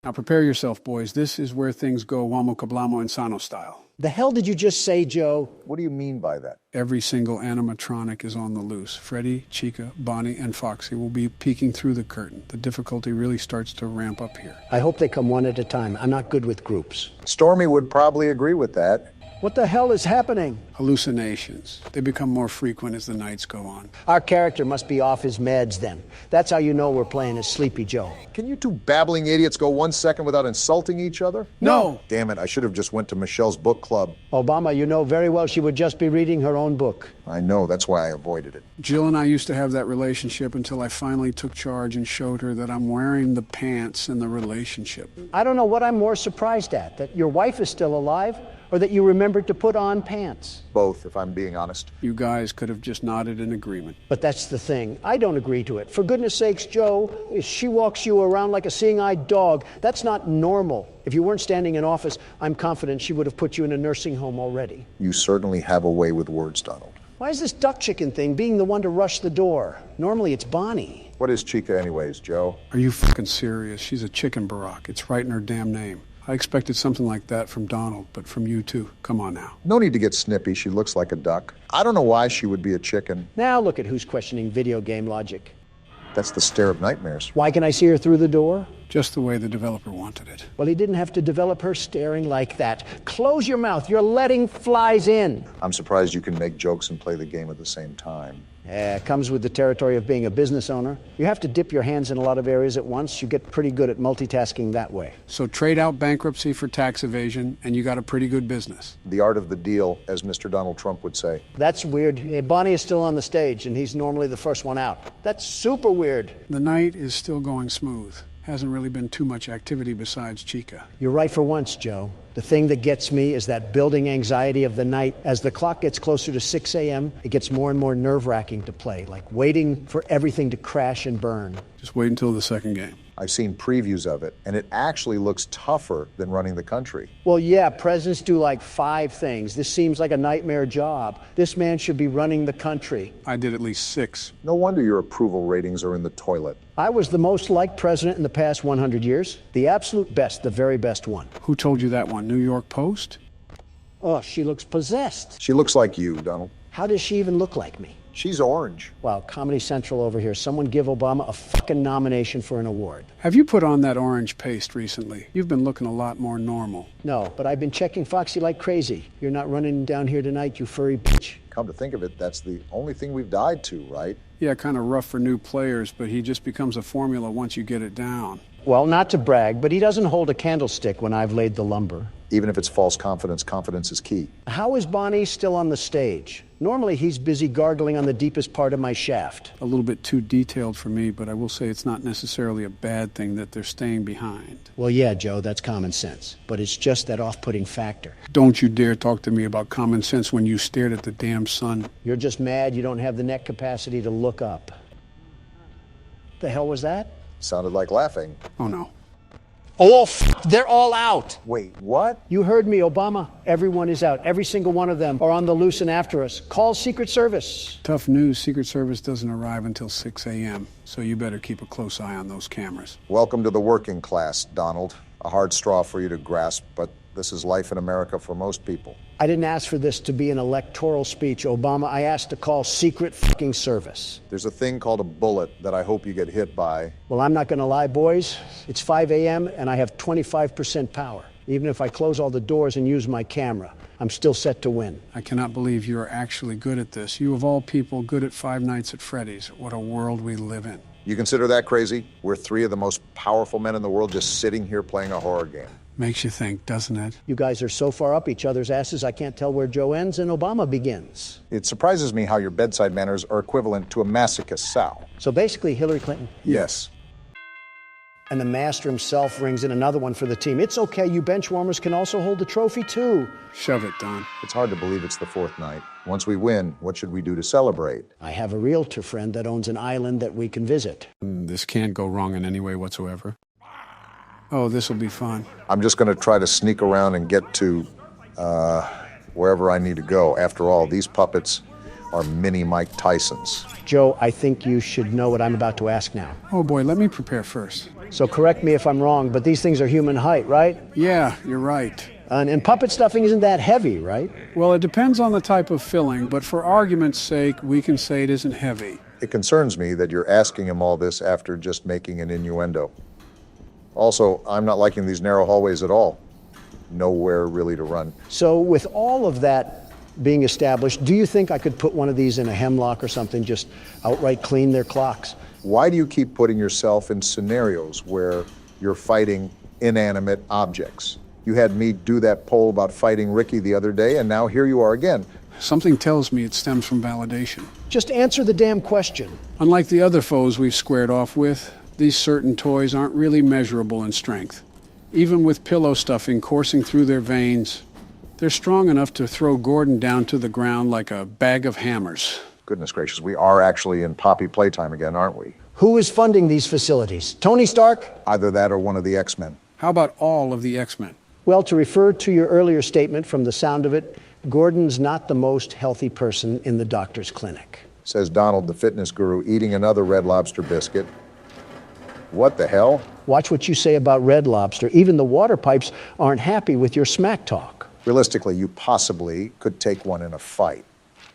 Now prepare yourself, boys. This is where things go Wamo Kablamo Insano style. The hell did you just say, Joe? What do you mean by that? Every single animatronic is on the loose. Freddy, Chica, Bonnie, and Foxy will be peeking through the curtain. The difficulty really starts to ramp up here. I hope they come one at a time. I'm not good with groups. Stormy would probably agree with that. What the hell is happening? Hallucinations. They become more frequent as the nights go on. Our character must be off his meds then. That's how you know we're playing as Sleepy Joe. Can you two babbling idiots go 1 second without insulting each other? No! Damn it, I should have just went to Michelle's book club. Obama, you know very well she would just be reading her own book. I know, that's why I avoided it. Jill and I used to have that relationship until I finally took charge and showed her that I'm wearing the pants in the relationship. I don't know what I'm more surprised at, that your wife is still alive, or that you remembered to put on pants. Both, if I'm being honest. You guys could have just nodded in agreement. But that's the thing. I don't agree to it. For goodness sakes, Joe, if she walks you around like a seeing-eyed dog, that's not normal. If you weren't standing in office, I'm confident she would have put you in a nursing home already. You certainly have a way with words, Donald. Why is this duck chicken thing being the one to rush the door? Normally it's Bonnie. What is Chica anyways, Joe? Are you fucking serious? She's a chicken barack. It's right in her damn name. I expected something like that from Donald, but from you too. Come on now. No need to get snippy. She looks like a duck. I don't know why she would be a chicken. Now look at who's questioning video game logic. That's the stare of nightmares. Why can I see her through the door? Just the way the developer wanted it. Well, he didn't have to develop her staring like that. Close your mouth. You're letting flies in. I'm surprised you can make jokes and play the game at the same time. Yeah, it comes with the territory of being a business owner. You have to dip your hands in a lot of areas at once. You get pretty good at multitasking that way. So trade out bankruptcy for tax evasion, and you got a pretty good business. The art of the deal, as Mr. Donald Trump would say. That's weird. Hey, Bonnie is still on the stage, and he's normally the first one out. That's super weird. The night is still going smooth. Hasn't really been too much activity besides Chica. You're right for once, Joe. The thing that gets me is that building anxiety of the night. As the clock gets closer to 6 a.m., it gets more and more nerve-wracking to play, like waiting for everything to crash and burn. Just wait until the second game. I've seen previews of it, and it actually looks tougher than running the country. Well, yeah, presidents do like 5 things. This seems like a nightmare job. This man should be running the country. I did at least 6. No wonder your approval ratings are in the toilet. I was the most liked president in the past 100 years. The absolute best, the very best one. Who told you that one? New York Post? Oh, she looks possessed. She looks like you, Donald. How does she even look like me? She's orange. Wow, Comedy Central over here. Someone give Obama a fucking nomination for an award. Have you put on that orange paste recently? You've been looking a lot more normal. No, but I've been checking Foxy like crazy. You're not running down here tonight, you furry bitch. Come to think of it, that's the only thing we've died to, right? Yeah, kind of rough for new players, but he just becomes a formula once you get it down. Well, not to brag, but he doesn't hold a candlestick when I've laid the lumber. Even if it's false confidence, confidence is key. How is Bonnie still on the stage? Normally he's busy gargling on the deepest part of my shaft. A little bit too detailed for me, but I will say it's not necessarily a bad thing that they're staying behind. Well, yeah, Joe, that's common sense. But it's just that off-putting factor. Don't you dare talk to me about common sense when you stared at the damn sun. You're just mad you don't have the neck capacity to look up. The hell was that? Sounded like laughing. Oh, no. Oh, they're all out. Wait, what? You heard me, Obama. Everyone is out. Every single one of them are on the loose and after us. Call Secret Service. Tough news. Secret Service doesn't arrive until 6 a.m., so you better keep a close eye on those cameras. Welcome to the working class, Donald. A hard straw for you to grasp, but this is life in America for most people. I didn't ask for this to be an electoral speech, Obama. I asked to call Secret fucking Service. There's a thing called a bullet that I hope you get hit by. Well, I'm not going to lie, boys. It's 5 a.m. and I have 25% power. Even if I close all the doors and use my camera, I'm still set to win. I cannot believe you are actually good at this. You, of all people, good at Five Nights at Freddy's. What a world we live in. You consider that crazy? We're 3 of the most powerful men in the world just sitting here playing a horror game. Makes you think, doesn't it? You guys are so far up each other's asses, I can't tell where Joe ends and Obama begins. It surprises me how your bedside manners are equivalent to a masochist sow. So basically, Hillary Clinton. Yes. And the master himself rings in another one for the team. It's okay, you bench warmers can also hold the trophy too. Shove it, Don. It's hard to believe it's the 4th night. Once we win, what should we do to celebrate? I have a realtor friend that owns an island that we can visit. This can't go wrong in any way whatsoever. Oh, this will be fun. I'm just going to try to sneak around and get to wherever I need to go. After all, these puppets are mini Mike Tysons. Joe, I think you should know what I'm about to ask now. Oh boy, let me prepare first. So correct me if I'm wrong, but these things are human height, right? Yeah, you're right. And puppet stuffing isn't that heavy, right? Well, it depends on the type of filling, but for argument's sake, we can say it isn't heavy. It concerns me that you're asking him all this after just making an innuendo. Also, I'm not liking these narrow hallways at all. Nowhere really to run. So with all of that being established, do you think I could put one of these in a hemlock or something, just outright clean their clocks? Why do you keep putting yourself in scenarios where you're fighting inanimate objects? You had me do that poll about fighting Ricky the other day, and now here you are again. Something tells me it stems from validation. Just answer the damn question. Unlike the other foes we've squared off with, these certain toys aren't really measurable in strength. Even with pillow stuffing coursing through their veins, they're strong enough to throw Gordon down to the ground like a bag of hammers. Goodness gracious, we are actually in Poppy Playtime again, aren't we? Who is funding these facilities? Tony Stark? Either that or one of the X-Men. How about all of the X-Men? Well, to refer to your earlier statement, from the sound of it, Gordon's not the most healthy person in the doctor's clinic. Says Donald, the fitness guru, eating another Red Lobster biscuit. What the hell? Watch what you say about Red Lobster. Even the water pipes aren't happy with your smack talk. Realistically, you possibly could take one in a fight,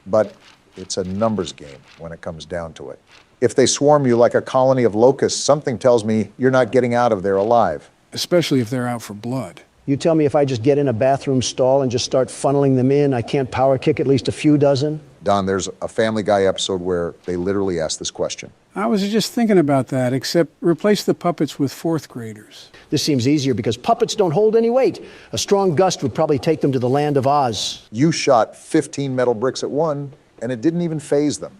but it's a numbers game when it comes down to it. If they swarm you like a colony of locusts, something tells me you're not getting out of there alive. Especially if they're out for blood. You tell me if I just get in a bathroom stall and just start funneling them in, I can't power kick at least a few dozen? Don, there's a Family Guy episode where they literally ask this question. I was just thinking about that, except replace the puppets with fourth graders. This seems easier because puppets don't hold any weight. A strong gust would probably take them to the land of Oz. You shot 15 metal bricks at one, and it didn't even faze them.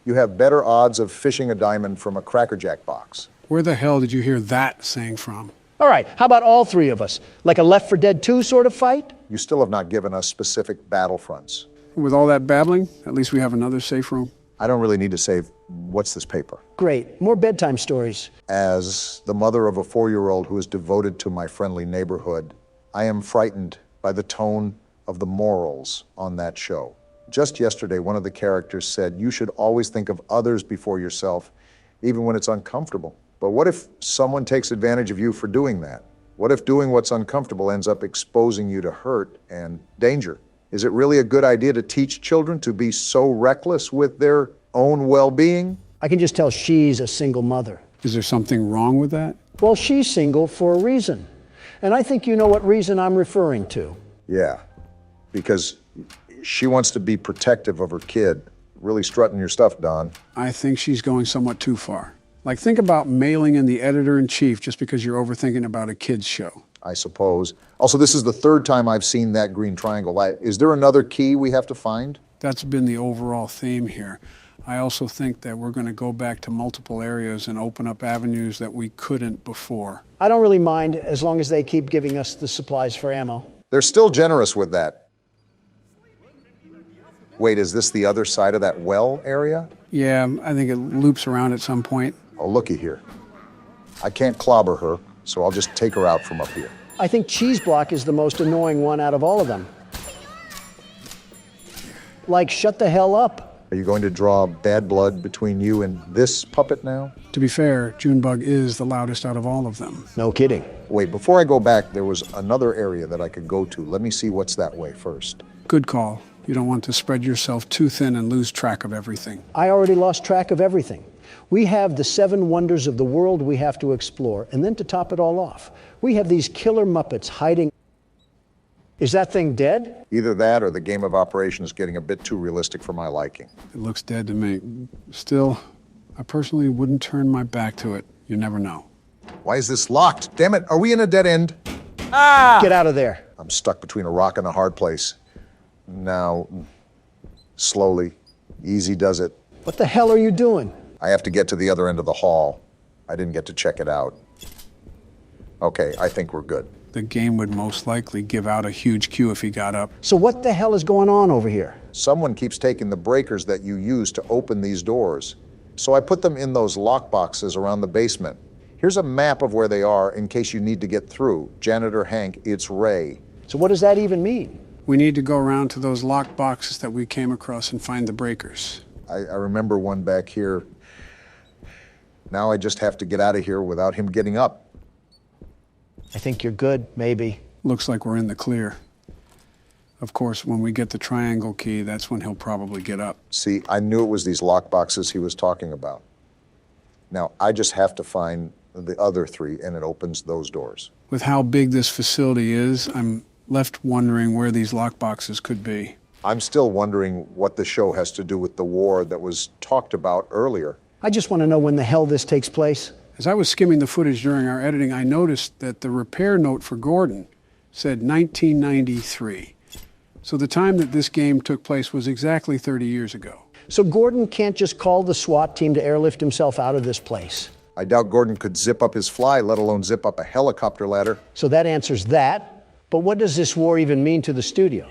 You have better odds of fishing a diamond from a Cracker Jack box. Where the hell did you hear that saying from? All right, how about all three of us? Like a Left 4 Dead 2 sort of fight? You still have not given us specific battlefronts. With all that babbling, at least we have another safe room. I don't really need to save. What's this paper? Great, more bedtime stories. As the mother of a 4-year-old who is devoted to my friendly neighborhood, I am frightened by the tone of the morals on that show. Just yesterday, one of the characters said, you should always think of others before yourself, even when it's uncomfortable. But what if someone takes advantage of you for doing that? What if doing what's uncomfortable ends up exposing you to hurt and danger? Is it really a good idea to teach children to be so reckless with their own well-being? I can just tell she's a single mother. Is there something wrong with that? Well, she's single for a reason. And I think you know what reason I'm referring to. Yeah, because she wants to be protective of her kid. Really strutting your stuff, Don. I think she's going somewhat too far. Like, think about mailing in the editor-in-chief just because you're overthinking about a kid's show. I suppose. Also, this is the third time I've seen that green triangle. Is there another key we have to find? That's been the overall theme here. I also think that we're going to go back to multiple areas and open up avenues that we couldn't before. I don't really mind as long as they keep giving us the supplies for ammo. They're still generous with that. Wait, is this the other side of that well area? Yeah, I think it loops around at some point. Oh, looky here. I can't clobber her, so I'll just take her out from up here. I think Cheese Block is the most annoying one out of all of them. Like, shut the hell up. Are you going to draw bad blood between you and this puppet now? To be fair, Junebug is the loudest out of all of them. No kidding. Wait, before I go back, there was another area that I could go to. Let me see what's that way first. Good call. You don't want to spread yourself too thin and lose track of everything. I already lost track of everything. We have the 7 wonders of the world we have to explore, and then to top it all off, we have these killer Muppets hiding. Is that thing dead? Either that or the game of operation is getting a bit too realistic for my liking. It looks dead to me. Still, I personally wouldn't turn my back to it. You never know. Why is this locked? Damn it, are we in a dead end? Get out of there. I'm stuck between a rock and a hard place. Now, slowly, easy does it. What the hell are you doing? I have to get to the other end of the hall. I didn't get to check it out. Okay, I think we're good. The game would most likely give out a huge cue if he got up. So what the hell is going on over here? Someone keeps taking the breakers that you use to open these doors. So I put them in those lockboxes around the basement. Here's a map of where they are in case you need to get through. Janitor Hank, it's Ray. So what does that even mean? We need to go around to those lock boxes that we came across and find the breakers. I remember one back here. Now I just have to get out of here without him getting up. I think you're good, maybe. Looks like we're in the clear. Of course, when we get the triangle key, that's when he'll probably get up. See, I knew it was these lock boxes he was talking about. Now, I just have to find the other three, and it opens those doors. With how big this facility is, I'm left wondering where these lock boxes could be. I'm still wondering what the show has to do with the war that was talked about earlier. I just want to know when the hell this takes place. As I was skimming the footage during our editing, I noticed that the repair note for Gordon said 1993. So the time that this game took place was exactly 30 years ago. So Gordon can't just call the SWAT team to airlift himself out of this place. I doubt Gordon could zip up his fly, let alone zip up a helicopter ladder. So that answers that. But what does this war even mean to the studio?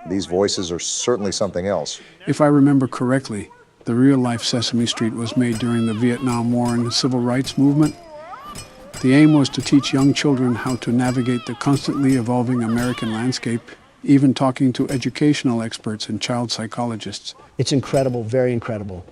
These voices are certainly something else. If I remember correctly, the real-life Sesame Street was made during the Vietnam War and the Civil Rights Movement. The aim was to teach young children how to navigate the constantly evolving American landscape, even talking to educational experts and child psychologists. It's incredible, very incredible,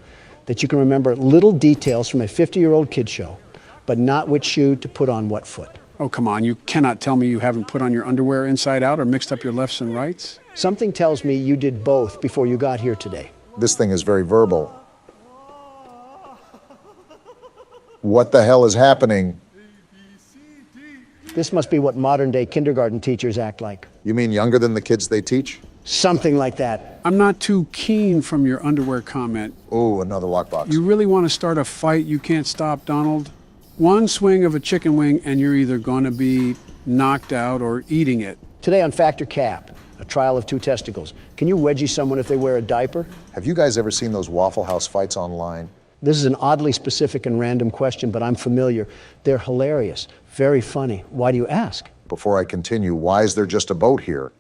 that you can remember little details from a 50-year-old kid show, but not which shoe to put on what foot. Oh, come on, you cannot tell me you haven't put on your underwear inside out or mixed up your lefts and rights? Something tells me you did both before you got here today. This thing is very verbal. What the hell is happening? This must be what modern-day kindergarten teachers act like. You mean younger than the kids they teach? Something like that. I'm not too keen from your underwear comment. Oh, another lockbox. You really want to start a fight you can't stop, Donald? One swing of a chicken wing and you're either going to be knocked out or eating it. Today on Factor Cap, a trial of two testicles. Can you wedgie someone if they wear a diaper? Have you guys ever seen those Waffle House fights online? This is an oddly specific and random question, but I'm familiar. They're hilarious, very funny. Why do you ask? Before I continue, why is there just a boat here?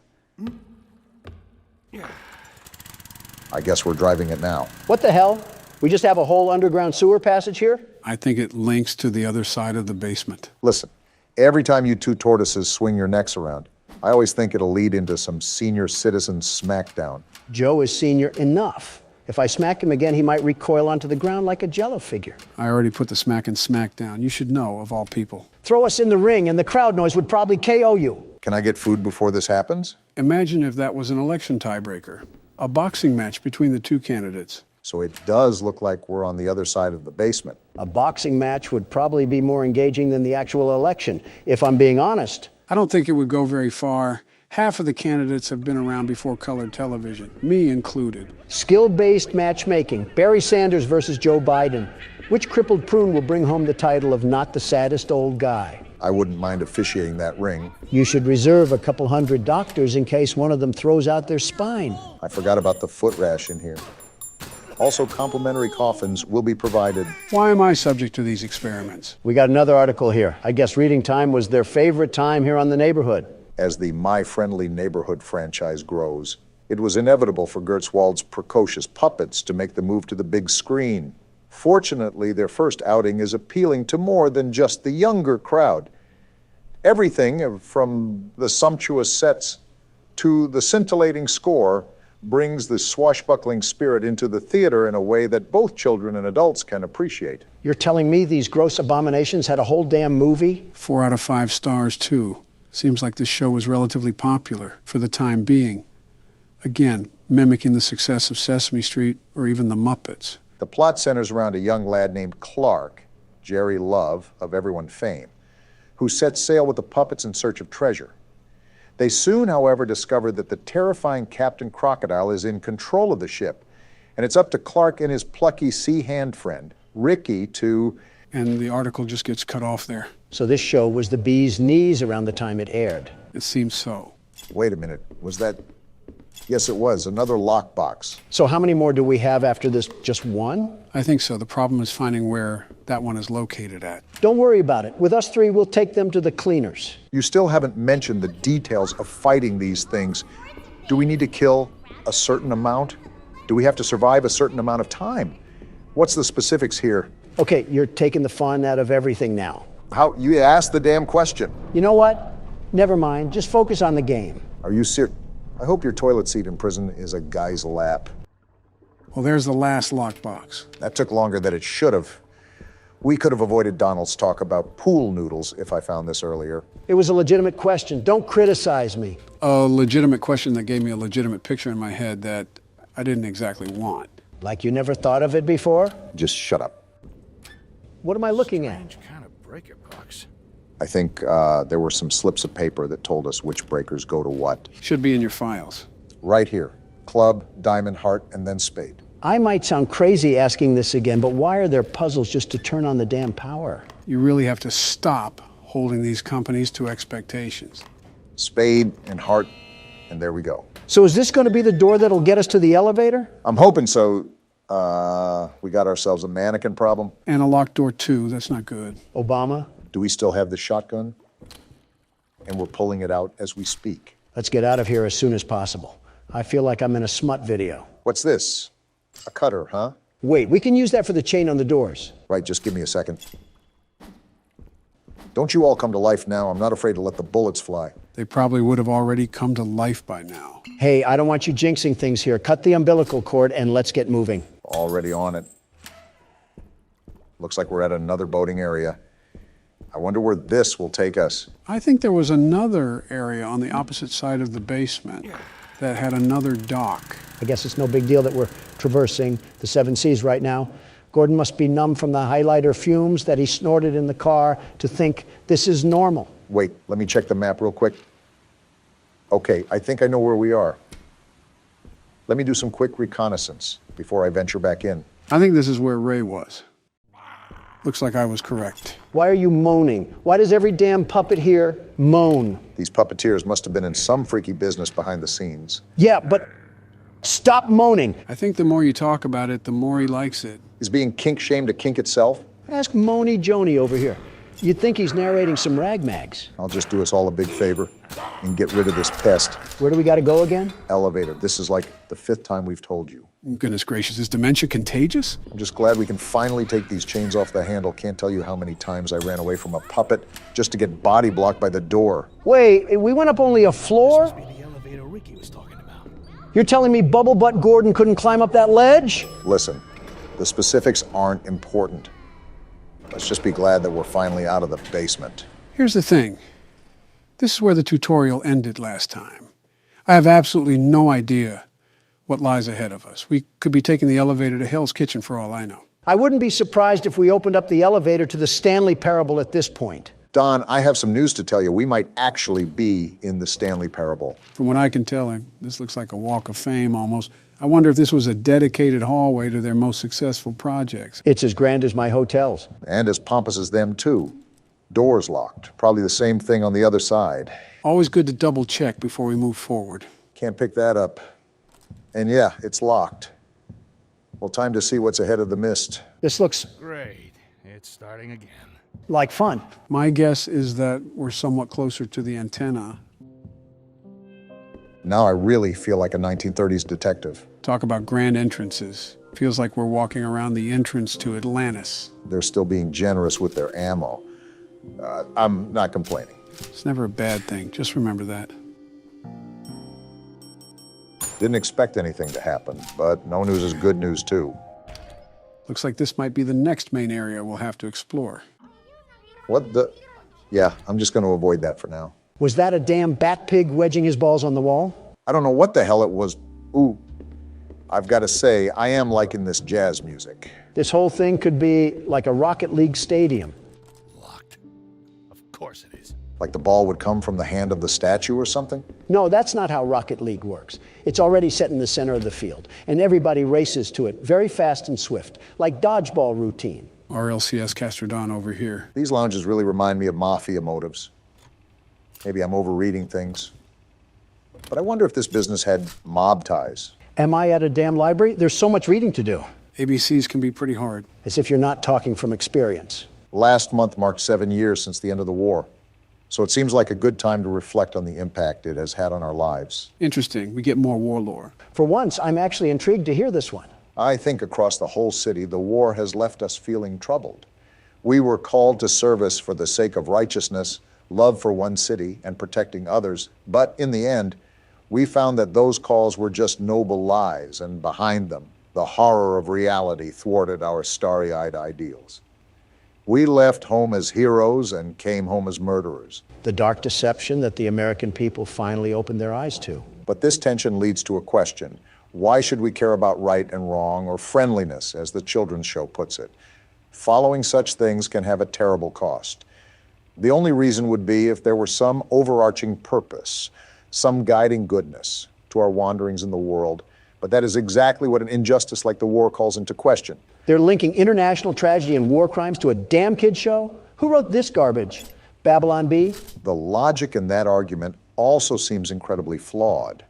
I guess we're driving it now. What the hell? We just have a whole underground sewer passage here? I think it links to the other side of the basement. Listen, every time you two tortoises swing your necks around, I always think it'll lead into some senior citizen smackdown. Joe is senior enough. If I smack him again, he might recoil onto the ground like a Jello figure. I already put the smack and smack down. You should know, of all people. Throw us in the ring and the crowd noise would probably KO you. Can I get food before this happens? Imagine if that was an election tiebreaker. A boxing match between the two candidates. So it does look like we're on the other side of the basement. A boxing match would probably be more engaging than the actual election, if I'm being honest. I don't think it would go very far. Half of the candidates have been around before colored television, me included. Skill-based matchmaking. Barry Sanders versus Joe Biden. Which crippled prune will bring home the title of not the saddest old guy? I wouldn't mind officiating that ring. You should reserve a couple hundred doctors in case one of them throws out their spine. I forgot about the foot rash in here. Also, complimentary coffins will be provided. Why am I subject to these experiments? We got another article here. I guess reading time was their favorite time here on The Neighborhood. As the My Friendly Neighborhood franchise grows, it was inevitable for Gertzwald's precocious puppets to make the move to the big screen. Fortunately, their first outing is appealing to more than just the younger crowd. Everything from the sumptuous sets to the scintillating score brings the swashbuckling spirit into the theater in a way that both children and adults can appreciate. You're telling me these gross abominations had a whole damn movie? 4 out of 5 stars, too. Seems like this show was relatively popular for the time being. Again, mimicking the success of Sesame Street or even the Muppets. The plot centers around a young lad named Clark, Jerry Love, of everyone fame, who sets sail with the puppets in search of treasure. They soon, however, discover that the terrifying Captain Crocodile is in control of the ship, and it's up to Clark and his plucky sea hand friend, Ricky, to... And the article just gets cut off there. So this show was the bee's knees around the time it aired. It seems so. Wait a minute, was that... Yes, it was, another lockbox. So how many more do we have after this? Just one? I think so. The problem is finding where that one is located at. Don't worry about it. With us three, we'll take them to the cleaners. You still haven't mentioned the details of fighting these things. Do we need to kill a certain amount? Do we have to survive a certain amount of time? What's the specifics here? Okay, you're taking the fun out of everything now. How? You asked the damn question. You know what? Never mind, just focus on the game. Are you serious? I hope your toilet seat in prison is a guy's lap. Well, there's the last lockbox. That took longer than it should have. We could have avoided Donald's talk about pool noodles if I found this earlier. It was a legitimate question. Don't criticize me. A legitimate question that gave me a legitimate picture in my head that I didn't exactly want. Like you never thought of it before? Just shut up. What am I looking at? Strange kind of breaker box. I think there were some slips of paper that told us which breakers go to what. Should be in your files. Right here. Club, diamond, heart, and then spade. I might sound crazy asking this again, but why are there puzzles just to turn on the damn power? You really have to stop holding these companies to expectations. Spade and heart, and there we go. So is this going to be the door that'll get us to the elevator? I'm hoping so. We got ourselves a mannequin problem. And a locked door too, that's not good. Obama, Do we still have the shotgun? And we're pulling it out as we speak. let's get out of here as soon as possible. I feel like I'm in a smut video. What's this? A cutter, huh? Wait, we can use that for the chain on the doors. Right, just give me a second. Don't you all come to life now. I'm not afraid to let the bullets fly. They probably would have already come to life by now. Hey, I don't want you jinxing things here. Cut the umbilical cord and let's get moving. Already on it. Looks like we're at another boating area. I wonder where this will take us. I think there was another area on the opposite side of the basement that had another dock. I guess it's no big deal that we're traversing the seven seas right now. Gordon must be numb from the highlighter fumes that he snorted in the car to think this is normal. Wait, let me check the map real quick. Okay, I think I know where we are. Let me do some quick reconnaissance before I venture back in. I think this is where Ray was. Looks like I was correct. Why are you moaning? Why does every damn puppet here moan? These puppeteers must have been in some freaky business behind the scenes. Yeah, but stop moaning. I think the more you talk about it, the more he likes it. Is being kink-shamed a kink itself? Ask Moany Joni over here. You'd think he's narrating some rag mags. I'll just do us all a big favor and get rid of this pest. Where do we got to go again? Elevator. This is like the 5th time we've told you. Goodness gracious, is dementia contagious? I'm just glad we can finally take these chains off the handle. Can't tell you how many times I ran away from a puppet just to get body blocked by the door. Wait, we went up only a floor? Must be the elevator Ricky was talking about. You're telling me Bubble Butt Gordon couldn't climb up that ledge? Listen, the specifics aren't important. Let's just be glad that we're finally out of the basement. Here's the thing. This is where the tutorial ended last time. I have absolutely no idea what lies ahead of us. We could be taking the elevator to Hell's Kitchen for all I know. I wouldn't be surprised if we opened up the elevator to the Stanley Parable at this point. Don, I have some news to tell you. We might actually be in the Stanley Parable. From what I can tell, this looks like a walk of fame almost. I wonder if this was a dedicated hallway to their most successful projects. It's as grand as my hotels. And as pompous as them, too. Doors locked. Probably the same thing on the other side. Always good to double check before we move forward. Can't pick that up. And yeah, it's locked. Well, time to see what's ahead of the mist. This looks Great. It's starting again. like fun. My guess is that we're somewhat closer to the antenna. Now I really feel like a 1930s detective. Talk about grand entrances. Feels like we're walking around the entrance to Atlantis. They're still being generous with their ammo. I'm not complaining. It's never a bad thing. Just remember that. Didn't expect anything to happen, but no news is good news, too. Looks like this might be the next main area we'll have to explore. What the? Yeah, I'm just going to avoid that for now. Was that a damn bat pig wedging his balls on the wall? I don't know what the hell it was. Ooh, I've got to say, I am liking this jazz music. This whole thing could be like a Rocket League stadium. Locked. Of course it is. Like the ball would come from the hand of the statue or something? No, that's not how Rocket League works. It's already set in the center of the field, and everybody races to it very fast and swift, like dodgeball routine. RLCS Castrodon over here. These lounges really remind me of mafia motives. Maybe I'm overreading things. But I wonder if this business had mob ties. Am I at a damn library? There's so much reading to do. ABCs can be pretty hard. As if you're not talking from experience. Last month marked 7 years since the end of the war. So it seems like a good time to reflect on the impact it has had on our lives. Interesting. We get more war lore. For once, I'm actually intrigued to hear this one. I think across the whole city, the war has left us feeling troubled. We were called to service for the sake of righteousness, love for one city and protecting others, but in the end, we found that those calls were just noble lies, and behind them, the horror of reality thwarted our starry-eyed ideals. We left home as heroes and came home as murderers. The dark deception that the American people finally opened their eyes to. But this tension leads to a question. Why should we care about right and wrong, or friendliness, as the children's show puts it? Following such things can have a terrible cost. The only reason would be if there were some overarching purpose, some guiding goodness to our wanderings in the world. But that is exactly what an injustice like the war calls into question. They're linking international tragedy and war crimes to a damn kid show? Who wrote this garbage? Babylon Bee? The logic in that argument also seems incredibly flawed.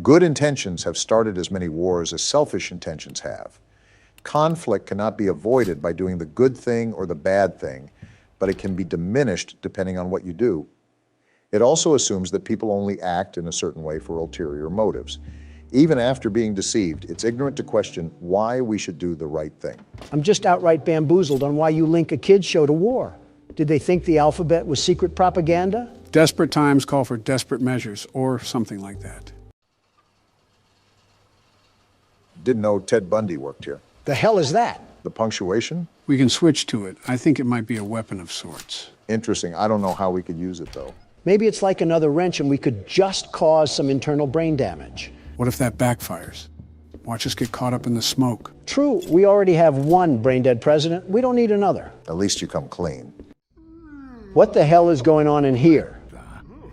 Good intentions have started as many wars as selfish intentions have. Conflict cannot be avoided by doing the good thing or the bad thing, but it can be diminished depending on what you do. It also assumes that people only act in a certain way for ulterior motives. Even after being deceived, it's ignorant to question why we should do the right thing. I'm just outright bamboozled on why you link a kid's show to war. Did they think the alphabet was secret propaganda? Desperate times call for desperate measures, or something like that. Didn't know Ted Bundy worked here. The hell is that? The punctuation? We can switch to it. I think it might be a weapon of sorts. Interesting. I don't know how we could use it, though. Maybe it's like another wrench and we could just cause some internal brain damage. What if that backfires? Watch us get caught up in the smoke. True, we already have one brain-dead president. We don't need another. At least you come clean. What the hell is going on in here?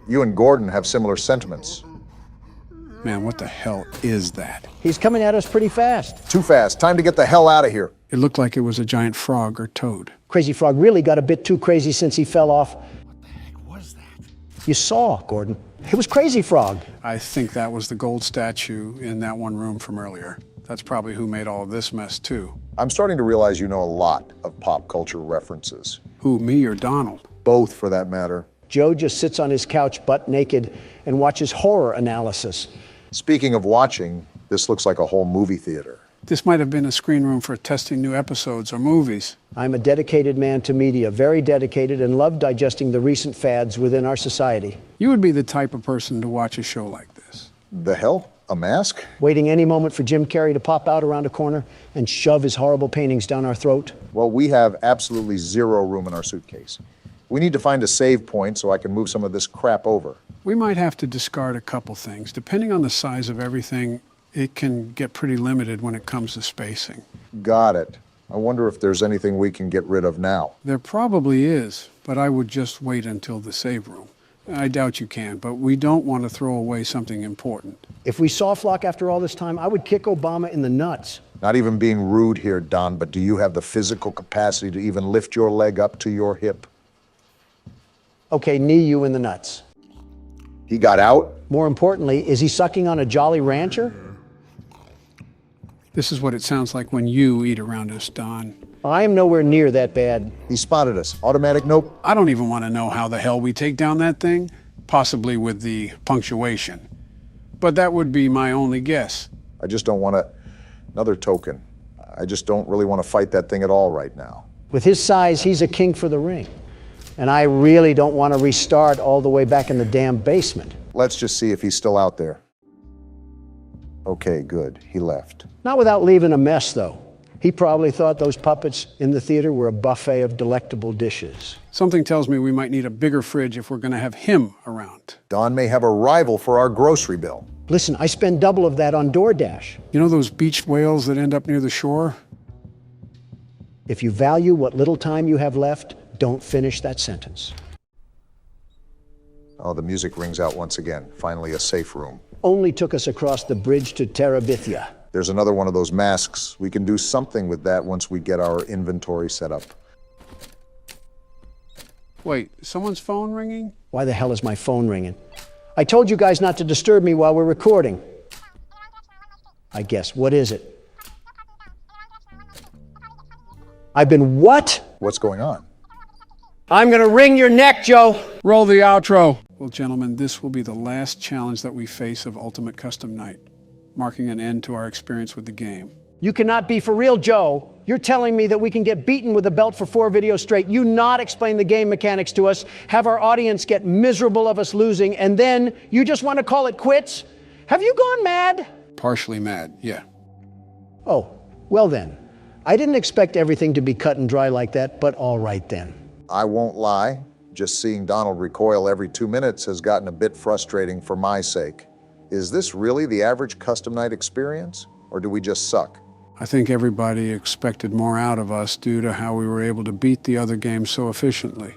You and Gordon have similar sentiments. Man, what the hell is that? He's coming at us pretty fast. Too fast. Time to get the hell out of here. It looked like it was a giant frog or toad. Crazy Frog really got a bit too crazy since he fell off. What the heck was that? You saw, Gordon. It was Crazy Frog. I think that was the gold statue in that one room from earlier. That's probably who made all of this mess, too. I'm starting to realize you know a lot of pop culture references. Who, me or Donald? Both, for that matter. Joe just sits on his couch butt naked and watches horror analysis. Speaking of watching, this looks like a whole movie theater. This might have been a screen room for testing new episodes or movies. I'm a dedicated man to media, very dedicated, and love digesting the recent fads within our society. You would be the type of person to watch a show like this. The hell? A mask? Waiting any moment for Jim Carrey to pop out around a corner and shove his horrible paintings down our throat. Well, we have absolutely zero room in our suitcase. We need to find a save point so I can move some of this crap over. We might have to discard a couple things. Depending on the size of everything, it can get pretty limited when it comes to spacing. Got it. I wonder if there's anything we can get rid of now. There probably is, but I would just wait until the save room. I doubt you can, but we don't want to throw away something important. If we saw Flock after all this time, I would kick Obama in the nuts. Not even being rude here, Don, but do you have the physical capacity to even lift your leg up to your hip? Okay, knee you in the nuts. He got out? More importantly, is he sucking on a Jolly Rancher? This is what it sounds like when you eat around us, Don. I am nowhere near that bad. He spotted us. Automatic nope. I don't even want to know how the hell we take down that thing, possibly with the punctuation. But that would be my only guess. I just don't want another token. I just don't really want to fight that thing at all right now. With his size, he's a king for the ring. And I really don't want to restart all the way back in the damn basement. Let's just see if he's still out there. Okay, good. He left. Not without leaving a mess, though. He probably thought those puppets in the theater were a buffet of delectable dishes. Something tells me we might need a bigger fridge if we're going to have him around. Don may have a rival for our grocery bill. Listen, I spend double of that on DoorDash. You know those beached whales that end up near the shore? If you value what little time you have left, don't finish that sentence. Oh, the music rings out once again. Finally, a safe room. Only took us across the bridge to Terabithia. There's another one of those masks. We can do something with that once we get our inventory set up. Wait, someone's phone ringing? Why the hell is my phone ringing? I told you guys not to disturb me while we're recording. I guess. What is it? I've been what? What's going on? I'm gonna wring your neck, Joe. Roll the outro. Well, gentlemen, this will be the last challenge that we face of Ultimate Custom Night, marking an end to our experience with the game. You cannot be for real, Joe. You're telling me that we can get beaten with a belt for 4 videos straight, you not explain the game mechanics to us, have our audience get miserable of us losing, and then you just want to call it quits? Have you gone mad? Partially mad, yeah. Oh, well then. I didn't expect everything to be cut and dry like that, but all right then. I won't lie. Just seeing Donald recoil every 2 minutes has gotten a bit frustrating for my sake. Is this really the average custom night experience, or do we just suck? I think everybody expected more out of us due to how we were able to beat the other games so efficiently.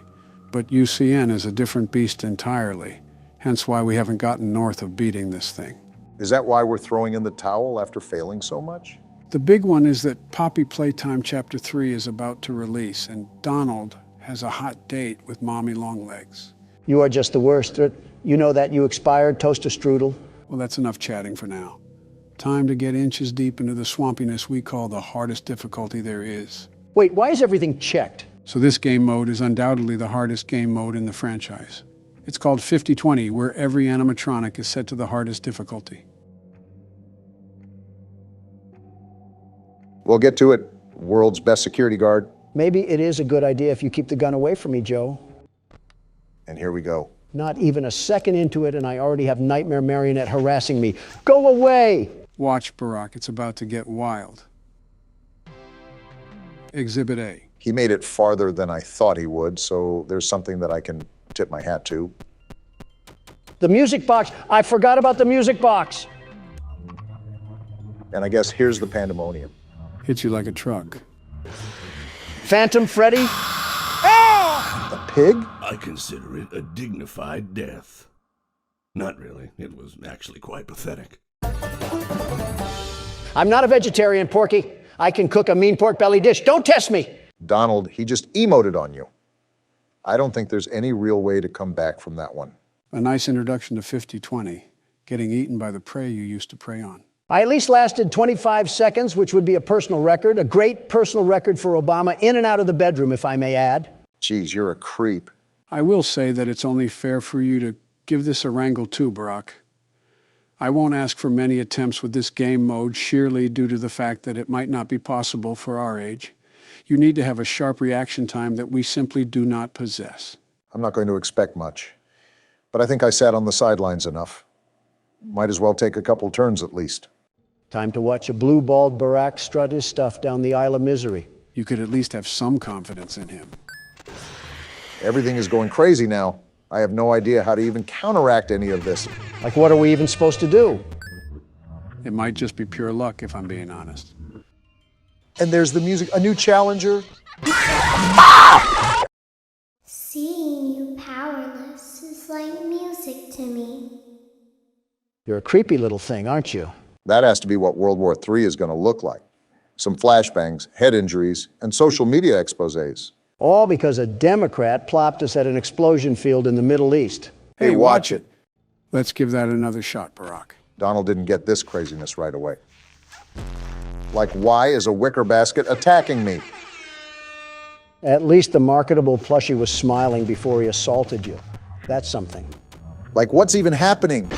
But UCN is a different beast entirely, hence why we haven't gotten north of beating this thing. Is that why we're throwing in the towel after failing so much? The big one is that Poppy Playtime Chapter 3 is about to release, and Donald has a hot date with Mommy Longlegs. You are just the worst. You know that you expired, toaster strudel. Well, that's enough chatting for now. Time to get inches deep into the swampiness we call the hardest difficulty there is. Wait, why is everything checked? So this game mode is undoubtedly the hardest game mode in the franchise. It's called 50-20, where every animatronic is set to the hardest difficulty. We'll get to it, world's best security guard. Maybe it is a good idea if you keep the gun away from me, Joe. And here we go. Not even a second into it, and I already have Nightmare Marionette harassing me. Go away! Watch, Barack, it's about to get wild. Exhibit A. He made it farther than I thought he would, so there's something that I can tip my hat to. The music box! I forgot about the music box! And I guess here's the pandemonium. Hits you like a truck. Phantom Freddy? A pig? I consider it a dignified death. Not really. It was actually quite pathetic. I'm not a vegetarian, Porky. I can cook a mean pork belly dish. Don't test me! Donald, he just emoted on you. I don't think there's any real way to come back from that one. A nice introduction to 50-20, getting eaten by the prey you used to prey on. I at least lasted 25 seconds, which would be a personal record, a great personal record for Obama, in and out of the bedroom, if I may add. Geez, you're a creep. I will say that it's only fair for you to give this a wrangle too, Barack. I won't ask for many attempts with this game mode, sheerly due to the fact that it might not be possible for our age. You need to have a sharp reaction time that we simply do not possess. I'm not going to expect much, but I think I sat on the sidelines enough. Might as well take a couple turns at least. Time to watch a blue-balled Barack strut his stuff down the Isle of Misery. You could at least have some confidence in him. Everything is going crazy now. I have no idea how to even counteract any of this. Like, what are we even supposed to do? It might just be pure luck, if I'm being honest. And there's the music, a new challenger. Seeing you powerless is like music to me. You're a creepy little thing, aren't you? That has to be what World War III is going to look like. Some flashbangs, head injuries, and social media exposés. All because a Democrat plopped us at an explosion field in the Middle East. Hey, watch it. Let's give that another shot, Barack. Donald didn't get this craziness right away. Like, why is a wicker basket attacking me? At least the marketable plushie was smiling before he assaulted you. That's something. Like, what's even happening?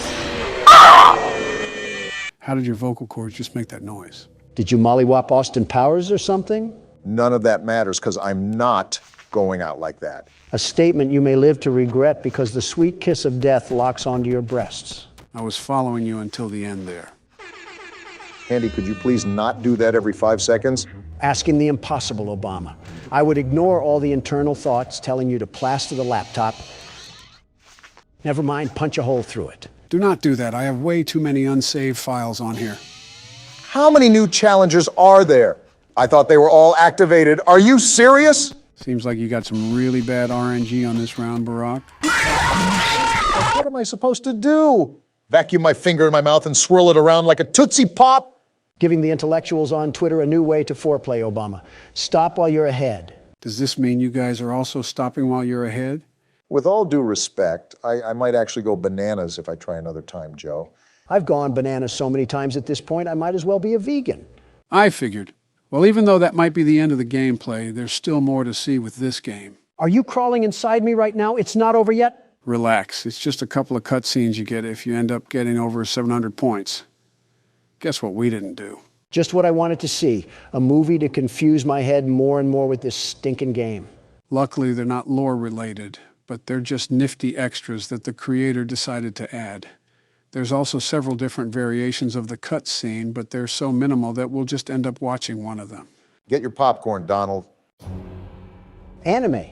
How did your vocal cords just make that noise? Did you mollywop Austin Powers or something? None of that matters, because I'm not going out like that. A statement you may live to regret because the sweet kiss of death locks onto your breasts. I was following you until the end there. Andy, could you please not do that every 5 seconds? Asking the impossible, Obama. I would ignore all the internal thoughts telling you to plaster the laptop. Never mind, punch a hole through it. Do not do that. I have way too many unsaved files on here. How many new challengers are there? I thought they were all activated. Are you serious? Seems like you got some really bad RNG on this round, Barack. What am I supposed to do? Vacuum my finger in my mouth and swirl it around like a Tootsie Pop? Giving the intellectuals on Twitter a new way to foreplay, Obama. Stop while you're ahead. Does this mean you guys are also stopping while you're ahead? With all due respect, I might actually go bananas if I try another time, Joe. I've gone bananas so many times at this point, I might as well be a vegan. I figured. Well, even though that might be the end of the gameplay, there's still more to see with this game. Are you crawling inside me right now? It's not over yet? Relax. It's just a couple of cutscenes you get if you end up getting over 700 points. Guess what we didn't do? Just what I wanted to see. A movie to confuse my head more and more with this stinking game. Luckily, they're not lore related, but they're just nifty extras that the creator decided to add. There's also several different variations of the cutscene, but they're so minimal that we'll just end up watching one of them. Get your popcorn, Donald. Anime.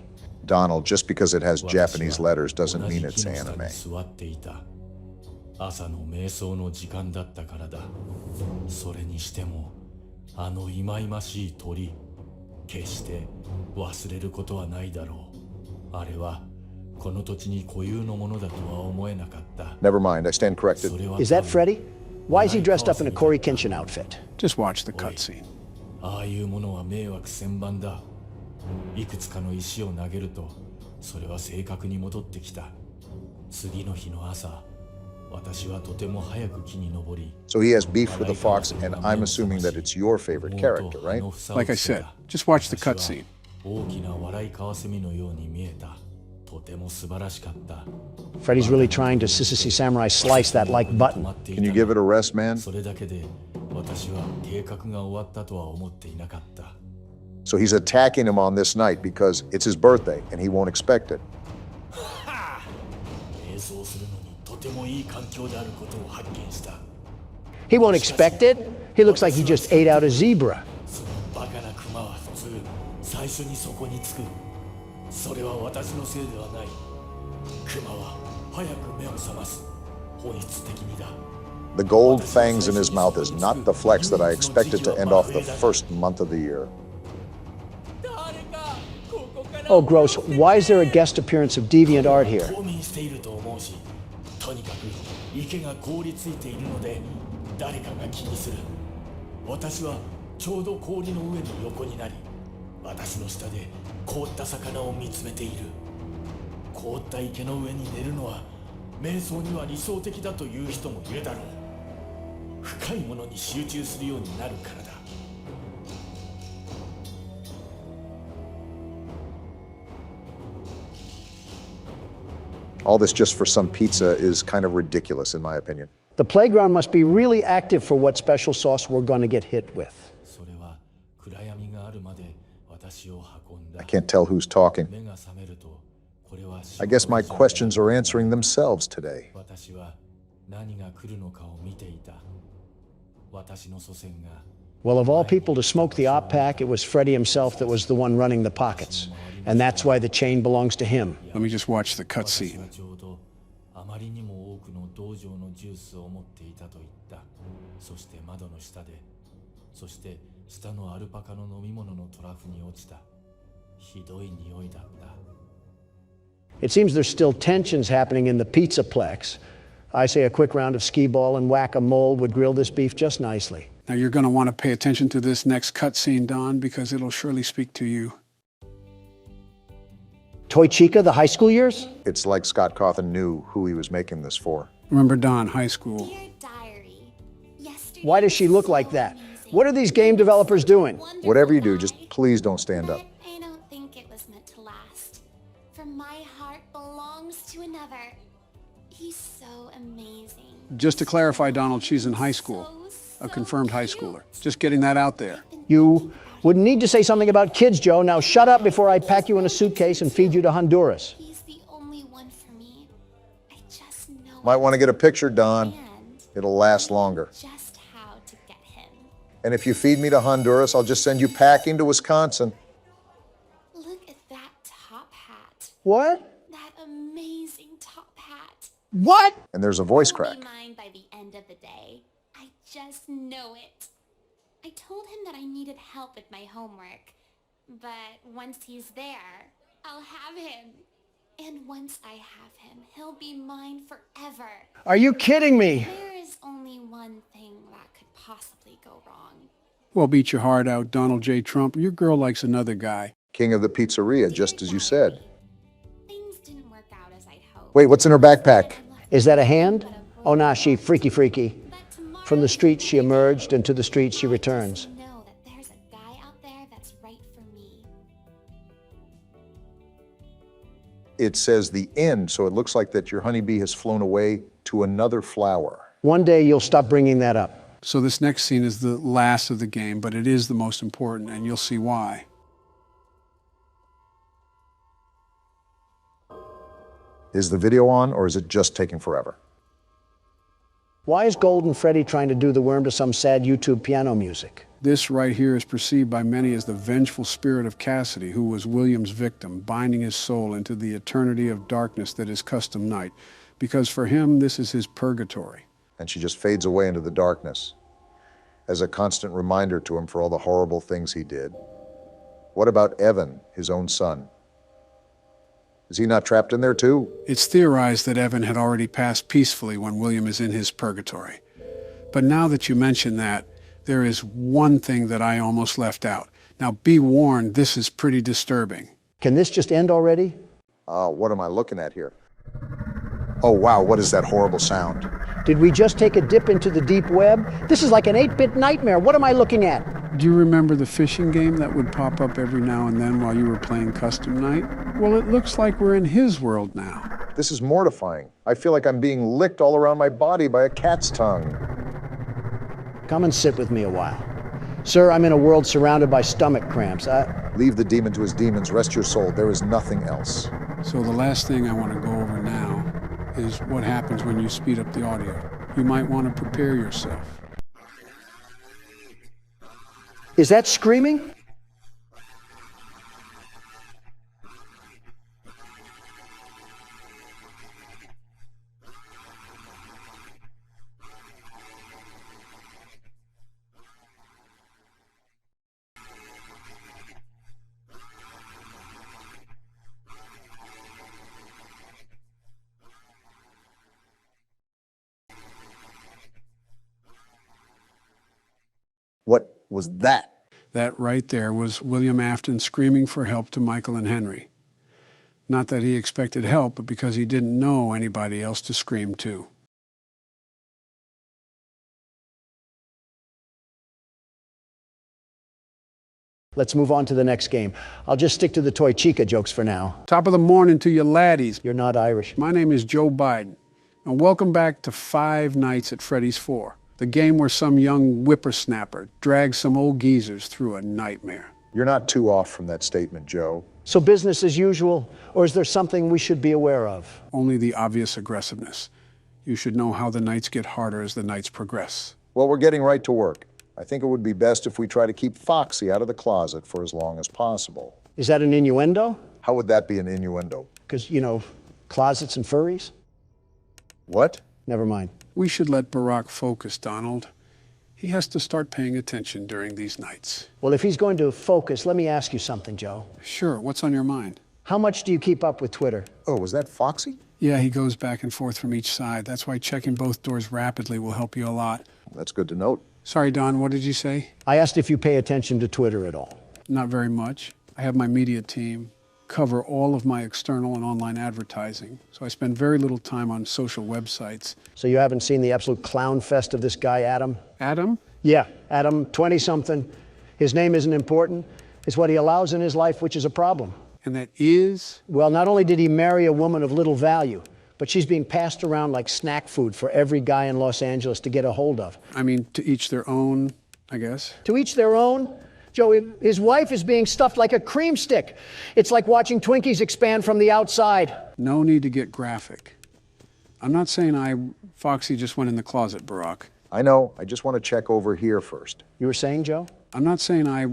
Donald, just because it has Japanese letters doesn't mean it's anime. 朝の瞑想の時間だったからだ。それにしても、あの忌々しい鳥、決して忘れることはないだろう。あれはこの土地に固有のものだとは思えなかった。Never mind, I stand corrected. Is that Freddy? Why is he dressed up in a Corey Kenshin outfit? Just watch the cutscene. ああいうものは迷惑千万だ。いくつかの石を投げると、それは正確に戻ってきた。次の日の朝。So he has beef with the fox, and I'm assuming that it's your favorite character, right? Like I said, just watch the cutscene. Freddy's really trying to Sissy Samurai slice that like button. Can you give it a rest, man? So he's attacking him on this night because it's his birthday, and he won't expect it. He won't expect it. He looks like he just ate out a zebra. The gold fangs in his mouth is not the flex that I expected to end off the first month of the year. Oh, gross. Why is there a guest appearance of deviant art here? とにかく池が凍りついているので誰かが気にする。私はちょうど氷の上の横になり、私の下で凍った魚を見つめている。凍った池の上に寝るのは瞑想には理想的だという人もいるだろう。深いものに集中するようになるからだ。All this just for some pizza is kind of ridiculous, in my opinion. The playground must be really active for what special sauce we're going to get hit with. I can't tell who's talking. I guess my questions are answering themselves today. Well, of all people to smoke the op pack, it was Freddy himself that was the one running the pockets. And that's why the chain belongs to him. Let me just watch the cutscene. It seems there's still tensions happening in the pizzaplex. I say a quick round of skee-ball and whack-a-mole would grill this beef just nicely. Now you're going to want to pay attention to this next cutscene, Don, because it'll surely speak to you. Toy Chica, the high school years? It's like Scott Cawthon knew who he was making this for. Remember Don, high school. Dear diary, yesterday Why does she look like that? What are these game developers doing? Whatever you do, just please don't stand up. I don't think it was meant to last. For my heart belongs to another. He's so amazing. Just to clarify, Donald, she's in high school. A confirmed high schooler. Just getting that out there. You wouldn't need to say something about kids, Joe. Now shut up before I pack you in a suitcase and feed you to Honduras. He's the only one for me. I just know. Might want to get a picture, Don. It'll last longer. Just how to get him. And if you feed me to Honduras, I'll just send you packing to Wisconsin. Look at that top hat. What? That amazing top hat. What? And there's a voice He'll crack. be mine by the end of the day. I just know it. I told him that I needed help with my homework, but once he's there, I'll have him. And once I have him, he'll be mine forever. Are you kidding me? There is only one thing that could possibly go wrong. Well, beat your heart out, Donald J. Trump. Your girl likes another guy. King of the pizzeria, just as you said. Things didn't work out as I'd hoped. Wait, what's in her backpack? Is that a hand? Oh, nah, she freaky. From the streets she emerged, and to the streets she returns. Know that there's a guy out there that's right for me. It says the end, so it looks like that your honeybee has flown away to another flower. One day you'll stop bringing that up. So this next scene is the last of the game, but it is the most important, and you'll see why. Is the video on, or is it just taking forever? Why is Golden Freddy trying to do the worm to some sad YouTube piano music? This right here is perceived by many as the vengeful spirit of Cassidy, who was William's victim, binding his soul into the eternity of darkness that is custom night. Because for him, this is his purgatory. And she just fades away into the darkness as a constant reminder to him for all the horrible things he did. What about Evan, his own son? Is he not trapped in there too? It's theorized that Evan had already passed peacefully when William is in his purgatory. But now that you mention that, there is one thing that I almost left out. Now be warned, this is pretty disturbing. Can this just end already? What am I looking at here? Oh wow, what is that horrible sound? Did we just take a dip into the deep web? This is like an 8-bit nightmare. What am I looking at? Do you remember the fishing game that would pop up every now and then while you were playing Custom Night? Well, it looks like we're in his world now. This is mortifying. I feel like I'm being licked all around my body by a cat's tongue. Come and sit with me a while. Sir, I'm in a world surrounded by stomach cramps. Leave the demon to his demons, rest your soul. There is nothing else. So the last thing I want to go over now is what happens when you speed up the audio. You might want to prepare yourself. Is that screaming? What was that? That right there was William Afton screaming for help to Michael and Henry. Not that he expected help, but because he didn't know anybody else to scream to. Let's move on to the next game. I'll just stick to the Toy Chica jokes for now. Top of the morning to you laddies. You're not Irish. My name is Joe Biden, and welcome back to Five Nights at Freddy's 4. The game where some young whippersnapper drags some old geezers through a nightmare. You're not too off from that statement, Joe. So business as usual, or is there something we should be aware of? Only the obvious aggressiveness. You should know how the nights get harder as the nights progress. Well, we're getting right to work. I think it would be best if we try to keep Foxy out of the closet for as long as possible. Is that an innuendo? How would that be an innuendo? Because, you know, closets and furries? What? Never mind. We should let Barack focus, Donald. He has to start paying attention during these nights. Well, if he's going to focus, let me ask you something, Joe. Sure, what's on your mind? How much do you keep up with Twitter? Oh, was that Foxy? Yeah, he goes back and forth from each side. That's why checking both doors rapidly will help you a lot. That's good to note. Sorry, Don, what did you say? I asked if you pay attention to Twitter at all. Not very much. I have my media team cover all of my external and online advertising, so I spend very little time on social websites. So you haven't seen the absolute clown fest of this guy, Adam? Adam? Yeah, Adam, 20-something. His name isn't important. It's what he allows in his life, which is a problem. And that is? Well, not only did he marry a woman of little value, but she's being passed around like snack food for every guy in Los Angeles to get a hold of. I mean, to each their own, I guess. To each their own? Joe, his wife is being stuffed like a cream stick. It's like watching Twinkies expand from the outside. No need to get graphic. I'm not saying Foxy just went in the closet, Barack. I know. I just want to check over here first. You were saying, Joe? I'm not saying I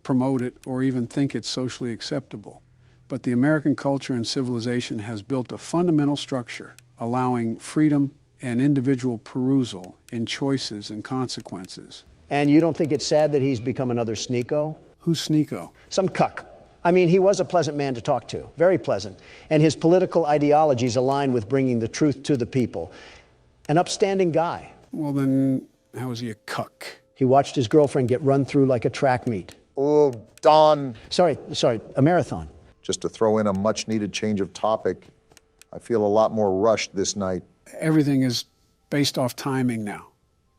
promote it or even think it's socially acceptable. But the American culture and civilization has built a fundamental structure allowing freedom and individual perusal in choices and consequences. And you don't think it's sad that he's become another sneako? Who's Sneeko? Some cuck. I mean, he was a pleasant man to talk to, very pleasant. And his political ideologies align with bringing the truth to the people. An upstanding guy. Well, then, how is he a cuck? He watched his girlfriend get run through like a track meet. Oh, Don. Sorry, a marathon. Just to throw in a much-needed change of topic, I feel a lot more rushed this night. Everything is based off timing now.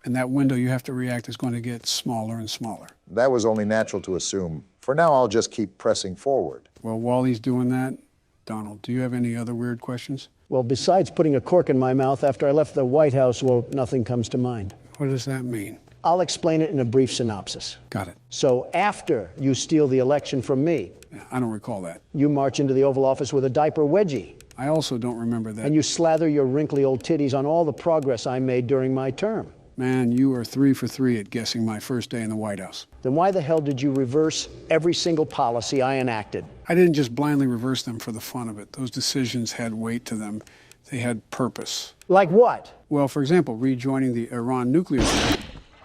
And that window you have to react is going to get smaller and smaller. That was only natural to assume. For now, I'll just keep pressing forward. Well, while he's doing that, Donald, do you have any other weird questions? Well, besides putting a cork in my mouth after I left the White House, well, nothing comes to mind. What does that mean? I'll explain it in a brief synopsis. Got it. So after you steal the election from me, Yeah, I don't recall that. you march into the Oval Office with a diaper wedgie, I also don't remember that. and you slather your wrinkly old titties on all the progress I made during my term. Man, you are 3 for 3 at guessing my first day in the White House. Then why the hell did you reverse every single policy I enacted? I didn't just blindly reverse them for the fun of it. Those decisions had weight to them. They had purpose. Like what? Well, for example, rejoining the Iran nuclear deal.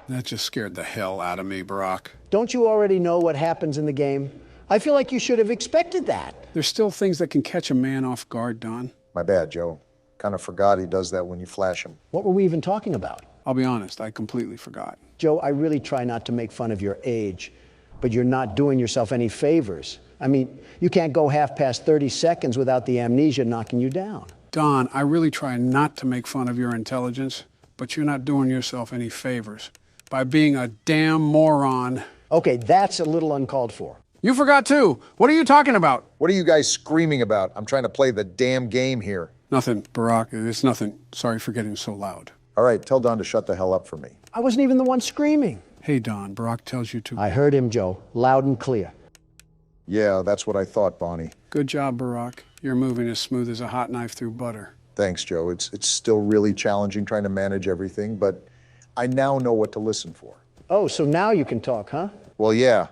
That just scared the hell out of me, Barack. Don't you already know what happens in the game? I feel like you should have expected that. There's still things that can catch a man off guard, Don. My bad, Joe. Kind of forgot he does that when you flash him. What were we even talking about? I'll be honest, I completely forgot. Joe, I really try not to make fun of your age, but you're not doing yourself any favors. I mean, you can't go half past 30 seconds without the amnesia knocking you down. Don, I really try not to make fun of your intelligence, but you're not doing yourself any favors by being a damn moron. Okay, that's a little uncalled for. You forgot too. What are you talking about? What are you guys screaming about? I'm trying to play the damn game here. Nothing, Barack. It's nothing. Sorry for getting so loud. All right, tell Don to shut the hell up for me. I wasn't even the one screaming. Hey, Don, Barack tells you to. I heard him, Joe, loud and clear. Yeah, that's what I thought, Bonnie. Good job, Barack. You're moving as smooth as a hot knife through butter. Thanks, Joe. It's still really challenging trying to manage everything, but I now know what to listen for. Oh, so now you can talk, huh? Well, yeah.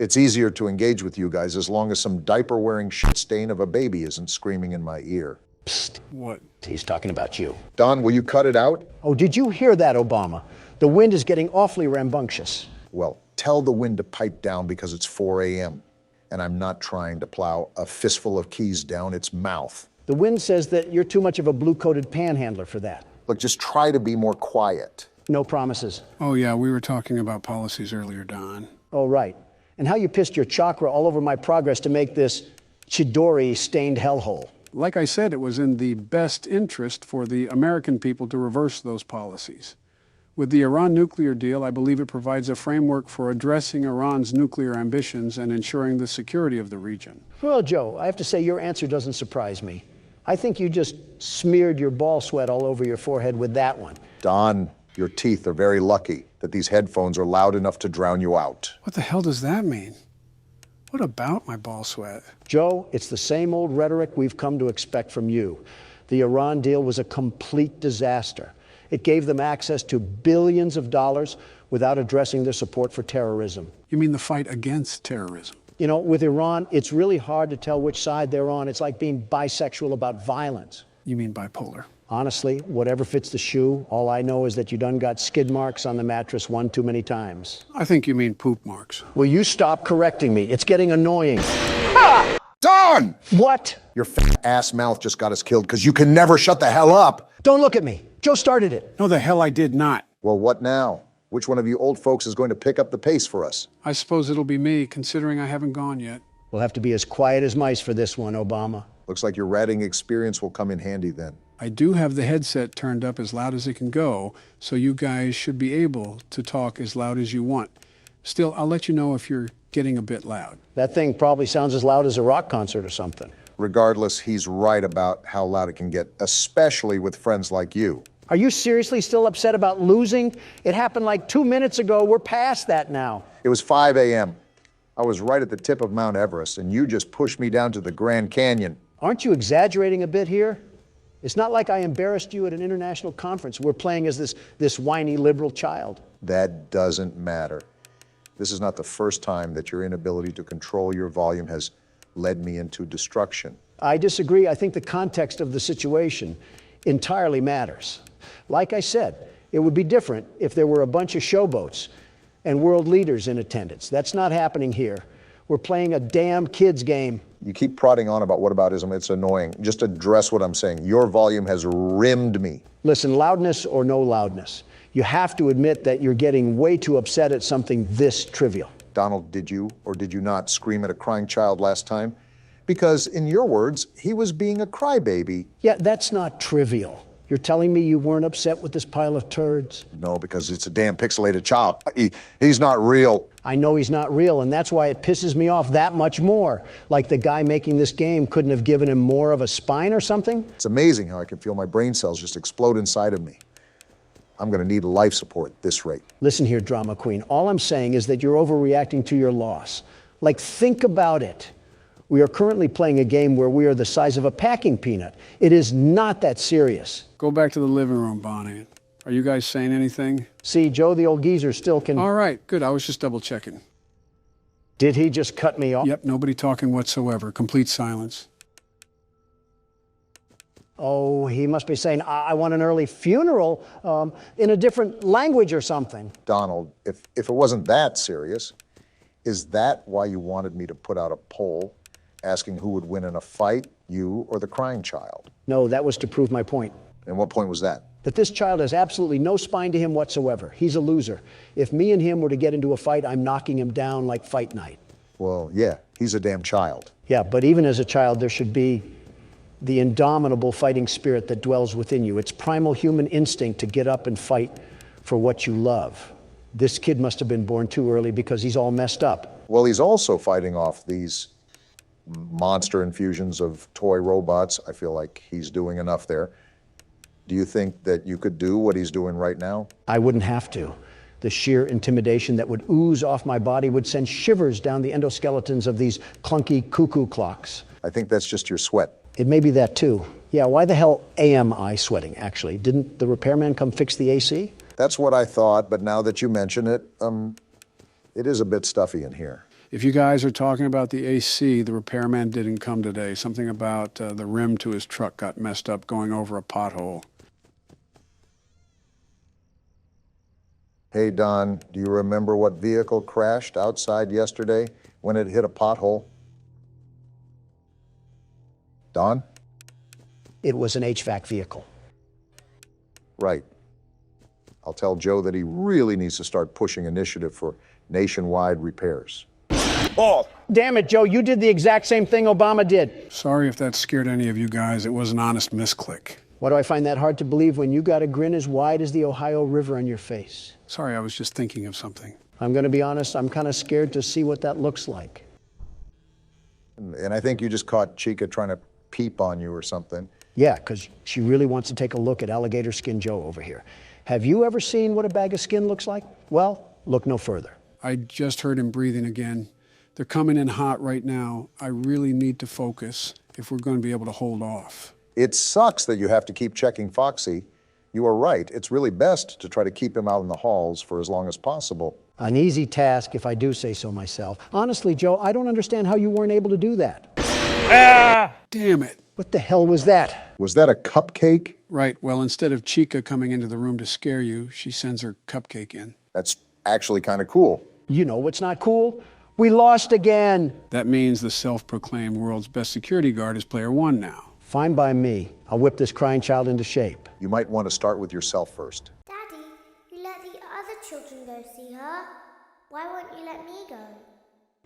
It's easier to engage with you guys as long as some diaper-wearing shit stain of a baby isn't screaming in my ear. Psst. What? He's talking about you. Don, will you cut it out? Oh, did you hear that, Obama? The wind is getting awfully rambunctious. Well, tell the wind to pipe down because it's 4 a.m. and I'm not trying to plow a fistful of keys down its mouth. The wind says that you're too much of a blue-coated panhandler for that. Look, just try to be more quiet. No promises. Oh, yeah, we were talking about policies earlier, Don. Oh, right. And how you pissed your chakra all over my progress to make this Chidori-stained hellhole. Like I said, it was in the best interest for the American people to reverse those policies. With the Iran nuclear deal, I believe it provides a framework for addressing Iran's nuclear ambitions and ensuring the security of the region. Well, Joe, I have to say your answer doesn't surprise me. I think you just smeared your ball sweat all over your forehead with that one. Don, your teeth are very lucky that these headphones are loud enough to drown you out. What the hell does that mean? What about my ball sweat? Joe, it's the same old rhetoric we've come to expect from you. The Iran deal was a complete disaster. It gave them access to billions of dollars without addressing their support for terrorism. You mean the fight against terrorism? You know, with Iran, it's really hard to tell which side they're on. It's like being bisexual about violence. You mean bipolar? Honestly, whatever fits the shoe, all I know is that you done got skid marks on the mattress one too many times. I think you mean poop marks. Will you stop correcting me? It's getting annoying. Don! What? Your fat ass mouth just got us killed because you can never shut the hell up. Don't look at me. Joe started it. No, the hell I did not. Well, what now? Which one of you old folks is going to pick up the pace for us? I suppose it'll be me, considering I haven't gone yet. We'll have to be as quiet as mice for this one, Obama. Looks like your ratting experience will come in handy then. I do have the headset turned up as loud as it can go, so you guys should be able to talk as loud as you want. Still, I'll let you know if you're getting a bit loud. That thing probably sounds as loud as a rock concert or something. Regardless, he's right about how loud it can get, especially with friends like you. Are you seriously still upset about losing? It happened like 2 minutes ago. We're past that now. It was 5 a.m. I was right at the tip of Mount Everest, and you just pushed me down to the Grand Canyon. Aren't you exaggerating a bit here? It's not like I embarrassed you at an international conference. We're playing as this whiny liberal child. That doesn't matter. This is not the first time that your inability to control your volume has led me into destruction. I disagree. I think the context of the situation entirely matters. Like I said, it would be different if there were a bunch of showboats and world leaders in attendance. That's not happening here. We're playing a damn kids game. You keep prodding on about whataboutism. It's annoying. Just address what I'm saying. Your volume has rimmed me. Listen, loudness or no loudness, you have to admit that you're getting way too upset at something this trivial. Donald, did you or did you not scream at a crying child last time? Because in your words, he was being a crybaby. Yeah, that's not trivial. You're telling me you weren't upset with this pile of turds? No, because it's a damn pixelated child. He's not real. I know he's not real, and that's why it pisses me off that much more. Like the guy making this game couldn't have given him more of a spine or something? It's amazing how I can feel my brain cells just explode inside of me. I'm going to need life support at this rate. Listen here, drama queen. All I'm saying is that you're overreacting to your loss. Like, think about it. We are currently playing a game where we are the size of a packing peanut. It is not that serious. Go back to the living room, Bonnie. Are you guys saying anything? See, Joe, the old geezer still can... All right, good. I was just double checking. Did he just cut me off? Yep, nobody talking whatsoever. Complete silence. Oh, he must be saying, I want an early funeral in a different language or something. Donald, if it wasn't that serious, is that why you wanted me to put out a poll asking who would win in a fight, you or the crying child? No, that was to prove my point. And what point was that? That this child has absolutely no spine to him whatsoever. He's a loser. If me and him were to get into a fight, I'm knocking him down like fight night. Well, yeah, he's a damn child. Yeah, but even as a child, there should be the indomitable fighting spirit that dwells within you. It's primal human instinct to get up and fight for what you love. This kid must have been born too early because he's all messed up. Well, he's also fighting off these monster infusions of toy robots. I feel like he's doing enough there. Do you think that you could do what he's doing right now? I wouldn't have to. The sheer intimidation that would ooze off my body would send shivers down the endoskeletons of these clunky cuckoo clocks. I think that's just your sweat. It may be that too. Yeah, why the hell am I sweating, actually? Didn't the repairman come fix the AC? That's what I thought, but now that you mention it, it is a bit stuffy in here. If you guys are talking about the AC, the repairman didn't come today. Something about the rim to his truck got messed up going over a pothole. Hey, Don, do you remember what vehicle crashed outside yesterday when it hit a pothole? Don? It was an HVAC vehicle. Right. I'll tell Joe that he really needs to start pushing initiative for nationwide repairs. Oh, damn it, Joe, you did the exact same thing Obama did. Sorry if that scared any of you guys. It was an honest misclick. Why do I find that hard to believe when you got a grin as wide as the Ohio River on your face? Sorry, I was just thinking of something. I'm going to be honest, I'm kind of scared to see what that looks like. And I think you just caught Chica trying to peep on you or something. Yeah, because she really wants to take a look at Alligator Skin Joe over here. Have you ever seen what a bag of skin looks like? Well, look no further. I just heard him breathing again. They're coming in hot right now. I really need to focus if we're going to be able to hold off. It sucks that you have to keep checking Foxy. You are right. It's really best to try to keep him out in the halls for as long as possible. An easy task, if I do say so myself. Honestly, Joe, I don't understand how you weren't able to do that. Damn it. What the hell was that? Was that a cupcake? Right, well, instead of Chica coming into the room to scare you, she sends her cupcake in. That's actually kind of cool. You know what's not cool? We lost again. That means the self-proclaimed world's best security guard is player one now. Fine by me. I'll whip this crying child into shape. You might want to start with yourself first. Daddy, you let the other children go see her. Why won't you let me go?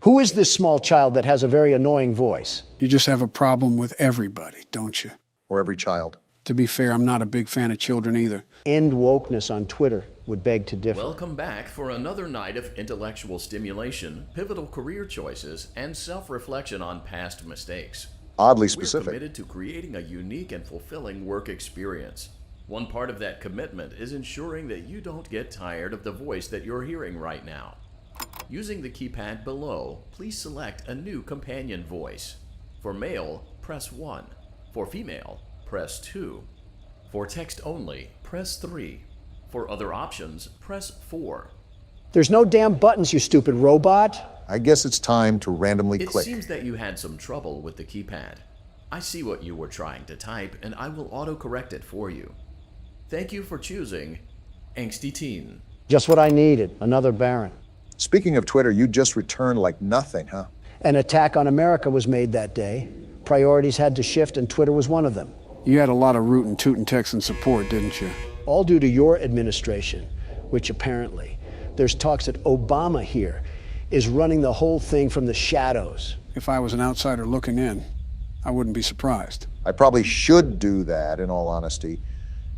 Who is this small child that has a very annoying voice? You just have a problem with everybody, don't you? Or every child. To be fair, I'm not a big fan of children either. End wokeness on Twitter would beg to differ. Welcome back for another night of intellectual stimulation, pivotal career choices, and self-reflection on past mistakes. Oddly We're specific. committed to creating a unique and fulfilling work experience. One part of that commitment is ensuring that you don't get tired of the voice that you're hearing right now. Using the keypad below, please select a new companion voice. For male, press 1. For female, press 2. For text only, press 3. For other options, press 4. There's no damn buttons, you stupid robot. I guess it's time to randomly It click. seems that you had some trouble with the keypad. I see what you were trying to type, and I will autocorrect it for you. Thank you for choosing Angsty Teen. Just what I needed, another Baron. Speaking of Twitter, you just returned like nothing, huh? An attack on America was made that day. Priorities had to shift, and Twitter was one of them. You had a lot of rootin' tootin' Texan support, didn't you? All due to your administration, which apparently, there's talks that Obama here is running the whole thing from the shadows. If I was an outsider looking in, I wouldn't be surprised. I probably should do that, in all honesty.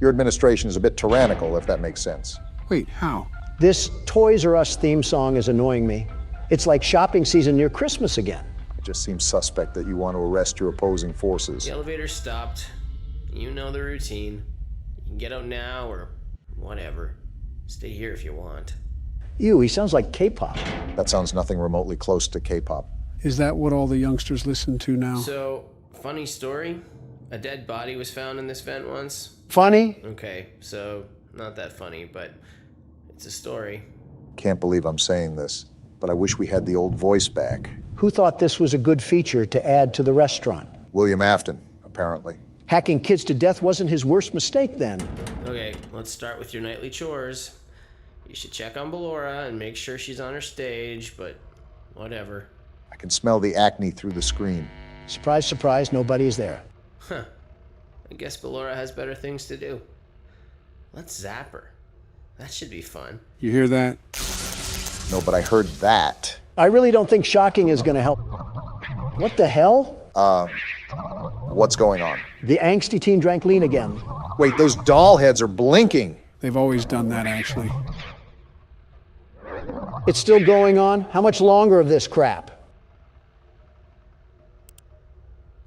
Your administration is a bit tyrannical, if that makes sense. Wait, how? This Toys R Us theme song is annoying me. It's like shopping season near Christmas again. It just seems suspect that you want to arrest your opposing forces. The elevator stopped. You know the routine. You can get out now or Whatever. Stay here if you want. Ew, he sounds like K-pop. That sounds nothing remotely close to K-pop. Is that what all the youngsters listen to now? So, funny story. A dead body was found in this vent once. Funny? Okay, so not that funny, but it's a story. Can't believe I'm saying this, but I wish we had the old voice back. Who thought this was a good feature to add to the restaurant? William Afton, apparently. Hacking kids to death wasn't his worst mistake then. Okay, let's start with your nightly chores. You should check on Balora and make sure she's on her stage, but whatever. I can smell the acne through the screen. Surprise, surprise, nobody's there. Huh. I guess Balora has better things to do. Let's zap her. That should be fun. You hear that? No, but I heard that. I really don't think shocking is going to help. What the hell? What's going on? The angsty teen drank lean again. Wait, those doll heads are blinking. They've always done that, actually. It's still going on? How much longer of this crap?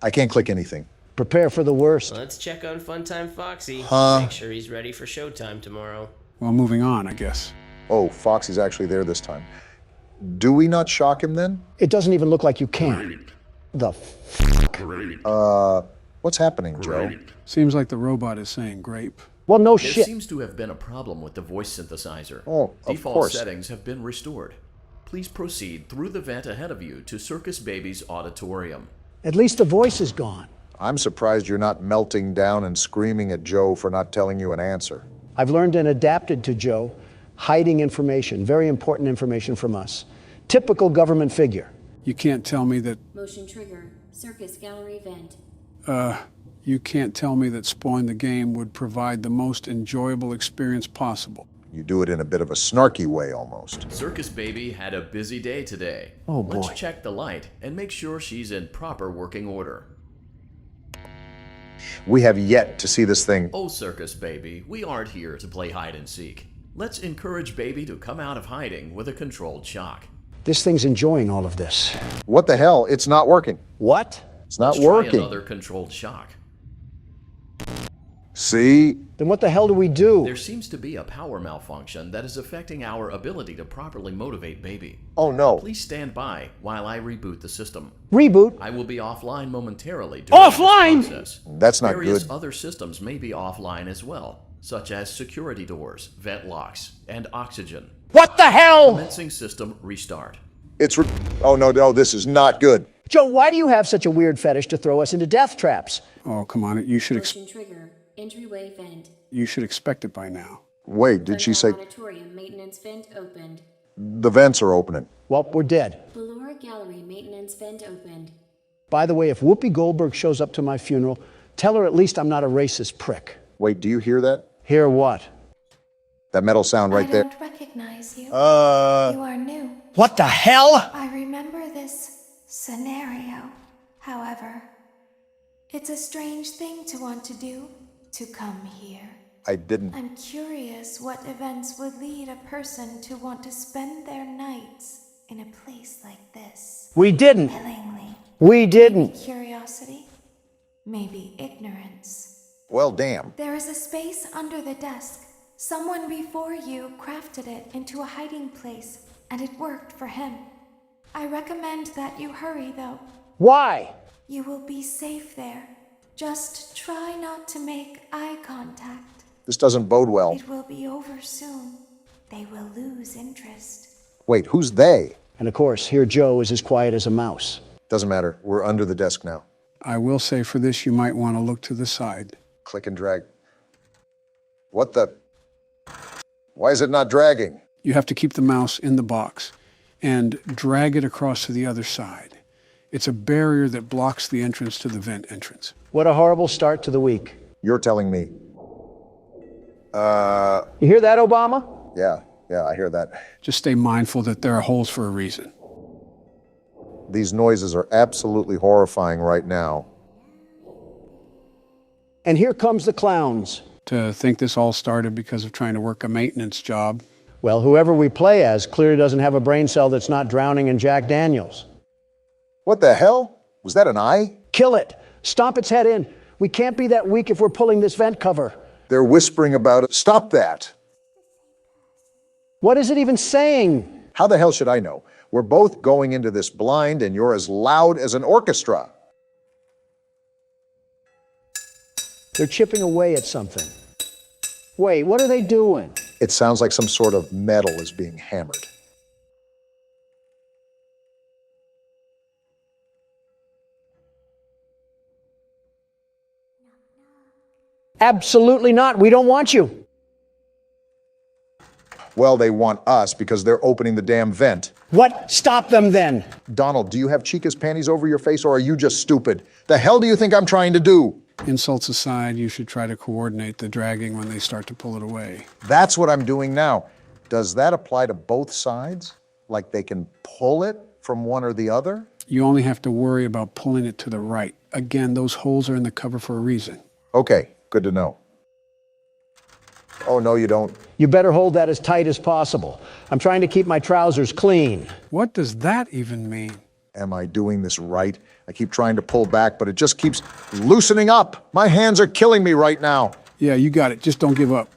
I can't click anything. Prepare for the worst. Let's check on Funtime Foxy. Make sure he's ready for showtime tomorrow. Well, moving on, I guess. Oh, Foxy's actually there this time. Do we not shock him then? It doesn't even look like you can. The What's happening, Joe? Seems like the robot is saying grape. Well, no There shit. seems to have been a problem with the voice synthesizer. Oh, of Default course. settings have been restored. Please proceed through the vent ahead of you to Circus Baby's auditorium. At least the voice is gone. I'm surprised you're not melting down and screaming at Joe for not telling you an answer. I've learned and adapted to Joe, hiding information, very important information from us. Typical government figure. You can't tell me that... Motion trigger. Circus gallery vent. You can't tell me that spoiling the game would provide the most enjoyable experience possible. You do it in a bit of a snarky way, almost. Circus Baby had a busy day today. Oh, boy. Let's check the light and make sure she's in proper working order. We have yet to see this thing. Oh, Circus Baby, we aren't here to play hide and seek. Let's encourage Baby to come out of hiding with a controlled shock. This thing's enjoying all of this. What the hell? It's not working. What? It's not Let's try working. another controlled shock. See? Then what the hell do we do? There seems to be a power malfunction that is affecting our ability to properly motivate Baby. Oh, no. Please stand by while I reboot the system. Reboot? I will be offline momentarily during Offline? this process. That's not Various good. other systems may be offline as well, such as security doors, vent locks, and oxygen. What the hell? Commencing system restart. Oh, no, this is not good. Joe, why do you have such a weird fetish to throw us into death traps? Oh, come on. You should Motion trigger. Entryway vent. you should expect it by now. Wait, did she say Auditorium maintenance vent opened. the vents are opening? Well, we're dead. Balora gallery maintenance vent opened. By the way, if Whoopi Goldberg shows up to my funeral, tell her at least I'm not a racist prick. Wait, do you hear that? Hear what? That metal sound right I there? don't recognize you. You are new. What the hell? I remember this scenario. However, it's a strange thing to want to do, to come here. I didn't. I'm curious what events would lead a person to want to spend their nights in a place like this. We didn't. Willingly. We didn't. Curiosity. Maybe ignorance. Well, damn. There is a space under the desk. Someone before you crafted it into a hiding place, and it worked for him. I recommend that you hurry, though. Why? You will be safe there. Just try not to make eye contact. This doesn't bode well. It will be over soon. They will lose interest. Wait, who's they? And of course, here Joe is as quiet as a mouse. Doesn't matter. We're under the desk now. I will say for this, you might want to look to the side. Click and drag. What the? Why is it not dragging? You have to keep the mouse in the box and drag it across to the other side. It's a barrier that blocks the entrance to the vent entrance. What a horrible start to the week. You're telling me. You hear that, Obama? Yeah, I hear that. Just stay mindful that there are holes for a reason. These noises are absolutely horrifying right now. And here comes the clowns. To think this all started because of trying to work a maintenance job. Well, whoever we play as clearly doesn't have a brain cell that's not drowning in Jack Daniels. What the hell? Was that an eye? Kill it. Stomp its head in. We can't be that weak if we're pulling this vent cover. They're whispering about it. Stop that. What is it even saying? How the hell should I know? We're both going into this blind, and you're as loud as an orchestra. They're chipping away at something. Wait, what are they doing? It sounds like some sort of metal is being hammered. Absolutely not. We don't want you. Well, they want us because they're opening the damn vent. What? Stop them then. Donald, do you have Chica's panties over your face, or are you just stupid? The hell do you think I'm trying to do? Insults aside, you should try to coordinate the dragging when they start to pull it away. That's what I'm doing now. Does that apply to both sides? Like they can pull it from one or the other? You only have to worry about pulling it to the right. Again, those holes are in the cover for a reason. Okay, good to know. Oh, no, you don't. You better hold that as tight as possible. I'm trying to keep my trousers clean. What does that even mean? Am I doing this right? I keep trying to pull back, but it just keeps loosening up. My hands are killing me right now. Yeah, you got it. Just don't give up.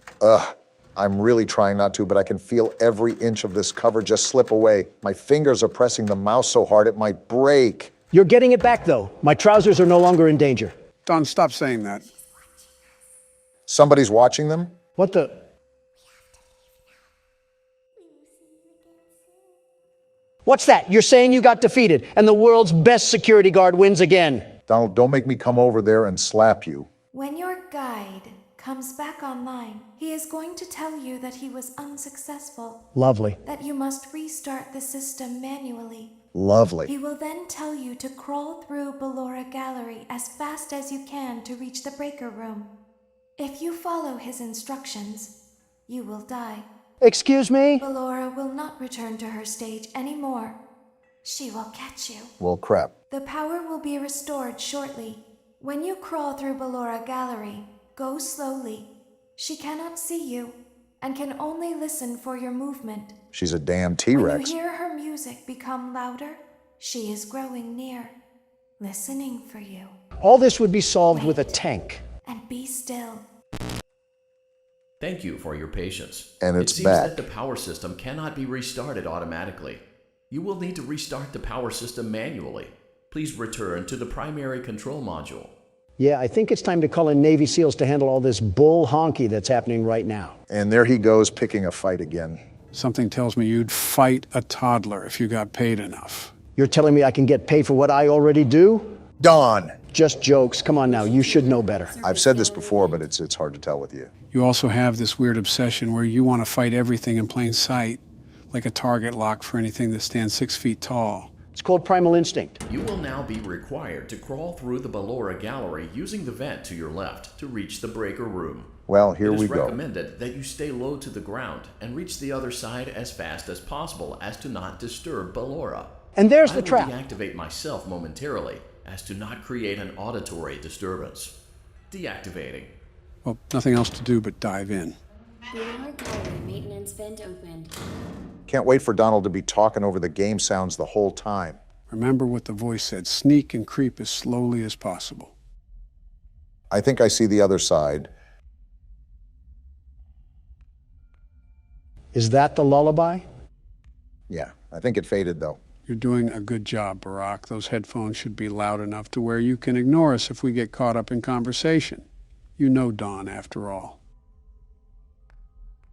I'm really trying not to, but I can feel every inch of this cover just slip away. My fingers are pressing the mouse so hard it might break. You're getting it back, though. My trousers are no longer in danger. Don, stop saying that. Somebody's watching them? What the? What's that? You're saying you got defeated, and the world's best security guard wins again. Donald, don't make me come over there and slap you. When your guide comes back online, he is going to tell you that he was unsuccessful. Lovely. That you must restart the system manually. Lovely. He will then tell you to crawl through Balora Gallery as fast as you can to reach the breaker room. If you follow his instructions, you will die. Excuse me? Balora will not return to her stage anymore. She will catch you. Well, crap. The power will be restored shortly. When you crawl through Balora Gallery, go slowly. She cannot see you and can only listen for your movement. She's a damn When T-Rex. you hear her music become louder, she is growing near, listening for you. All this would be solved with a tank. And be still. Thank you for your patience. And it's it seems back. that the power system cannot be restarted automatically. You will need to restart the power system manually. Please return to the primary control module. Yeah, I think it's time to call in Navy SEALs to handle all this bull honky that's happening right now. And there he goes, picking a fight again. Something tells me you'd fight a toddler if you got paid enough. You're telling me I can get paid for what I already do? Don! Just jokes. Come on now, you should know better. I've said this before, but it's hard to tell with you. You also have this weird obsession where you want to fight everything in plain sight, like a target lock for anything that stands 6 feet tall. It's called primal instinct. You will now be required to crawl through the Balora Gallery using the vent to your left to reach the breaker room. Well, here we It is go. recommended that you stay low to the ground and reach the other side as fast as possible as to not disturb Balora. And there's the I trap. will deactivate myself momentarily as to not create an auditory disturbance. Deactivating. Well, nothing else to do but dive in. Balora Gallery maintenance vent opened. Can't wait for Donald to be talking over the game sounds the whole time. Remember what the voice said, sneak and creep as slowly as possible. I think I see the other side. Is that the lullaby? Yeah, I think it faded though. You're doing a good job, Barack. Those headphones should be loud enough to where you can ignore us if we get caught up in conversation. You know Don, after all.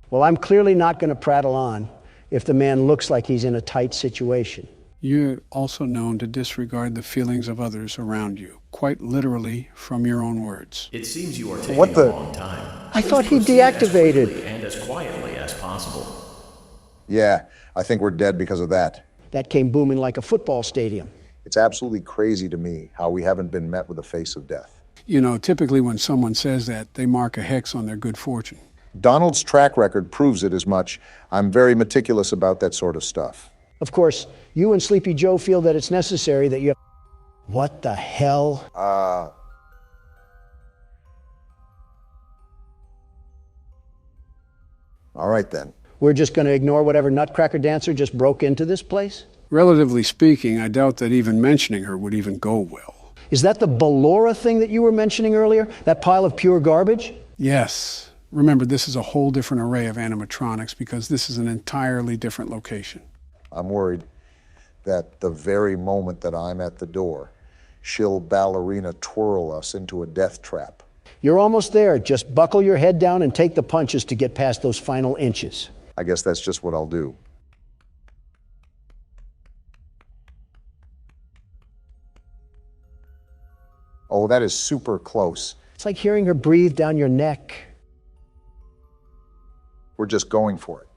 Well, I'm clearly not going to prattle on if the man looks like he's in a tight situation. You're also known to disregard the feelings of others around you, quite literally from your own words. It seems you are taking What the- a long time. I thought he Proceed as deactivated. quickly and as quietly as possible. Yeah, I think we're dead because of that. That came booming like a football stadium. It's absolutely crazy to me how we haven't been met with the face of death. You know, typically when someone says that, they mark a hex on their good fortune. Donald's track record proves it as much. I'm very meticulous about that sort of stuff. Of course, you and Sleepy Joe feel that it's necessary that you... What the hell? All right then. We're just going to ignore whatever nutcracker dancer just broke into this place? Relatively speaking, I doubt that even mentioning her would even go well. Is that the Balora thing that you were mentioning earlier? That pile of pure garbage? Yes, Remember, this is a whole different array of animatronics because this is an entirely different location. I'm worried that the very moment that I'm at the door, she'll ballerina twirl us into a death trap. You're almost there. Just buckle your head down and take the punches to get past those final inches. I guess that's just what I'll do. Oh, that is super close. It's like hearing her breathe down your neck. We're just going for it.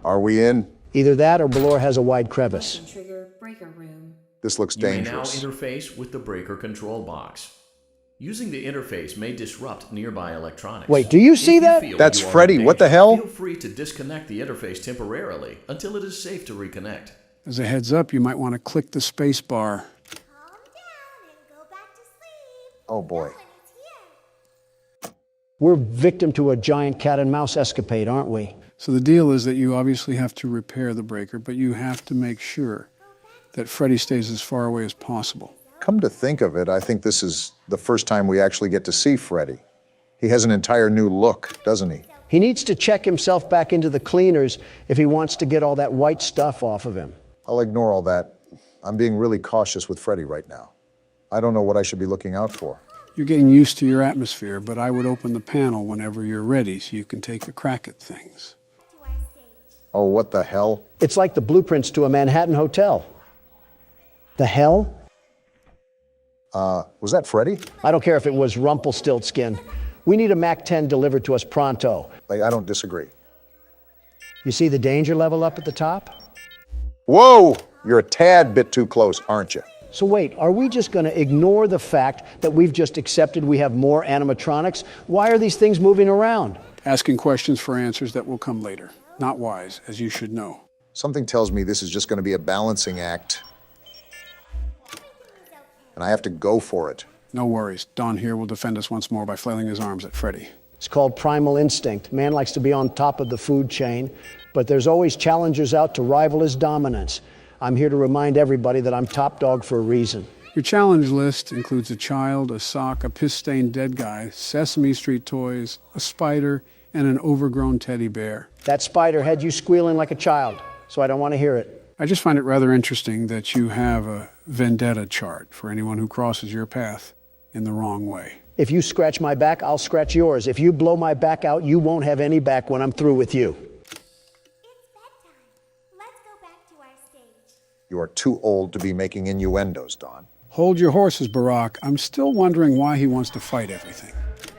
Are we in? Either that or Balora has a wide crevice. Trigger breaker room. This looks dangerous. You may now interface with the breaker control box. Using the interface may disrupt nearby electronics. Wait, do you see that? That's Freddy. What the hell? Feel free to disconnect the interface temporarily until it is safe to reconnect. As a heads up, you might want to click the space bar. Calm down and go back to sleep. Oh boy. No one is here. We're victim to a giant cat and mouse escapade, aren't we? So the deal is that you obviously have to repair the breaker, but you have to make sure that Freddy stays as far away as possible. Come to think of it, I think this is the first time we actually get to see Freddy. He has an entire new look, doesn't he? He needs to check himself back into the cleaners if he wants to get all that white stuff off of him. I'll ignore all that. I'm being really cautious with Freddy right now. I don't know what I should be looking out for. You're getting used to your atmosphere, but I would open the panel whenever you're ready so you can take a crack at things. Oh, what the hell? It's like the blueprints to a Manhattan hotel. The hell? Was that Freddy? I don't care if it was Rumpelstiltskin. We need a Mac 10 delivered to us pronto. I don't disagree. You see the danger level up at the top? Whoa! You're a tad bit too close, aren't you? So wait, are we just going to ignore the fact that we've just accepted we have more animatronics? Why are these things moving around? Asking questions for answers that will come later. Not wise, as you should know. Something tells me this is just going to be a balancing act. And I have to go for it. No worries. Don here will defend us once more by flailing his arms at Freddy. It's called primal instinct. Man likes to be on top of the food chain, but there's always challengers out to rival his dominance. I'm here to remind everybody that I'm top dog for a reason. Your challenge list includes a child, a sock, a piss-stained dead guy, Sesame Street toys, a spider, and an overgrown teddy bear. That spider had you squealing like a child, so I don't want to hear it. I just find it rather interesting that you have a vendetta chart for anyone who crosses your path in the wrong way. If you scratch my back, I'll scratch yours. If you blow my back out, you won't have any back when I'm through with you. It's bedtime. Let's go back to our stage. You are too old to be making innuendos, Don. Hold your horses, Barack. I'm still wondering why he wants to fight everything. You must be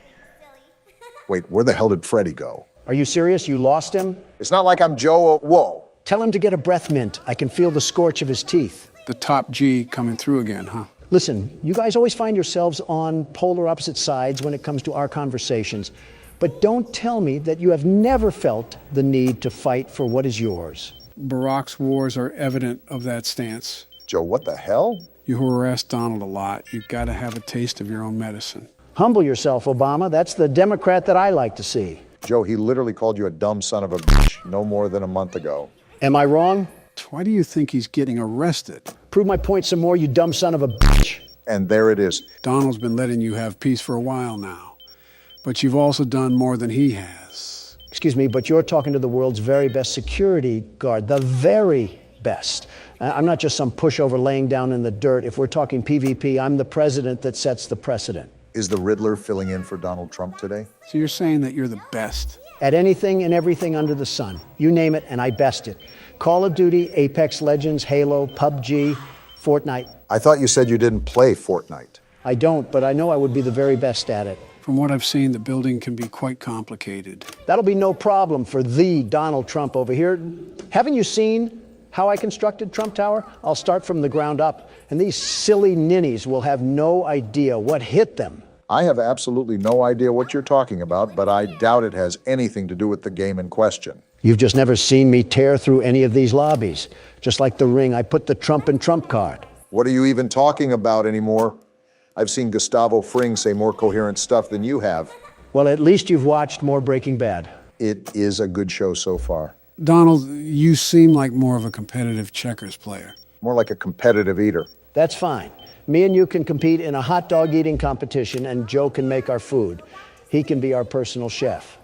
hearing me, silly. Wait, where the hell did Freddy go? Are you serious? You lost him? It's not like I'm Joe. Whoa. Tell him to get a breath mint. I can feel the scorch of his teeth. The top G coming through again, huh? Listen, you guys always find yourselves on polar opposite sides when it comes to our conversations. But don't tell me that you have never felt the need to fight for what is yours. Barack's wars are evident of that stance. Joe, what the hell? You harass Donald a lot. You've got to have a taste of your own medicine. Humble yourself, Obama. That's the Democrat that I like to see. Joe, he literally called you a dumb son of a bitch no more than a month ago. Am I wrong? Why do you think he's getting arrested? Prove my point some more, you dumb son of a bitch. And there it is. Donald's been letting you have peace for a while now. But you've also done more than he has. Excuse me, but you're talking to the world's very best security guard, the very best. I'm not just some pushover laying down in the dirt. If we're talking PvP, I'm the president that sets the precedent. Is the Riddler filling in for Donald Trump today? So you're saying that you're the best? At anything and everything under the sun. You name it, and I best it. Call of Duty, Apex Legends, Halo, PUBG, Fortnite. I thought you said you didn't play Fortnite. I don't, but I know I would be the very best at it. From what I've seen, the building can be quite complicated. That'll be no problem for the Donald Trump over here. Haven't you seen how I constructed Trump Tower? I'll start from the ground up, and these silly ninnies will have no idea what hit them. I have absolutely no idea what you're talking about, but I doubt it has anything to do with the game in question. You've just never seen me tear through any of these lobbies. Just like the ring, I put the Trump in Trump card. What are you even talking about anymore? I've seen Gustavo Fring say more coherent stuff than you have. Well, at least you've watched more Breaking Bad. It is a good show so far. Donald, you seem like more of a competitive checkers player. More like a competitive eater. That's fine. Me and you can compete in a hot dog eating competition, and Joe can make our food. He can be our personal chef.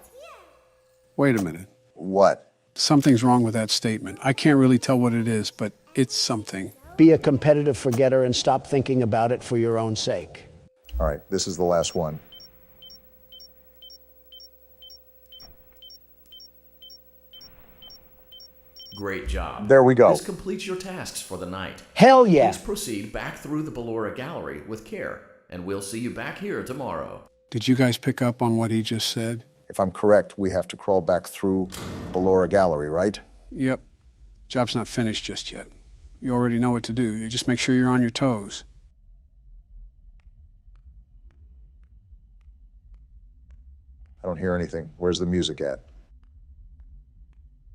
Wait a minute. What? Something's wrong with that statement. I can't really tell what it is, but it's something. Be a competitive forgetter and stop thinking about it for your own sake. All right, this is the last one. Great job. There we go. This completes your tasks for the night. Hell yeah! Please proceed back through the Balora gallery with care, and we'll see you back here tomorrow. Did you guys pick up on what he just said? If I'm correct, we have to crawl back through Balora Gallery, right? Yep. Job's not finished just yet. You already know what to do. You just make sure you're on your toes. I don't hear anything. Where's the music at?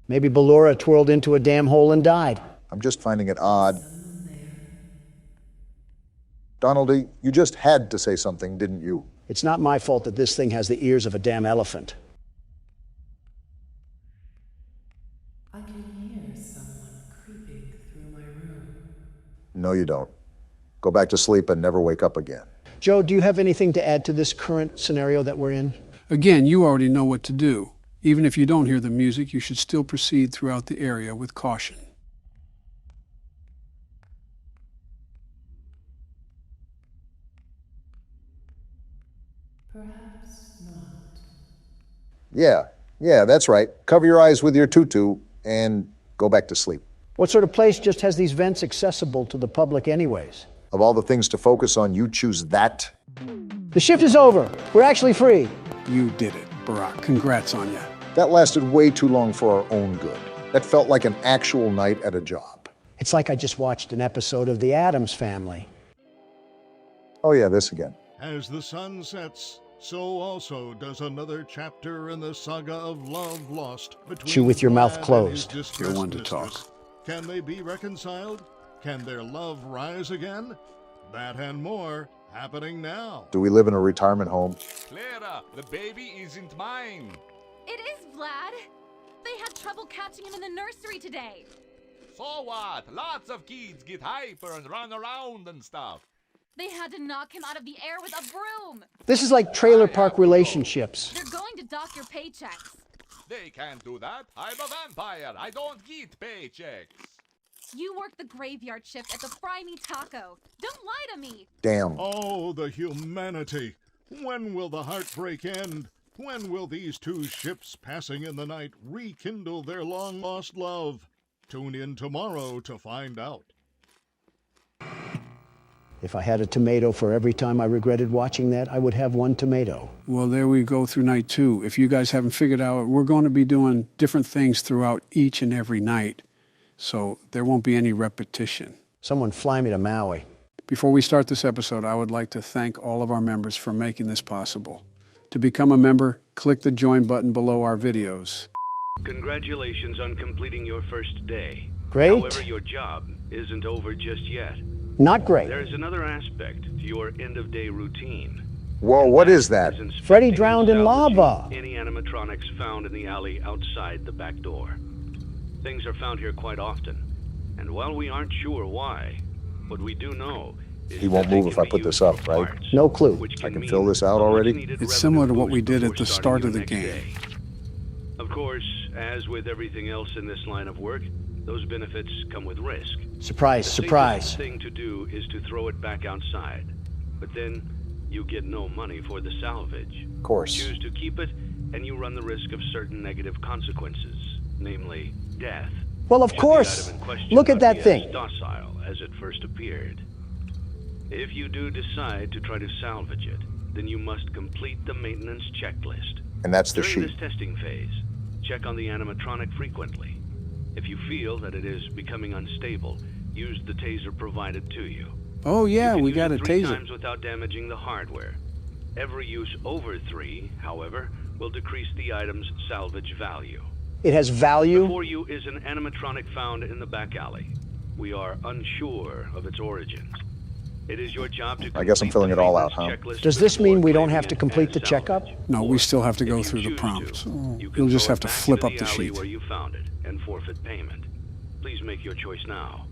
Maybe Balora twirled into a damn hole and died. I'm just finding it odd. Donaldy, you just had to say something, didn't you? It's not my fault that this thing has the ears of a damn elephant. I can hear someone creeping through my room. No, you don't. Go back to sleep and never wake up again. Joe, do you have anything to add to this current scenario that we're in? Again, you already know what to do. Even if you don't hear the music, you should still proceed throughout the area with caution. Perhaps not. Yeah, that's right. Cover your eyes with your tutu and go back to sleep. What sort of place just has these vents accessible to the public anyways? Of all the things to focus on, you choose that? The shift is over. We're actually free. You did it, Barack. Congrats on you. That lasted way too long for our own good. That felt like an actual night at a job. It's like I just watched an episode of The Addams Family. Oh yeah, this again. As the sun sets, so also does another chapter in the saga of love lost between Chew with your mouth Vlad and closed. his distressed You're one to mistress. talk. Can they be reconciled? Can their love rise again? That and more happening now. Do we live in a retirement home? Clara, the baby isn't mine. It is, Vlad. They had trouble catching him in the nursery today. So what? Lots of kids get hyper and run around and stuff. They had to knock him out of the air with a broom. This is like trailer park relationships. They're going to dock your paychecks. They can't do that. I'm a vampire. I don't get paychecks. You work the graveyard shift at the Fry Me Taco. Don't lie to me. Damn. Oh, the humanity. When will the heartbreak end? When will these two ships passing in the night rekindle their long-lost love? Tune in tomorrow to find out. If I had a tomato for every time I regretted watching that, I would have one tomato. Well, there we go through night 2. If you guys haven't figured out, we're going to be doing different things throughout each and every night. So there won't be any repetition. Someone fly me to Maui. Before we start this episode, I would like to thank all of our members for making this possible. To become a member, click the join button below our videos. Congratulations on completing your first day. Great. However, your job isn't over just yet. Not great. There's another aspect to your end-of-day routine. Whoa, what is that? Freddy drowned in lava. Any animatronics found in the alley outside the back door. Things are found here quite often, and while we aren't sure why, what we do know is He won't move if I put this up, right? No clue. I can fill this out already? It's similar to what we did at the start of the game. Of course, as with everything else in this line of work, those benefits come with risk. Surprise, The surprise. safest thing to do is to throw it back outside, but then you get no money for the salvage. Of course. Choose to keep it, and you run the risk of certain negative consequences, namely death. Well, of Should the course. item in question Look at not that be thing. as docile as it first appeared. If you do decide to try to salvage it, then you must complete the maintenance checklist. And that's the During sheet. this testing phase, check on the animatronic frequently. If you feel that it is becoming unstable, use the taser provided to you. Oh yeah, You can we use got it a 3 taser. times without damaging the hardware. Every use over 3, however, will decrease the item's salvage value. It has value? Before you is an animatronic found in the back alley. We are unsure of its origins. It is your job to I guess I'm filling it all out, huh? Does this mean we don't have to complete the checkup? No, we still have to go through the prompts. You'll just have to flip up the sheet. where you found it and forfeit payment. Please make your choice now.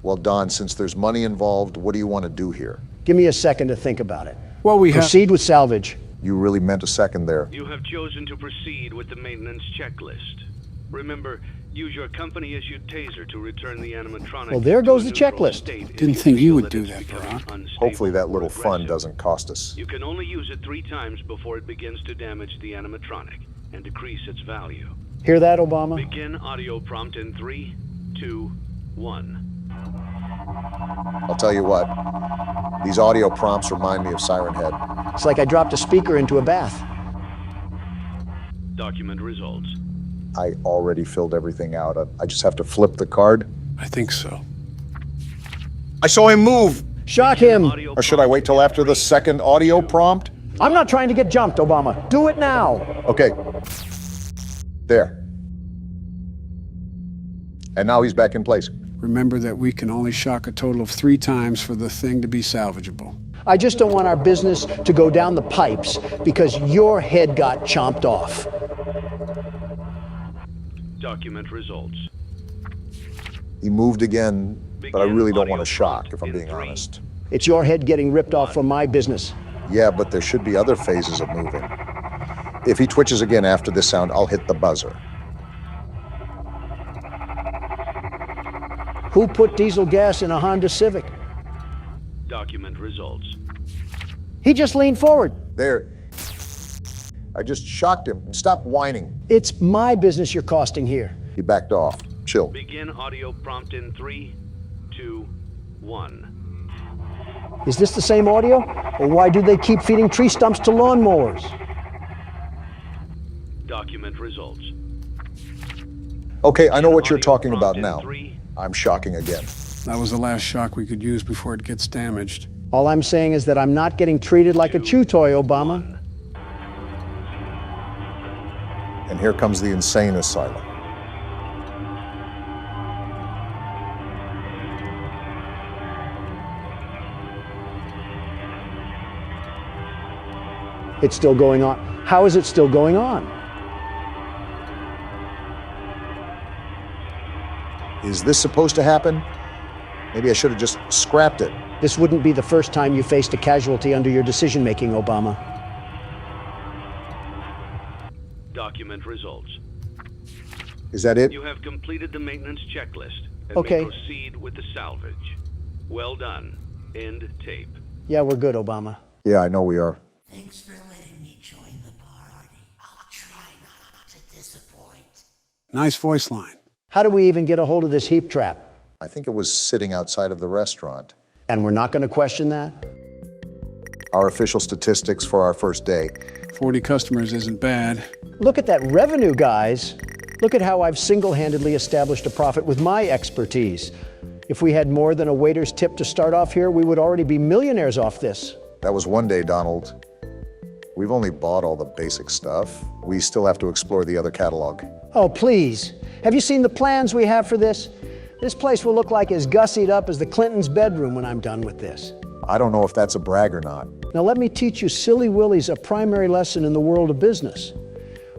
Well, Don, since there's money involved, what do you want to do here? Give me a second to think about it. Well, we have... Proceed with salvage. You really meant a second there. You have chosen to proceed with the maintenance checklist. Remember, use your company-issued taser to return the animatronic. Well, there goes the checklist. Didn't think you would do that, Baron. Hopefully that little fun doesn't cost us. You can only use it 3 times before it begins to damage the animatronic and decrease its value. Hear that, Obama? Begin audio prompt in 3, 2, 1. I'll tell you what, these audio prompts remind me of Siren Head. It's like I dropped a speaker into a bath. Document results. I already filled everything out. I just have to flip the card. I think so. I saw him move! Shock him! Or should I wait till after the second audio prompt? I'm not trying to get jumped, Obama. Do it now! Okay. There. And now he's back in place. Remember that we can only shock a total of 3 times for the thing to be salvageable. I just don't want our business to go down the pipes because your head got chomped off. Document results. He moved again, but I really don't want to shock, if I'm being honest. It's your head getting ripped off from my business. Yeah, but there should be other phases of moving. If he twitches again after this sound, I'll hit the buzzer. Who put diesel gas in a Honda Civic? Document results. He just leaned forward. There. I just shocked him. Stop whining. It's my business you're costing here. He backed off. Chill. Begin audio prompt in 3, 2, 1. Is this the same audio? Or why do they keep feeding tree stumps to lawnmowers? Document results. Okay, I know what you're talking about now. I'm shocking again. That was the last shock we could use before it gets damaged. All I'm saying is that I'm not getting treated like a chew toy, Obama. And here comes the insane asylum. It's still going on. How is it still going on? Is this supposed to happen? Maybe I should have just scrapped it. This wouldn't be the first time you faced a casualty under your decision-making, Obama. Document results. Is that it? You have completed the maintenance checklist and Okay. may proceed with the salvage. Well done. End tape. Yeah, we're good, Obama. Yeah, I know we are. Thanks for letting me join the party. I'll try not to disappoint. Nice voice line. How do we even get a hold of this heap trap? I think it was sitting outside of the restaurant. And we're not going to question that? Our official statistics for our first day. 40 customers isn't bad. Look at that revenue, guys. Look at how I've single-handedly established a profit with my expertise. If we had more than a waiter's tip to start off here, we would already be millionaires off this. That was one day, Donald. We've only bought all the basic stuff. We still have to explore the other catalog. Oh, please. Have you seen the plans we have for this? This place will look like as gussied up as the Clintons' bedroom when I'm done with this. I don't know if that's a brag or not. Now let me teach you silly willies a primary lesson in the world of business.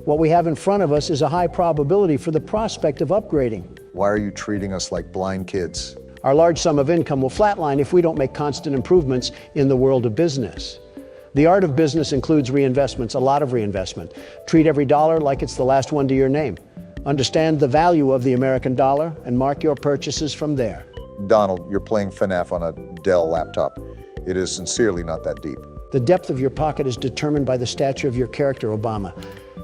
What we have in front of us is a high probability for the prospect of upgrading. Why are you treating us like blind kids? Our large sum of income will flatline if we don't make constant improvements in the world of business. The art of business includes reinvestments, a lot of reinvestment. Treat every dollar like it's the last one to your name. Understand the value of the American dollar and mark your purchases from there. Donald, you're playing FNAF on a Dell laptop. It is sincerely not that deep. The depth of your pocket is determined by the stature of your character, Obama.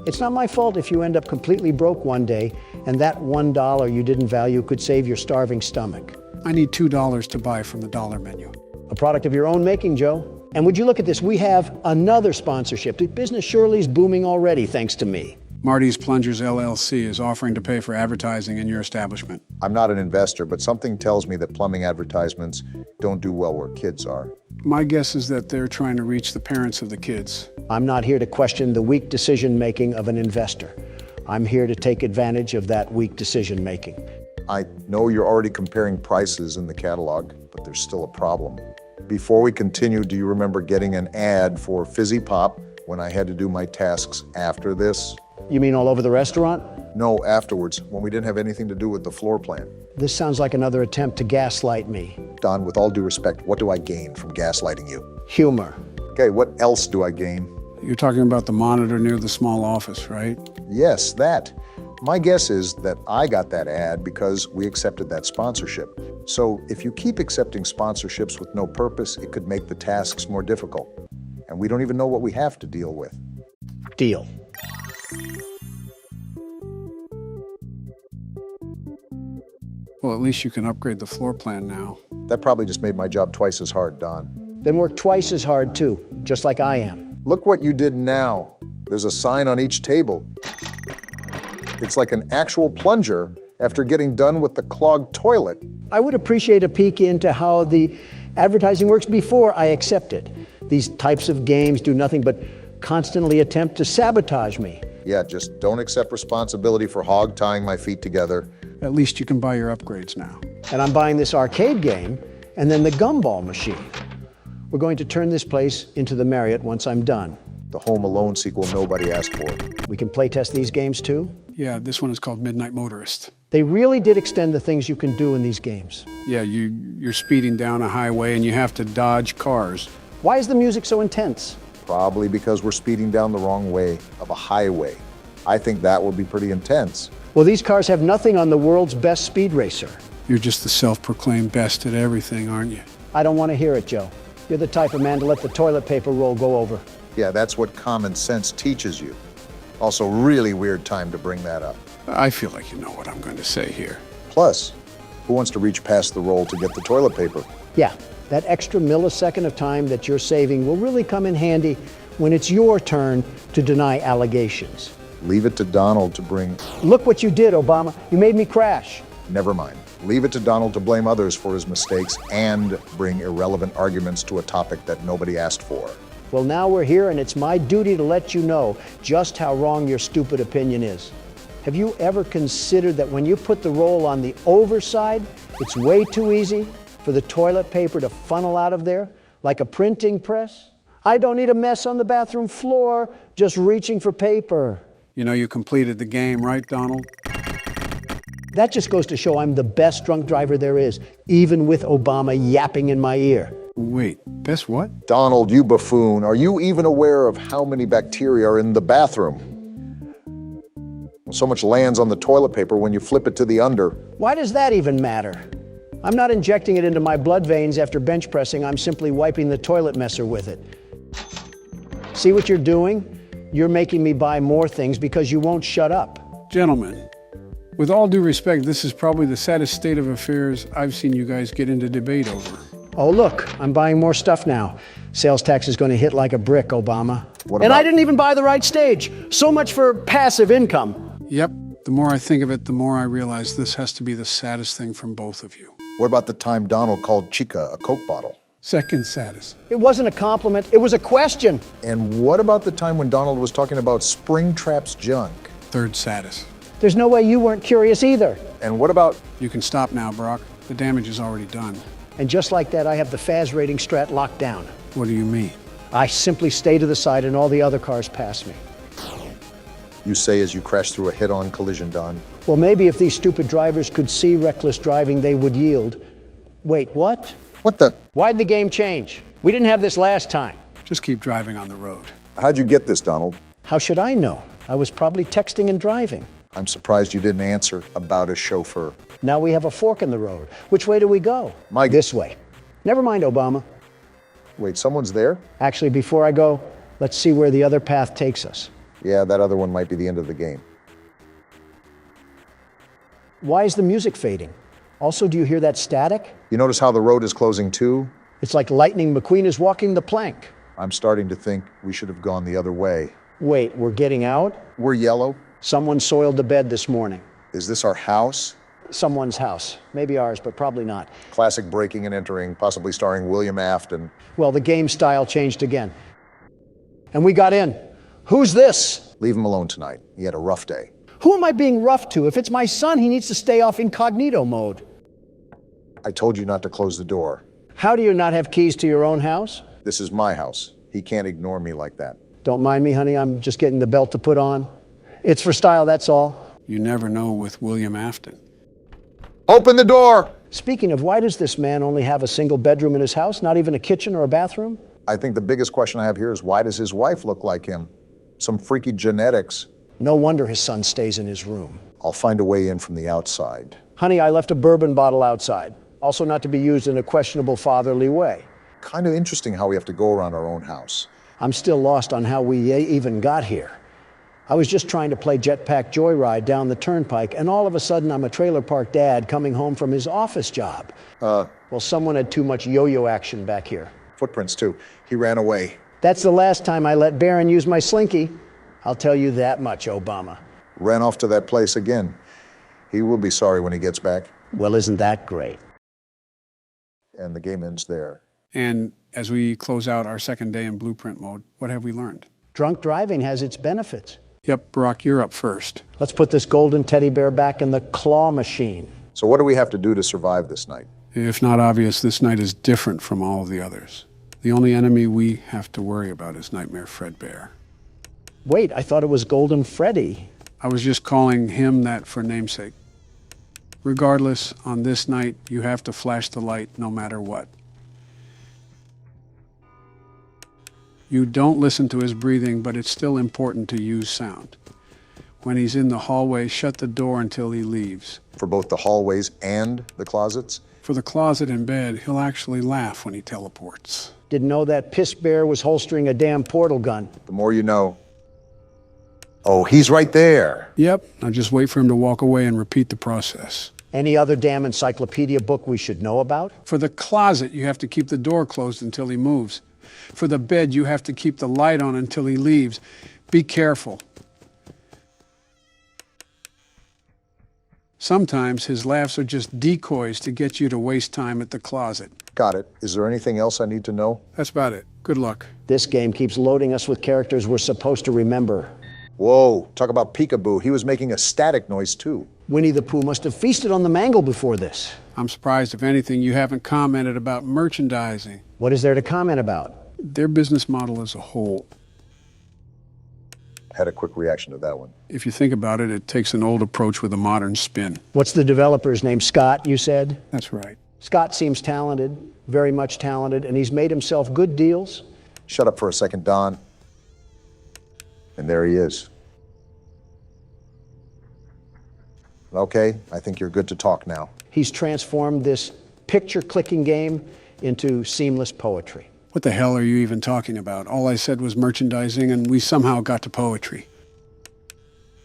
It's not my fault if you end up completely broke one day and that $1 you didn't value could save your starving stomach. I need $2 to buy from the dollar menu. A product of your own making, Joe. And would you look at this, we have another sponsorship. The business surely is booming already, thanks to me. Marty's Plungers LLC is offering to pay for advertising in your establishment. I'm not an investor, but something tells me that plumbing advertisements don't do well where kids are. My guess is that they're trying to reach the parents of the kids. I'm not here to question the weak decision-making of an investor. I'm here to take advantage of that weak decision-making. I know you're already comparing prices in the catalog, but there's still a problem. Before we continue, do you remember getting an ad for Fizzy Pop when I had to do my tasks after this? You mean all over the restaurant? No, afterwards, when we didn't have anything to do with the floor plan. This sounds like another attempt to gaslight me. Don, with all due respect, what do I gain from gaslighting you? Humor. Okay, what else do I gain? You're talking about the monitor near the small office, right? Yes, that. My guess is that I got that ad because we accepted that sponsorship. So if you keep accepting sponsorships with no purpose, it could make the tasks more difficult. And we don't even know what we have to deal with. Deal. Well, at least you can upgrade the floor plan now. That probably just made my job twice as hard, Don. Then work twice as hard too, just like I am. Look what you did now. There's a sign on each table. It's like an actual plunger after getting done with the clogged toilet. I would appreciate a peek into how the advertising works before I accept it. These types of games do nothing but constantly attempt to sabotage me. Yeah, just don't accept responsibility for hog tying my feet together. At least you can buy your upgrades now. And I'm buying this arcade game and then the gumball machine. We're going to turn this place into the Marriott once I'm done. The Home Alone sequel nobody asked for. We can playtest these games too? Yeah, this one is called Midnight Motorist. They really did extend the things you can do in these games. Yeah, you're speeding down a highway and you have to dodge cars. Why is the music so intense? Probably because we're speeding down the wrong way of a highway. I think that will be pretty intense. Well, these cars have nothing on the world's best speed racer. You're just the self-proclaimed best at everything, aren't you? I don't want to hear it, Joe. You're the type of man to let the toilet paper roll go over. Yeah, that's what common sense teaches you. Also, really weird time to bring that up. I feel like you know what I'm going to say here. Plus, who wants to reach past the roll to get the toilet paper? Yeah, that extra millisecond of time that you're saving will really come in handy when it's your turn to deny allegations. Leave it to Donald to bring... Look what you did, Obama. You made me crash. Never mind. Leave it to Donald to blame others for his mistakes and bring irrelevant arguments to a topic that nobody asked for. Well, now we're here, and it's my duty to let you know just how wrong your stupid opinion is. Have you ever considered that when you put the roll on the overside, it's way too easy for the toilet paper to funnel out of there like a printing press? I don't need a mess on the bathroom floor just reaching for paper. You know you completed the game, right, Donald? That just goes to show I'm the best drunk driver there is, even with Obama yapping in my ear. Wait, best what? Donald, you buffoon. Are you even aware of how many bacteria are in the bathroom? So much lands on the toilet paper when you flip it to the under. Why does that even matter? I'm not injecting it into my blood veins after bench pressing. I'm simply wiping the toilet messer with it. See what you're doing? You're making me buy more things because you won't shut up. Gentlemen, with all due respect, this is probably the saddest state of affairs I've seen you guys get into debate over. Oh, look, I'm buying more stuff now. Sales tax is going to hit like a brick, Obama. And I didn't even buy the right stage. So much for passive income. Yep, the more I think of it, the more I realize this has to be the saddest thing from both of you. What about the time Donald called Chica a Coke bottle? Second saddest. It wasn't a compliment, it was a question. And what about the time when Donald was talking about Springtrap's junk? Third saddest. There's no way you weren't curious either. And what about... You can stop now, Brock. The damage is already done. And just like that, I have the FAS rating strat locked down. What do you mean? I simply stay to the side and all the other cars pass me. You say as you crash through a head-on collision, Don. Well, maybe if these stupid drivers could see reckless driving, they would yield. Wait, what? What the? Why'd the game change? We didn't have this last time. Just keep driving on the road. How'd you get this, Donald? How should I know? I was probably texting and driving. I'm surprised you didn't answer about a chauffeur. Now we have a fork in the road. Which way do we go? This way. Never mind, Obama. Wait, someone's there? Actually, before I go, let's see where the other path takes us. Yeah, that other one might be the end of the game. Why is the music fading? Also, do you hear that static? You notice how the road is closing too? It's like Lightning McQueen is walking the plank. I'm starting to think we should have gone the other way. Wait, we're getting out? We're yellow? Someone soiled the bed this morning. Is this our house? Someone's house. Maybe ours, but probably not. Classic breaking and entering, possibly starring William Afton. Well, the game style changed again. And we got in. Who's this? Leave him alone tonight. He had a rough day. Who am I being rough to? If it's my son, he needs to stay off incognito mode. I told you not to close the door. How do you not have keys to your own house? This is my house. He can't ignore me like that. Don't mind me, honey. I'm just getting the belt to put on. It's for style, that's all. You never know with William Afton. Open the door! Speaking of, why does this man only have a single bedroom in his house, not even a kitchen or a bathroom? I think the biggest question I have here is why does his wife look like him? Some freaky genetics. No wonder his son stays in his room. I'll find a way in from the outside. Honey, I left a bourbon bottle outside. Also not to be used in a questionable fatherly way. Kind of interesting how we have to go around our own house. I'm still lost on how we even got here. I was just trying to play Jetpack Joyride down the turnpike, and all of a sudden I'm a trailer park dad coming home from his office job. Well, someone had too much yo-yo action back here. Footprints, too. He ran away. That's the last time I let Baron use my slinky. I'll tell you that much, Obama. Ran off to that place again. He will be sorry when he gets back. Well, isn't that great? And the game ends there. And as we close out our second day in blueprint mode, what have we learned? Drunk driving has its benefits. Yep, Barack, you're up first. Let's put this golden teddy bear back in the claw machine. So what do we have to do to survive this night? If not obvious, this night is different from all of the others. The only enemy we have to worry about is Nightmare Fredbear. Wait, I thought it was Golden Freddy. I was just calling him that for namesake. Regardless, on this night, you have to flash the light no matter what. You don't listen to his breathing, but it's still important to use sound. When he's in the hallway, shut the door until he leaves. For both the hallways and the closets? For the closet and bed, he'll actually laugh when he teleports. Didn't know that piss bear was holstering a damn portal gun. The more you know. Oh, he's right there. Yep, now just wait for him to walk away and repeat the process. Any other damn encyclopedia book we should know about? For the closet, you have to keep the door closed until he moves. For the bed, you have to keep the light on until he leaves. Be careful. Sometimes his laughs are just decoys to get you to waste time at the closet. Got it. Is there anything else I need to know? That's about it. Good luck. This game keeps loading us with characters we're supposed to remember. Whoa, talk about peekaboo. He was making a static noise too. Winnie the Pooh must have feasted on the mangle before this. I'm surprised, if anything, you haven't commented about merchandising. What is there to comment about? Their business model as a whole. Had a quick reaction to that one. If you think about it, it takes an old approach with a modern spin. What's the developer's name? Scott, you said? That's right. Scott seems talented, very much talented, and he's made himself good deals. Shut up for a second, Don. And there he is. Okay, I think you're good to talk now. He's transformed this picture-clicking game into seamless poetry. What the hell are you even talking about? All I said was merchandising, and we somehow got to poetry.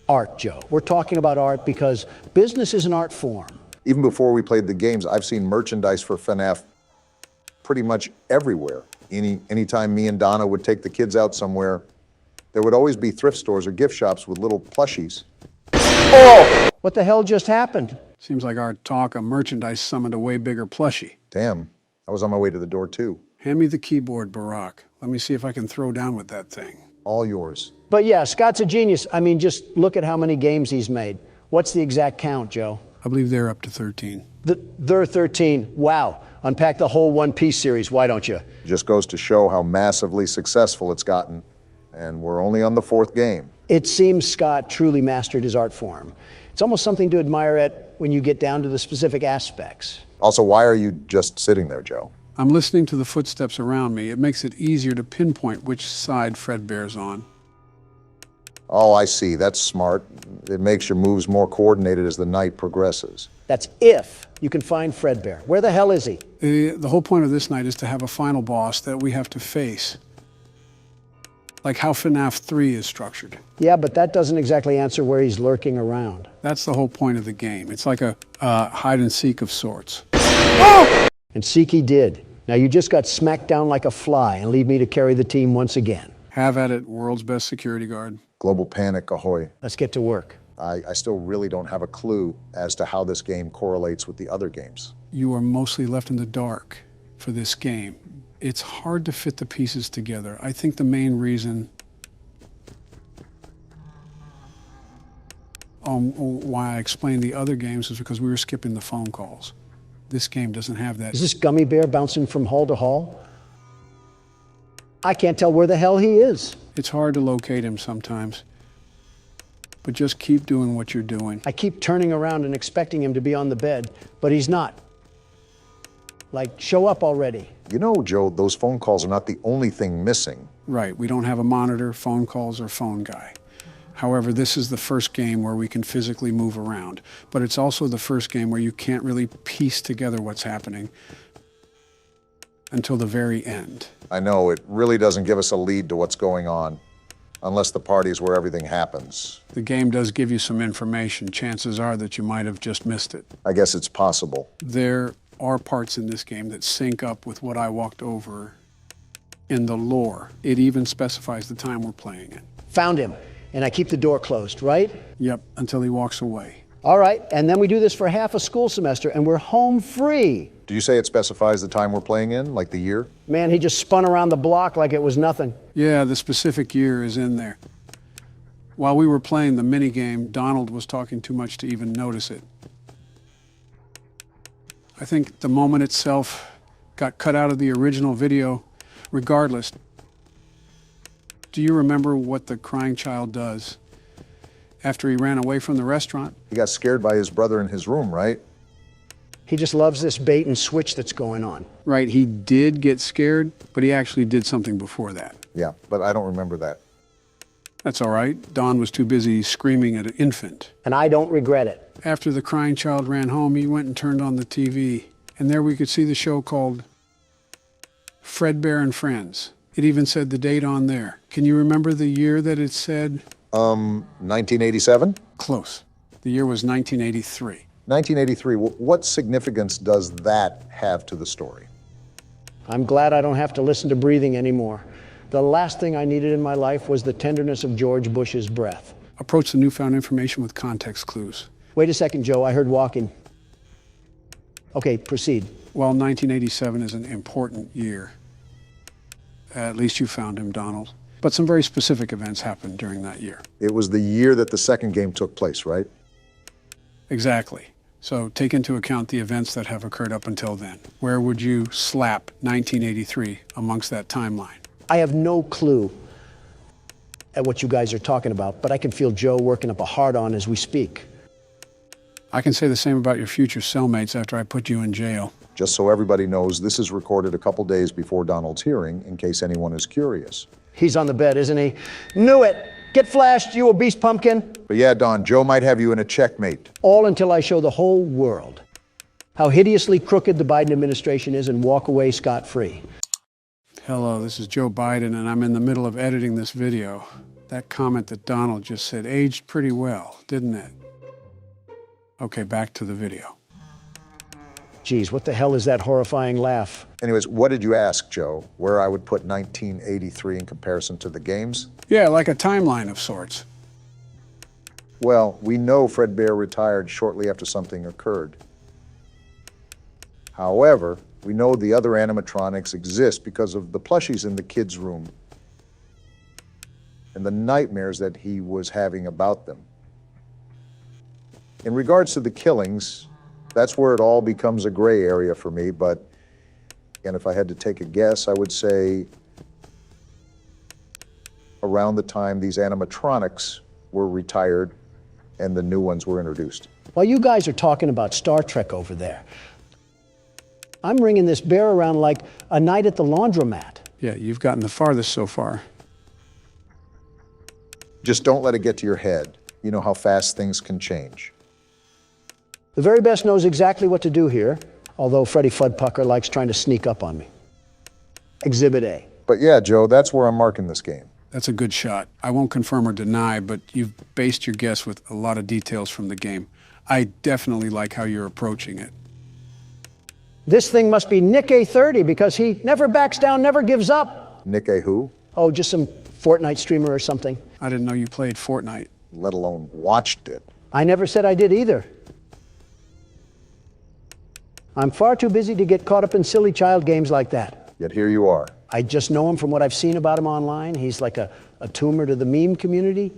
Art, Joe. We're talking about art because business is an art form. Even before we played the games, I've seen merchandise for FNAF pretty much everywhere. Anytime me and Donna would take the kids out somewhere, there would always be thrift stores or gift shops with little plushies. Oh! What the hell just happened? Seems like our talk of merchandise summoned a way bigger plushie. Damn, I was on my way to the door too. Hand me the keyboard, Barack. Let me see if I can throw down with that thing. All yours. But yeah, Scott's a genius. I mean, just look at how many games he's made. What's the exact count, Joe? I believe they're up to 13. They're 13. Wow. Unpack the whole One Piece series, why don't you? Just goes to show how massively successful it's gotten. And we're only on the 4th game. It seems Scott truly mastered his art form. It's almost something to admire at when you get down to the specific aspects. Also, why are you just sitting there, Joe? I'm listening to the footsteps around me. It makes it easier to pinpoint which side Fredbear's on. Oh, I see. That's smart. It makes your moves more coordinated as the night progresses. That's if you can find Fredbear. Where the hell is he? The whole point of this night is to have a final boss that we have to face. Like how FNAF 3 is structured. Yeah, but that doesn't exactly answer where he's lurking around. That's the whole point of the game. It's like a hide and seek of sorts. Oh! And seek he did. Now you just got smacked down like a fly and leave me to carry the team once again. Have at it, world's best security guard. Global panic, ahoy. Let's get to work. I still really don't have a clue as to how this game correlates with the other games. You are mostly left in the dark for this game. It's hard to fit the pieces together. I think the main reason why I explained the other games is because we were skipping the phone calls. This game doesn't have that. Is this gummy bear bouncing from hall to hall? I can't tell where the hell he is. It's hard to locate him sometimes. but just keep doing what you're doing. I keep turning around and expecting him to be on the bed, but he's not. Like, show up already. You know, Joe, those phone calls are not the only thing missing. Right, we don't have a monitor, phone calls, or phone guy. However, this is the first game where we can physically move around, but it's also the first game where you can't really piece together what's happening until the very end. I know, it really doesn't give us a lead to what's going on, unless the party's where everything happens. The game does give you some information. Chances are that you might have just missed it. I guess it's possible. There are parts in this game that sync up with what I walked over in the lore. It even specifies the time we're playing it. Found him, and I keep the door closed, right? Yep, until he walks away. All right, and then we do this for half a school semester, and we're home free. Do you say it specifies the time we're playing in, like the year? Man, he just spun around the block like it was nothing. Yeah, the specific year is in there. While we were playing the minigame, Donald was talking too much to even notice it. I think the moment itself got cut out of the original video. Regardless, do you remember what the crying child does after he ran away from the restaurant? He got scared by his brother in his room, right? He just loves this bait and switch that's going on. Right, he did get scared, but he actually did something before that. Yeah, but I don't remember that. That's all right. Don was too busy screaming at an infant. And I don't regret it. After the crying child ran home, he went and turned on the TV. And there we could see the show called Fredbear and Friends. It even said the date on there. Can you remember the year that it said? 1987? Close. The year was 1983. 1983. What significance does that have to the story? I'm glad I don't have to listen to breathing anymore. The last thing I needed in my life was the tenderness of George Bush's breath. Approach the newfound information with context clues. Wait a second, Joe. I heard walking. Okay, proceed. Well, 1987 is an important year. At least you found him, Donald. But some very specific events happened during that year. It was the year that the second game took place, right? Exactly. So take into account the events that have occurred up until then. Where would you slap 1983 amongst that timeline? I have no clue at what you guys are talking about, but I can feel Joe working up a hard-on as we speak. I can say the same about your future cellmates after I put you in jail. Just so everybody knows, this is recorded a couple days before Donald's hearing, in case anyone is curious. He's on the bed, isn't he? Knew it! Get flashed, you obese pumpkin! But yeah, Don, Joe might have you in a checkmate. All until I show the whole world how hideously crooked the Biden administration is and walk away scot-free. Hello, this is Joe Biden, and I'm in the middle of editing this video. That comment that Donald just said aged pretty well, didn't it? Okay, back to the video. Geez, what the hell is that horrifying laugh? Anyways, what did you ask, Joe? Where I would put 1983 in comparison to the games? Yeah, like a timeline of sorts. Well, we know Fredbear retired shortly after something occurred. However, we know the other animatronics exist because of the plushies in the kid's room and the nightmares that he was having about them. In regards to the killings, that's where it all becomes a gray area for me, but again, if I had to take a guess, I would say around the time these animatronics were retired and the new ones were introduced. While you guys are talking about Star Trek over there, I'm ringing this bear around like a night at the laundromat. Yeah, you've gotten the farthest so far. Just don't let it get to your head. You know how fast things can change. The very best knows exactly what to do here, although Freddy Fuddpucker likes trying to sneak up on me. Exhibit A. But yeah, Joe, that's where I'm marking this game. That's a good shot. I won't confirm or deny, but you've based your guess with a lot of details from the game. I definitely like how you're approaching it. This thing must be Nick A30 because he never backs down, never gives up. Nick A who? Oh, just some Fortnite streamer or something. I didn't know you played Fortnite. Let alone watched it. I never said I did either. I'm far too busy to get caught up in silly child games like that. Yet here you are. I just know him from what I've seen about him online. He's like a tumor to the meme community.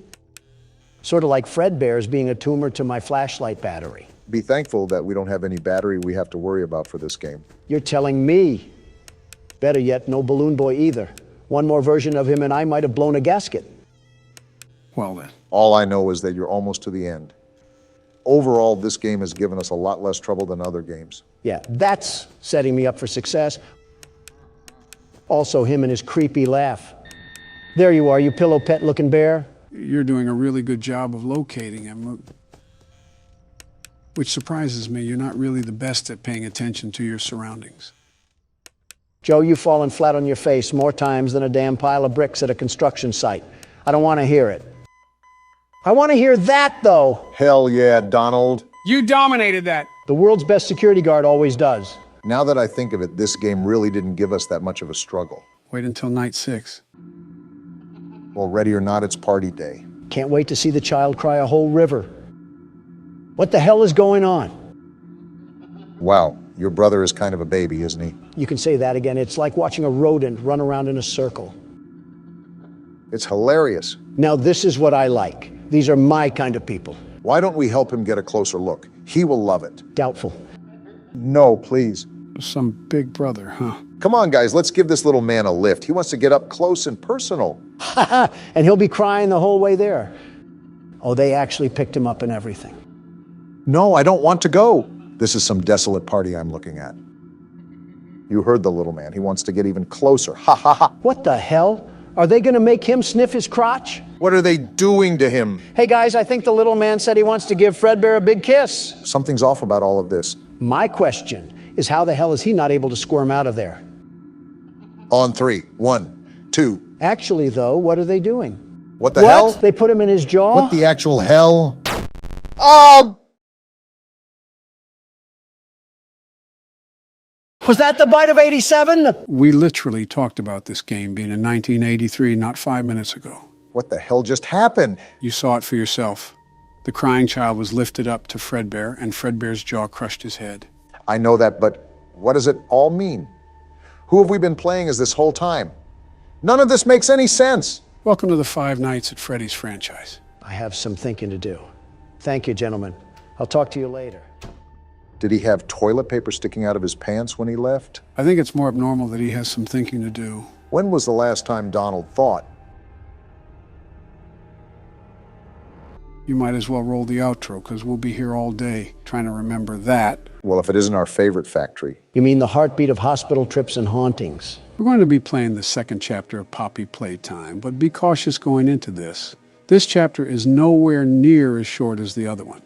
Sort of like Fredbear's being a tumor to my flashlight battery. Be thankful that we don't have any battery we have to worry about for this game. You're telling me. Better yet, no Balloon Boy either. One more version of him and I might have blown a gasket. Well then. All I know is that you're almost to the end. Overall, this game has given us a lot less trouble than other games. Yeah, that's setting me up for success. Also, him and his creepy laugh. There you are, you pillow pet looking bear. You're doing a really good job of locating him. Which surprises me. You're not really the best at paying attention to your surroundings. Joe, you've fallen flat on your face more times than a damn pile of bricks at a construction site. I don't want to hear it. I want to hear that, though. Hell yeah, Donald. You dominated that. The world's best security guard always does. Now that I think of it, this game really didn't give us that much of a struggle. Wait until night 6. Well, ready or not, it's party day. Can't wait to see the child cry a whole river. What the hell is going on? Wow, your brother is kind of a baby, isn't he? You can say that again. It's like watching a rodent run around in a circle. It's hilarious. Now this is what I like. These are my kind of people. Why don't we help him get a closer look? He will love it. Doubtful. No, please. Some big brother, huh? Come on, guys, let's give this little man a lift. He wants to get up close and personal. And he'll be crying the whole way there. Oh, they actually picked him up and everything. No, I don't want to go. This is some desolate party I'm looking at. You heard the little man. He wants to get even closer. Ha ha ha. What the hell? Are they going to make him sniff his crotch? What are they doing to him? Hey guys, I think the little man said he wants to give Fredbear a big kiss. Something's off about all of this. My question is, how the hell is he not able to squirm out of there? On 3. 1, 2. Actually, though, what are they doing? What the hell? They put him in his jaw? What the actual hell? Oh! Was that the bite of 87? We literally talked about this game being in 1983, not 5 minutes ago. What the hell just happened? You saw it for yourself. The crying child was lifted up to Fredbear, and Fredbear's jaw crushed his head. I know that, but what does it all mean? Who have we been playing as this whole time? None of this makes any sense. Welcome to the Five Nights at Freddy's franchise. I have some thinking to do. Thank you, gentlemen. I'll talk to you later. Did he have toilet paper sticking out of his pants when he left? I think it's more abnormal that he has some thinking to do. When was the last time Donald thought? You might as well roll the outro, because we'll be here all day trying to remember that. Well, if it isn't our favorite factory. You mean the heartbeat of hospital trips and hauntings? We're going to be playing the second chapter of Poppy Playtime, but be cautious going into this. This chapter is nowhere near as short as the other one.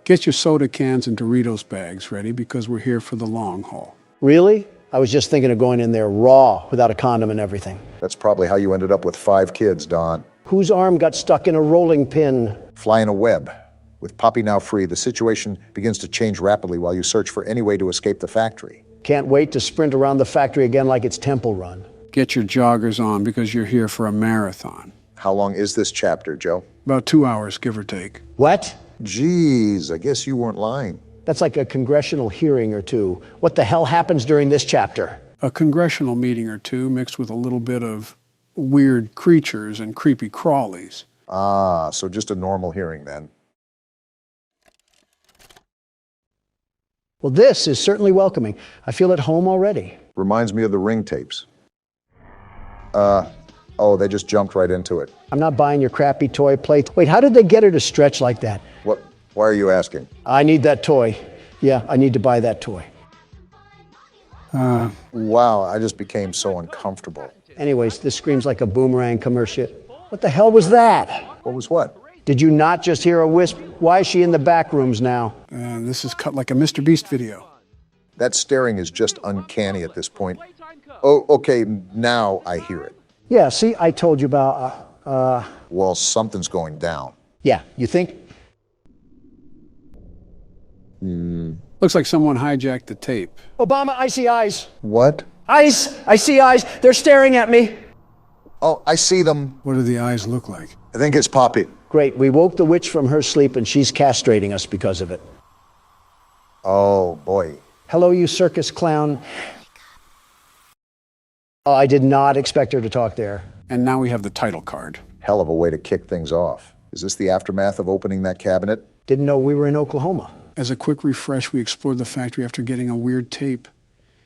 Get your soda cans and Doritos bags ready, because we're here for the long haul. Really? I was just thinking of going in there raw, without a condom and everything. That's probably how you ended up with 5 kids, Don. Whose arm got stuck in a rolling pin? Fly in a web. With Poppy now free, the situation begins to change rapidly while you search for any way to escape the factory. Can't wait to sprint around the factory again like it's Temple Run. Get your joggers on, because you're here for a marathon. How long is this chapter, Joe? About 2 hours, give or take. What? Jeez, I guess you weren't lying. That's like a congressional hearing or two. What the hell happens during this chapter? A congressional meeting or two mixed with a little bit of weird creatures and creepy crawlies. Ah, so just a normal hearing then. Well, this is certainly welcoming. I feel at home already. Reminds me of the Ring tapes. Oh, they just jumped right into it. I'm not buying your crappy toy plate. Wait, how did they get her to stretch like that? What? Why are you asking? I need that toy. Yeah, I need to buy that toy. Wow, I just became so uncomfortable. Anyways, this screams like a Boomerang commercial. What the hell was that? What was what? Did you not just hear a wisp? Why is she in the back rooms now? This is cut like a Mr. Beast video. That staring is just uncanny at this point. Oh, okay, now I hear it. Yeah, see, I told you about, Well, something's going down. Yeah, you think? Looks like someone hijacked the tape. Obama, I see eyes. What? Eyes! I see eyes. They're staring at me. Oh, I see them. What do the eyes look like? I think it's Poppy. Great, we woke the witch from her sleep and she's castrating us because of it. Oh, boy. Hello, you circus clown. Oh, I did not expect her to talk there. And now we have the title card. Hell of a way to kick things off. Is this the aftermath of opening that cabinet? Didn't know we were in Oklahoma. As a quick refresh, we explored the factory after getting a weird tape.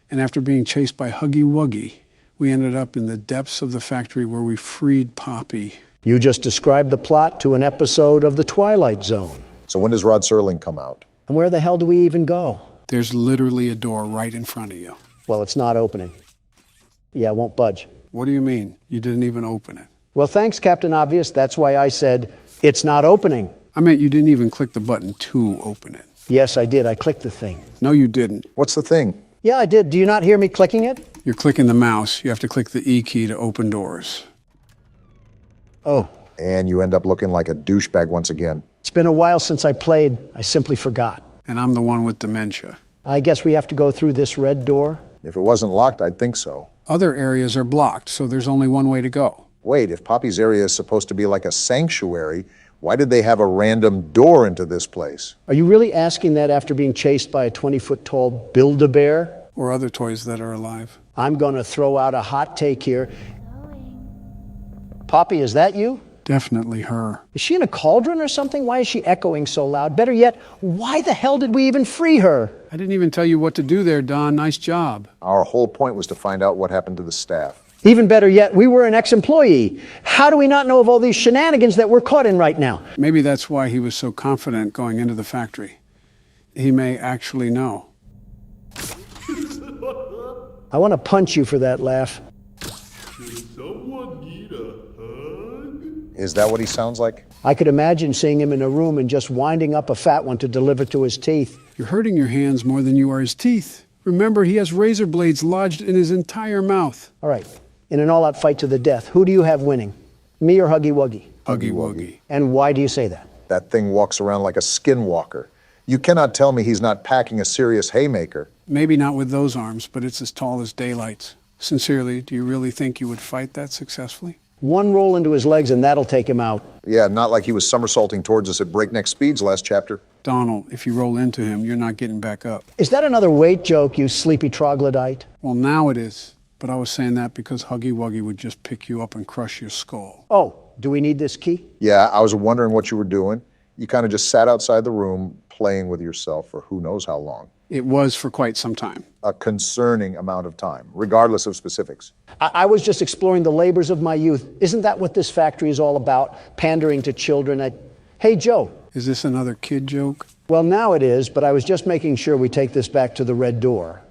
And after being chased by Huggy Wuggy, we ended up in the depths of the factory where we freed Poppy. You just described the plot to an episode of The Twilight Zone. So when does Rod Serling come out? And where the hell do we even go? There's literally a door right in front of you. Well, it's not opening. Yeah, it won't budge. What do you mean? You didn't even open it. Well, thanks, Captain Obvious. That's why I said, it's not opening. I meant you didn't even click the button to open it. Yes, I did. I clicked the thing. No, you didn't. What's the thing? Yeah, I did. Do you not hear me clicking it? You're clicking the mouse. You have to click the E key to open doors. Oh. And you end up looking like a douchebag once again. It's been a while since I played. I simply forgot. And I'm the one with dementia. I guess we have to go through this red door. If it wasn't locked, I'd think so. Other areas are blocked, so there's only one way to go. Wait, if Poppy's area is supposed to be like a sanctuary, why did they have a random door into this place? Are you really asking that after being chased by a 20-foot-tall Build-A-Bear? Or other toys that are alive. I'm going to throw out a hot take here. Poppy, is that you? Definitely her. Is she in a cauldron or something? Why is she echoing so loud? Better yet, why the hell did we even free her? I didn't even tell you what to do there, Don. Nice job. Our whole point was to find out what happened to the staff. Even better yet, we were an ex-employee. How do we not know of all these shenanigans that we're caught in right now? Maybe that's why he was so confident going into the factory. He may actually know. I want to punch you for that laugh. Is that what he sounds like? I could imagine seeing him in a room and just winding up a fat one to deliver to his teeth. You're hurting your hands more than you are his teeth. Remember, he has razor blades lodged in his entire mouth. All right, in an all-out fight to the death, who do you have winning? Me or Huggy Wuggy? Huggy Wuggy. And why do you say that? That thing walks around like a skinwalker. You cannot tell me he's not packing a serious haymaker. Maybe not with those arms, but it's as tall as daylight. Sincerely, do you really think you would fight that successfully? One roll into his legs and that'll take him out. Yeah, not like he was somersaulting towards us at breakneck speeds last chapter. Donald, if you roll into him, you're not getting back up. Is that another weight joke, you sleepy troglodyte? Well, now it is. But I was saying that because Huggy Wuggy would just pick you up and crush your skull. Oh, do we need this key? Yeah, I was wondering what you were doing. You kind of just sat outside the room playing with yourself for who knows how long. It was for quite some time. A concerning amount of time, regardless of specifics. I was just exploring the labors of my youth. Isn't that what this factory is all about? Pandering to children. Hey, Joe. Is this another kid joke? Well, now it is, but I was just making sure we take this back to the red door.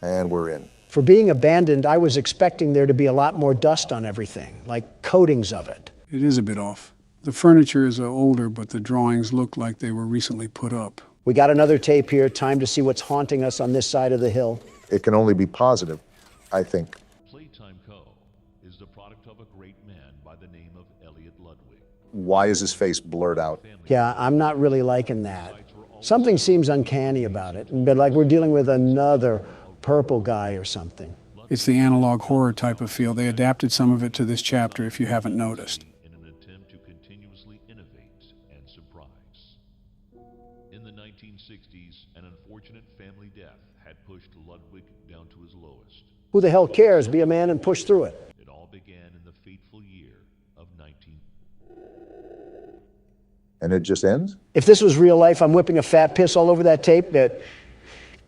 And we're in. For being abandoned, I was expecting there to be a lot more dust on everything, like coatings of it. It is a bit off. The furniture is older, but the drawings look like they were recently put up. We got another tape here. Time to see what's haunting us on this side of the hill. It can only be positive, I think. Playtime Co. is the product of a great man by the name of Elliot Ludwig. Why is his face blurred out? Yeah, I'm not really liking that. Something seems uncanny about it, but like we're dealing with another purple guy or something. It's the analog horror type of feel. They adapted some of it to this chapter, if you haven't noticed. In an attempt to continuously innovate and surprise. In the 1960s, an unfortunate family death had pushed Ludwig down to his lowest. Who the hell cares? Be a man and push through it. It all began in the fateful year of 19... And it just ends? If this was real life, I'm whipping a fat piss all over that tape,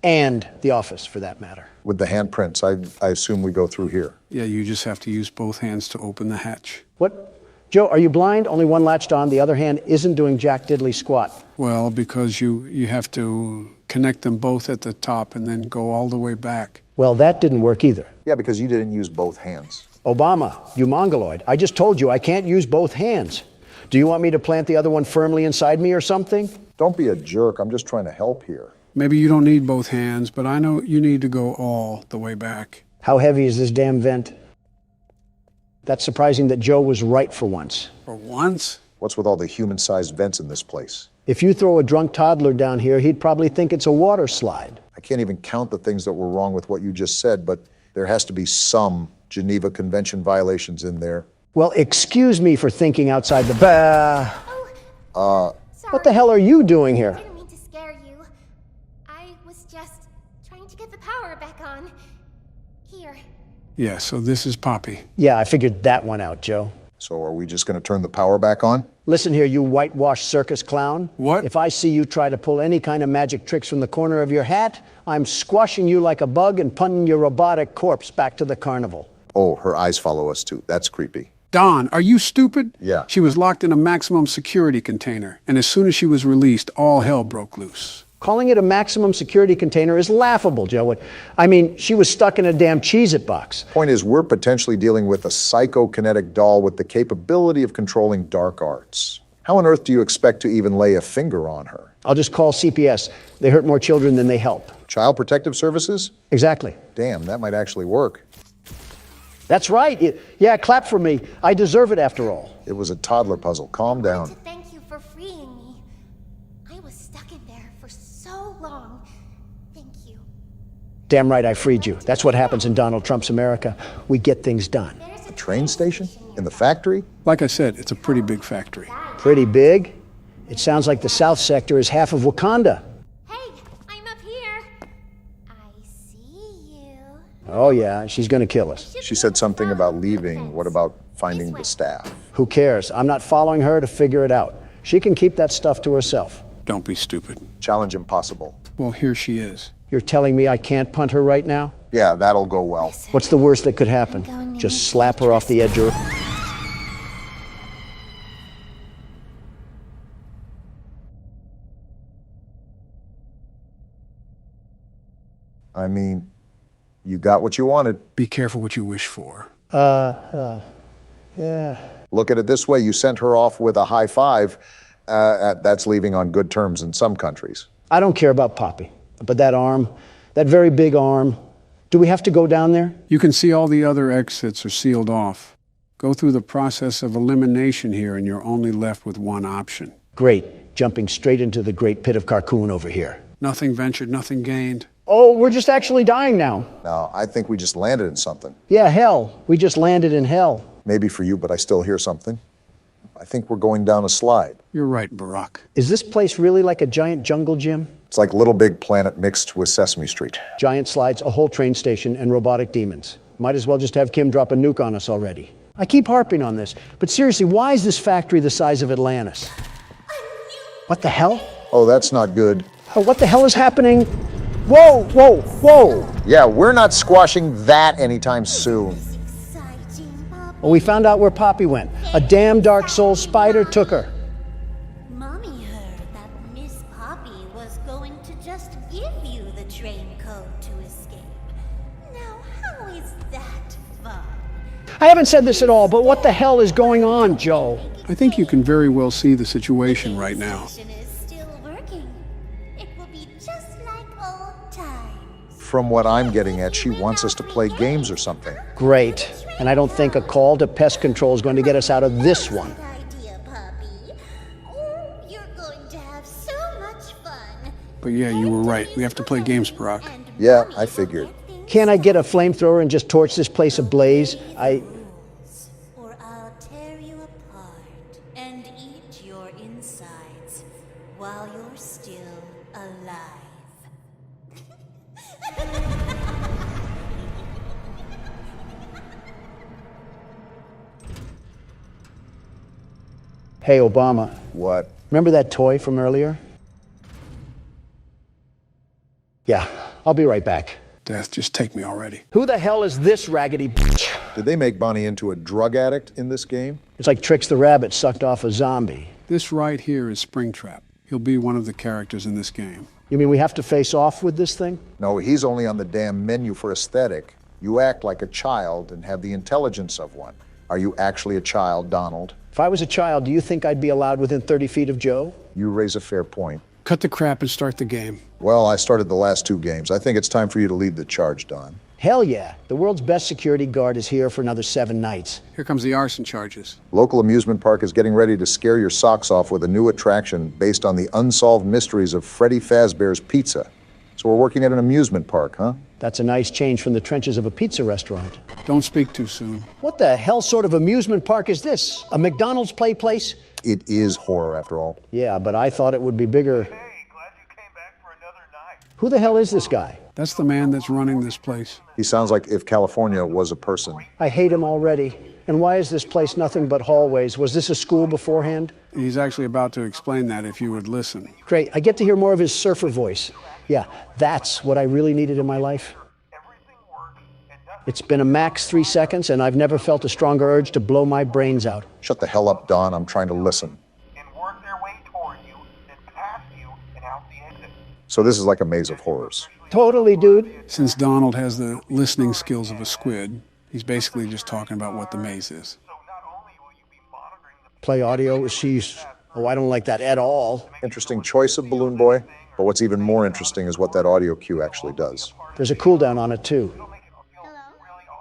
and The Office, for that matter. With the handprints, I assume we go through here. Yeah, you just have to use both hands to open the hatch. What? Joe, are you blind? Only one latched on, the other hand isn't doing jack diddly squat. Well, because you have to connect them both at the top and then go all the way back. Well, that didn't work either. Yeah, because you didn't use both hands. Obama, you mongoloid. I just told you I can't use both hands. Do you want me to plant the other one firmly inside me or something? Don't be a jerk. I'm just trying to help here. Maybe you don't need both hands, but I know you need to go all the way back. How heavy is this damn vent? That's surprising that Joe was right for once. For once? What's with all the human-sized vents in this place? If you throw a drunk toddler down here, he'd probably think it's a water slide. I can't even count the things that were wrong with what you just said, but there has to be some Geneva Convention violations in there. Well, excuse me for thinking outside the Sorry. What the hell are you doing here? I didn't mean to scare you. I was just trying to get the power back on. Here. Yeah, so this is Poppy. Yeah, I figured that one out, Joe. So are we just going to turn the power back on? Listen here, you whitewashed circus clown. What? If I see you try to pull any kind of magic tricks from the corner of your hat, I'm squashing you like a bug and punting your robotic corpse back to the carnival. Oh, her eyes follow us too. That's creepy. Don, are you stupid? Yeah. She was locked in a maximum security container, and as soon as she was released, all hell broke loose. Calling it a maximum security container is laughable, Joe. I mean, she was stuck in a damn Cheez-It box. Point is, we're potentially dealing with a psychokinetic doll with the capability of controlling dark arts. How on earth do you expect to even lay a finger on her? I'll just call CPS. They hurt more children than they help. Child Protective Services? Exactly. Damn, that might actually work. That's right. Yeah, clap for me. I deserve it after all. It was a toddler puzzle. Calm down. Thank you for freeing me. I was stuck in there for so long. Thank you. Damn right I freed you. That's what happens in Donald Trump's America. We get things done. A train station? In the factory? Like I said, it's a pretty big factory. Pretty big? It sounds like the South Sector is half of Wakanda. Hey, I'm up here. I see you. Oh yeah, she's gonna kill us. She said something about leaving. What about finding the staff? Who cares? I'm not following her to figure it out. She can keep that stuff to herself. Don't be stupid. Challenge impossible. Well, here she is. You're telling me I can't punt her right now? Yeah, that'll go well. What's the worst that could happen? Just slap her off the edge of her. I mean, you got what you wanted. Be careful what you wish for. Yeah. Look at it this way. You sent her off with a high five. That's leaving on good terms in some countries. I don't care about Poppy, but that arm, that very big arm, do we have to go down there? You can see all the other exits are sealed off. Go through the process of elimination here, and you're only left with one option. Great. Jumping straight into the great pit of Carcoon over here. Nothing ventured, nothing gained. Oh, we're just actually dying now. No, I think we just landed in something. Yeah, hell. We just landed in hell. Maybe for you, but I still hear something. I think we're going down a slide. You're right, Barack. Is this place really like a giant jungle gym? It's like Little Big Planet mixed with Sesame Street. Giant slides, a whole train station, and robotic demons. Might as well just have Kim drop a nuke on us already. I keep harping on this, but seriously, why is this factory the size of Atlantis? What the hell? Oh, that's not good. Oh, what the hell is happening? Whoa, whoa, whoa! Yeah, we're not squashing that anytime soon. Well, we found out where Poppy went. A damn Dark Soul spider took her. Mommy heard that Miss Poppy was going to just give you the train code to escape. Now, how is that fun? I haven't said this at all, but what the hell is going on, Joe? I think you can very well see the situation right now. From what I'm getting at, she wants us to play games or something. Great. And I don't think a call to pest control is going to get us out of this one. But yeah, you were right. We have to play games, Barack. Yeah, I figured. Can't I get a flamethrower and just torch this place ablaze? Or I'll tear you apart and eat your insides while you're still alive. Hey, Obama. What? Remember that toy from earlier? Yeah, I'll be right back. Death, just take me already. Who the hell is this raggedy bitch? Did they make Bonnie into a drug addict in this game? It's like Trix the Rabbit sucked off a zombie. This right here is Springtrap. He'll be one of the characters in this game. You mean we have to face off with this thing? No, he's only on the damn menu for aesthetic. You act like a child and have the intelligence of one. Are you actually a child, Donald? If I was a child, do you think I'd be allowed within 30 feet of Joe? You raise a fair point. Cut the crap and start the game. Well, I started the last 2 games. I think it's time for you to lead the charge, Don. Hell yeah. The world's best security guard is here for another 7 nights. Here comes the arson charges. Local amusement park is getting ready to scare your socks off with a new attraction based on the unsolved mysteries of Freddy Fazbear's Pizza. So we're working at an amusement park, huh? That's a nice change from the trenches of a pizza restaurant. Don't speak too soon. What the hell sort of amusement park is this? A McDonald's play place? It is horror, after all. Yeah, but I thought it would be bigger. Hey, glad you came back for another night. Who the hell is this guy? That's the man that's running this place. He sounds like if California was a person. I hate him already. And why is this place nothing but hallways? Was this a school beforehand? He's actually about to explain that if you would listen. Great. I get to hear more of his surfer voice. Yeah, that's what I really needed in my life. Everything works and It's been a max 3 seconds, and I've never felt a stronger urge to blow my brains out. Shut the hell up, Don. I'm trying to listen. And work their way toward you, then past you, and out the exit. So this is like a maze of horrors. Totally, dude. Since Donald has the listening skills of a squid, he's basically just talking about what the maze is. Play audio, she's... Oh, I don't like that at all. Interesting choice of Balloon Boy, but what's even more interesting is what that audio cue actually does. There's a cooldown on it, too.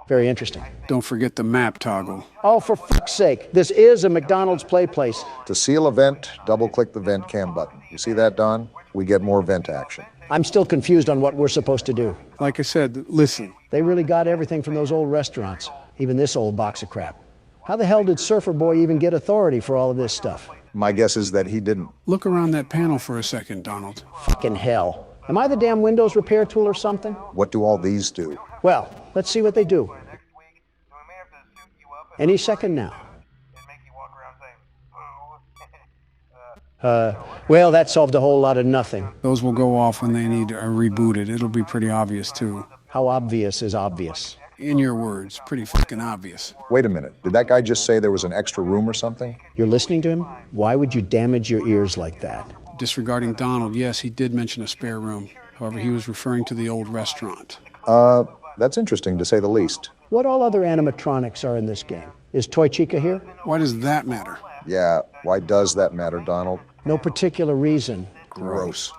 Very interesting. Don't forget the map toggle. Oh, for fuck's sake. This is a McDonald's play place. To seal a vent, double-click the vent cam button. You see that, Don? We get more vent action. I'm still confused on what we're supposed to do. Like I said, listen. They really got everything from those old restaurants, even this old box of crap. How the hell did Surfer Boy even get authority for all of this stuff? My guess is that he didn't. Look around that panel for a second, Donald. Fucking hell. Am I the damn Windows repair tool or something? What do all these do? Well, let's see what they do. Any second now. Well, that solved a whole lot of nothing. Those will go off when they need rebooted. It'll be pretty obvious, too. How obvious is obvious? In your words, pretty fucking obvious. Wait a minute. Did that guy just say there was an extra room or something? You're listening to him? Why would you damage your ears like that? Disregarding Donald, yes, he did mention a spare room. However, he was referring to the old restaurant. That's interesting, to say the least. What all other animatronics are in this game? Is Toy Chica here? Why does that matter? Yeah, why does that matter, Donald? No particular reason. Gross.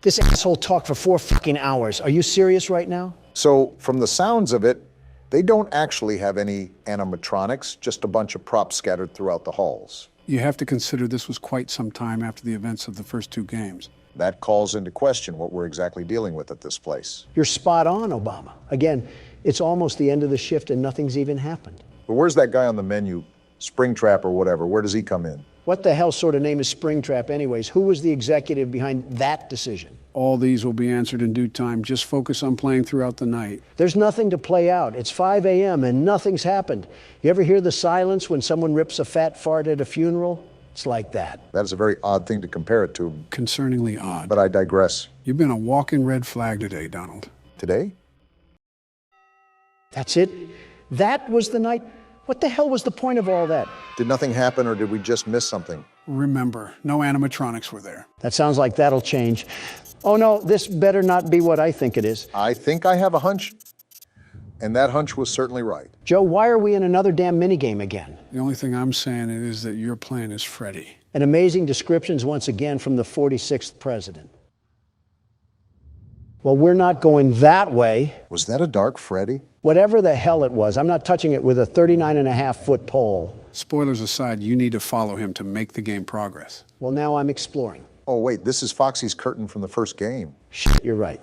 This asshole talked for 4 fucking hours. Are you serious right now? So, from the sounds of it, they don't actually have any animatronics, just a bunch of props scattered throughout the halls. You have to consider this was quite some time after the events of the first 2 games. That calls into question what we're exactly dealing with at this place. You're spot on, Obama. Again, it's almost the end of the shift and nothing's even happened. But where's that guy on the menu? Springtrap or whatever, where does he come in? What the hell sort of name is Springtrap anyways? Who was the executive behind that decision? All these will be answered in due time. Just focus on playing throughout the night. There's nothing to play out. It's 5 a.m. and nothing's happened. You ever hear the silence when someone rips a fat fart at a funeral? It's like that. That is a very odd thing to compare it to. Concerningly odd. But I digress. You've been a walking red flag today, Donald. Today? That's it? That was the night? What the hell was the point of all that? Did nothing happen or did we just miss something? Remember, no animatronics were there. That sounds like that'll change. Oh no, this better not be what I think it is. I think I have a hunch. And that hunch was certainly right. Joe, why are we in another damn minigame again? The only thing I'm saying is that your plan is Freddy. And amazing descriptions once again from the 46th president. Well, we're not going that way. Was that a dark Freddy? Whatever the hell it was, I'm not touching it with a 39.5-foot pole. Spoilers aside, you need to follow him to make the game progress. Well, now I'm exploring. Oh, wait, this is Foxy's curtain from the first game. Shit, you're right.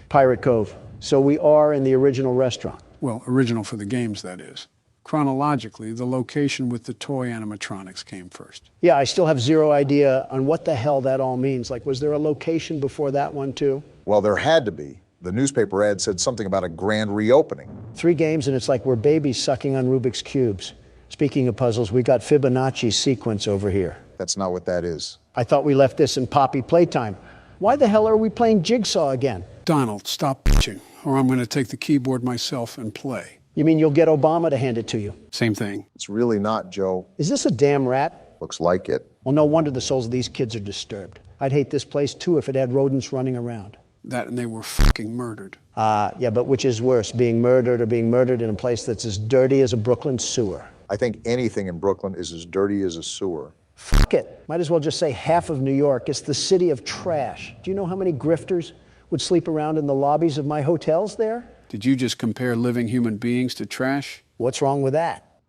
Pirate Cove. So we are in the original restaurant. Well, original for the games, that is. Chronologically, the location with the toy animatronics came first. Yeah, I still have zero idea on what the hell that all means. Like, was there a location before that one, too? Well, there had to be. The newspaper ad said something about a grand reopening. 3 games, and it's like we're babies sucking on Rubik's Cubes. Speaking of puzzles, we got Fibonacci's sequence over here. That's not what that is. I thought we left this in Poppy Playtime. Why the hell are we playing Jigsaw again? Donald, stop bitching, or I'm going to take the keyboard myself and play. You mean you'll get Obama to hand it to you? Same thing. It's really not, Joe. Is this a damn rat? Looks like it. Well, no wonder the souls of these kids are disturbed. I'd hate this place, too, if it had rodents running around. That and they were fucking murdered. Yeah, but which is worse, being murdered or being murdered in a place that's as dirty as a Brooklyn sewer? I think anything in Brooklyn is as dirty as a sewer. Fuck it. Might as well just say half of New York. It's the city of trash. Do you know how many grifters would sleep around in the lobbies of my hotels there? Did you just compare living human beings to trash? What's wrong with that?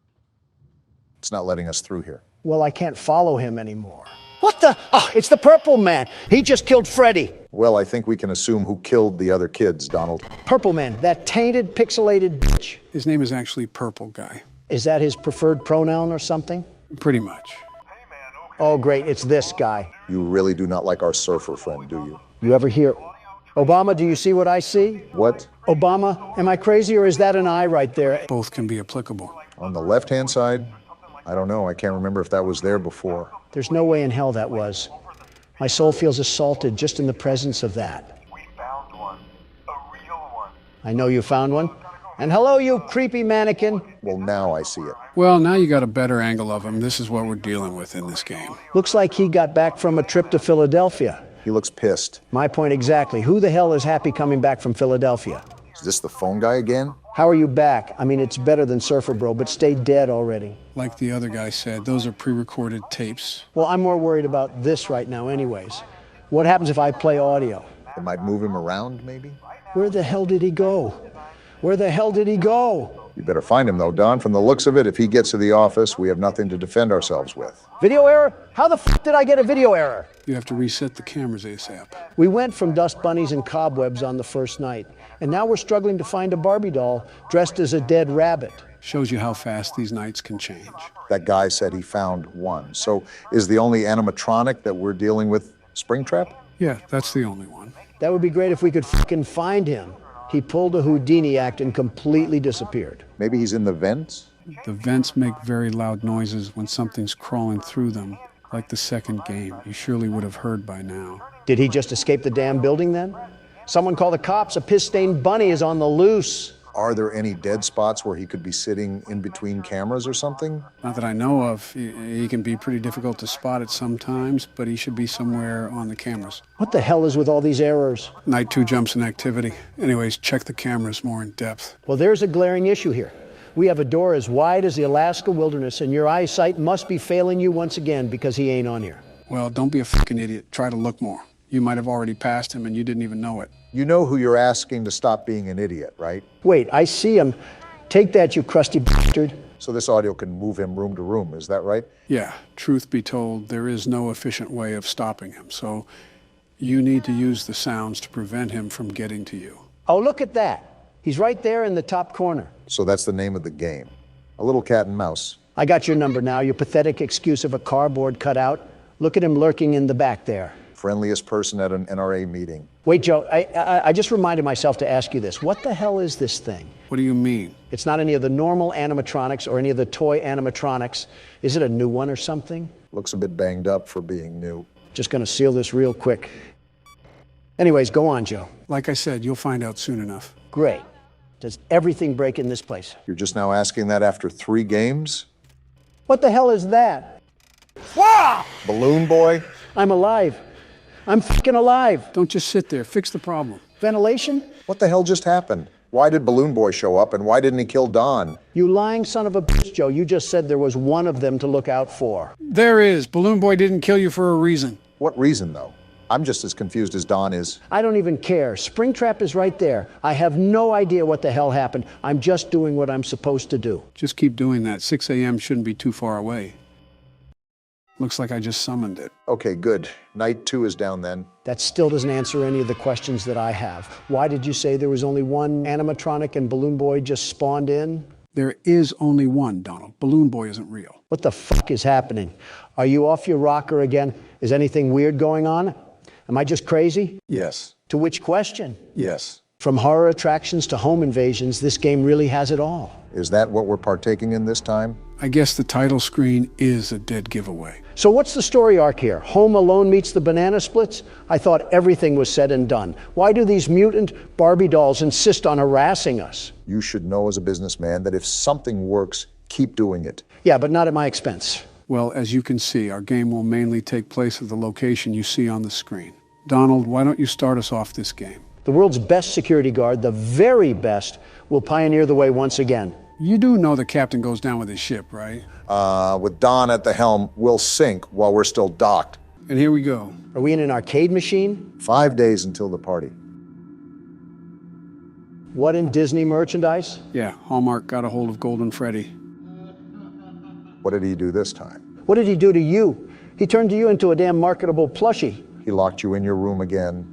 It's not letting us through here. Well, I can't follow him anymore. What the? Oh, it's the Purple Man. He just killed Freddy. Well, I think we can assume who killed the other kids, Donald. Purple Man, that tainted, pixelated bitch. His name is actually Purple Guy. Is that his preferred pronoun or something? Pretty much. Oh, great, it's this guy. You really do not like our surfer friend, do you? You ever hear, Obama, do you see what I see? What? Obama, am I crazy or is that an eye right there? Both can be applicable. On the left-hand side? I don't know. I can't remember if that was there before. There's no way in hell that was. My soul feels assaulted just in the presence of that. We found one. A I know you found one. And hello, you creepy mannequin. Well, now I see it. Well, now you got a better angle of him. This is what we're dealing with in this game. Looks like he got back from a trip to Philadelphia. He looks pissed. My point exactly. Who the hell is happy coming back from Philadelphia? Is this the phone guy again? How are you back? I mean, it's better than Surfer Bro, but stay dead already. Like the other guy said, those are pre-recorded tapes. Well, I'm more worried about this right now anyways. What happens if I play audio? It might move him around, maybe? Where the hell did he go? Where the hell did he go? You better find him, though, Don. From the looks of it, if he gets to the office, we have nothing to defend ourselves with. Video error? How the f did I get a video error? You have to reset the cameras ASAP. We went from dust bunnies and cobwebs on the first night, and now we're struggling to find a Barbie doll dressed as a dead rabbit. Shows you how fast these nights can change. That guy said he found one. So is the only animatronic that we're dealing with Springtrap? Yeah, that's the only one. That would be great if we could fucking find him. He pulled a Houdini act and completely disappeared. Maybe he's in the vents? The vents make very loud noises when something's crawling through them, like the second game. You surely would have heard by now. Did he just escape the damn building then? Someone call the cops. A piss-stained bunny is on the loose. Are there any dead spots where he could be sitting in between cameras or something? Not that I know of. He can be pretty difficult to spot at some times, but he should be somewhere on the cameras. What the hell is with all these errors? Night 2 jumps in activity. Anyways, check the cameras more in depth. Well, there's a glaring issue here. We have a door as wide as the Alaska wilderness, and your eyesight must be failing you once again because he ain't on here. Well, don't be a fucking idiot. Try to look more. You might have already passed him and you didn't even know it. You know who you're asking to stop being an idiot, right? Wait, I see him. Take that, you crusty bastard. So this audio can move him room to room, is that right? Yeah, truth be told, there is no efficient way of stopping him, so you need to use the sounds to prevent him from getting to you. Oh, look at that. He's right there in the top corner. So that's the name of the game. A little cat and mouse. I got your number now, your pathetic excuse of a cardboard cutout. Look at him lurking in the back there. Friendliest person at an NRA meeting. Wait, Joe, I just reminded myself to ask you this. What the hell is this thing? What do you mean? It's not any of the normal animatronics or any of the toy animatronics. Is it a new one or something? Looks a bit banged up for being new. Just gonna seal this real quick. Anyways, go on, Joe. Like I said, you'll find out soon enough. Great. Does everything break in this place? You're just now asking that after 3 games? What the hell is that? Wow! Balloon Boy? I'm alive. I'm fucking alive. Don't just sit there. Fix the problem. Ventilation? What the hell just happened? Why did Balloon Boy show up and why didn't he kill Don? You lying son of a bitch, Joe. You just said there was one of them to look out for. There is. Balloon Boy didn't kill you for a reason. What reason, though? I'm just as confused as Don is. I don't even care. Springtrap is right there. I have no idea what the hell happened. I'm just doing what I'm supposed to do. Just keep doing that. 6 a.m. shouldn't be too far away. Looks like I just summoned it. Okay, good. Night 2 is down then. That still doesn't answer any of the questions that I have. Why did you say there was only one animatronic and Balloon Boy just spawned in? There is only one, Donald. Balloon Boy isn't real. What the fuck is happening? Are you off your rocker again? Is anything weird going on? Am I just crazy? Yes. To which question? Yes. From horror attractions to home invasions, this game really has it all. Is that what we're partaking in this time? I guess the title screen is a dead giveaway. So what's the story arc here? Home Alone meets the Banana Splits? I thought everything was said and done. Why do these mutant Barbie dolls insist on harassing us? You should know as a businessman that if something works, keep doing it. Yeah, but not at my expense. Well, as you can see, our game will mainly take place at the location you see on the screen. Donald, why don't you start us off this game? The world's best security guard, the very best, will pioneer the way once again. You do know the captain goes down with his ship, right? With Don at the helm, we'll sink while we're still docked. And here we go. Are we in an arcade machine? 5 days until the party. What in Disney merchandise? Yeah, Hallmark got a hold of Golden Freddy. What did he do this time? What did he do to you? He turned you into a damn marketable plushie. He locked you in your room again.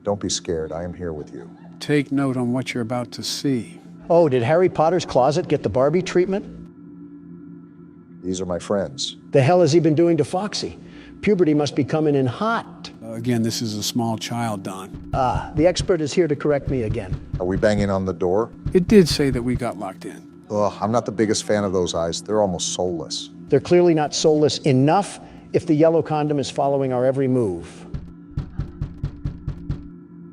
Don't be scared, I am here with you. Take note on what you're about to see. Oh, did Harry Potter's closet get the Barbie treatment? These are my friends. The hell has he been doing to Foxy? Puberty must be coming in hot. Again, this is a small child, Don. Ah, the expert is here to correct me again. Are we banging on the door? It did say that we got locked in. Ugh, I'm not the biggest fan of those eyes. They're almost soulless. They're clearly not soulless enough if the yellow condom is following our every move.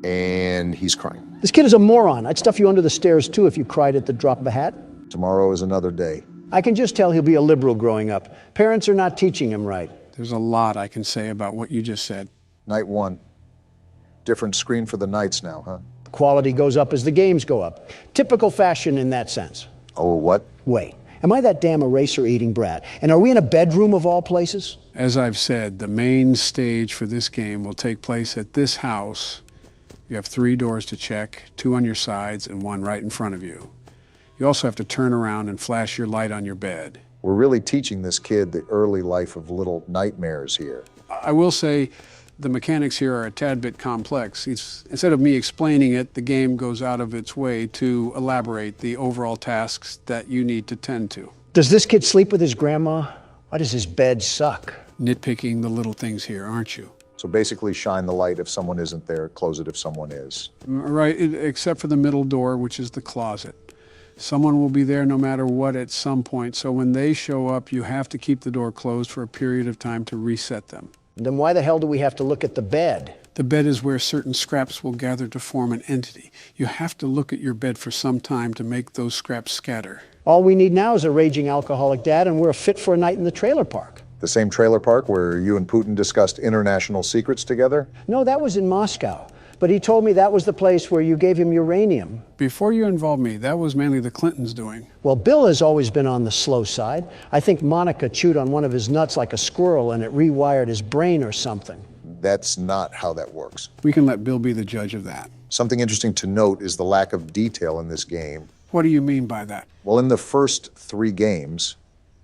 And he's crying. This kid is a moron. I'd stuff you under the stairs too if you cried at the drop of a hat. Tomorrow is another day. I can just tell he'll be a liberal growing up. Parents are not teaching him right. There's a lot I can say about what you just said. Night 1. Different screen for the nights now, huh? The quality goes up as the games go up. Typical fashion in that sense. Oh, what? Wait, am I that damn eraser-eating brat? And are we in a bedroom of all places? As I've said, the main stage for this game will take place at this house. You have 3 doors to check, 2 on your sides and 1 right in front of you. You also have to turn around and flash your light on your bed. We're really teaching this kid the early life of little nightmares here. I will say the mechanics here are a tad bit complex. Instead of me explaining it, the game goes out of its way to elaborate the overall tasks that you need to tend to. Does this kid sleep with his grandma? Why does his bed suck? Nitpicking the little things here, aren't you? So basically shine the light if someone isn't there, close it if someone is. Right, except for the middle door, which is the closet. Someone will be there no matter what at some point, so when they show up, you have to keep the door closed for a period of time to reset them. Then why the hell do we have to look at the bed? The bed is where certain scraps will gather to form an entity. You have to look at your bed for some time to make those scraps scatter. All we need now is a raging alcoholic dad, and we're fit for a night in the trailer park. The same trailer park where you and Putin discussed international secrets together? No, that was in Moscow. But he told me that was the place where you gave him uranium. Before you involved me, that was mainly the Clintons' doing. Well, Bill has always been on the slow side. I think Monica chewed on one of his nuts like a squirrel and it rewired his brain or something. That's not how that works. We can let Bill be the judge of that. Something interesting to note is the lack of detail in this game. What do you mean by that? Well, in the first 3 games,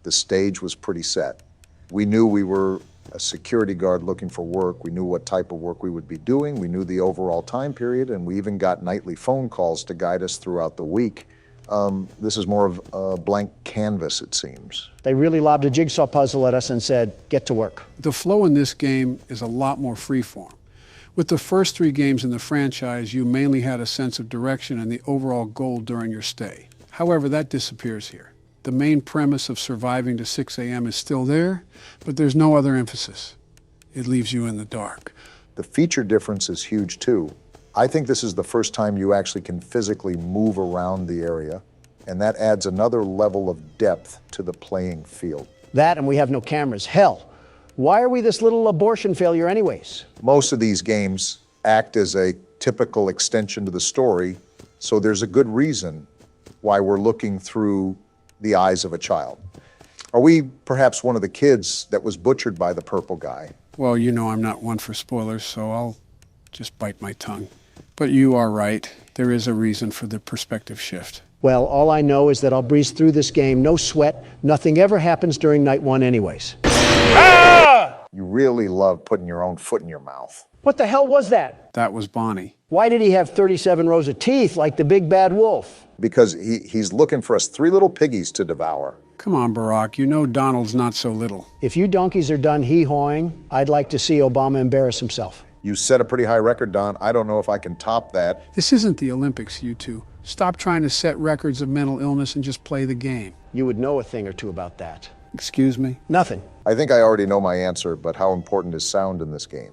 the stage was pretty set. We knew we were a security guard looking for work. We knew what type of work we would be doing. We knew the overall time period, and we even got nightly phone calls to guide us throughout the week. This is more of a blank canvas, it seems. They really lobbed a jigsaw puzzle at us and said, get to work. The flow in this game is a lot more freeform. With the first 3 games in the franchise, you mainly had a sense of direction and the overall goal during your stay. However, that disappears here. The main premise of surviving to 6 a.m. is still there, but there's no other emphasis. It leaves you in the dark. The feature difference is huge too. I think this is the first time you actually can physically move around the area, and that adds another level of depth to the playing field. That and we have no cameras. Hell, why are we this little abortion failure anyways? Most of these games act as a typical extension to the story, so there's a good reason why we're looking through the eyes of a child. Are we perhaps one of the kids that was butchered by the purple guy? Well, you know I'm not one for spoilers, so I'll just bite my tongue. But you are right. There is a reason for the perspective shift. Well, all I know is that I'll breeze through this game, no sweat. Nothing ever happens during night 1 anyways. You really love putting your own foot in your mouth. What the hell was that? That was Bonnie. Why did he have 37 rows of teeth like the big bad wolf? Because he's looking for us 3 little piggies to devour. Come on, Barack, you know Donald's not so little. If you donkeys are done hee-hawing, I'd like to see Obama embarrass himself. You set a pretty high record, Don. I don't know if I can top that. This isn't the Olympics, you two. Stop trying to set records of mental illness and just play the game. You would know a thing or two about that. Excuse me? Nothing. I think I already know my answer, but how important is sound in this game?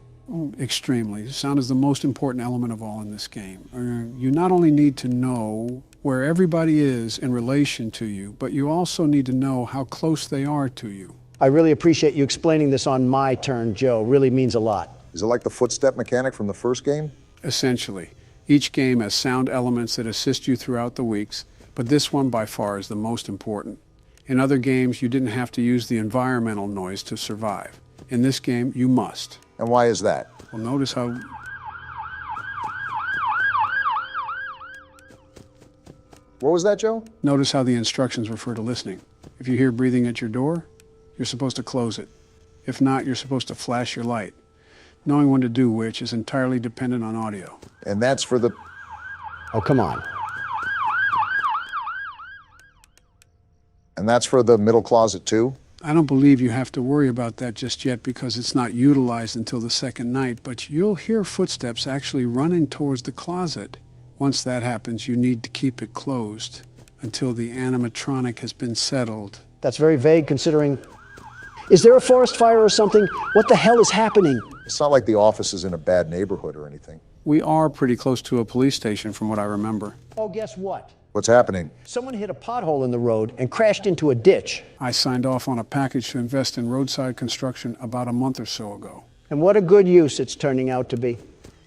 Extremely. Sound is the most important element of all in this game. You not only need to know where everybody is in relation to you, but you also need to know how close they are to you. I really appreciate you explaining this on my turn, Joe. Really means a lot. Is it like the footstep mechanic from the first game? Essentially. Each game has sound elements that assist you throughout the weeks, but this one by far is the most important. In other games, you didn't have to use the environmental noise to survive. In this game, you must. And why is that? Well, notice how... What was that, Joe? Notice how the instructions refer to listening. If you hear breathing at your door, you're supposed to close it. If not, you're supposed to flash your light. Knowing when to do which is entirely dependent on audio. And that's for the... Oh, come on. And that's for the middle closet, too? I don't believe you have to worry about that just yet because it's not utilized until the second night, but you'll hear footsteps actually running towards the closet. Once that happens, you need to keep it closed until the animatronic has been settled. That's very vague considering... Is there a forest fire or something? What the hell is happening? It's not like the office is in a bad neighborhood or anything. We are pretty close to a police station from what I remember. Oh, guess what? What's happening? Someone hit a pothole in the road and crashed into a ditch. I signed off on a package to invest in roadside construction about a month or so ago. And what a good use it's turning out to be.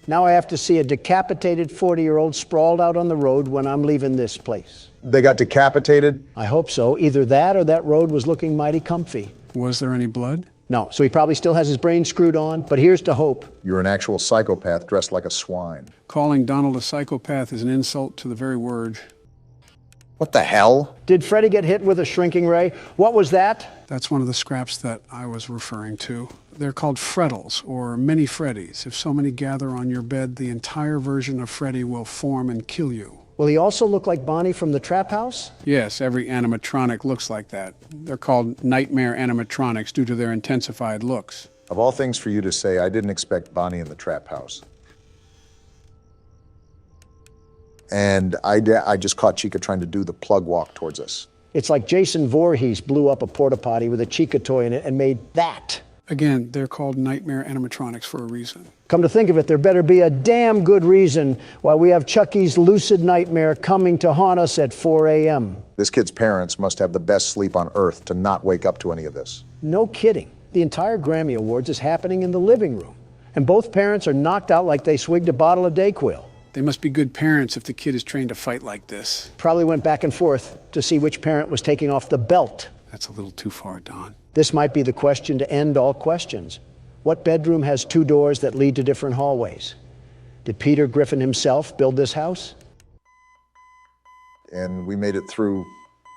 Now I have to see a decapitated 40-year-old sprawled out on the road when I'm leaving this place. They got decapitated? I hope so. Either that or that road was looking mighty comfy. Was there any blood? No, so he probably still has his brain screwed on, but here's to hope. You're an actual psychopath dressed like a swine. Calling Donald a psychopath is an insult to the very word. What the hell? Did Freddy get hit with a shrinking ray? What was that? That's one of the scraps that I was referring to. They're called freddles, or mini Freddys. If so many gather on your bed, the entire version of Freddy will form and kill you. Will he also look like Bonnie from the Trap House? Yes, every animatronic looks like that. They're called nightmare animatronics due to their intensified looks. Of all things for you to say, I didn't expect Bonnie in the Trap House. And I just caught Chica trying to do the plug walk towards us. It's like Jason Voorhees blew up a porta potty with a Chica toy in it and made that. Again, they're called nightmare animatronics for a reason. Come to think of it, there better be a damn good reason why we have Chucky's lucid nightmare coming to haunt us at 4 a.m. This kid's parents must have the best sleep on earth to not wake up to any of this. No kidding. The entire Grammy Awards is happening in the living room. And both parents are knocked out like they swigged a bottle of Dayquil. They must be good parents if the kid is trained to fight like this. Probably went back and forth to see which parent was taking off the belt. That's a little too far, Don. This might be the question to end all questions. What bedroom has 2 doors that lead to different hallways? Did Peter Griffin himself build this house? And we made it through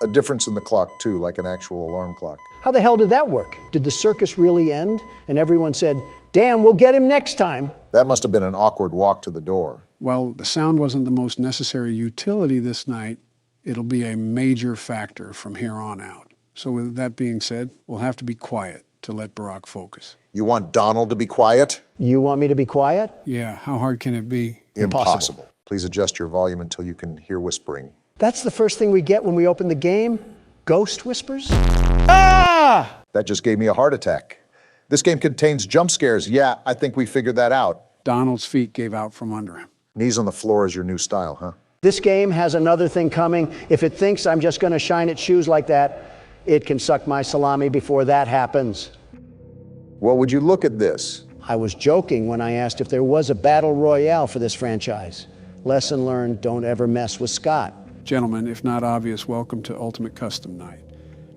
a difference in the clock, too, like an actual alarm clock. How the hell did that work? Did the circus really end? And everyone said, damn, we'll get him next time. That must have been an awkward walk to the door. Well, the sound wasn't the most necessary utility this night. It'll be a major factor from here on out. So with that being said, we'll have to be quiet to let Barack focus. You want Donald to be quiet? You want me to be quiet? Yeah, how hard can it be? Impossible. Please adjust your volume until you can hear whispering. That's the first thing we get when we open the game? Ghost whispers? Ah! That just gave me a heart attack. This game contains jump scares. Yeah, I think we figured that out. Donald's feet gave out from under him. Knees on the floor is your new style, huh? This game has another thing coming. If it thinks I'm just going to shine its shoes like that, it can suck my salami before that happens. Well, would you look at this? I was joking when I asked if there was a battle royale for this franchise. Lesson learned, don't ever mess with Scott. Gentlemen, if not obvious, welcome to Ultimate Custom Night.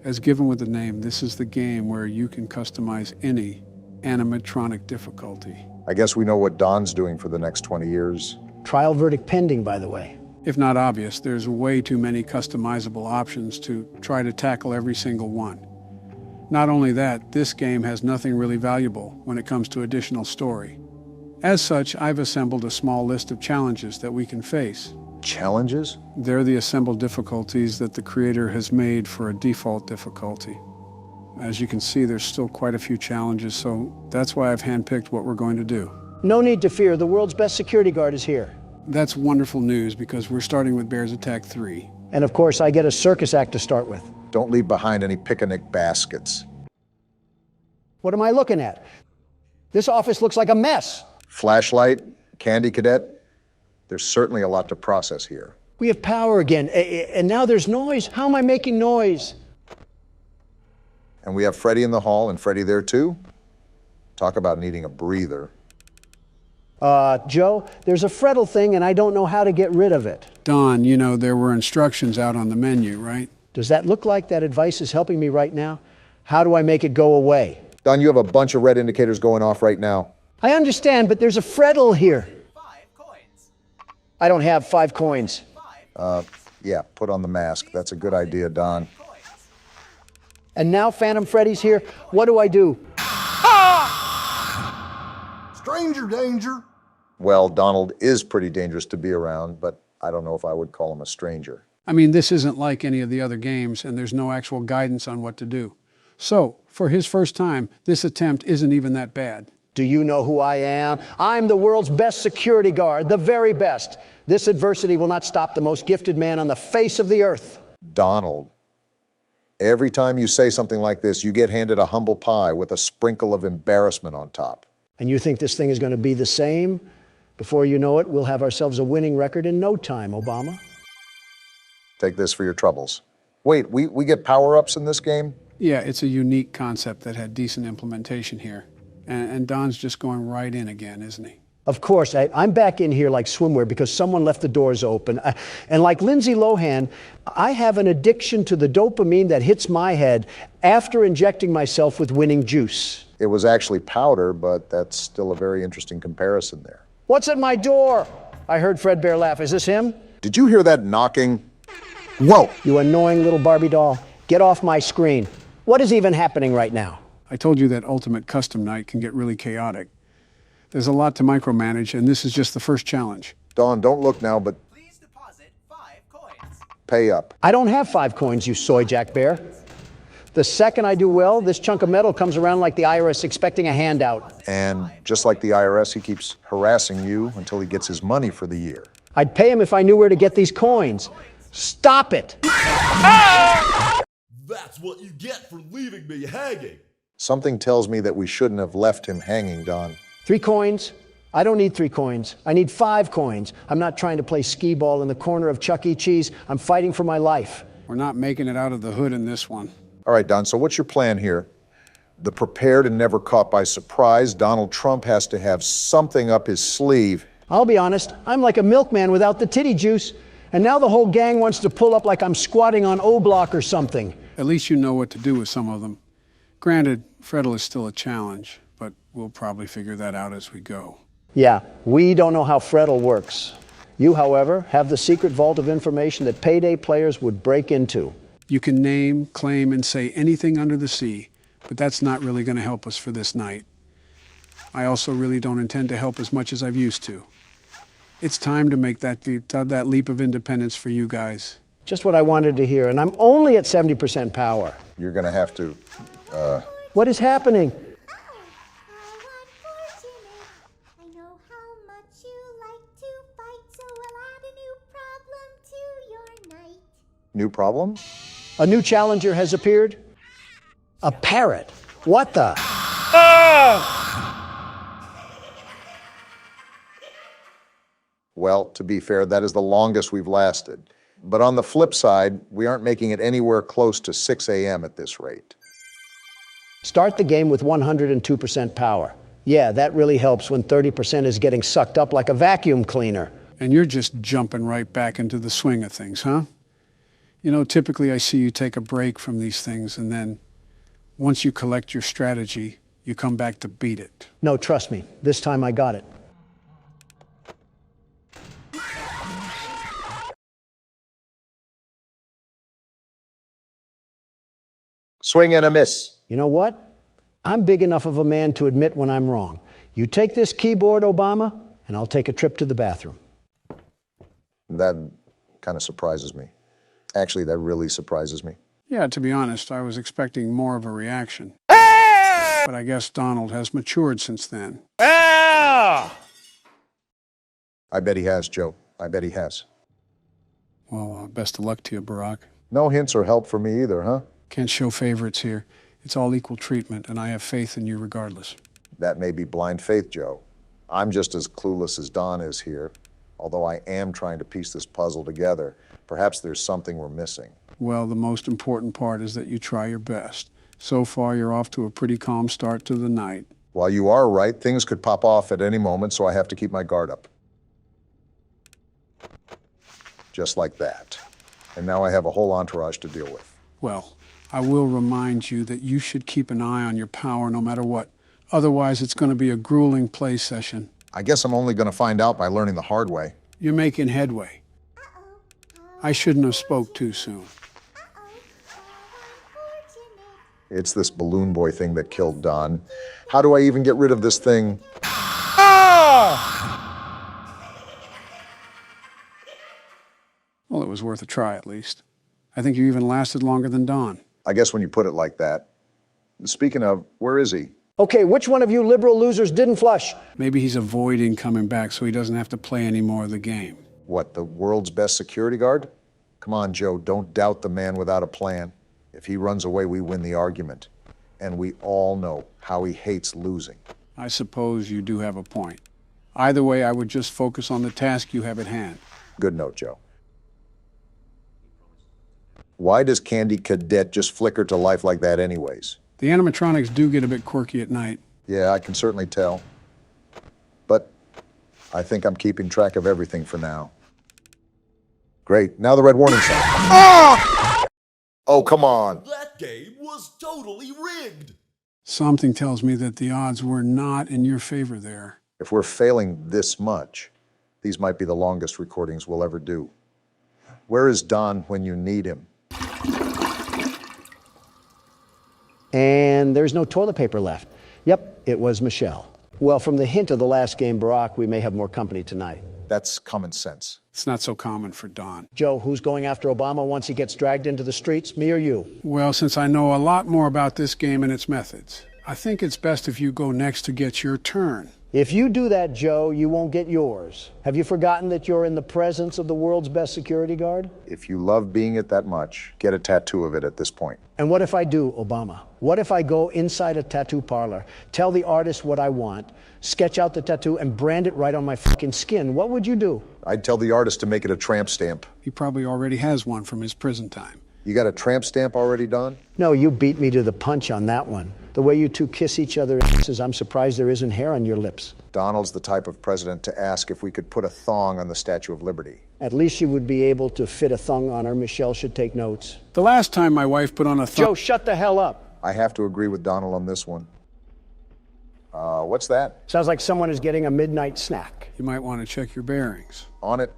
As given with the name, this is the game where you can customize any animatronic difficulty. I guess we know what Don's doing for the next 20 years. Trial verdict pending, by the way. If not obvious, there's way too many customizable options to try to tackle every single one. Not only that, this game has nothing really valuable when it comes to additional story. As such, I've assembled a small list of challenges that we can face. Challenges? They're the assembled difficulties that the creator has made for a default difficulty. As you can see, there's still quite a few challenges, so that's why I've handpicked what we're going to do. No need to fear, the world's best security guard is here. That's wonderful news because we're starting with Bears Attack 3. And of course, I get a circus act to start with. Don't leave behind any picnic baskets. What am I looking at? This office looks like a mess. Flashlight, candy cadet. There's certainly a lot to process here. We have power again, and now there's noise. How am I making noise? And we have Freddy in the hall, and Freddy there too. Talk about needing a breather. Joe, there's a Freddle thing, and I don't know how to get rid of it. Don, you know there were instructions out on the menu, right? Does that look like that advice is helping me right now? How do I make it go away? Don, you have a bunch of red indicators going off right now. I understand, but there's a Freddle here. 5 coins. I don't have 5 coins. Yeah, put on the mask. That's a good idea, Don. And now Phantom Freddy's here. What do I do? Stranger danger. Well, Donald is pretty dangerous to be around, but I don't know if I would call him a stranger. I mean, this isn't like any of the other games, and there's no actual guidance on what to do. So, for his first time, this attempt isn't even that bad. Do you know who I am? I'm the world's best security guard, the very best. This adversity will not stop the most gifted man on the face of the earth. Donald, every time you say something like this, you get handed a humble pie with a sprinkle of embarrassment on top. And you think this thing is going to be the same? Before you know it, we'll have ourselves a winning record in no time, Obama. Take this for your troubles. Wait, we get power-ups in this game? Yeah, it's a unique concept that had decent implementation here. And Don's just going right in again, isn't he? Of course, I'm back in here like swimwear because someone left the doors open. And like Lindsay Lohan, I have an addiction to the dopamine that hits my head after injecting myself with winning juice. It was actually powder, but that's still a very interesting comparison there. What's at my door? I heard Fredbear laugh. Is this him? Did you hear that knocking? Whoa! You annoying little Barbie doll. Get off my screen. What is even happening right now? I told you that Ultimate Custom Night can get really chaotic. There's a lot to micromanage, and this is just the first challenge. Dawn, don't look now, but Please deposit 5 coins. pay up. I don't have 5 coins, you soy jack bear. The second I do well, this chunk of metal comes around like the IRS expecting a handout. And just like the IRS, he keeps harassing you until he gets his money for the year. I'd pay him if I knew where to get these coins. Stop it! That's what you get for leaving me hanging. Something tells me that we shouldn't have left him hanging, Don. 3 coins? I don't need 3 coins. I need 5 coins. I'm not trying to play skee-ball in the corner of Chuck E. Cheese. I'm fighting for my life. We're not making it out of the hood in this one. All right, Don, so what's your plan here? The prepared and never caught by surprise, Donald Trump has to have something up his sleeve. I'll be honest, I'm like a milkman without the titty juice. And now the whole gang wants to pull up like I'm squatting on O-Block or something. At least you know what to do with some of them. Granted, Freddle is still a challenge, but we'll probably figure that out as we go. Yeah, we don't know how Freddle works. You, however, have the secret vault of information that payday players would break into. You can name, claim, and say anything under the sea, but that's not really going to help us for this night. I also really don't intend to help as much as I've used to. It's time to make that leap of independence for you guys. Just what I wanted to hear, and I'm only at 70% power. You're going to have to, What is happening? I know how much you like to fight, so we'll add a new problem to your night. New problem? A new challenger has appeared? A parrot. What the? Well, to be fair, that is the longest we've lasted. But on the flip side, we aren't making it anywhere close to 6 a.m. at this rate. Start the game with 102% power. Yeah, that really helps when 30% is getting sucked up like a vacuum cleaner. And you're just jumping right back into the swing of things, huh? You know, typically I see you take a break from these things, and then once you collect your strategy, you come back to beat it. No, trust me, this time I got it. Swing and a miss. You know what? I'm big enough of a man to admit when I'm wrong. You take this keyboard, Obama, and I'll take a trip to the bathroom. That kind of surprises me. Actually, that really surprises me. Yeah, to be honest, I was expecting more of a reaction. But I guess Donald has matured since then. I bet he has, Joe. I bet he has. Well, best of luck to you, Barack. No hints or help for me either, huh? Can't show favorites here. It's all equal treatment, and I have faith in you regardless. That may be blind faith, Joe. I'm just as clueless as Don is here, although I am trying to piece this puzzle together. Perhaps there's something we're missing. Well, the most important part is that you try your best. So far, you're off to a pretty calm start to the night. While you are right, things could pop off at any moment, so I have to keep my guard up. Just like that. And now I have a whole entourage to deal with. Well, I will remind you that you should keep an eye on your power no matter what. Otherwise, it's going to be a grueling play session. I guess I'm only going to find out by learning the hard way. You're making headway. I shouldn't have spoke too soon. It's this balloon boy thing that killed Don. How do I even get rid of this thing? Well, it was worth a try at least. I think you even lasted longer than Don. I guess when you put it like that. Speaking of, where is he? Okay, which one of you liberal losers didn't flush? Maybe he's avoiding coming back so he doesn't have to play any more of the game. What, the world's best security guard? Come on, Joe, don't doubt the man without a plan. If he runs away, we win the argument. And we all know how he hates losing. I suppose you do have a point. Either way, I would just focus on the task you have at hand. Good note, Joe. Why does Candy Cadet just flicker to life like that anyways? The animatronics do get a bit quirky at night. Yeah, I can certainly tell. But I think I'm keeping track of everything for now. Great, now the red warning sign. Ah! Oh, come on. That game was totally rigged. Something tells me that the odds were not in your favor there. If we're failing this much, these might be the longest recordings we'll ever do. Where is Don when you need him? And there's no toilet paper left. Yep, it was Michelle. Well, from the hint of the last game, Barack, we may have more company tonight. That's common sense. It's not so common for Don. Joe, who's going after Obama once he gets dragged into the streets, me or you? Well, since I know a lot more about this game and its methods, I think it's best if you go next to get your turn. If you do that, Joe, you won't get yours. Have you forgotten that you're in the presence of the world's best security guard? If you love being it that much, get a tattoo of it at this point. And what if I do, Obama? What if I go inside a tattoo parlor, tell the artist what I want, sketch out the tattoo, and brand it right on my fucking skin? What would you do? I'd tell the artist to make it a tramp stamp. He probably already has one from his prison time. You got a tramp stamp already done? No, you beat me to the punch on that one. The way you two kiss each other, I'm surprised there isn't hair on your lips. Donald's the type of president to ask if we could put a thong on the Statue of Liberty. At least you would be able to fit a thong on her. Michelle should take notes. The last time my wife put on a thong... Joe, shut the hell up. I have to agree with Donald on this one. What's that? Sounds like someone is getting a midnight snack. You might want to check your bearings. On it?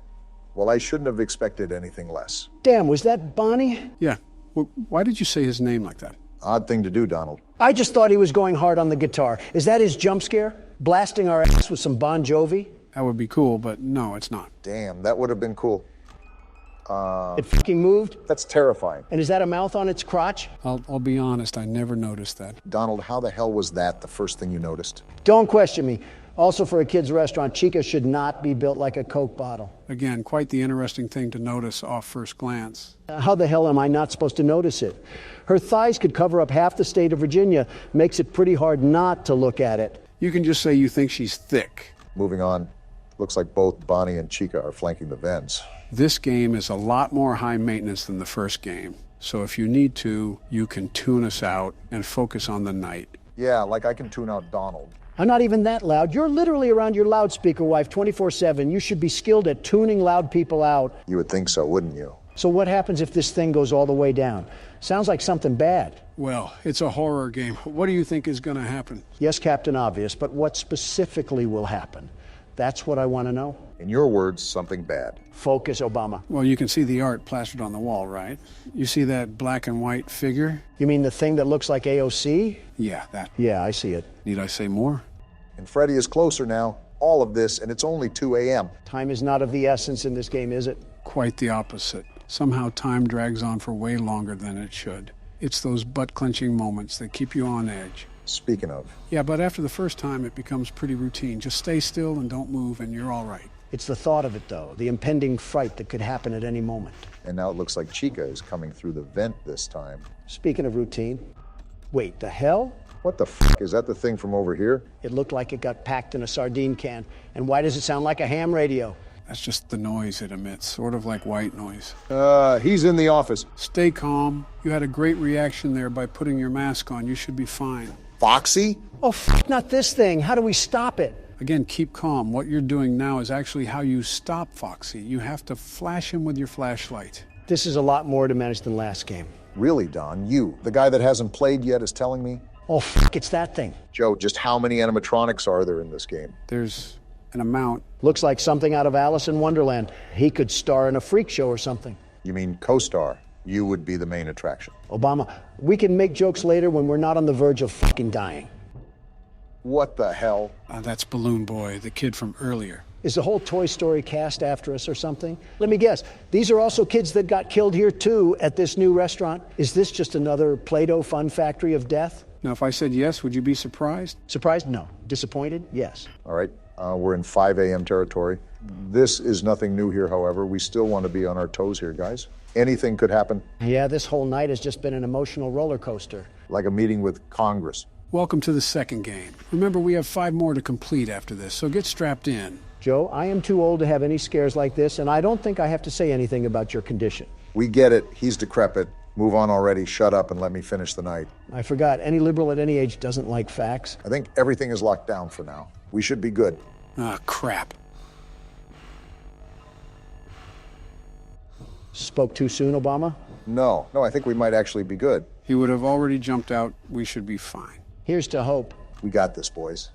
Well, I shouldn't have expected anything less. Damn, was that Bonnie? Yeah. Well, why did you say his name like that? Odd thing to do, Donald. I just thought he was going hard on the guitar. Is that his jump scare? Blasting our ass with some Bon Jovi? That would be cool, but no, it's not. Damn, that would have been cool. It fucking moved? That's terrifying. And is that a mouth on its crotch? I'll be honest, I never noticed that. Donald, how the hell was that the first thing you noticed? Don't question me. Also, for a kid's restaurant, Chica should not be built like a Coke bottle. Again, quite the interesting thing to notice off first glance. How the hell am I not supposed to notice it? Her thighs could cover up half the state of Virginia. Makes it pretty hard not to look at it. You can just say you think she's thick. Moving on. Looks like both Bonnie and Chica are flanking the Vens. This game is a lot more high maintenance than the first game. So if you need to, you can tune us out and focus on the night. Yeah, like I can tune out Donald. I'm not even that loud. You're literally around your loudspeaker wife 24/7. You should be skilled at tuning loud people out. You would think so, wouldn't you? So what happens if this thing goes all the way down? Sounds like something bad. Well, it's a horror game. What do you think is going to happen? Yes, Captain Obvious, but what specifically will happen? That's what I want to know. In your words, something bad. Focus, Obama. Well, you can see the art plastered on the wall, right? You see that black and white figure? You mean the thing that looks like AOC? Yeah, that. Yeah, I see it. Need I say more? And Freddy is closer now. All of this, and it's only 2 a.m. Time is not of the essence in this game, is it? Quite the opposite. Somehow time drags on for way longer than it should. It's those butt-clenching moments that keep you on edge. Speaking of. Yeah, but after the first time, it becomes pretty routine. Just stay still and don't move, and you're all right. It's the thought of it, though, the impending fright that could happen at any moment. And now it looks like Chica is coming through the vent this time. Speaking of routine, wait, the hell? What the f***? Is that the thing from over here? It looked like it got packed in a sardine can. And why does it sound like a ham radio? That's just the noise it emits, sort of like white noise. He's in the office. Stay calm. You had a great reaction there by putting your mask on. You should be fine. Foxy? Oh, not this thing. How do we stop it? Again, keep calm. What you're doing now is actually how you stop Foxy. You have to flash him with your flashlight. This is a lot more to manage than last game. Really, Don? You, the guy that hasn't played yet, is telling me? Oh, it's that thing. Joe, just how many animatronics are there in this game? There's an amount. Looks like something out of Alice in Wonderland. He could star in a freak show or something. You mean co-star? You would be the main attraction. Obama, we can make jokes later when we're not on the verge of fucking dying. What the hell? That's Balloon Boy, the kid from earlier. Is the whole Toy Story cast after us or something? Let me guess. These are also kids that got killed here, too, at this new restaurant. Is this just another Play-Doh fun factory of death? Now, if I said yes, would you be surprised? Surprised? No. Disappointed? Yes. All right. We're in 5 a.m. territory. This is nothing new here, however. We still want to be on our toes here, guys. Anything could happen. Yeah, this whole night has just been an emotional roller coaster. Like a meeting with Congress. Welcome to the second game. Remember, we have 5 more to complete after this, so get strapped in. Joe, I am too old to have any scares like this, and I don't think I have to say anything about your condition. We get it. He's decrepit. Move on already. Shut up and let me finish the night. I forgot, any liberal at any age doesn't like facts. I think everything is locked down for now. We should be good. Ah, crap. Spoke too soon, Obama? No, I think we might actually be good. He would have already jumped out. We should be fine. Here's to hope. We got this, boys.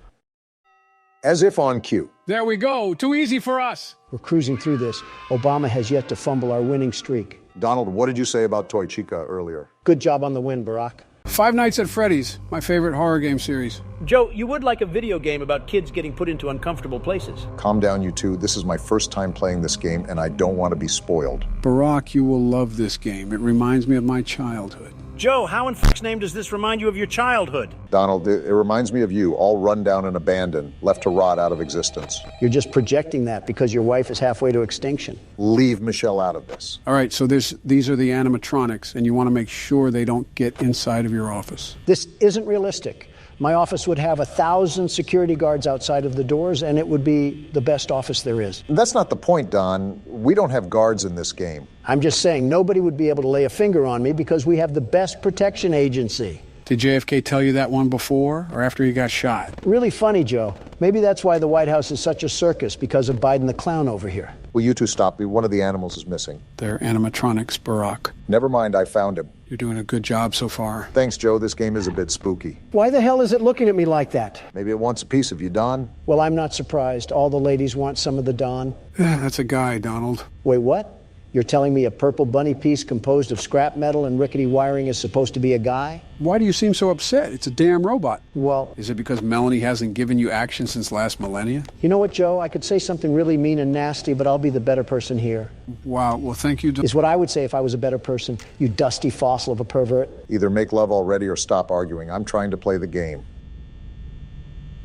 As if on cue. There we go. Too easy for us. We're cruising through this. Obama has yet to fumble our winning streak. Donald, what did you say about Toy Chica earlier? Good job on the win, Barack. 5 Nights at Freddy's, my favorite horror game series. Joe, you would like a video game about kids getting put into uncomfortable places. Calm down, you two. This is my first time playing this game, and I don't want to be spoiled. Barack, you will love this game. It reminds me of my childhood. Joe, how in f***'s name does this remind you of your childhood? Donald, it reminds me of you, all run down and abandoned, left to rot out of existence. You're just projecting that because your wife is halfway to extinction. Leave Michelle out of this. All right, so these are the animatronics, and you want to make sure they don't get inside of your office. This isn't realistic. My office would have 1,000 security guards outside of the doors, and it would be the best office there is. That's not the point, Don. We don't have guards in this game. I'm just saying nobody would be able to lay a finger on me because we have the best protection agency. Did JFK tell you that one before or after he got shot? Really funny, Joe. Maybe that's why the White House is such a circus, because of Biden the clown over here. Will you two stop me? One of the animals is missing. They're animatronics, Barack. Never mind, I found him. You're doing a good job so far. Thanks, Joe. This game is a bit spooky. Why the hell is it looking at me like that? Maybe it wants a piece of you, Don. Well, I'm not surprised. All the ladies want some of the Don. That's a guy, Donald. Wait, what? You're telling me a purple bunny piece composed of scrap metal and rickety wiring is supposed to be a guy? Why do you seem so upset? It's a damn robot. Well... Is it because Melanie hasn't given you action since last millennia? You know what, Joe? I could say something really mean and nasty, but I'll be the better person here. Wow, well, thank you. Is what I would say if I was a better person, you dusty fossil of a pervert. Either make love already or stop arguing. I'm trying to play the game.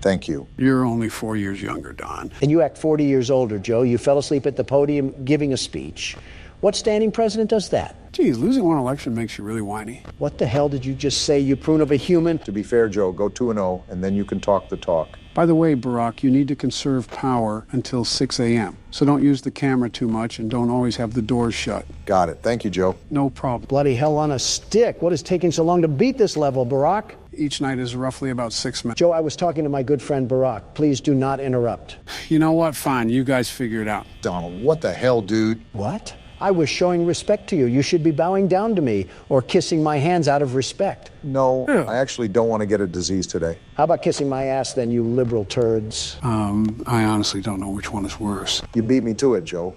Thank you. You're only 4 years younger, Don. And you act 40 years older, Joe. You fell asleep at the podium giving a speech. What standing president does that? Geez, losing one election makes you really whiny. What the hell did you just say, you prune of a human? To be fair, Joe, go 2-0, and then you can talk the talk. By the way, Barack, you need to conserve power until 6 a.m. So don't use the camera too much and don't always have the doors shut. Got it. Thank you, Joe. No problem. Bloody hell on a stick. What is taking so long to beat this level, Barack? Each night is roughly about 6 minutes. Joe, I was talking to my good friend Barack. Please do not interrupt. You know what? Fine. You guys figure it out. Donald, what the hell, dude? What? I was showing respect to you. You should be bowing down to me or kissing my hands out of respect. No, I actually don't want to get a disease today. How about kissing my ass then, you liberal turds? I honestly don't know which one is worse. You beat me to it, Joe.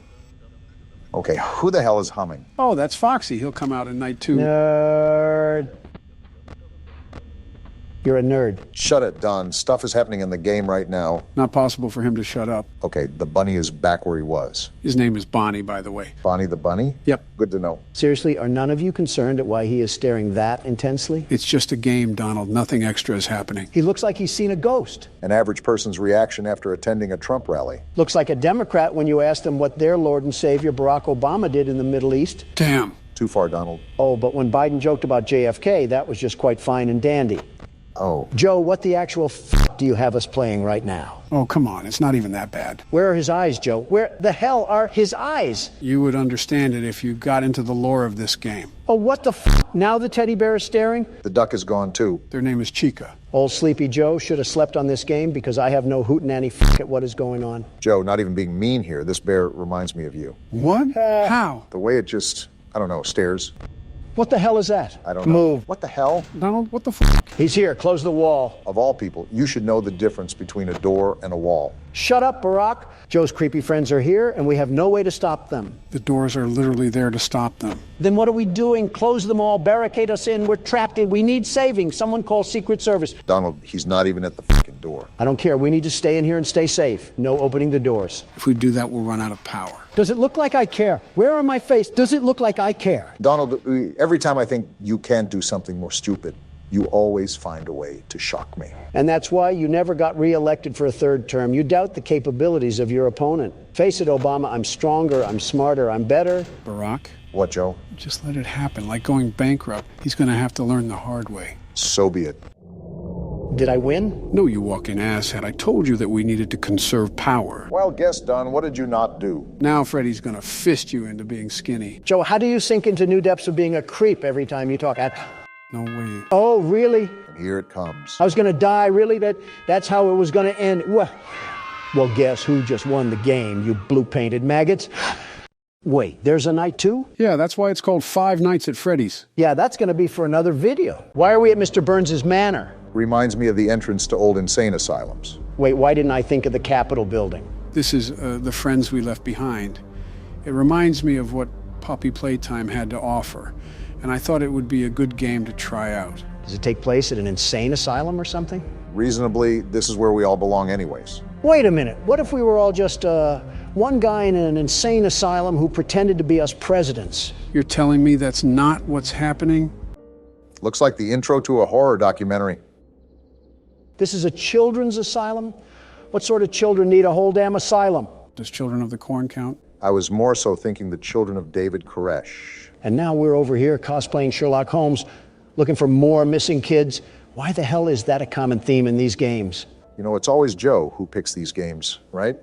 Okay, who the hell is humming? Oh, that's Foxy. He'll come out at night, too. Nerd. You're a nerd. Shut it, Don. Stuff is happening in the game right now. Not possible for him to shut up. Okay, the bunny is back where he was. His name is Bonnie, by the way. Bonnie the bunny? Yep. Good to know. Seriously, are none of you concerned at why he is staring that intensely? It's just a game, Donald. Nothing extra is happening. He looks like he's seen a ghost. An average person's reaction after attending a Trump rally. Looks like a Democrat when you ask them what their Lord and Savior Barack Obama did in the Middle East. Damn. Too far, Donald. Oh, but when Biden joked about JFK, that was just quite fine and dandy. Oh. Joe, what the actual f*** do you have us playing right now? Oh, come on. It's not even that bad. Where are his eyes, Joe? Where the hell are his eyes? You would understand it if you got into the lore of this game. Oh, what the f***? Now the teddy bear is staring? The duck is gone, too. Their name is Chica. Old Sleepy Joe should have slept on this game because I have no hootenanny f*** at what is going on. Joe, not even being mean here. This bear reminds me of you. What? How? The way it just, I don't know, stares. What the hell is that? I don't know. Move. What the hell? Donald, what the f***? He's here. Close the wall. Of all people, you should know the difference between a door and a wall. Shut up, Barack. Joe's creepy friends are here, and we have no way to stop them. The doors are literally there to stop them. Then what are we doing? Close them all, barricade us in. We're trapped in. We need saving. Someone call Secret Service. Donald, he's not even at the fucking door. I don't care. We need to stay in here and stay safe. No opening the doors. If we do that, we'll run out of power. Does it look like I care? Where on my face does it look like I care? Donald, every time I think you can't do something more stupid, you always find a way to shock me. And that's why you never got reelected for a third term. You doubt the capabilities of your opponent. Face it, Obama, I'm stronger, I'm smarter, I'm better. Barack? What, Joe? Just let it happen. Like going bankrupt. He's going to have to learn the hard way. So be it. Did I win? No, you walking asshat. I told you that we needed to conserve power. Well, guess done. What did you not do? Now Freddy's gonna fist you into being skinny. Joe, how do you sink into new depths of being a creep every time you talk? No way. Oh, really? And here it comes. I was going to die, really? That's how it was going to end? Well, guess who just won the game, you blue-painted maggots? Wait, there's a night 2? Yeah, that's why it's called Five Nights at Freddy's. Yeah, that's going to be for another video. Why are we at Mr. Burns' manor? Reminds me of the entrance to old insane asylums. Wait, why didn't I think of the Capitol building? This is the friends we left behind. It reminds me of what Poppy Playtime had to offer, and I thought it would be a good game to try out. Does it take place at an insane asylum or something? Reasonably, this is where we all belong anyways. Wait a minute, what if we were all just one guy in an insane asylum who pretended to be us presidents? You're telling me that's not what's happening? Looks like the intro to a horror documentary. This is a children's asylum? What sort of children need a whole damn asylum? Does Children of the Corn count? I was more so thinking the children of David Koresh. And now we're over here cosplaying Sherlock Holmes, looking for more missing kids. Why the hell is that a common theme in these games? You know, it's always Joe who picks these games, right?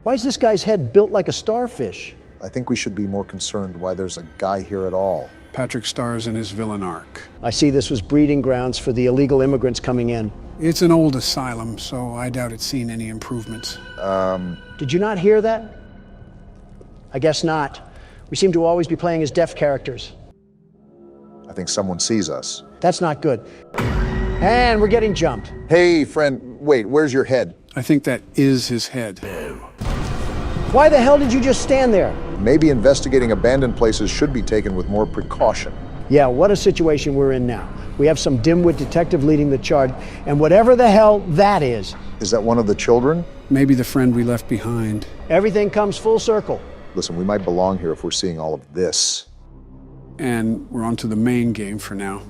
Why is this guy's head built like a starfish? I think we should be more concerned why there's a guy here at all. Patrick stars in his villain arc. I see this was breeding grounds for the illegal immigrants coming in. It's an old asylum, so I doubt it's seen any improvements. Did you not hear that? I guess not. We seem to always be playing as deaf characters. I think someone sees us. That's not good. And we're getting jumped. Hey, friend, wait, where's your head? I think that is his head. Why the hell did you just stand there? Maybe investigating abandoned places should be taken with more precaution. Yeah, what a situation we're in now. We have some dimwit detective leading the charge, and whatever the hell that is. Is that one of the children? Maybe the friend we left behind. Everything comes full circle. Listen, we might belong here if we're seeing all of this. And we're on to the main game for now.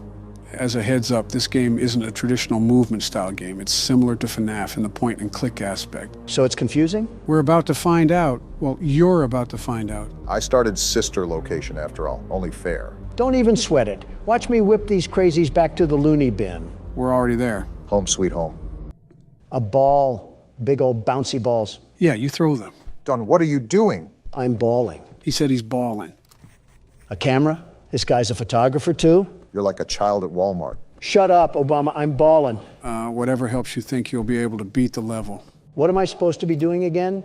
As a heads up, this game isn't a traditional movement style game. It's similar to FNAF in the point and click aspect. So it's confusing? We're about to find out. Well, you're about to find out. I started sister location after all, only fair. Don't even sweat it. Watch me whip these crazies back to the loony bin. We're already there. Home sweet home. A ball, big old bouncy balls. Yeah, you throw them. Don, what are you doing? I'm balling. He said he's balling. A camera? This guy's a photographer too? You're like a child at Walmart. Shut up, Obama, I'm balling. Whatever helps you think you'll be able to beat the level. What am I supposed to be doing again?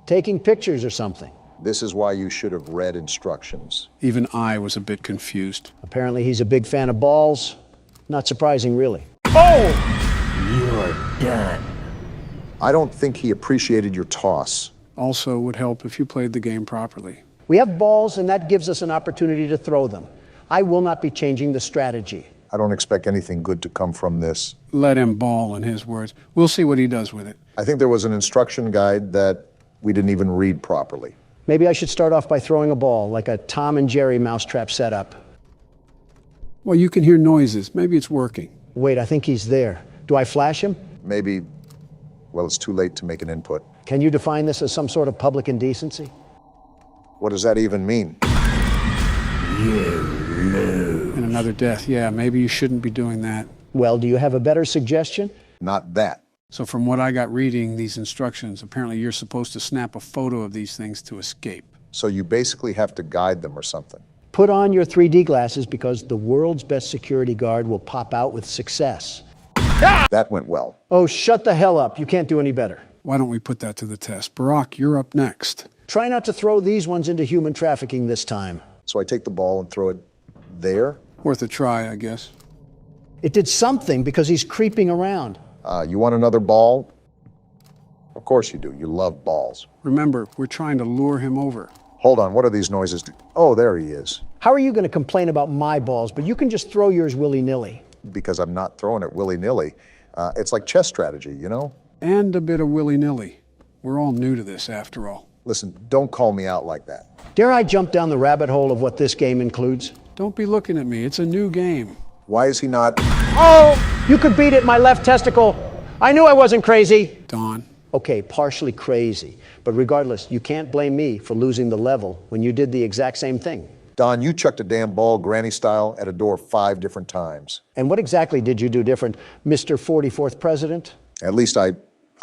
Taking pictures or something? This is why you should have read instructions. Even I was a bit confused. Apparently he's a big fan of balls. Not surprising, really. Oh! You're done. I don't think he appreciated your toss. Also would help if you played the game properly. We have balls, and that gives us an opportunity to throw them. I will not be changing the strategy. I don't expect anything good to come from this. Let him ball, in his words. We'll see what he does with it. I think there was an instruction guide that we didn't even read properly. Maybe I should start off by throwing a ball, like a Tom and Jerry mousetrap setup. Well, you can hear noises. Maybe it's working. Wait, I think he's there. Do I flash him? Maybe, well, it's too late to make an input. Can you define this as some sort of public indecency? What does that even mean? And another death. Yeah, maybe you shouldn't be doing that. Well, do you have a better suggestion? Not that. So from what I got reading these instructions, apparently you're supposed to snap a photo of these things to escape. So you basically have to guide them or something. Put on your 3D glasses because the world's best security guard will pop out with success. That went well. Oh, shut the hell up. You can't do any better. Why don't we put that to the test? Barack, you're up next. Try not to throw these ones into human trafficking this time. So I take the ball and throw it there? Worth a try, I guess. It did something because he's creeping around. You want another ball? Of course you do. You love balls. Remember, we're trying to lure him over. Hold on, what are these noises? Oh, there he is. How are you going to complain about my balls, but you can just throw yours willy-nilly? Because I'm not throwing it willy-nilly. It's like chess strategy, you know? And a bit of willy-nilly. We're all new to this, after all. Listen, don't call me out like that. Dare I jump down the rabbit hole of what this game includes? Don't be looking at me. It's a new game. Why is he not? Oh, you could beat it, my left testicle. I knew I wasn't crazy. Don. Okay, partially crazy. But regardless, you can't blame me for losing the level when you did the exact same thing. Don, you chucked a damn ball granny style at a door 5 different times. And what exactly did you do different, Mr. 44th President? At least I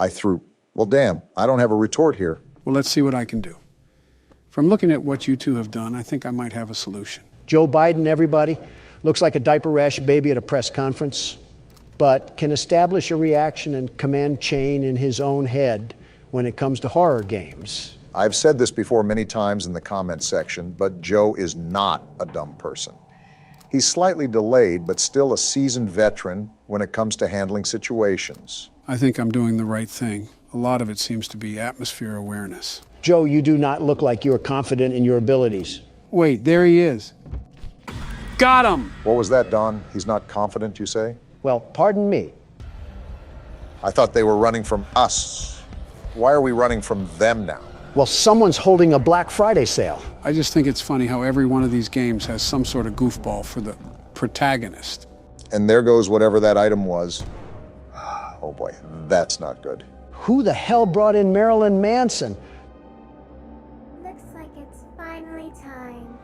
threw. Well, damn, I don't have a retort here. Well, let's see what I can do. From looking at what you two have done, I think I might have a solution. Joe Biden, everybody, looks like a diaper rash baby at a press conference, but can establish a reaction and command chain in his own head when it comes to horror games. I've said this before many times in the comments section, but Joe is not a dumb person. He's slightly delayed, but still a seasoned veteran when it comes to handling situations. I think I'm doing the right thing. A lot of it seems to be atmosphere awareness. Joe, you do not look like you are confident in your abilities. Wait, there he is. Got him! What was that, Don? He's not confident, you say? Well, pardon me. I thought they were running from us. Why are we running from them now? Well, someone's holding a Black Friday sale. I just think it's funny how every one of these games has some sort of goofball for the protagonist. And there goes whatever that item was. Oh boy, that's not good. Who the hell brought in Marilyn Manson? Looks like it's finally time.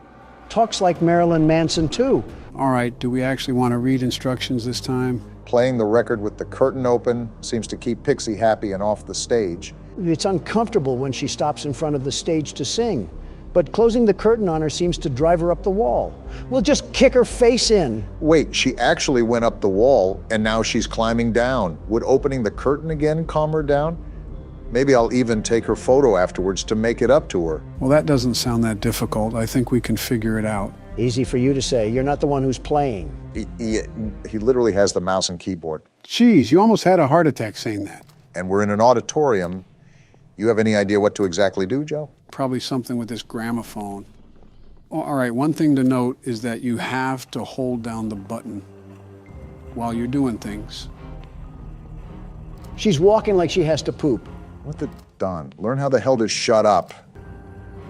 Talks like Marilyn Manson, too. All right, do we actually want to read instructions this time? Playing the record with the curtain open seems to keep Pixie happy and off the stage. It's uncomfortable when she stops in front of the stage to sing, but closing the curtain on her seems to drive her up the wall. We'll just kick her face in. Wait, she actually went up the wall and now she's climbing down. Would opening the curtain again calm her down? Maybe I'll even take her photo afterwards to make it up to her. Well, that doesn't sound that difficult. I think we can figure it out. Easy for you to say. You're not the one who's playing. He literally has the mouse and keyboard. Geez, you almost had a heart attack saying that. And we're in an auditorium. You have any idea what to exactly do, Joe? Probably something with this gramophone. All right, one thing to note is that you have to hold down the button while you're doing things. She's walking like she has to poop. What the Don? Learn how the hell to shut up.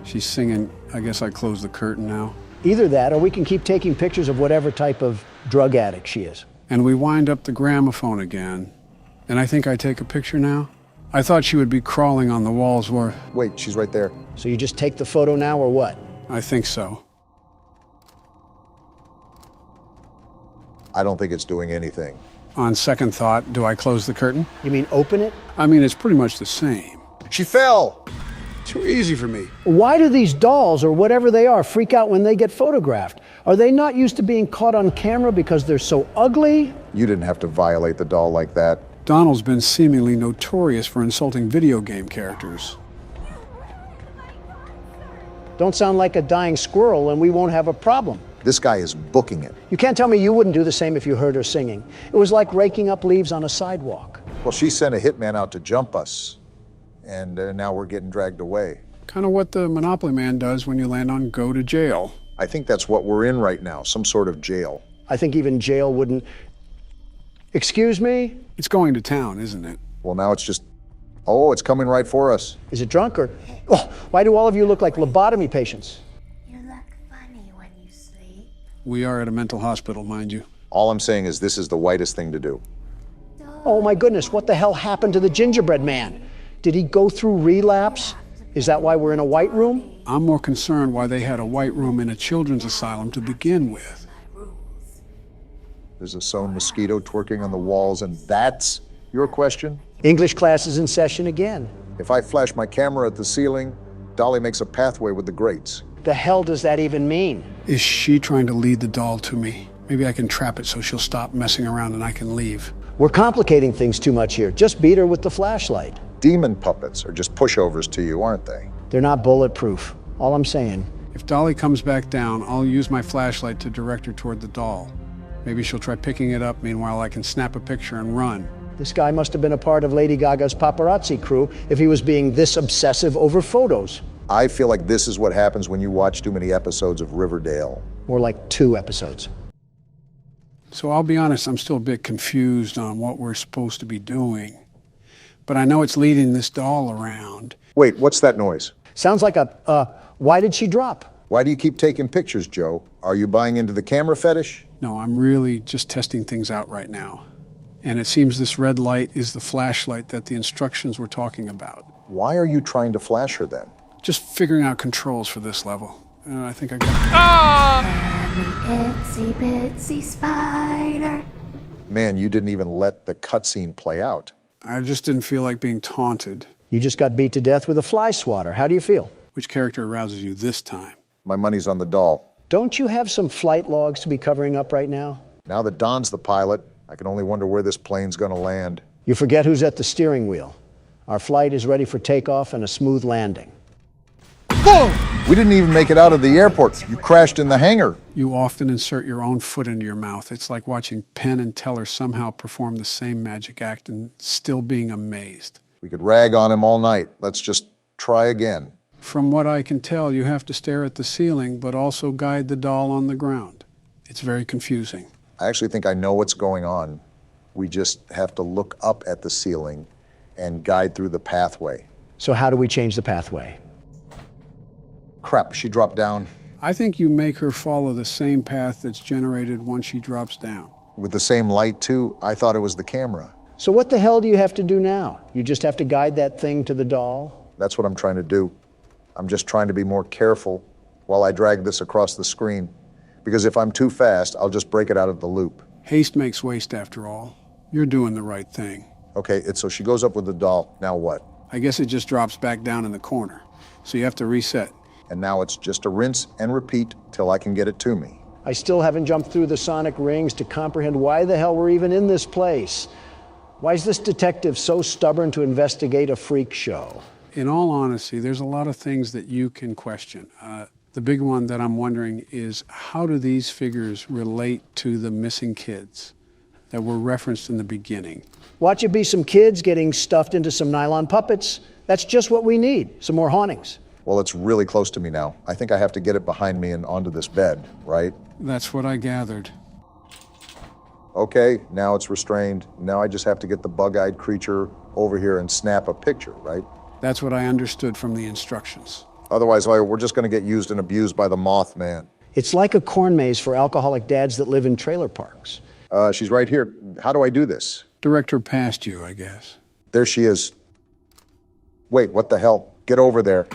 She's singing. I guess I close the curtain now. Either that, or we can keep taking pictures of whatever type of drug addict she is. And we wind up the gramophone again. And I think I take a picture now. I thought she would be crawling on the walls where... Wait, she's right there. So you just take the photo now, or what? I think so. I don't think it's doing anything. On second thought, do I close the curtain? You mean open it? I mean, it's pretty much the same. She fell! Too easy for me. Why do these dolls, or whatever they are, freak out when they get photographed? Are they not used to being caught on camera because they're so ugly? You didn't have to violate the doll like that. Donald's been seemingly notorious for insulting video game characters. Don't sound like a dying squirrel and we won't have a problem. This guy is booking it. You can't tell me you wouldn't do the same if you heard her singing. It was like raking up leaves on a sidewalk. Well, she sent a hitman out to jump us, and now we're getting dragged away. Kind of what the Monopoly man does when you land on go to jail. I think that's what we're in right now, some sort of jail. I think even jail wouldn't... Excuse me? It's going to town, isn't it? Well, now it's just... Oh, it's coming right for us. Is it drunk or... Oh, why do all of you look like lobotomy patients? You look funny when you sleep. We are at a mental hospital, mind you. All I'm saying is this is the whitest thing to do. Oh my goodness, what the hell happened to the gingerbread man? Did he go through relapse? Is that why we're in a white room? I'm more concerned why they had a white room in a children's asylum to begin with. There's a sewn mosquito twerking on the walls, and that's your question? English class is in session again. If I flash my camera at the ceiling, Dolly makes a pathway with the grates. The hell does that even mean? Is she trying to lead the doll to me? Maybe I can trap it so she'll stop messing around and I can leave. We're complicating things too much here. Just beat her with the flashlight. Demon puppets are just pushovers to you, aren't they? They're not bulletproof. All I'm saying. If Dolly comes back down, I'll use my flashlight to direct her toward the doll. Maybe she'll try picking it up, meanwhile I can snap a picture and run. This guy must have been a part of Lady Gaga's paparazzi crew if he was being this obsessive over photos. I feel like this is what happens when you watch too many episodes of Riverdale. More like 2 episodes. So I'll be honest, I'm still a bit confused on what we're supposed to be doing. But I know it's leading this doll around. Wait, what's that noise? Sounds like why did she drop? Why do you keep taking pictures, Joe? Are you buying into the camera fetish? No, I'm really just testing things out right now. And it seems this red light is the flashlight that the instructions were talking about. Why are you trying to flash her then? Just figuring out controls for this level. I think I got Itsy bitsy spider. Man, you didn't even let the cutscene play out. I just didn't feel like being taunted. You just got beat to death with a fly swatter. How do you feel? Which character arouses you this time? My money's on the doll. Don't you have some flight logs to be covering up right now? Now that Don's the pilot, I can only wonder where this plane's gonna land. You forget who's at the steering wheel. Our flight is ready for takeoff and a smooth landing. Whoa! We didn't even make it out of the airport. You crashed in the hangar. You often insert your own foot into your mouth. It's like watching Penn and Teller somehow perform the same magic act and still being amazed. We could rag on him all night. Let's just try again. From what I can tell, you have to stare at the ceiling, but also guide the doll on the ground. It's very confusing. I actually think I know what's going on. We just have to look up at the ceiling and guide through the pathway. So how do we change the pathway? Crap, she dropped down. I think you make her follow the same path that's generated once she drops down. With the same light, too? I thought it was the camera. So what the hell do you have to do now? You just have to guide that thing to the doll? That's what I'm trying to do. I'm just trying to be more careful while I drag this across the screen. Because if I'm too fast, I'll just break it out of the loop. Haste makes waste, after all. You're doing the right thing. Okay, so she goes up with the doll. Now what? I guess it just drops back down in the corner. So you have to reset. And now it's just a rinse and repeat till I can get it to me. I still haven't jumped through the sonic rings to comprehend why the hell we're even in this place. Why is this detective so stubborn to investigate a freak show? In all honesty, there's a lot of things that you can question. The big one that I'm wondering is, how do these figures relate to the missing kids that were referenced in the beginning? Watch it be some kids getting stuffed into some nylon puppets. That's just what we need, some more hauntings. Well, it's really close to me now. I think I have to get it behind me and onto this bed, right? That's what I gathered. Okay, now it's restrained. Now I just have to get the bug-eyed creature over here and snap a picture, right? That's what I understood from the instructions. Otherwise, we're just going to get used and abused by the Mothman. It's like a corn maze for alcoholic dads that live in trailer parks. She's right here. How do I do this? Direct her past you, I guess. There she is. Wait, what the hell? Get over there.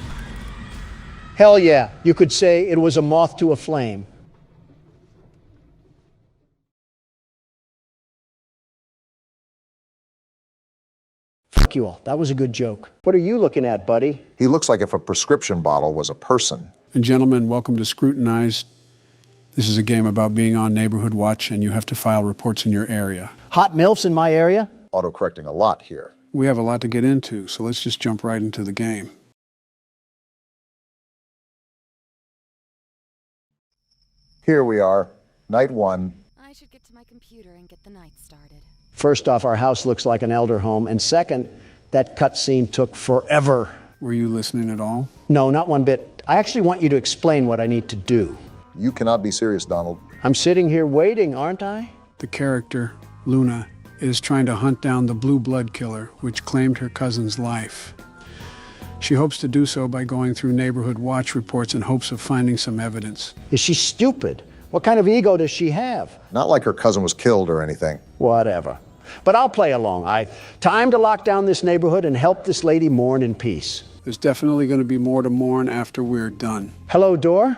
Hell yeah, you could say it was a moth to a flame. Fuck you all, that was a good joke. What are you looking at, buddy? He looks like if a prescription bottle was a person. And gentlemen, welcome to Scrutinized. This is a game about being on neighborhood watch, and you have to file reports in your area. Hot MILFs in my area? Auto-correcting a lot here. We have a lot to get into, so let's just jump right into the game. Here we are, night one. I should get to my computer and get the night started. First off, our house looks like an elder home, and second, that cutscene took forever. Were you listening at all? No, not one bit. I actually want you to explain what I need to do. You cannot be serious, Donald. I'm sitting here waiting, aren't I? The character, Luna, is trying to hunt down the blue blood killer, which claimed her cousin's life. She hopes to do so by going through neighborhood watch reports in hopes of finding some evidence. Is she stupid? What kind of ego does she have? Not like her cousin was killed or anything. Whatever. But I'll play along. Time to lock down this neighborhood and help this lady mourn in peace. There's definitely going to be more to mourn after we're done. Hello, door?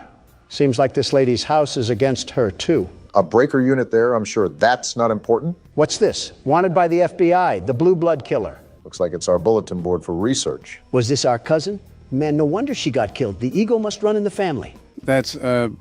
Seems like this lady's house is against her, too. A breaker unit there, I'm sure that's not important. What's this? Wanted by the FBI, the blue blood killer. Looks like it's our bulletin board for research. Was this our cousin? Man, no wonder she got killed. The ego must run in the family. That's a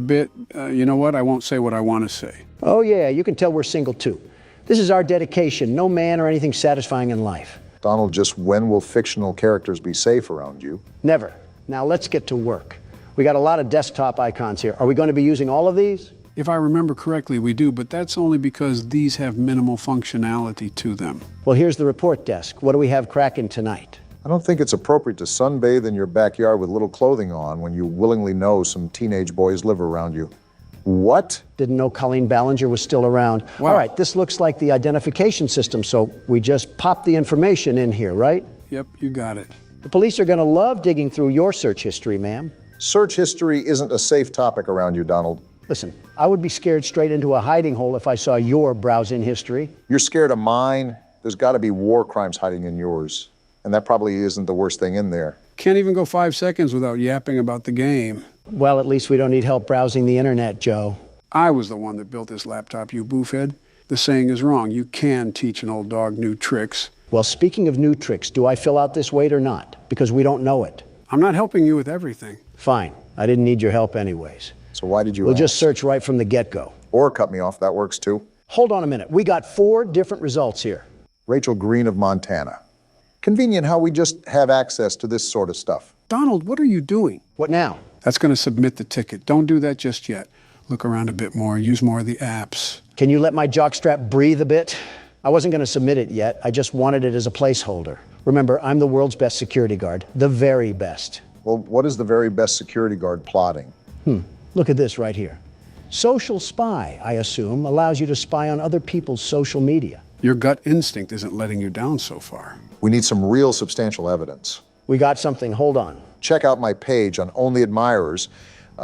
bit, you know what? I won't say what I want to say. Oh, yeah, you can tell we're single, too. This is our dedication. No man or anything satisfying in life. Donald, just when will fictional characters be safe around you? Never. Now let's get to work. We got a lot of desktop icons here. Are we going to be using all of these? If I remember correctly, we do, but that's only because these have minimal functionality to them. Well, here's the report desk. What do we have cracking tonight? I don't think it's appropriate to sunbathe in your backyard with little clothing on when you willingly know some teenage boys live around you. What? Didn't know Colleen Ballinger was still around. Wow. All right, this looks like the identification system, so we just pop the information in here, right? Yep, you got it. The police are going to love digging through your search history, ma'am. Search history isn't a safe topic around you, Donald. Listen, I would be scared straight into a hiding hole if I saw your browsing history. You're scared of mine? There's got to be war crimes hiding in yours. And that probably isn't the worst thing in there. Can't even go 5 seconds without yapping about the game. Well, at least we don't need help browsing the internet, Joe. I was the one that built this laptop, you boofhead. The saying is wrong. You can teach an old dog new tricks. Well, speaking of new tricks, do I fill out this weight or not? Because we don't know it. I'm not helping you with everything. Fine. I didn't need your help anyways. So why did you We'll ask? just search right from the get-go. Or cut me off, that works too. Hold on a minute. We got 4 different results here. Rachel Green of Montana. Convenient how we just have access to this sort of stuff. Donald, what are you doing? What now? That's going to submit the ticket. Don't do that just yet. Look around a bit more. Use more of the apps. Can you let my jockstrap breathe a bit? I wasn't going to submit it yet. I just wanted it as a placeholder. Remember, I'm the world's best security guard. The very best. Well, what is the very best security guard plotting? Look at this right here. Social spy, I assume, allows you to spy on other people's social media. Your gut instinct isn't letting you down so far. We need some real substantial evidence. We got something. Hold on. Check out my page on Only Admirers.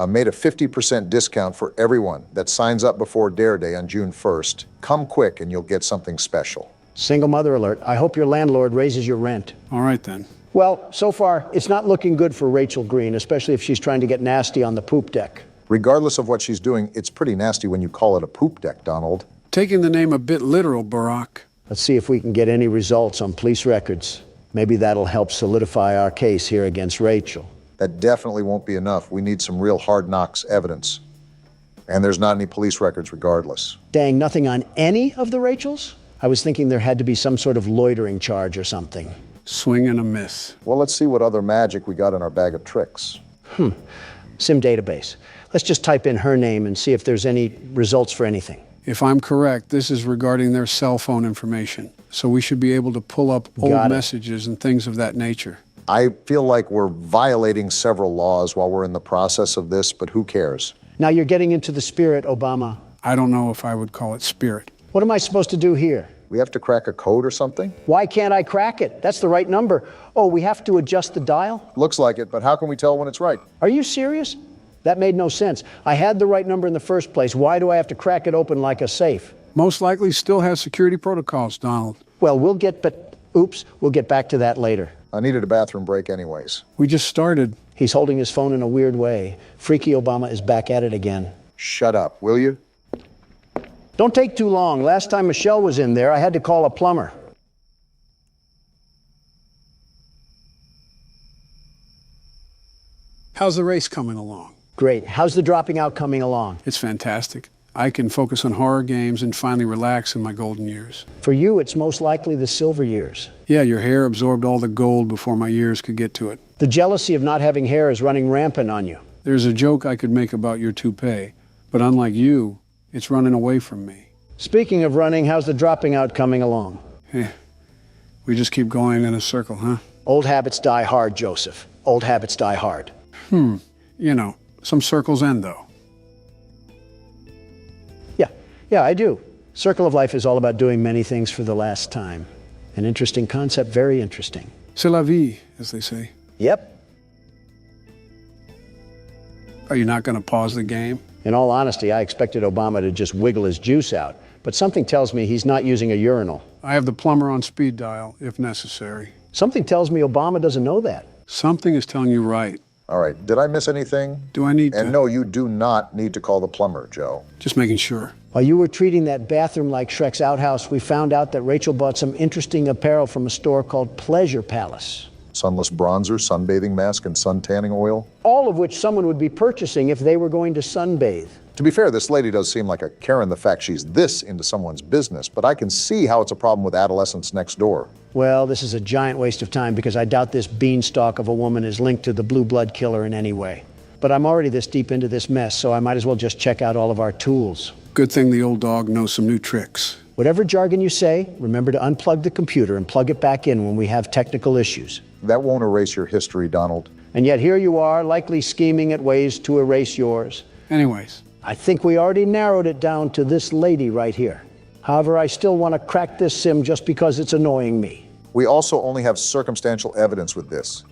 Made a 50% discount for everyone that signs up before Dare Day on June 1st. Come quick and you'll get something special. Single mother alert. I hope your landlord raises your rent. All right, then. Well, so far, it's not looking good for Rachel Green, especially if she's trying to get nasty on the poop deck. Regardless of what she's doing, it's pretty nasty when you call it a poop deck, Donald. Taking the name a bit literal, Barack. Let's see if we can get any results on police records. Maybe that'll help solidify our case here against Rachel. That definitely won't be enough. We need some real hard knocks evidence. And there's not any police records regardless. Dang, nothing on any of the Rachels? I was thinking there had to be some sort of loitering charge or something. Swing and a miss. Well, let's see what other magic we got in our bag of tricks. Sim database. Let's just type in her name and see if there's any results for anything. If I'm correct, this is regarding their cell phone information. So we should be able to pull up old messages and things of that nature. I feel like we're violating several laws while we're in the process of this, but who cares? Now you're getting into the spirit, Obama. I don't know if I would call it spirit. What am I supposed to do here? We have to crack a code or something? Why can't I crack it? That's the right number. Oh, we have to adjust the dial? Looks like it, but how can we tell when it's right? Are you serious? That made no sense. I had the right number in the first place. Why do I have to crack it open like a safe? Most likely still has security protocols, Donald. Well, we'll get back to that later. I needed a bathroom break anyways. We just started. He's holding his phone in a weird way. Freaky Obama is back at it again. Shut up, will you? Don't take too long. Last time Michelle was in there, I had to call a plumber. How's the race coming along? Great. How's the dropping out coming along? It's fantastic. I can focus on horror games and finally relax in my golden years. For you, it's most likely the silver years. Yeah, your hair absorbed all the gold before my years could get to it. The jealousy of not having hair is running rampant on you. There's a joke I could make about your toupee, but unlike you, it's running away from me. Speaking of running, how's the dropping out coming along? We just keep going in a circle, huh? Old habits die hard, Joseph. Old habits die hard. You know, some circles end, though. Yeah, I do. Circle of life is all about doing many things for the last time. An interesting concept, very interesting. C'est la vie, as they say. Yep. Are you not going to pause the game? In all honesty, I expected Obama to just wiggle his juice out, but something tells me he's not using a urinal. I have the plumber on speed dial, if necessary. Something tells me Obama doesn't know that. Something is telling you right. All right, did I miss anything? Do I need to? And no, you do not need to call the plumber, Joe. Just making sure. While you were treating that bathroom like Shrek's outhouse, we found out that Rachel bought some interesting apparel from a store called Pleasure Palace. Sunless bronzer, sunbathing mask, and sun tanning oil. All of which someone would be purchasing if they were going to sunbathe. To be fair, this lady does seem like a Karen, the fact she's this into someone's business, but I can see how it's a problem with adolescents next door. Well, this is a giant waste of time because I doubt this beanstalk of a woman is linked to the blue blood killer in any way. But I'm already this deep into this mess, so I might as well just check out all of our tools. Good thing the old dog knows some new tricks. Whatever jargon you say, remember to unplug the computer and plug it back in when we have technical issues. That won't erase your history, Donald. And yet here you are, likely scheming at ways to erase yours. Anyways. I think we already narrowed it down to this lady right here. However, I still want to crack this sim just because it's annoying me. We also only have circumstantial evidence with this.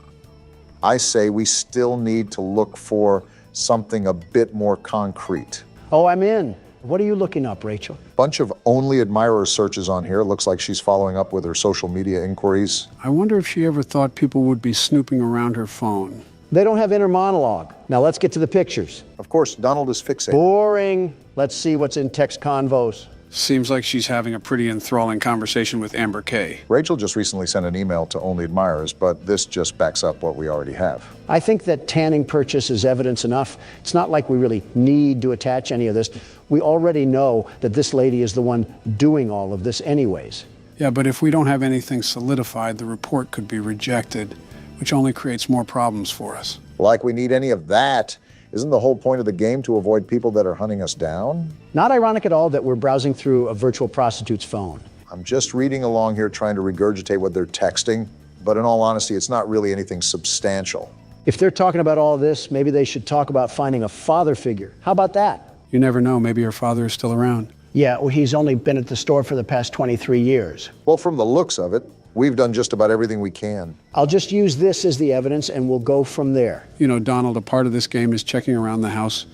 I say we still need to look for something a bit more concrete. Oh, I'm in. What are you looking up, Rachel? Bunch of Only Admirer searches on here. Looks like she's following up with her social media inquiries. I wonder if she ever thought people would be snooping around her phone. They don't have inner monologue. Now let's get to the pictures. Of course, Donald is fixated. Boring. Let's see what's in text convos. Seems like she's having a pretty enthralling conversation with Amber Kay. Rachel just recently sent an email to Only Admirers, but this just backs up what we already have. I think that tanning purchase is evidence enough. It's not like we really need to attach any of this. We already know that this lady is the one doing all of this anyways. Yeah, but if we don't have anything solidified, the report could be rejected, which only creates more problems for us. Like we need any of that. Isn't the whole point of the game to avoid people that are hunting us down? Not ironic at all that we're browsing through a virtual prostitute's phone. I'm just reading along here trying to regurgitate what they're texting, but in all honesty, it's not really anything substantial. If they're talking about all this, maybe they should talk about finding a father figure. How about that? You never know, maybe her father is still around. Yeah, well, he's only been at the store for the past 23 years. Well, from the looks of it, we've done just about everything we can. I'll just use this as the evidence and we'll go from there. You know, Donald, a part of this game is checking around the house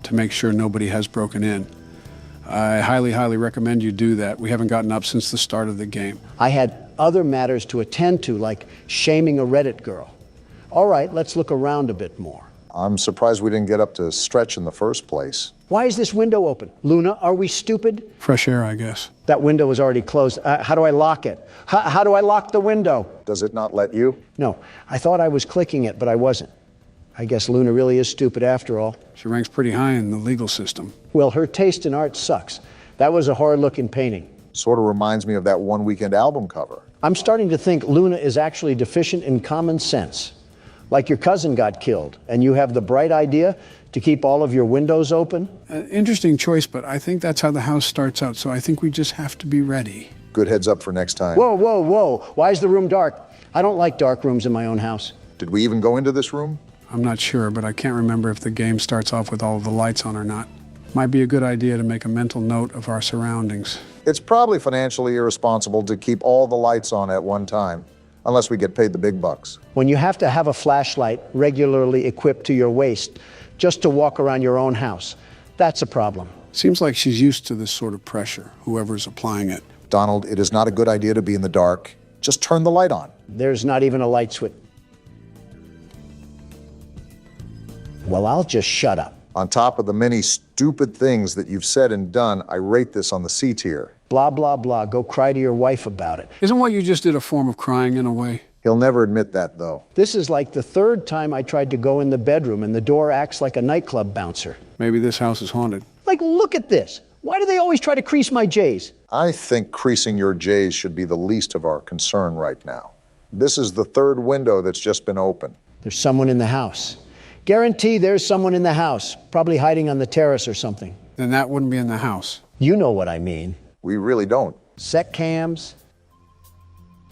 to make sure nobody has broken in. I highly, highly recommend you do that. We haven't gotten up since the start of the game. I had other matters to attend to, like shaming a Reddit girl. All right, let's look around a bit more. I'm surprised we didn't get up to stretch in the first place. Why is this window open? Luna, are we stupid? Fresh air, I guess. That window is already closed. How do I lock it? How do I lock the window? Does it not let you? No, I thought I was clicking it, but I wasn't. I guess Luna really is stupid after all. She ranks pretty high in the legal system. Well, her taste in art sucks. That was a horror-looking painting. Sort of reminds me of that One Weekend album cover. I'm starting to think Luna is actually deficient in common sense. Like your cousin got killed, and you have the bright idea to keep all of your windows open? Interesting choice, but I think that's how the house starts out, so I think we just have to be ready. Good heads up for next time. Whoa, whoa, whoa. Why is the room dark? I don't like dark rooms in my own house. Did we even go into this room? I'm not sure, but I can't remember if the game starts off with all of the lights on or not. Might be a good idea to make a mental note of our surroundings. It's probably financially irresponsible to keep all the lights on at one time, unless we get paid the big bucks. When you have to have a flashlight regularly equipped to your waist just to walk around your own house, that's a problem. Seems like she's used to this sort of pressure, whoever's applying it. Donald, it is not a good idea to be in the dark. Just turn the light on. There's not even a light switch. Well, I'll just shut up. On top of the many stupid things that you've said and done, I rate this on the C tier. Blah, blah, blah. Go cry to your wife about it. Isn't what you just did a form of crying in a way? He'll never admit that, though. This is like the third time I tried to go in the bedroom and the door acts like a nightclub bouncer. Maybe this house is haunted. Like, look at this. Why do they always try to crease my J's? I think creasing your J's should be the least of our concern right now. This is the third window that's just been opened. There's someone in the house. Guarantee there's someone in the house, probably hiding on the terrace or something. Then that wouldn't be in the house. You know what I mean. We really don't. Sec cams.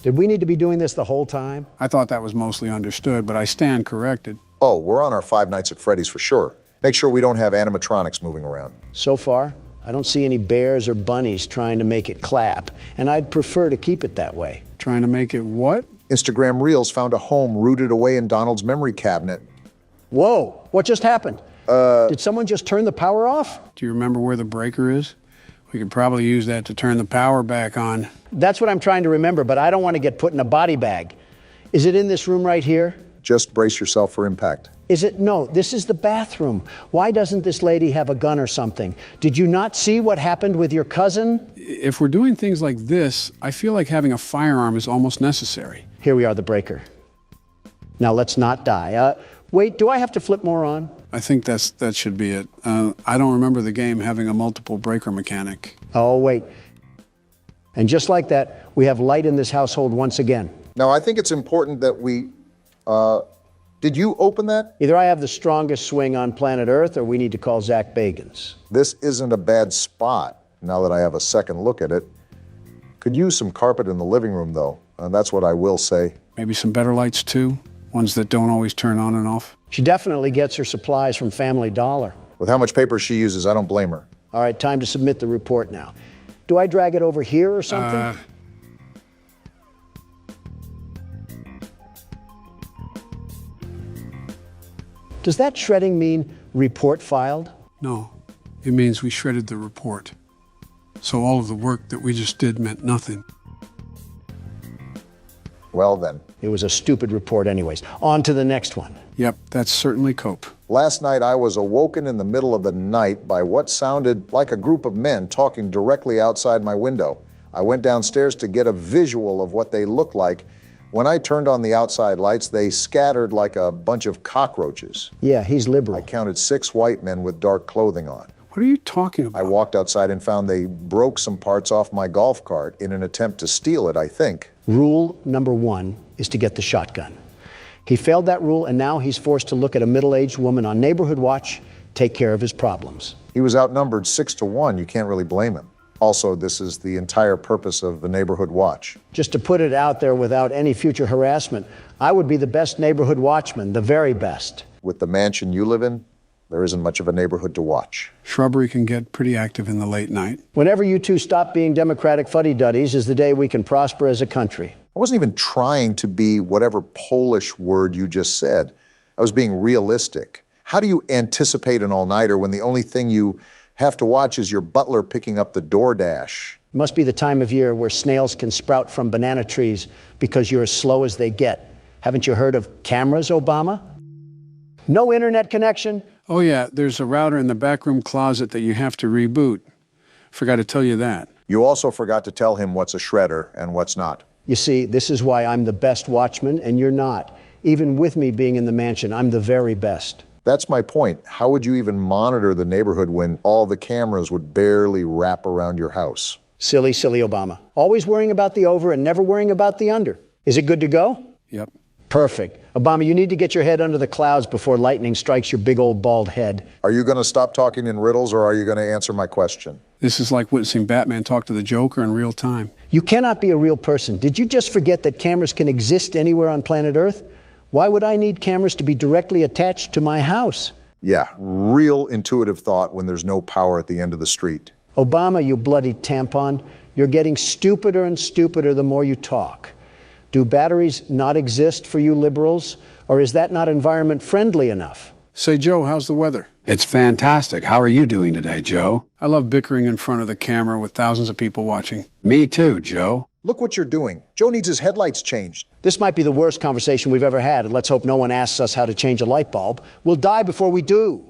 Did we need to be doing this the whole time? I thought that was mostly understood, but I stand corrected. Oh, we're on our 5 Nights at Freddy's for sure. Make sure we don't have animatronics moving around. So far, I don't see any bears or bunnies trying to make it clap, and I'd prefer to keep it that way. Trying to make it what? Instagram Reels found a home rooted away in Donald's memory cabinet. Whoa, what just happened? Did someone just turn the power off? Do you remember where the breaker is? We could probably use that to turn the power back on. That's what I'm trying to remember, but I don't want to get put in a body bag. Is it in this room right here? Just brace yourself for impact. Is it? No, this is the bathroom. Why doesn't this lady have a gun or something? Did you not see what happened with your cousin? If we're doing things like this, I feel like having a firearm is almost necessary. Here we are, the breaker. Now let's not die. Wait, do I have to flip more on? I think that should be it. I don't remember the game having a multiple breaker mechanic. Oh, wait. And just like that, we have light in this household once again. Now, I think it's important that we... did you open that? Either I have the strongest swing on planet Earth, or we need to call Zach Bagans. This isn't a bad spot, now that I have a second look at it. Could use some carpet in the living room, though. That's what I will say. Maybe some better lights, too? Ones that don't always turn on and off? She definitely gets her supplies from Family Dollar. With how much paper she uses, I don't blame her. All right, time to submit the report now. Do I drag it over here or something? Does that shredding mean report filed? No, it means we shredded the report. So all of the work that we just did meant nothing. Well then. It was a stupid report anyways. On to the next one. Yep, that's certainly cope. Last night I was awoken in the middle of the night by what sounded like a group of men talking directly outside my window. I went downstairs to get a visual of what they looked like. When I turned on the outside lights, they scattered like a bunch of cockroaches. Yeah, he's liberal. I counted 6 white men with dark clothing on. What are you talking about? I walked outside and found they broke some parts off my golf cart in an attempt to steal it, I think. Rule number 1 is to get the shotgun. He failed that rule, and now he's forced to look at a middle-aged woman on neighborhood watch, take care of his problems. He was outnumbered 6 to 1. You can't really blame him. Also, this is the entire purpose of the neighborhood watch. Just to put it out there without any future harassment, I would be the best neighborhood watchman, the very best. With the mansion you live in, there isn't much of a neighborhood to watch. Shrubbery can get pretty active in the late night. Whenever you two stop being Democratic fuddy-duddies is the day we can prosper as a country. I wasn't even trying to be whatever Polish word you just said. I was being realistic. How do you anticipate an all-nighter when the only thing you have to watch is your butler picking up the DoorDash? Must be the time of year where snails can sprout from banana trees because you're as slow as they get. Haven't you heard of cameras, Obama? No internet connection? Oh yeah, there's a router in the backroom closet that you have to reboot. Forgot to tell you that. You also forgot to tell him what's a shredder and what's not. You see, this is why I'm the best watchman and you're not. Even with me being in the mansion, I'm the very best. That's my point. How would you even monitor the neighborhood when all the cameras would barely wrap around your house? Silly, silly Obama. Always worrying about the over and never worrying about the under. Is it good to go? Yep. Perfect. Obama, you need to get your head under the clouds before lightning strikes your big old bald head. Are you going to stop talking in riddles, or are you going to answer my question? This is like witnessing Batman talk to the Joker in real time. You cannot be a real person. Did you just forget that cameras can exist anywhere on planet Earth? Why would I need cameras to be directly attached to my house? Yeah, real intuitive thought when there's no power at the end of the street. Obama, you bloody tampon, you're getting stupider and stupider the more you talk. Do batteries not exist for you liberals, or is that not environment friendly enough? Say, Joe, how's the weather? It's fantastic. How are you doing today, Joe? I love bickering in front of the camera with thousands of people watching. Me too, Joe. Look what you're doing. Joe needs his headlights changed. This might be the worst conversation we've ever had, and let's hope no one asks us how to change a light bulb. We'll die before we do.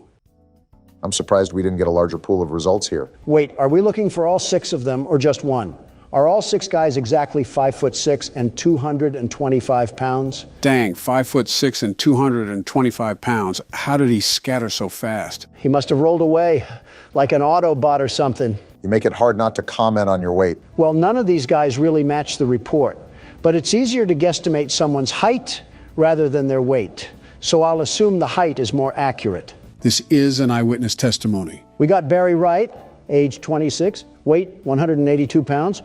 I'm surprised we didn't get a larger pool of results here. Wait, are we looking for all 6 of them or just one? Are all 6 guys exactly 5'6" and 225 pounds? Dang, 5'6" and 225 pounds. How did he scatter so fast? He must have rolled away like an Autobot or something. You make it hard not to comment on your weight. Well, none of these guys really match the report, but it's easier to guesstimate someone's height rather than their weight. So I'll assume the height is more accurate. This is an eyewitness testimony. We got Barry Wright, age 26, weight 182 pounds.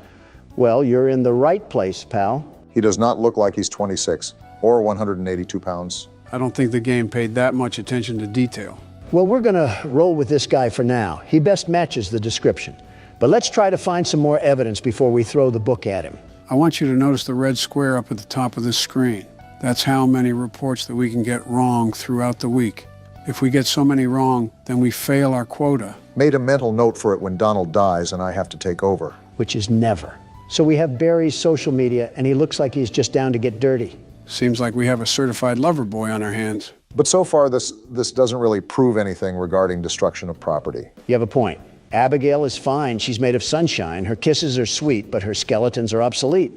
Well, you're in the right place, pal. He does not look like he's 26 or 182 pounds. I don't think the game paid that much attention to detail. Well, we're gonna roll with this guy for now. He best matches the description. But let's try to find some more evidence before we throw the book at him. I want you to notice the red square up at the top of this screen. That's how many reports that we can get wrong throughout the week. If we get so many wrong, then we fail our quota. Made a mental note for it when Donald dies and I have to take over. Which is never. So we have Barry's social media, and he looks like he's just down to get dirty. Seems like we have a certified lover boy on our hands. But so far, this doesn't really prove anything regarding destruction of property. You have a point. Abigail is fine. She's made of sunshine. Her kisses are sweet, but her skeletons are obsolete.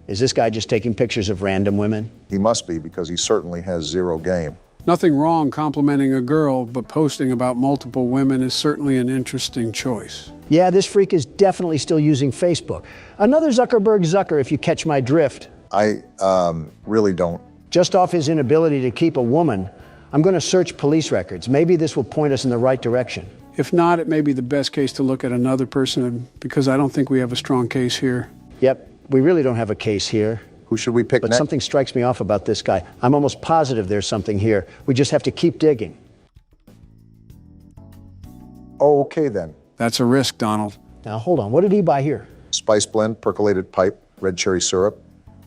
Is this guy just taking pictures of random women? He must be, because he certainly has zero game. Nothing wrong complimenting a girl, but posting about multiple women is certainly an interesting choice. Yeah, this freak is definitely still using Facebook. Another Zuckerberg Zucker, if you catch my drift. I really don't. Just off his inability to keep a woman, I'm going to search police records. Maybe this will point us in the right direction. If not, it may be the best case to look at another person, because I don't think we have a strong case here. Yep, we really don't have a case here. Who should we pick But next? something strikes me off about this guy. I'm almost positive there's something here. We just have to keep digging. Oh, okay then. That's a risk, Donald. Now, hold on. What did he buy here? Spice blend, percolated pipe, red cherry syrup,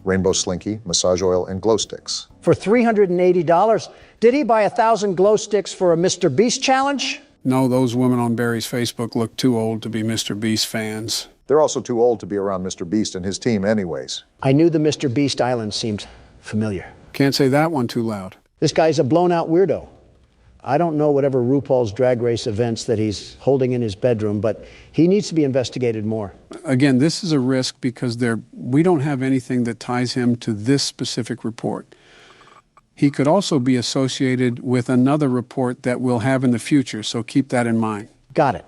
rainbow slinky, massage oil, and glow sticks. For $380. Did he buy 1,000 glow sticks for a Mr. Beast challenge? No, those women on Barry's Facebook look too old to be Mr. Beast fans. They're also too old to be around Mr. Beast and his team anyways. I knew the Mr. Beast Island seemed familiar. Can't say that one too loud. This guy's a blown-out weirdo. I don't know whatever RuPaul's Drag Race events that he's holding in his bedroom, but he needs to be investigated more. Again, this is a risk because we don't have anything that ties him to this specific report. He could also be associated with another report that we'll have in the future, so keep that in mind. Got it.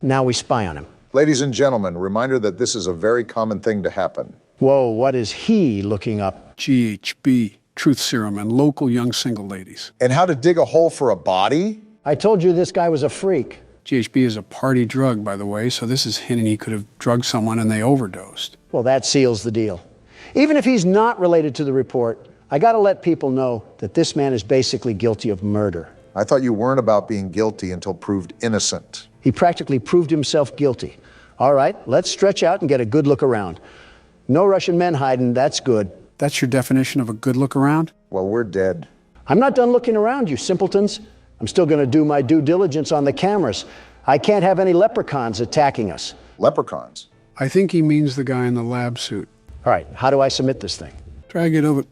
Now we spy on him. Ladies and gentlemen, reminder that this is a very common thing to happen. Whoa, what is he looking up? GHB, truth serum, and local young single ladies. And how to dig a hole for a body? I told you this guy was a freak. GHB is a party drug, by the way, so this is hinting he could have drugged someone and they overdosed. Well, that seals the deal. Even if he's not related to the report, I gotta let people know that this man is basically guilty of murder. I thought you weren't about being guilty until proved innocent. He practically proved himself guilty. All right, let's stretch out and get a good look around. No Russian men hiding, that's good. That's your definition of a good look around? Well, we're dead. I'm not done looking around, you simpletons. I'm still gonna do my due diligence on the cameras. I can't have any leprechauns attacking us. Leprechauns? I think he means the guy in the lab suit. All right, how do I submit this thing? Drag it over.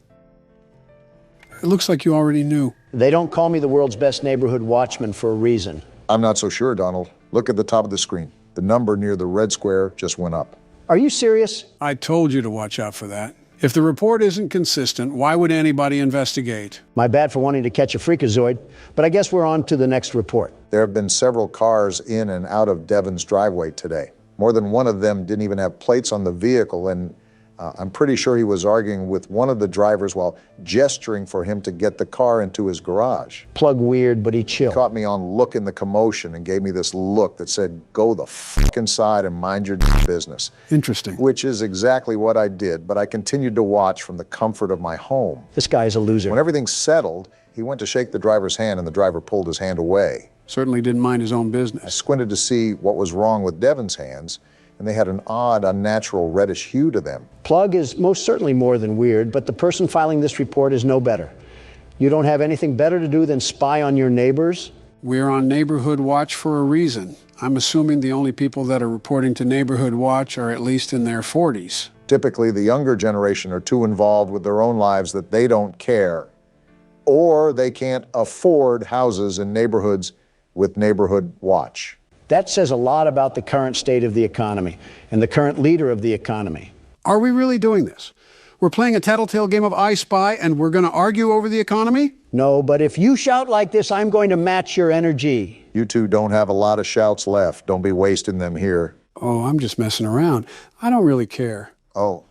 It looks like you already knew. They don't call me the world's best neighborhood watchman for a reason. I'm not so sure, Donald. Look at the top of the screen. The number near the red square just went up. Are you serious? I told you to watch out for that. If the report isn't consistent, why would anybody investigate? My bad for wanting to catch a freakazoid, but I guess we're on to the next report. There have been several cars in and out of Devon's driveway today. More than one of them didn't even have plates on the vehicle, and I'm pretty sure he was arguing with one of the drivers while gesturing for him to get the car into his garage. Plug weird, but he chill. Caught me on look in the commotion and gave me this look that said, go the fuck inside and mind your business. Interesting. Which is exactly what I did, but I continued to watch from the comfort of my home. This guy's a loser. When everything settled, he went to shake the driver's hand and the driver pulled his hand away. Certainly didn't mind his own business. I squinted to see what was wrong with Devon's hands, and they had an odd, unnatural reddish hue to them. Plug is most certainly more than weird, but the person filing this report is no better. You don't have anything better to do than spy on your neighbors? We're on Neighborhood Watch for a reason. I'm assuming the only people that are reporting to Neighborhood Watch are at least in their 40s. Typically, the younger generation are too involved with their own lives that they don't care, or they can't afford houses in neighborhoods with Neighborhood Watch. That says a lot about the current state of the economy and the current leader of the economy. Are we really doing this? We're playing a Tattletail game of I Spy and we're going to argue over the economy? No, but if you shout like this, I'm going to match your energy. You two don't have a lot of shouts left. Don't be wasting them here. Oh, I'm just messing around. I don't really care. Oh.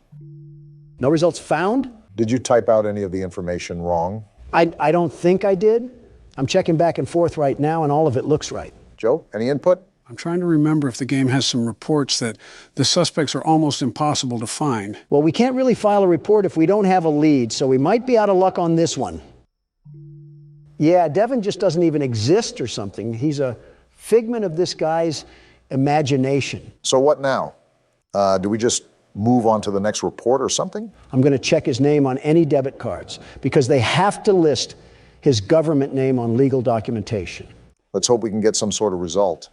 No results found? Did you type out any of the information wrong? I don't think I did. I'm checking back and forth right now and all of it looks right. Joe, any input? I'm trying to remember if the game has some reports that the suspects are almost impossible to find. Well, we can't really file a report if we don't have a lead, so we might be out of luck on this one. Yeah, Devon just doesn't even exist or something. He's a figment of this guy's imagination. So what now? Do we just move on to the next report or something? I'm going to check his name on any debit cards because they have to list his government name on legal documentation. Let's hope we can get some sort of result.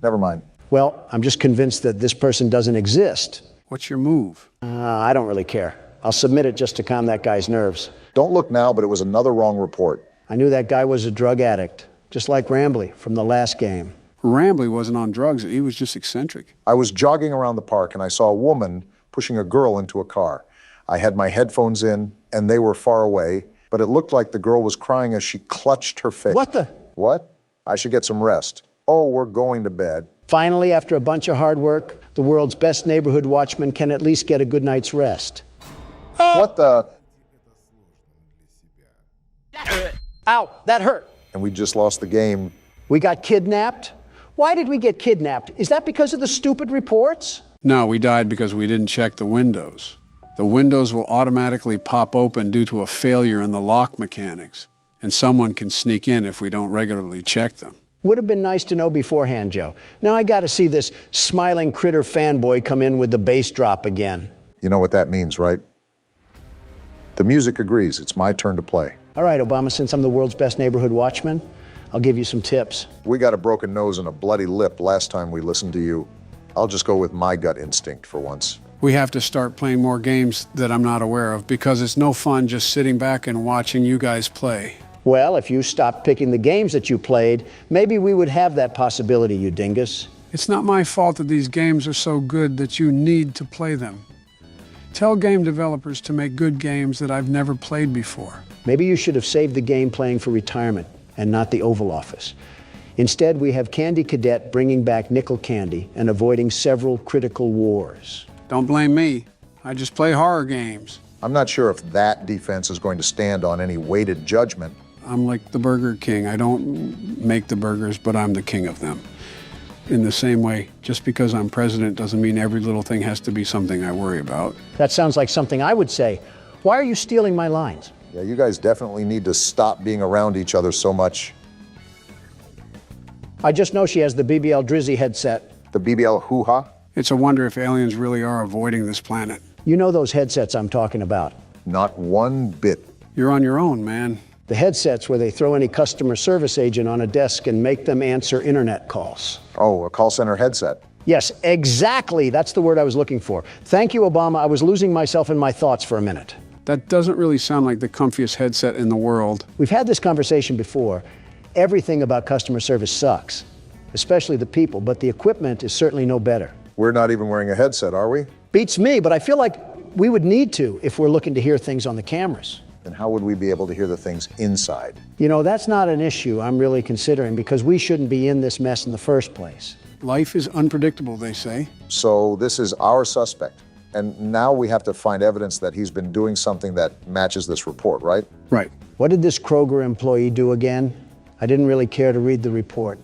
Never mind. Well, I'm just convinced that this person doesn't exist. What's your move? I don't really care. I'll submit it just to calm that guy's nerves. Don't look now, but it was another wrong report. I knew that guy was a drug addict, just like Rambley from the last game. Rambley wasn't on drugs. He was just eccentric. I was jogging around the park and I saw a woman pushing a girl into a car. I had my headphones in and they were far away, but it looked like the girl was crying as she clutched her face. What the? What? I should get some rest. Oh, we're going to bed. Finally, after a bunch of hard work, the world's best neighborhood watchman can at least get a good night's rest. What the? Ow, that hurt. And we just lost the game. We got kidnapped? Why did we get kidnapped? Is that because of the stupid reports? No, we died because we didn't check the windows. The windows will automatically pop open due to a failure in the lock mechanics, and someone can sneak in if we don't regularly check them. Would have been nice to know beforehand, Joe. Now I got to see this smiling critter fanboy come in with the bass drop again. You know what that means, right? The music agrees. It's my turn to play. All right, Obama, since I'm the world's best neighborhood watchman, I'll give you some tips. We got a broken nose and a bloody lip last time we listened to you. I'll just go with my gut instinct for once. We have to start playing more games that I'm not aware of because it's no fun just sitting back and watching you guys play. Well, if you stopped picking the games that you played, maybe we would have that possibility, you dingus. It's not my fault that these games are so good that you need to play them. Tell game developers to make good games that I've never played before. Maybe you should have saved the game playing for retirement and not the Oval Office. Instead, we have Candy Cadet bringing back nickel candy and avoiding several critical wars. Don't blame me. I just play horror games. I'm not sure if that defense is going to stand on any weighted judgment. I'm like the Burger King. I don't make the burgers, but I'm the king of them. In the same way, just because I'm president doesn't mean every little thing has to be something I worry about. That sounds like something I would say. Why are you stealing my lines? Yeah, you guys definitely need to stop being around each other so much. I just know she has the BBL Drizzy headset. The BBL hoo-ha? It's a wonder if aliens really are avoiding this planet. You know those headsets I'm talking about. Not one bit. You're on your own, man. The headsets where they throw any customer service agent on a desk and make them answer internet calls. Oh, a call center headset. Yes, exactly. That's the word I was looking for. Thank you, Obama. I was losing myself in my thoughts for a minute. That doesn't really sound like the comfiest headset in the world. We've had this conversation before. Everything about customer service sucks, especially the people, but the equipment is certainly no better. We're not even wearing a headset, are we? Beats me, but I feel like we would need to if we're looking to hear things on the cameras. Then how would we be able to hear the things inside? You know, that's not an issue I'm really considering because we shouldn't be in this mess in the first place. Life is unpredictable, they say. So this is our suspect. And now we have to find evidence that he's been doing something that matches this report, right? Right. What did this Kroger employee do again? I didn't really care to read the report.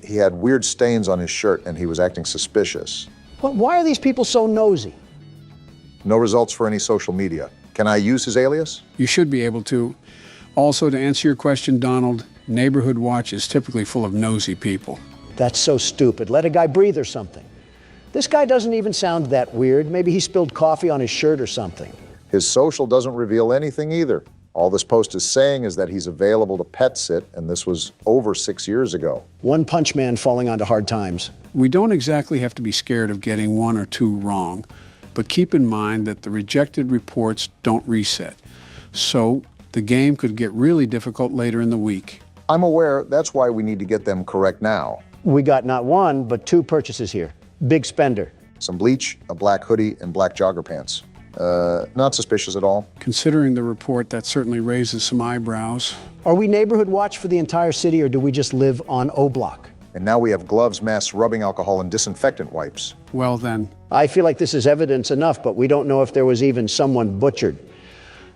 He had weird stains on his shirt and he was acting suspicious. Well, why are these people so nosy? No results for any social media. Can I use his alias? You should be able to. Also, to answer your question, Donald, Neighborhood Watch is typically full of nosy people. That's so stupid. Let a guy breathe or something. This guy doesn't even sound that weird. Maybe he spilled coffee on his shirt or something. His social doesn't reveal anything either. All this post is saying is that he's available to pet sit, and this was over 6 years ago. One punch man falling onto hard times. We don't exactly have to be scared of getting one or two wrong, but keep in mind that the rejected reports don't reset. So the game could get really difficult later in the week. I'm aware. That's why we need to get them correct now. We got not one, but two purchases here. Big spender. Some bleach, a black hoodie, and black jogger pants. Not suspicious at all. Considering the report, that certainly raises some eyebrows. Are we Neighborhood Watch for the entire city, or do we just live on O Block? And now we have gloves, masks, rubbing alcohol, and disinfectant wipes. Well then. I feel like this is evidence enough, but we don't know if there was even someone butchered.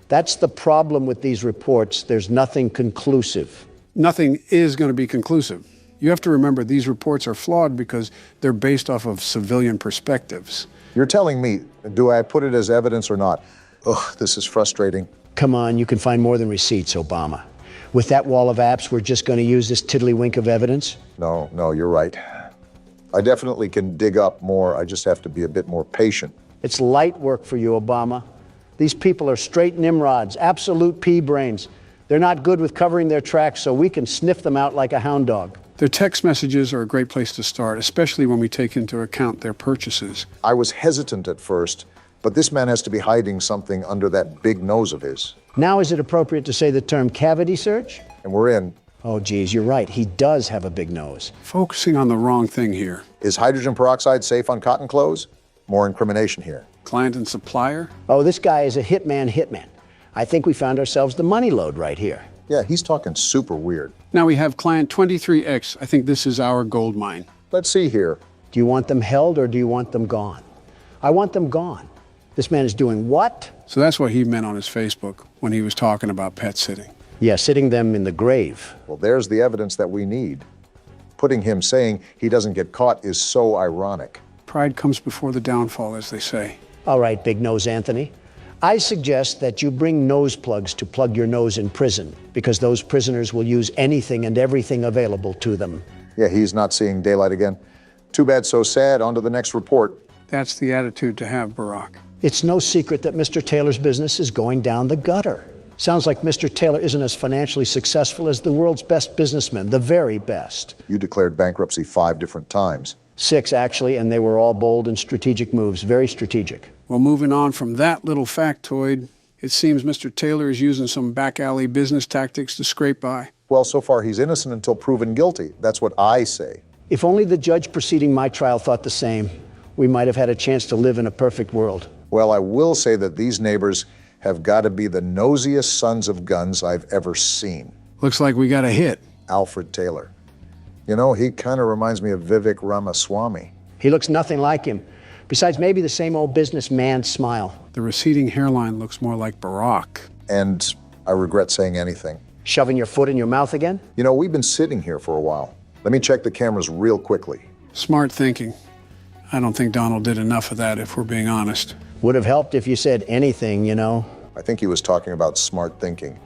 That's the problem with these reports. There's nothing conclusive. Nothing is going to be conclusive. You have to remember these reports are flawed because they're based off of civilian perspectives. You're telling me, do I put it as evidence or not? Ugh, this is frustrating. Come on, you can find more than receipts, Obama. With that wall of apps, we're just going to use this tiddlywink of evidence? No, you're right. I definitely can dig up more. I just have to be a bit more patient. It's light work for you, Obama. These people are straight Nimrods, absolute pea brains. They're not good with covering their tracks, so we can sniff them out like a hound dog. Their text messages are a great place to start, especially when we take into account their purchases. I was hesitant at first, but this man has to be hiding something under that big nose of his. Now is it appropriate to say the term cavity search? And we're in. Oh, geez, you're right. He does have a big nose. Focusing on the wrong thing here. Is hydrogen peroxide safe on cotton clothes? More incrimination here. Client and supplier? Oh, this guy is a hitman. I think we found ourselves the money load right here. Yeah, he's talking super weird. Now we have client 23X. I think this is our gold mine. Let's see here. Do you want them held or do you want them gone? I want them gone. This man is doing what? So that's what he meant on his Facebook when he was talking about pet sitting. Yeah, sitting them in the grave. Well, there's the evidence that we need. Putting him saying he doesn't get caught is so ironic. Pride comes before the downfall, as they say. All right, Big Nose Anthony. I suggest that you bring nose plugs to plug your nose in prison, because those prisoners will use anything and everything available to them. Yeah, he's not seeing daylight again. Too bad, so sad. On to the next report. That's the attitude to have, Barack. It's no secret that Mr. Taylor's business is going down the gutter. Sounds like Mr. Taylor isn't as financially successful as the world's best businessmen, the very best. You declared bankruptcy 5 different times. 6, actually, and they were all bold and strategic moves, very strategic. Well, moving on from that little factoid, it seems Mr. Taylor is using some back alley business tactics to scrape by. Well, so far he's innocent until proven guilty. That's what I say. If only the judge preceding my trial thought the same, we might have had a chance to live in a perfect world. Well, I will say that these neighbors have got to be the nosiest sons of guns I've ever seen. Looks like we got a hit. Alfred Taylor. You know, he kind of reminds me of Vivek Ramaswamy. He looks nothing like him. Besides maybe the same old businessman smile. The receding hairline looks more like Barack. And I regret saying anything. Shoving your foot in your mouth again? You know, we've been sitting here for a while. Let me check the cameras real quickly. Smart thinking. I don't think Donald did enough of that, if we're being honest. Would have helped if you said anything, you know. I think he was talking about smart thinking.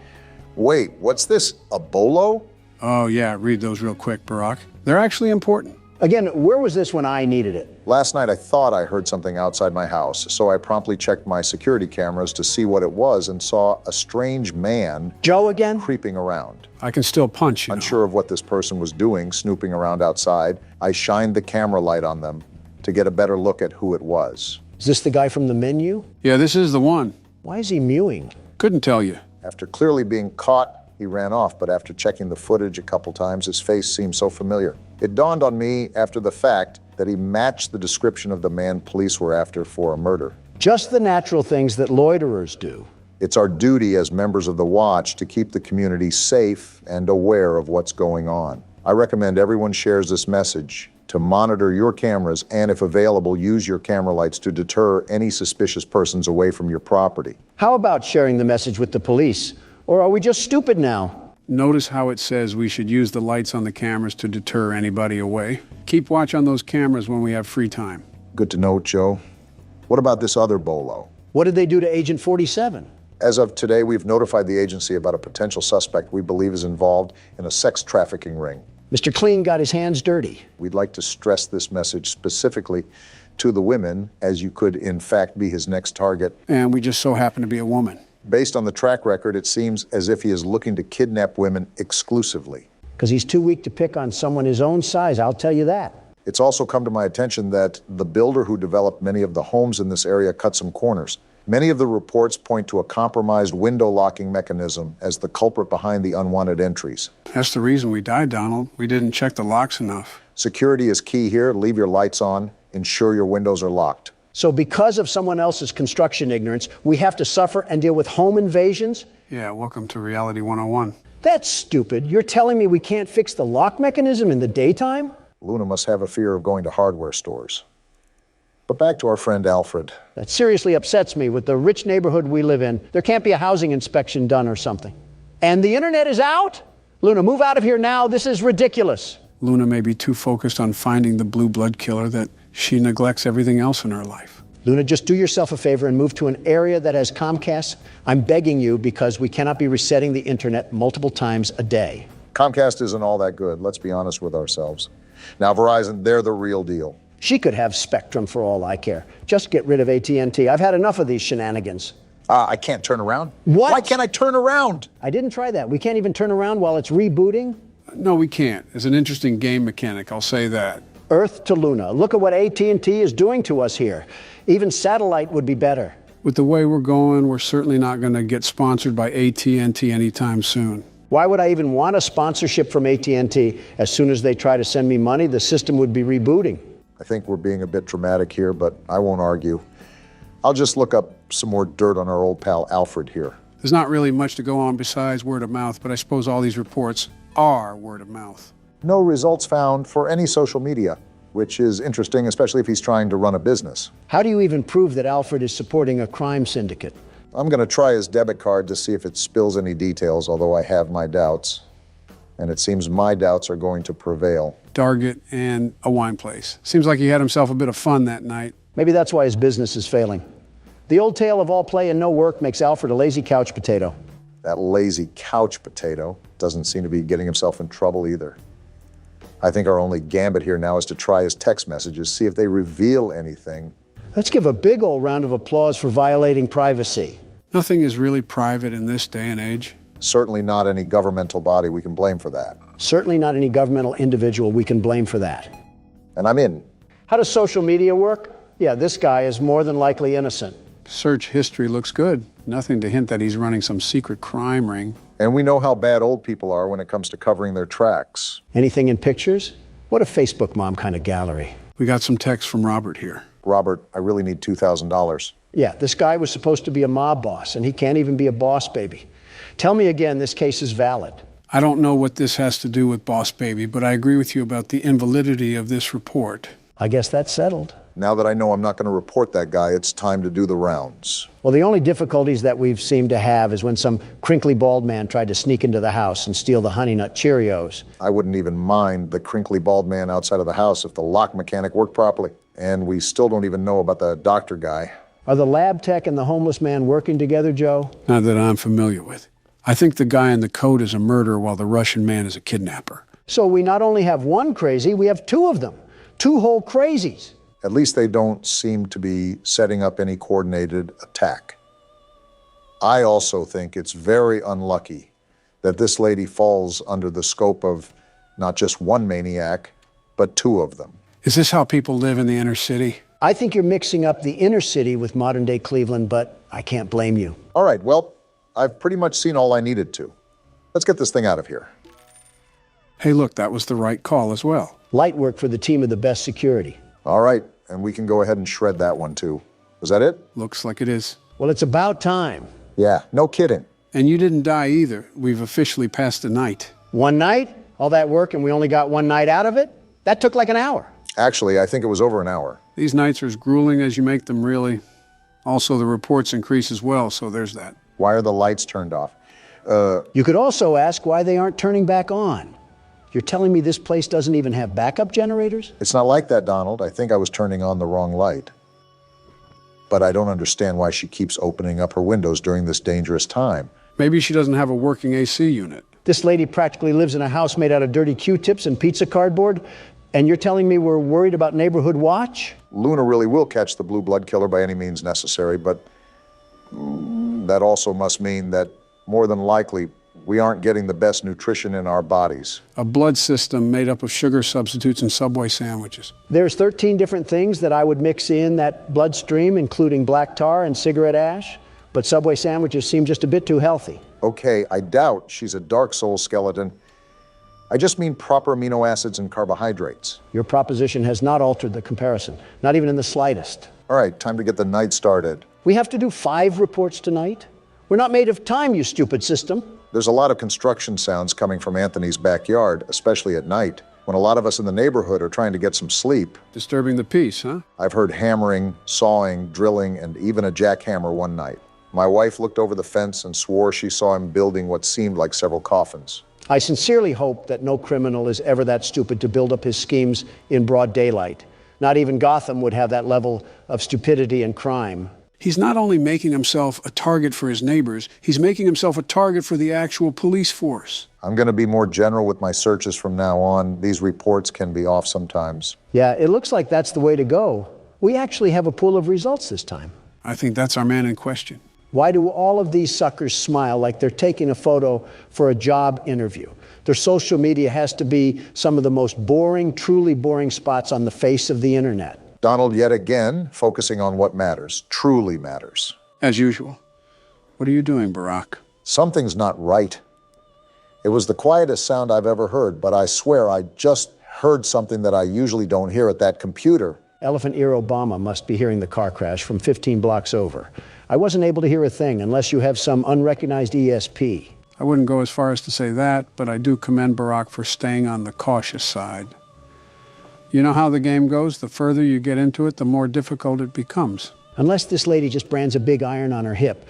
Wait, what's this, a bolo? Oh yeah, read those real quick, Barack. They're actually important. Again, where was this when I needed it? Last night I thought I heard something outside my house, so I promptly checked my security cameras to see what it was and saw a strange man... Joe again? ...creeping around. I can still punch, you know. Unsure of what this person was doing, snooping around outside, I shined the camera light on them to get a better look at who it was. Is this the guy from the menu? Yeah, this is the one. Why is he mewing? Couldn't tell you. After clearly being caught, he ran off, but after checking the footage a couple times, his face seemed so familiar. It dawned on me after the fact that he matched the description of the man police were after for a murder. Just the natural things that loiterers do. It's our duty as members of the Watch to keep the community safe and aware of what's going on. I recommend everyone shares this message to monitor your cameras and, if available, use your camera lights to deter any suspicious persons away from your property. How about sharing the message with the police? Or are we just stupid now? Notice how it says we should use the lights on the cameras to deter anybody away. Keep watch on those cameras when we have free time. Good to know, Joe. What about this other bolo? What did they do to Agent 47? As of today, we've notified the agency about a potential suspect we believe is involved in a sex trafficking ring. Mr. Clean got his hands dirty. We'd like to stress this message specifically to the women, as you could in fact be his next target. And we just so happen to be a woman. Based on the track record, it seems as if he is looking to kidnap women exclusively. Because he's too weak to pick on someone his own size, I'll tell you that. It's also come to my attention that the builder who developed many of the homes in this area cut some corners. Many of the reports point to a compromised window locking mechanism as the culprit behind the unwanted entries. That's the reason we died, Donald. We didn't check the locks enough. Security is key here. Leave your lights on. Ensure your windows are locked. So because of someone else's construction ignorance, we have to suffer and deal with home invasions? Yeah, welcome to Reality 101. That's stupid. You're telling me we can't fix the lock mechanism in the daytime? Luna must have a fear of going to hardware stores. But back to our friend Alfred. That seriously upsets me. With the rich neighborhood we live in, there can't be a housing inspection done or something. And the internet is out? Luna, move out of here now. This is ridiculous. Luna may be too focused on finding the blue blood killer that she neglects everything else in her life. Luna, just do yourself a favor and move to an area that has Comcast. I'm begging you, because we cannot be resetting the internet multiple times a day. Comcast isn't all that good. Let's be honest with ourselves. Now, Verizon, they're the real deal. She could have Spectrum for all I care. Just get rid of AT&T. I've had enough of these shenanigans. I can't turn around. What? Why can't I turn around? I didn't try that. We can't even turn around while it's rebooting? No, we can't. It's an interesting game mechanic, I'll say that. Earth to Luna. Look at what AT&T is doing to us here. Even satellite would be better. With the way we're going, we're certainly not going to get sponsored by AT&T anytime soon. Why would I even want a sponsorship from AT&T? As soon as they try to send me money, the system would be rebooting. I think we're being a bit dramatic here, but I won't argue. I'll just look up some more dirt on our old pal Alfred here. There's not really much to go on besides word of mouth, but I suppose all these reports are word of mouth. No results found for any social media, which is interesting, especially if he's trying to run a business. How do you even prove that Alfred is supporting a crime syndicate? I'm going to try his debit card to see if it spills any details, although I have my doubts. And it seems my doubts are going to prevail. Target and a wine place. Seems like he had himself a bit of fun that night. Maybe that's why his business is failing. The old tale of all play and no work makes Alfred a lazy couch potato. That lazy couch potato doesn't seem to be getting himself in trouble either. I think our only gambit here now is to try his text messages, see if they reveal anything. Let's give a big old round of applause for violating privacy. Nothing is really private in this day and age. Certainly not any governmental body we can blame for that. Certainly not any governmental individual we can blame for that. And I'm in. How does social media work? Yeah, this guy is more than likely innocent. Search history looks good. Nothing to hint that he's running some secret crime ring. And we know how bad old people are when it comes to covering their tracks. Anything in pictures? What a Facebook mom kind of gallery. We got some text from Robert here. Robert, I really need $2,000. Yeah, this guy was supposed to be a mob boss, and he can't even be a boss baby. Tell me again, this case is valid. I don't know what this has to do with Boss Baby, but I agree with you about the invalidity of this report. I guess that's settled. Now that I know I'm not going to report that guy, it's time to do the rounds. Well, the only difficulties that we've seemed to have is when some crinkly bald man tried to sneak into the house and steal the Honey Nut Cheerios. I wouldn't even mind the crinkly bald man outside of the house if the lock mechanic worked properly. And we still don't even know about the doctor guy. Are the lab tech and the homeless man working together, Joe? Not that I'm familiar with. I think the guy in the coat is a murderer while the Russian man is a kidnapper. So we not only have one crazy, we have two of them. Two whole crazies. At least they don't seem to be setting up any coordinated attack. I also think it's very unlucky that this lady falls under the scope of not just one maniac, but two of them. Is this how people live in the inner city? I think you're mixing up the inner city with modern-day Cleveland, but I can't blame you. All right, well, I've pretty much seen all I needed to. Let's get this thing out of here. Hey, look, that was the right call as well. Light work for the team of the best security. All right, and we can go ahead and shred that one too. Was that it? Looks like it is. Well, it's about time. Yeah, no kidding. And you didn't die either. We've officially passed the night. One night? All that work and we only got one night out of it? That took like an hour. Actually, I think it was over an hour. These nights are as grueling as you make them, really. Also, the reports increase as well, so there's that. Why are the lights turned off? You could also ask why they aren't turning back on. You're telling me this place doesn't even have backup generators? It's not like that, Donald. I think I was turning on the wrong light. But I don't understand why she keeps opening up her windows during this dangerous time. Maybe she doesn't have a working AC unit. This lady practically lives in a house made out of dirty Q-tips and pizza cardboard, and you're telling me we're worried about neighborhood watch? Luna really will catch the blue blood killer by any means necessary, but that also must mean that more than likely we aren't getting the best nutrition in our bodies. A blood system made up of sugar substitutes and Subway sandwiches. There's 13 different things that I would mix in that bloodstream, including black tar and cigarette ash, but Subway sandwiches seem just a bit too healthy. Okay, I doubt she's a Dark Soul skeleton. I just mean proper amino acids and carbohydrates. Your proposition has not altered the comparison, not even in the slightest. All right, time to get the night started. We have to do 5 reports tonight? We're not made of time, you stupid system. There's a lot of construction sounds coming from Anthony's backyard, especially at night, when a lot of us in the neighborhood are trying to get some sleep. Disturbing the peace, huh? I've heard hammering, sawing, drilling, and even a jackhammer one night. My wife looked over the fence and swore she saw him building what seemed like several coffins. I sincerely hope that no criminal is ever that stupid to build up his schemes in broad daylight. Not even Gotham would have that level of stupidity and crime. He's not only making himself a target for his neighbors, he's making himself a target for the actual police force. I'm going to be more general with my searches from now on. These reports can be off sometimes. Yeah, it looks like that's the way to go. We actually have a pool of results this time. I think that's our man in question. Why do all of these suckers smile like they're taking a photo for a job interview? Their social media has to be some of the most boring, truly boring spots on the face of the internet. Donald, yet again, focusing on what matters, truly matters. As usual. What are you doing, Barack? Something's not right. It was the quietest sound I've ever heard, but I swear I just heard something that I usually don't hear at that computer. Elephant Ear Obama must be hearing the car crash from 15 blocks over. I wasn't able to hear a thing unless you have some unrecognized ESP. I wouldn't go as far as to say that, but I do commend Barack for staying on the cautious side. You know how the game goes? The further you get into it, the more difficult it becomes. Unless this lady just brands a big iron on her hip,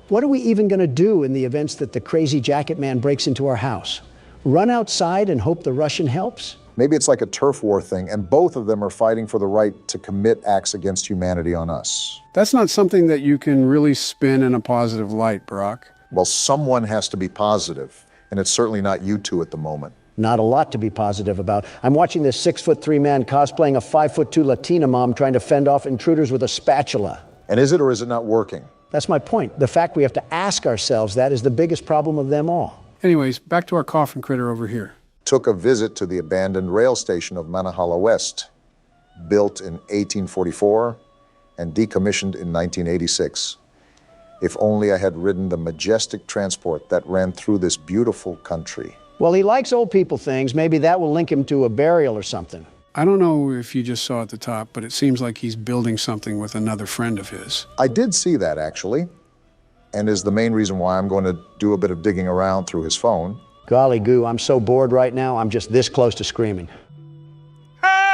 what are we even going to do in the events that the crazy jacket man breaks into our house? Run outside and hope the Russian helps? Maybe it's like a turf war thing, and both of them are fighting for the right to commit acts against humanity on us. That's not something that you can really spin in a positive light, Barack. Well, someone has to be positive, and it's certainly not you two at the moment. Not a lot to be positive about. I'm watching this 6'3" man cosplaying a 5'2" Latina mom trying to fend off intruders with a spatula. And is it or is it not working? That's my point. The fact we have to ask ourselves that is the biggest problem of them all. Anyways, back to our coffin critter over here. Took a visit to the abandoned rail station of Manahala West, built in 1844 and decommissioned in 1986. If only I had ridden the majestic transport that ran through this beautiful country. Well, he likes old people things. Maybe that will link him to a burial or something. I don't know if you just saw at the top, but it seems like he's building something with another friend of his. I did see that, actually, and is the main reason why I'm going to do a bit of digging around through his phone. Golly goo, I'm so bored right now, I'm just this close to screaming.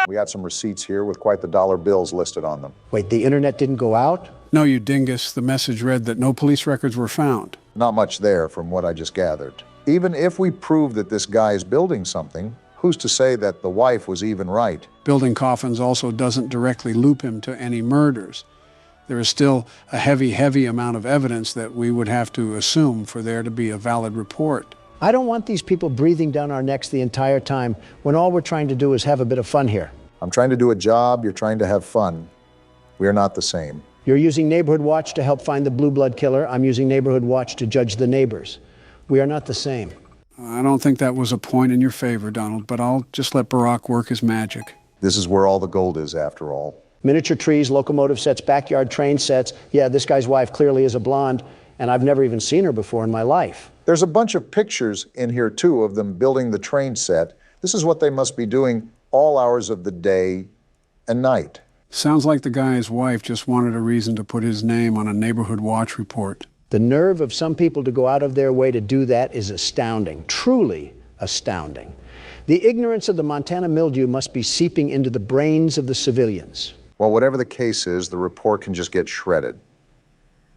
We got some receipts here with quite the dollar bills listed on them. Wait, the internet didn't go out? No, you dingus. The message read that no police records were found. Not much there from what I just gathered. Even if we prove that this guy is building something, who's to say that the wife was even right? Building coffins also doesn't directly loop him to any murders. There is still a heavy amount of evidence that we would have to assume for there to be a valid report. I don't want these people breathing down our necks the entire time when all we're trying to do is have a bit of fun here. I'm trying to do a job, you're trying to have fun. We are not the same. You're using Neighborhood Watch to help find the Blue Blood killer. I'm using Neighborhood Watch to judge the neighbors. We are not the same. I don't think that was a point in your favor, Donald, but I'll just let Barack work his magic. This is where all the gold is, after all. Miniature trees, locomotive sets, backyard train sets. Yeah, this guy's wife clearly is a blonde, and I've never even seen her before in my life. There's a bunch of pictures in here, too, of them building the train set. This is what they must be doing all hours of the day and night. Sounds like the guy's wife just wanted a reason to put his name on a Neighborhood Watch report. The nerve of some people to go out of their way to do that is astounding, truly astounding. The ignorance of the Montana mildew must be seeping into the brains of the civilians. Well, whatever the case is, the report can just get shredded.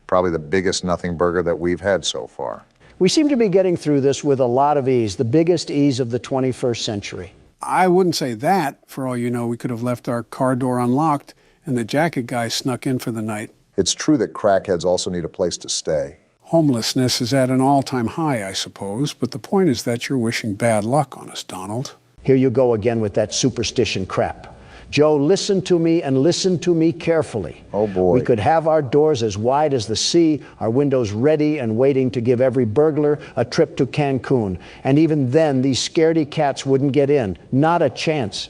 Probably the biggest nothing burger that we've had so far. We seem to be getting through this with a lot of ease, the biggest ease of the 21st century. I wouldn't say that. For all you know, we could have left our car door unlocked and the jacket guy snuck in for the night. It's true that crackheads also need a place to stay. Homelessness is at an all-time high, I suppose, but the point is that you're wishing bad luck on us, Donald. Here you go again with that superstition crap. Joe, listen to me and listen to me carefully. Oh, boy. We could have our doors as wide as the sea, our windows ready and waiting to give every burglar a trip to Cancun. And even then, these scaredy cats wouldn't get in. Not a chance.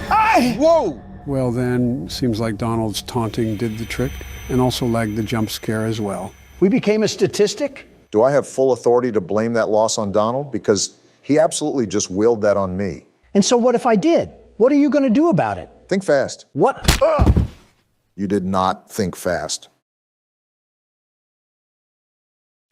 Hey! Whoa! Well then, seems like Donald's taunting did the trick, and also lagged the jump scare as well. We became a statistic? Do I have full authority to blame that loss on Donald? Because he absolutely just willed that on me. And so what if I did? What are you going to do about it? Think fast. What? You did not think fast.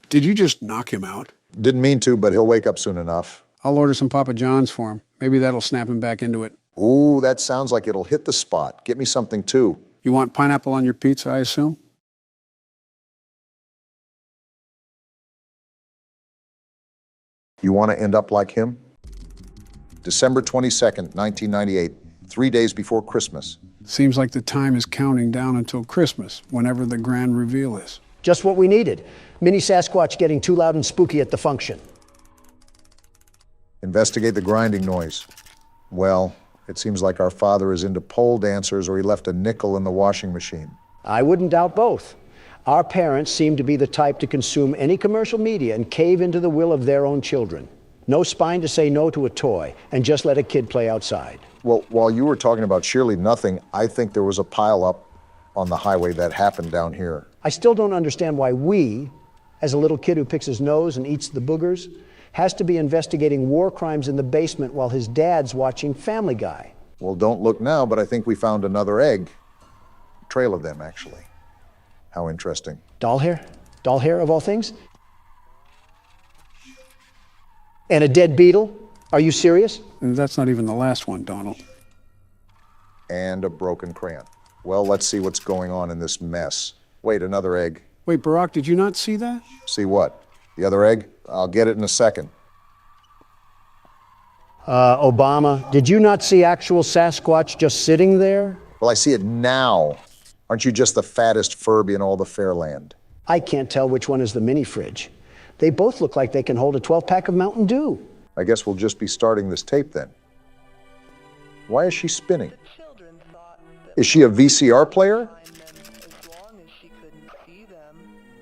Did you just knock him out? Didn't mean to, but he'll wake up soon enough. I'll order some Papa John's for him. Maybe that'll snap him back into it. Ooh, that sounds like it'll hit the spot. Get me something, too. You want pineapple on your pizza, I assume? You want to end up like him? December 22nd, 1998, 3 days before Christmas. Seems like the time is counting down until Christmas, whenever the grand reveal is. Just what we needed. Mini Sasquatch getting too loud and spooky at the function. Investigate the grinding noise. Well, it seems like our father is into pole dancers or he left a nickel in the washing machine. I wouldn't doubt both. Our parents seem to be the type to consume any commercial media and cave into the will of their own children. No spine to say no to a toy and just let a kid play outside. Well, while you were talking about Shirley Nothing, I think there was a pile-up on the highway that happened down here. I still don't understand why we, as a little kid who picks his nose and eats the boogers, has to be investigating war crimes in the basement while his dad's watching Family Guy. Well, don't look now, but I think we found another egg. A trail of them, actually. How interesting. Doll hair? Doll hair, of all things? And a dead beetle? Are you serious? That's not even the last one, Donald. And a broken crayon. Well, let's see what's going on in this mess. Wait, another egg. Wait, Barack, did you not see that? See what? The other egg? I'll get it in a second. Obama, did you not see actual Sasquatch just sitting there? Well, I see it now. Aren't you just the fattest Furby in all the Fairland? I can't tell which one is the mini fridge. They both look like they can hold a 12-pack of Mountain Dew. I guess we'll just be starting this tape then. Why is she spinning? Is she a VCR player?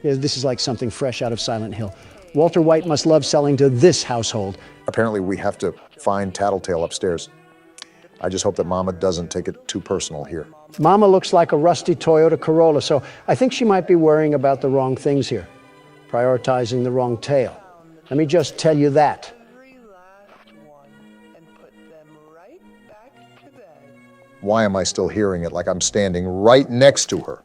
Yeah, this is like something fresh out of Silent Hill. Walter White must love selling to this household. Apparently we have to find Tattletail upstairs. I just hope that Mama doesn't take it too personal here. Mama looks like a rusty Toyota Corolla, so I think she might be worrying about the wrong things here. Prioritizing the wrong tail. Let me just tell you that. Why am I still hearing it like I'm standing right next to her?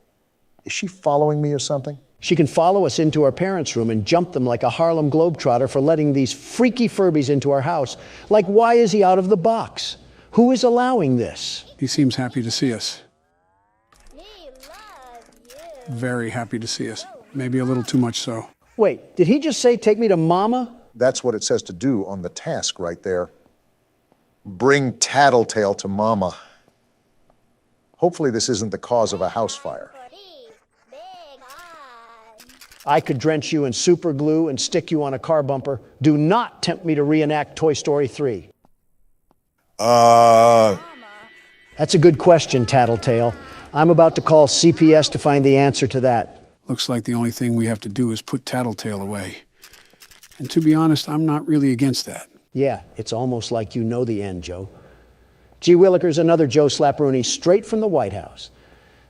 Is she following me or something? She can follow us into our parents' room and jump them like a Harlem Globetrotter for letting these freaky Furbies into our house. Like, why is he out of the box? Who is allowing this? He seems happy to see us. Very happy to see us. Maybe a little too much so. Wait, did he just say take me to Mama? That's what it says to do on the task right there. Bring Tattletail to Mama. Hopefully this isn't the cause of a house fire. I could drench you in super glue and stick you on a car bumper. Do not tempt me to reenact Toy Story 3. That's a good question, Tattletail. I'm about to call CPS to find the answer to that. Looks like the only thing we have to do is put Tattletail away. And to be honest, I'm not really against that. Yeah, it's almost like you know the end, Joe. G. Willikers, another Joe Slapperoonie, straight from the White House.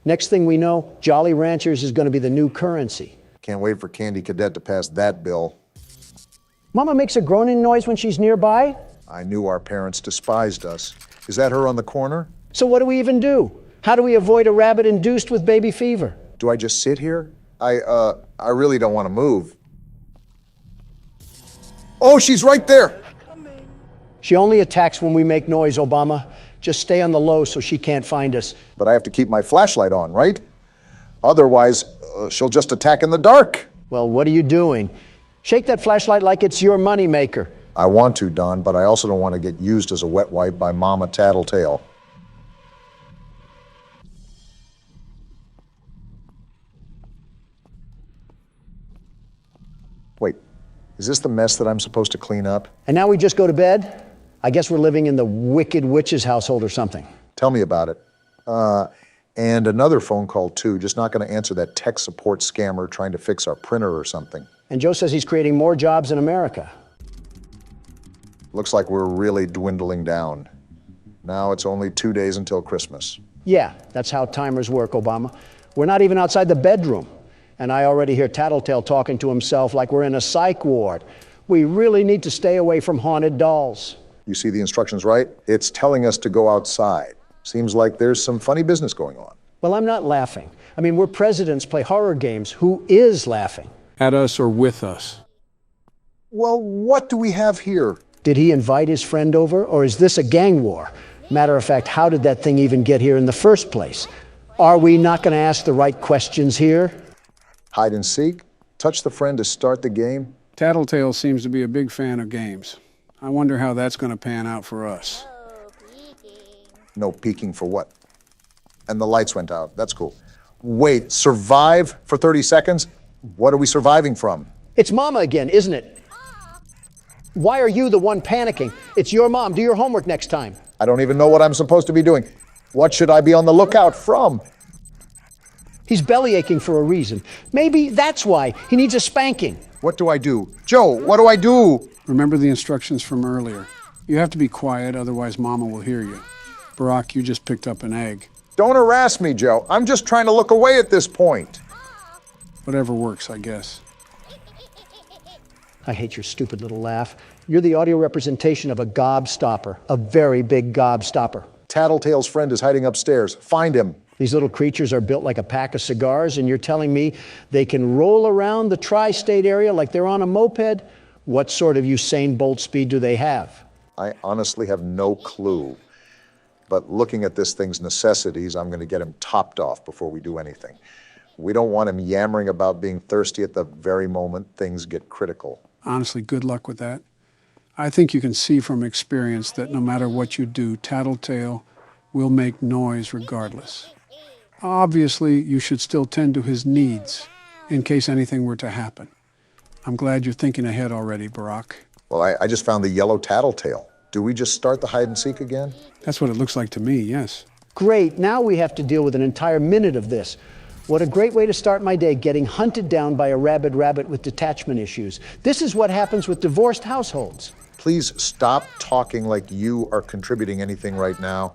Next thing we know, Jolly Ranchers is going to be the new currency. Can't wait for Candy Cadet to pass that bill. Mama makes a groaning noise when she's nearby? I knew our parents despised us. Is that her on the corner? So what do we even do? How do we avoid a rabbit induced with baby fever? Do I just sit here? I really don't want to move. Oh, she's right there! She only attacks when we make noise, Obama. Just stay on the low so she can't find us. But I have to keep my flashlight on, right? Otherwise, she'll just attack in the dark. Well, what are you doing? Shake that flashlight like it's your moneymaker. I want to, Don, but I also don't want to get used as a wet wipe by Mama Tattletail. Wait, is this the mess that I'm supposed to clean up? And now we just go to bed? I guess we're living in the Wicked Witch's household or something. Tell me about it. And another phone call, too. Just not going to answer that tech support scammer trying to fix our printer or something. And Joe says he's creating more jobs in America. Looks like we're really dwindling down. Now it's only 2 days until Christmas. Yeah, that's how timers work, Obama. We're not even outside the bedroom. And I already hear Tattletail talking to himself like we're in a psych ward. We really need to stay away from haunted dolls. You see the instructions, right? It's telling us to go outside. Seems like there's some funny business going on. Well, I'm not laughing. I mean, we're presidents play horror games. Who is laughing? At us or with us? Well, what do we have here? Did he invite his friend over, or is this a gang war? Matter of fact, how did that thing even get here in the first place? Are we not going to ask the right questions here? Hide and seek? Touch the friend to start the game? Tattletail seems to be a big fan of games. I wonder how that's going to pan out for us. No peeking for what? And the lights went out. That's cool. Wait, survive for 30 seconds? What are we surviving from? It's Mama again, isn't it? Why are you the one panicking? It's your mom. Do your homework next time. I don't even know what I'm supposed to be doing. What should I be on the lookout from? He's belly aching for a reason. Maybe that's why. He needs a spanking. What do I do? Joe, what do I do? Remember the instructions from earlier. You have to be quiet, otherwise Mama will hear you. Barack, you just picked up an egg. Don't harass me, Joe. I'm just trying to look away at this point. Whatever works, I guess. I hate your stupid little laugh. You're the audio representation of a gobstopper, a very big gobstopper. Tattletail's friend is hiding upstairs. Find him. These little creatures are built like a pack of cigars, and you're telling me they can roll around the tri-state area like they're on a moped? What sort of Usain Bolt speed do they have? I honestly have no clue. But looking at this thing's necessities, I'm going to get him topped off before we do anything. We don't want him yammering about being thirsty at the very moment things get critical. Honestly, good luck with that. I think you can see from experience that no matter what you do, Tattletail will make noise regardless. Obviously, you should still tend to his needs in case anything were to happen. I'm glad you're thinking ahead already, Barack. Well, I just found the yellow Tattletail. Do we just start the hide and seek again? That's what it looks like to me, yes. Great, now we have to deal with an entire minute of this. What a great way to start my day, getting hunted down by a rabid rabbit with detachment issues. This is what happens with divorced households. Please stop talking like you are contributing anything right now.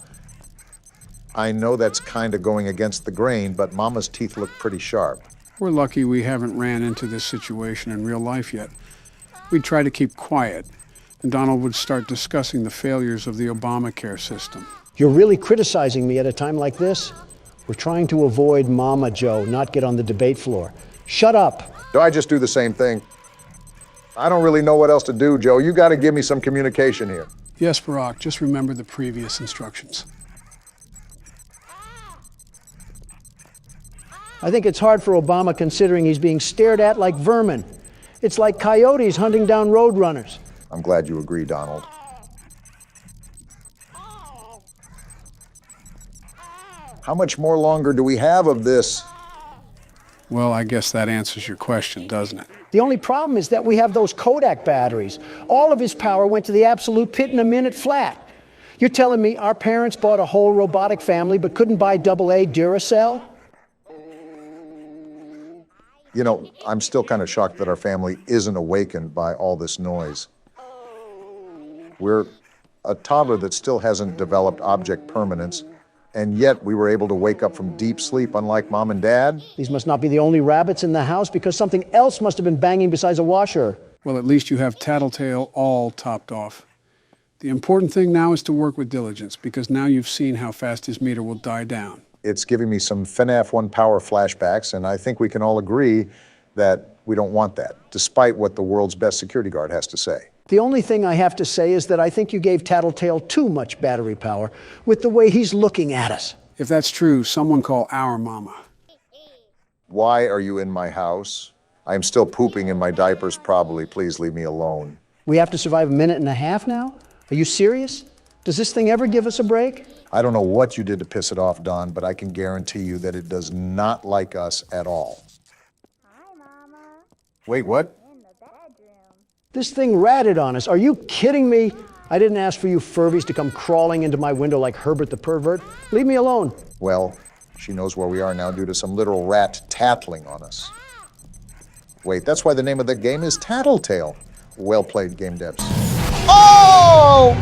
I know that's kind of going against the grain, but Mama's teeth look pretty sharp. We're lucky we haven't ran into this situation in real life yet. We'd try to keep quiet, and Donald would start discussing the failures of the Obamacare system. You're really criticizing me at a time like this? We're trying to avoid Mama, Joe, not get on the debate floor. Shut up. Do I just do the same thing? I don't really know what else to do, Joe. You got to give me some communication here. Yes, Barack, just remember the previous instructions. I think it's hard for Obama considering he's being stared at like vermin. It's like coyotes hunting down roadrunners. I'm glad you agree, Donald. How much more longer do we have of this? Well, I guess that answers your question, doesn't it? The only problem is that we have those Kodak batteries. All of his power went to the absolute pit in a minute flat. You're telling me our parents bought a whole robotic family but couldn't buy AA Duracell? You know, I'm still kind of shocked that our family isn't awakened by all this noise. We're a toddler that still hasn't developed object permanence, and yet we were able to wake up from deep sleep, unlike Mom and Dad. These must not be the only rabbits in the house, because something else must have been banging besides a washer. Well, at least you have Tattletail all topped off. The important thing now is to work with diligence, because now you've seen how fast his meter will die down. It's giving me some FNAF 1 power flashbacks, and I think we can all agree that we don't want that, despite what the world's best security guard has to say. The only thing I have to say is that I think you gave Tattletail too much battery power with the way he's looking at us. If that's true, someone call our mama. Why are you in my house? I am still pooping in my diapers, probably. Please leave me alone. We have to survive a minute and a half now? Are you serious? Does this thing ever give us a break? I don't know what you did to piss it off, Don, but I can guarantee you that it does not like us at all. Hi, Mama. Wait, what? In the bedroom. This thing ratted on us. Are you kidding me? I didn't ask for you Furbies to come crawling into my window like Herbert the pervert. Leave me alone. Well, she knows where we are now due to some literal rat tattling on us. Wait, that's why the name of the game is Tattletail. Well played, game devs. Oh!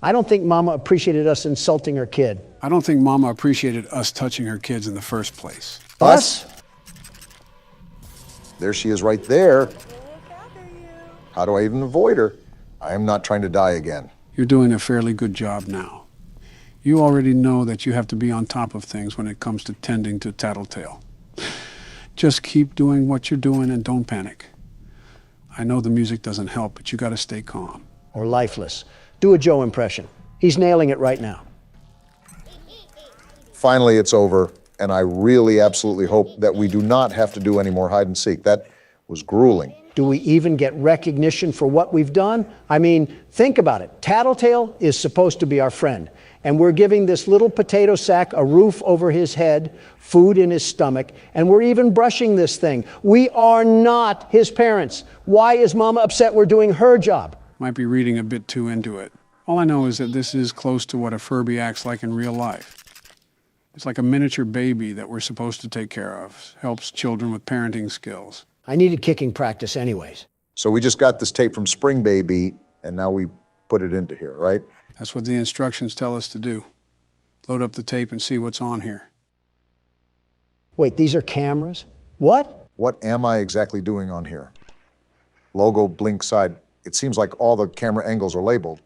I don't think Mama appreciated us insulting her kid. I don't think Mama appreciated us touching her kids in the first place. Us? There she is right there. How do I even avoid her? I am not trying to die again. You're doing a fairly good job now. You already know that you have to be on top of things when it comes to tending to Tattletail. Just keep doing what you're doing and don't panic. I know the music doesn't help, but you gotta stay calm. Or lifeless. Do a Joe impression. He's nailing it right now. Finally, it's over, and I really absolutely hope that we do not have to do any more hide and seek. That was grueling. Do we even get recognition for what we've done? I mean, think about it. Tattletail is supposed to be our friend, and we're giving this little potato sack a roof over his head, food in his stomach, and we're even brushing this thing. We are not his parents. Why is Mama upset we're doing her job? Might be reading a bit too into it. All I know is that this is close to what a Furby acts like in real life. It's like a miniature baby that we're supposed to take care of. Helps children with parenting skills. I needed kicking practice anyways. So we just got this tape from Spring Baby, and now we put it into here, right? That's what the instructions tell us to do. Load up the tape and see what's on here. Wait, these are cameras? What? What am I exactly doing on here? Logo, blink side. It seems like all the camera angles are labeled.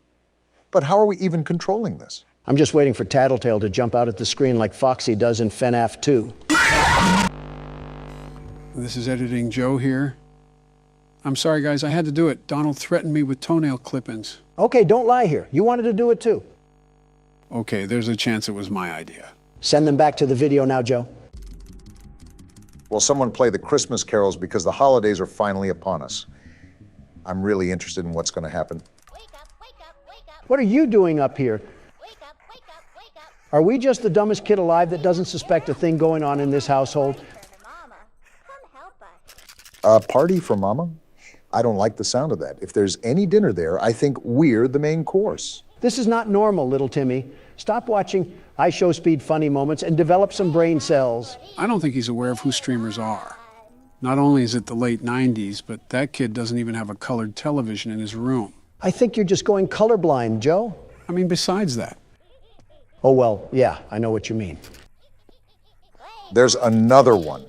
But how are we even controlling this? I'm just waiting for Tattletail to jump out at the screen like Foxy does in FNAF 2. This is Editing Joe here. I'm sorry, guys, I had to do it. Donald threatened me with toenail clip-ins. Okay, don't lie here. You wanted to do it too. Okay, there's a chance it was my idea. Send them back to the video now, Joe. Well, someone play the Christmas carols because the holidays are finally upon us. I'm really interested in what's going to happen. What are you doing up here? Are we just the dumbest kid alive that doesn't suspect a thing going on in this household? A party for Mama? I don't like the sound of that. If there's any dinner there, I think we're the main course. This is not normal, little Timmy. Stop watching iShowSpeed funny moments and develop some brain cells. I don't think he's aware of who streamers are. Not only is it the late 90s, but that kid doesn't even have a colored television in his room. I think you're just going colorblind, Joe. I mean, besides that. Oh, well, yeah, I know what you mean. There's another one.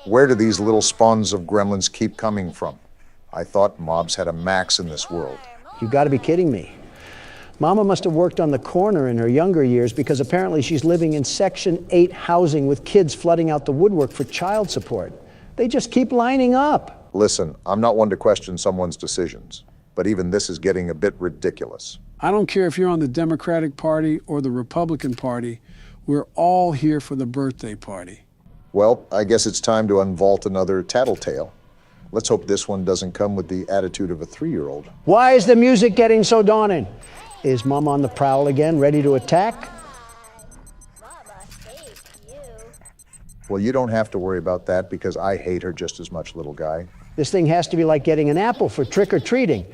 Where do these little spawns of gremlins keep coming from? I thought mobs had a max in this world. You gotta be kidding me. Mama must have worked on the corner in her younger years because apparently she's living in Section 8 housing with kids flooding out the woodwork for child support. They just keep lining up. Listen, I'm not one to question someone's decisions, but even this is getting a bit ridiculous. I don't care if you're on the Democratic Party or the Republican Party. We're all here for the birthday party. Well, I guess it's time to unvault another Tattletail. Let's hope this one doesn't come with the attitude of a 3-year-old. Why is the music getting so daunting? Is Mom on the prowl again, ready to attack? Well, you don't have to worry about that because I hate her just as much, little guy. This thing has to be like getting an apple for trick-or-treating.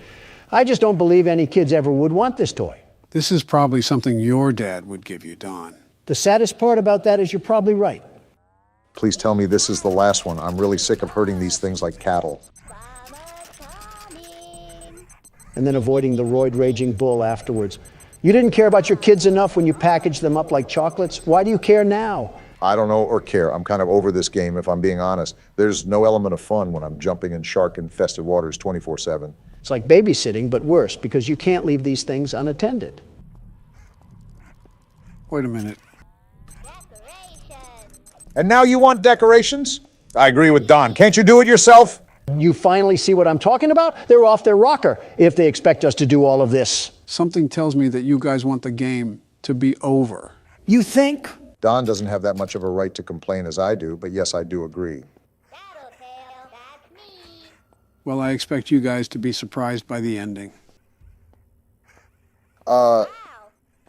I just don't believe any kids ever would want this toy. This is probably something your dad would give you, Don. The saddest part about that is you're probably right. Please tell me this is the last one. I'm really sick of herding these things like cattle. And then avoiding the roid-raging bull afterwards. You didn't care about your kids enough when you packaged them up like chocolates. Why do you care now? I don't know or care. I'm kind of over this game, if I'm being honest. There's no element of fun when I'm jumping in shark-infested waters 24/7. It's like babysitting, but worse, because you can't leave these things unattended. Wait a minute. And now you want decorations? I agree with Don. Can't you do it yourself? You finally see what I'm talking about? They're off their rocker if they expect us to do all of this. Something tells me that you guys want the game to be over. You think? Don doesn't have that much of a right to complain as I do, but yes, I do agree. Well, I expect you guys to be surprised by the ending.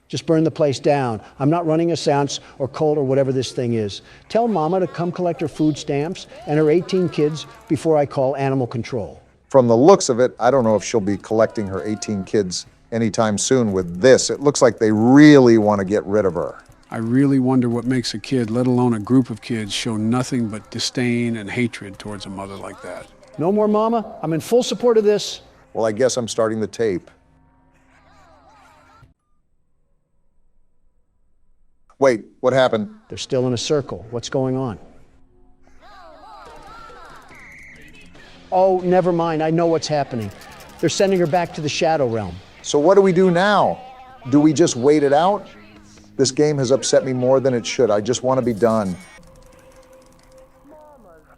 Just burn the place down. I'm not running a seance or cult or whatever this thing is. Tell Mama to come collect her food stamps and her 18 kids before I call animal control. From the looks of it, I don't know if she'll be collecting her 18 kids anytime soon with this. It looks like they really want to get rid of her. I really wonder what makes a kid, let alone a group of kids, show nothing but disdain and hatred towards a mother like that. No more Mama. I'm in full support of this. Well, I guess I'm starting the tape. Wait, what happened? They're still in a circle. What's going on? Oh, never mind. I know what's happening. They're sending her back to the Shadow Realm. So what do we do now? Do we just wait it out? This game has upset me more than it should. I just want to be done.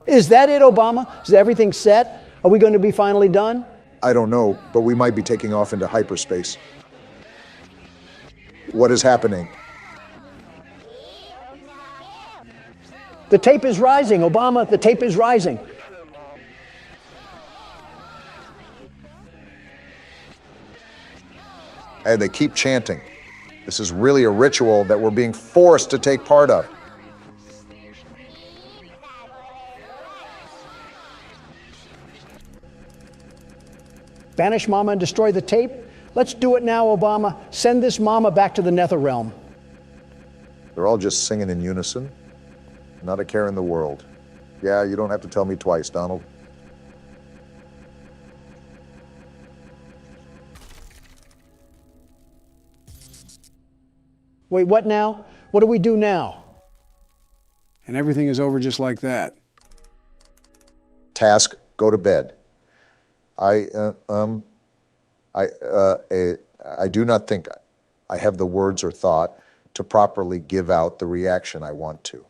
Is that it, Obama? Is everything set? Are we going to be finally done? I don't know, but we might be taking off into hyperspace. What is happening? The tape is rising, Obama. The tape is rising. And they keep chanting. This is really a ritual that we're being forced to take part of. Banish Mama and destroy the tape? Let's do it now, Obama. Send this Mama back to the Nether Realm. They're all just singing in unison. Not a care in the world. Yeah, you don't have to tell me twice, Donald. Wait, what now? What do we do now? And everything is over just like that. Task, go to bed. I do not think I have the words or thought to properly give out the reaction I want to.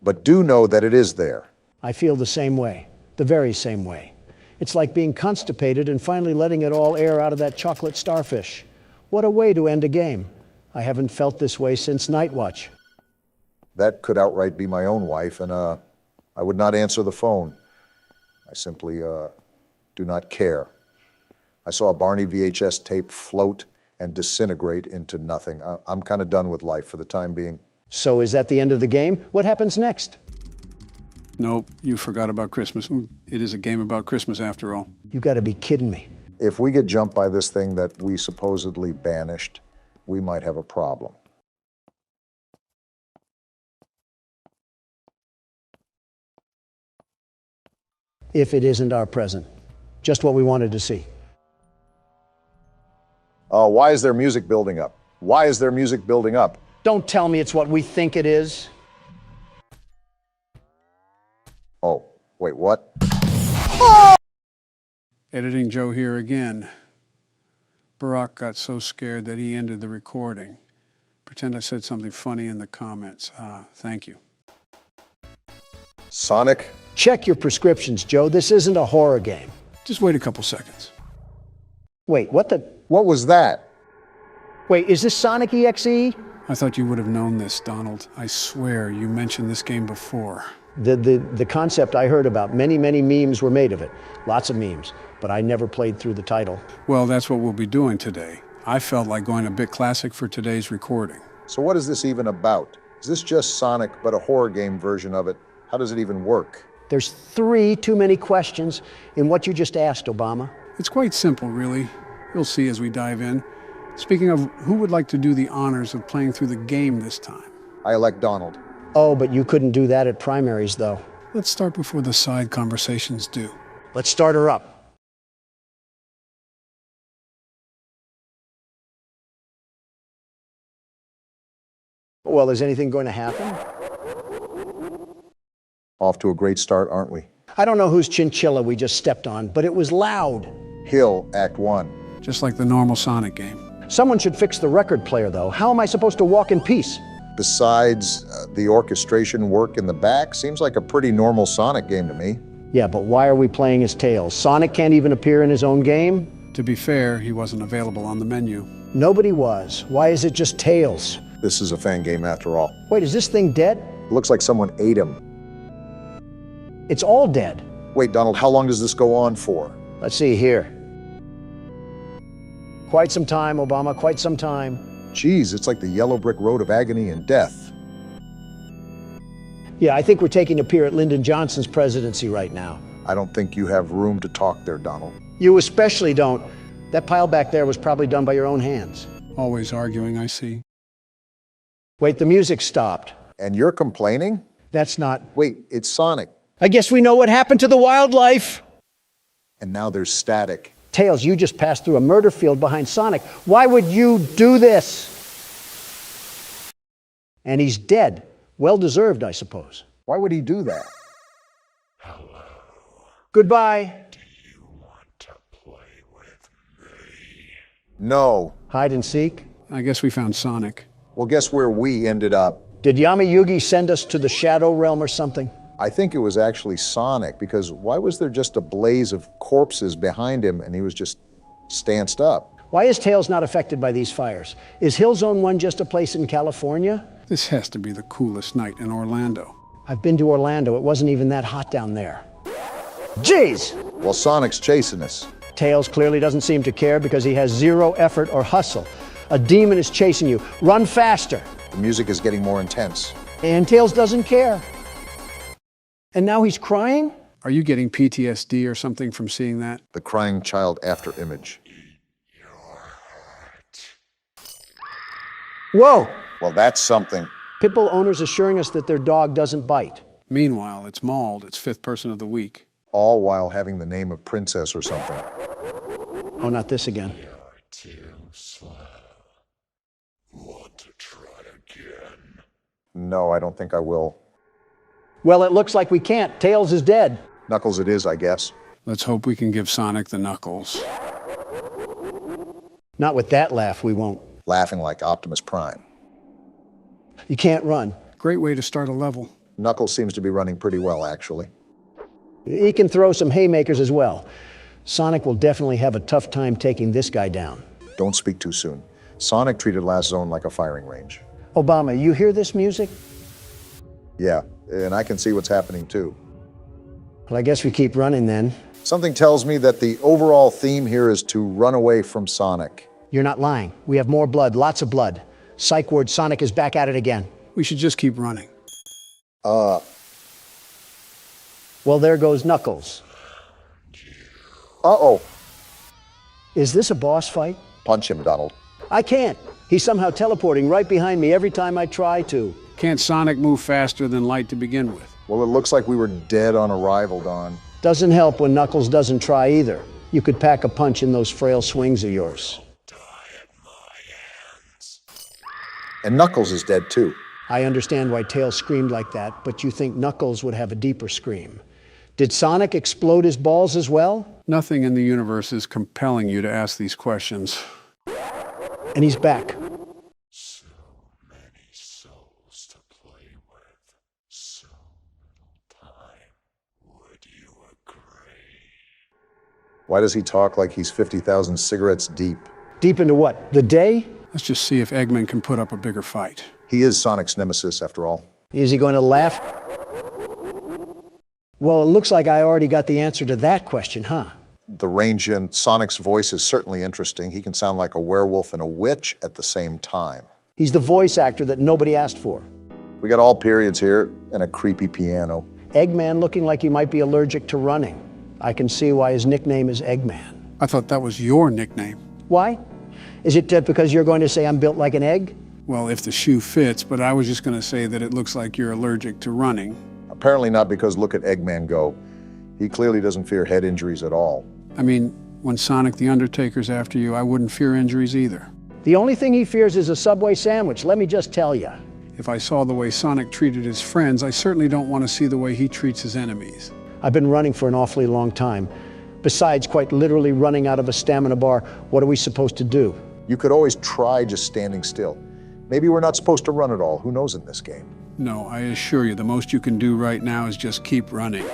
But do know that it is there. I feel the same way, the very same way. It's like being constipated and finally letting it all air out of that chocolate starfish. What a way to end a game. I haven't felt this way since Night Watch. That could outright be my own wife, and I would not answer the phone. I simply do not care. I saw a Barney VHS tape float and disintegrate into nothing. I'm kind of done with life for the time being. So is that the end of the game? What happens next? Nope, you forgot about Christmas. It is a game about Christmas after all. You gotta be kidding me. If we get jumped by this thing that we supposedly banished, we might have a problem. if it isn't our present. Just what we wanted to see. Why is there music building up? Why is there music building up? Don't tell me it's what we think it is. Oh, wait, what? Editing Joe here again. Barack got so scared that he ended the recording. Pretend I said something funny in the comments. Thank you. Sonic? Check your prescriptions, Joe. This isn't a horror game. Just wait a couple seconds. Wait, what the? What was that? Wait, is this Sonic EXE? I thought you would have known this, Donald. I swear you mentioned this game before. The concept I heard about, many memes were made of it. Lots of memes, but I never played through the title. Well, that's what we'll be doing today. I felt like going a bit classic for today's recording. So what is this even about? Is this just Sonic, but a horror game version of it? How does it even work? There's 3 too many questions in what you just asked, Obama. It's quite simple, really. You'll see as we dive in. Speaking of, who would like to do the honors of playing through the game this time? I elect Donald. Oh, but you couldn't do that at primaries, though. Let's start before the side conversations do. Let's start her up. Well, is anything going to happen? Off to a great start, aren't we? I don't know whose chinchilla we just stepped on, but it was loud. Hill, Act 1. Just like the normal Sonic game. Someone should fix the record player, though. How am I supposed to walk in peace? Besides the orchestration work in the back, seems like a pretty normal Sonic game to me. Yeah, but why are we playing as Tails? Sonic can't even appear in his own game? To be fair, he wasn't available on the menu. Nobody was. Why is it just Tails? This is a fan game after all. Wait, is this thing dead? It looks like someone ate him. It's all dead. Wait, Donald, how long does this go on for? Let's see here. Quite some time, Obama, quite some time. Geez, it's like the yellow brick road of agony and death. Yeah, I think we're taking a peer at Lyndon Johnson's presidency right now. I don't think you have room to talk there, Donald. You especially don't. That pile back there was probably done by your own hands. Always arguing, I see. Wait, the music stopped. And you're complaining? That's not... Wait, it's Sonic. I guess we know what happened to the wildlife. And now there's static. Tails, you just passed through a murder field behind Sonic. Why would you do this? And he's dead. Well deserved, I suppose. Why would he do that? Hello. Goodbye. Do you want to play with me? No. Hide and seek? I guess we found Sonic. Well, guess where we ended up? Did Yami Yugi send us to the Shadow Realm or something? I think it was actually Sonic, because why was there just a blaze of corpses behind him and he was just stanced up? Why is Tails not affected by these fires? Is Hill Zone 1 just a place in California? This has to be the coolest night in Orlando. I've been to Orlando. It wasn't even that hot down there. Jeez! Well, Sonic's chasing us. Tails clearly doesn't seem to care because he has zero effort or hustle. A demon is chasing you. Run faster! The music is getting more intense. And Tails doesn't care. And now he's crying? Are you getting PTSD or something from seeing that? The crying child after image. Whoa! Well, that's something. Pitbull owners assuring us that their dog doesn't bite. Meanwhile, it's mauled its 5th person of the week. All while having the name of Princess or something. Oh, not this again. You're too slow. Want to try again? No, I don't think I will. Well, it looks like we can't. Tails is dead. Knuckles it is, I guess. Let's hope we can give Sonic the knuckles. Not with that laugh, we won't. Laughing like Optimus Prime. You can't run. Great way to start a level. Knuckles seems to be running pretty well, actually. He can throw some haymakers as well. Sonic will definitely have a tough time taking this guy down. Don't speak too soon. Sonic treated Last Zone like a firing range. Obama, you hear this music? Yeah, and I can see what's happening too. Well, I guess we keep running then. Something tells me that the overall theme here is to run away from Sonic. You're not lying. We have more blood, lots of blood. Psych ward, Sonic is back at it again. We should just keep running. Well, there goes Knuckles. Uh-oh. Is this a boss fight? Punch him, Donald. I can't. He's somehow teleporting right behind me every time I try to. Can't Sonic move faster than light to begin with? Well, it looks like we were dead on arrival, Don. Doesn't help when Knuckles doesn't try either. You could pack a punch in those frail swings of yours. And Knuckles is dead too. I understand why Tails screamed like that, but you think Knuckles would have a deeper scream. Did Sonic explode his balls as well? Nothing in the universe is compelling you to ask these questions. And he's back. So many souls to play with. So little time. Would you agree? Why does he talk like he's 50,000 cigarettes deep? Deep into what? The day? Let's just see if Eggman can put up a bigger fight. He is Sonic's nemesis, after all. Is he going to laugh? Well, it looks like I already got the answer to that question, huh? The range in Sonic's voice is certainly interesting. He can sound like a werewolf and a witch at the same time. He's the voice actor that nobody asked for. We got all periods here and a creepy piano. Eggman looking like he might be allergic to running. I can see why his nickname is Eggman. I thought that was your nickname. Why? Is it because you're going to say I'm built like an egg? Well, if the shoe fits, but I was just going to say that it looks like you're allergic to running. Apparently not, because look at Eggman go. He clearly doesn't fear head injuries at all. I mean, when Sonic the Undertaker's after you, I wouldn't fear injuries either. The only thing he fears is a Subway sandwich, let me just tell you. If I saw the way Sonic treated his friends, I certainly don't want to see the way he treats his enemies. I've been running for an awfully long time. Besides quite literally running out of a stamina bar, what are we supposed to do? You could always try just standing still. Maybe we're not supposed to run at all. Who knows in this game? No, I assure you, the most you can do right now is just keep running.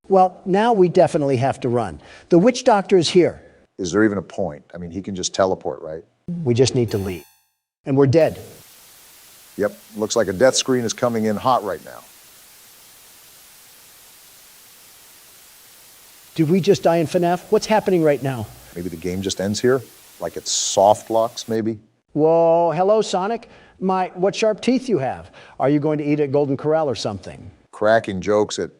Well, now we definitely have to run. The witch doctor is here. Is there even a point? I mean, he can just teleport, right? We just need to leave. And we're dead. Yep, looks like a death screen is coming in hot right now. Did we just die in FNAF? What's happening right now? Maybe the game just ends here? Like it's soft locks, maybe? Whoa, hello, Sonic. What sharp teeth you have. Are you going to eat at Golden Corral or something? Cracking jokes at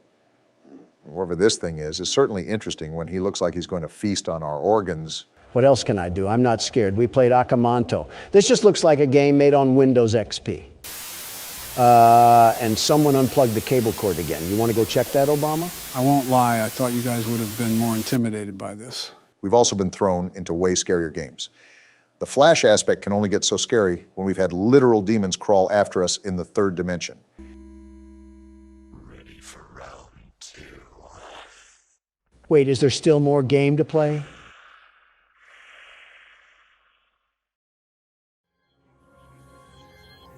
wherever this thing is certainly interesting when he looks like he's going to feast on our organs. What else can I do? I'm not scared. We played Akamanto. This just looks like a game made on Windows XP. And someone unplugged the cable cord again. You want to go check that, Obama? I won't lie, I thought you guys would have been more intimidated by this. We've also been thrown into way scarier games. The Flash aspect can only get so scary when we've had literal demons crawl after us in the third dimension. Ready for round 2. Wait, is there still more game to play?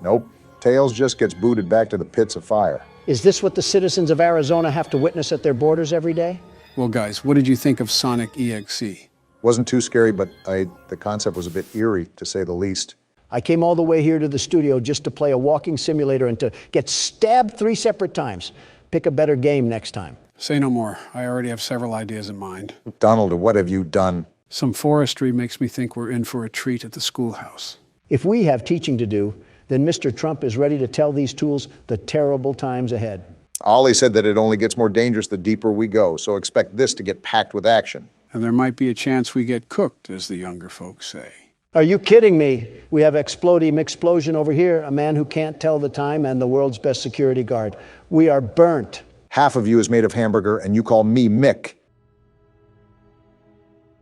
Nope. Tails just gets booted back to the pits of fire. Is this what the citizens of Arizona have to witness at their borders every day? Well, guys, what did you think of Sonic EXE? Wasn't too scary, but the concept was a bit eerie, to say the least. I came all the way here to the studio just to play a walking simulator and to get stabbed 3 separate times. Pick a better game next time. Say no more. I already have several ideas in mind. Donald, what have you done? Some forestry makes me think we're in for a treat at the schoolhouse. If we have teaching to do, then Mr. Trump is ready to tell these tools the terrible times ahead. Ollie said that it only gets more dangerous the deeper we go, so expect this to get packed with action. And there might be a chance we get cooked, as the younger folks say. Are you kidding me? We have Exploding Explosion over here, a man who can't tell the time and the world's best security guard. We are burnt. Half of you is made of hamburger, and you call me Mick.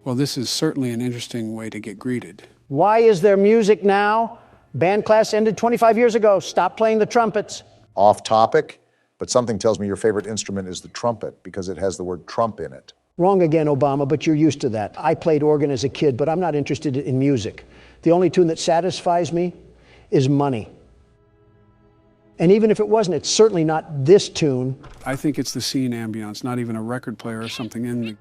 Well, this is certainly an interesting way to get greeted. Why is there music now? Band class ended 25 years ago. Stop playing the trumpets. Off topic, but something tells me your favorite instrument is the trumpet because it has the word Trump in it. Wrong again, Obama, but you're used to that. I played organ as a kid, but I'm not interested in music. The only tune that satisfies me is money. And even if it wasn't, it's certainly not this tune. I think it's the scene ambience, not even a record player or something in the...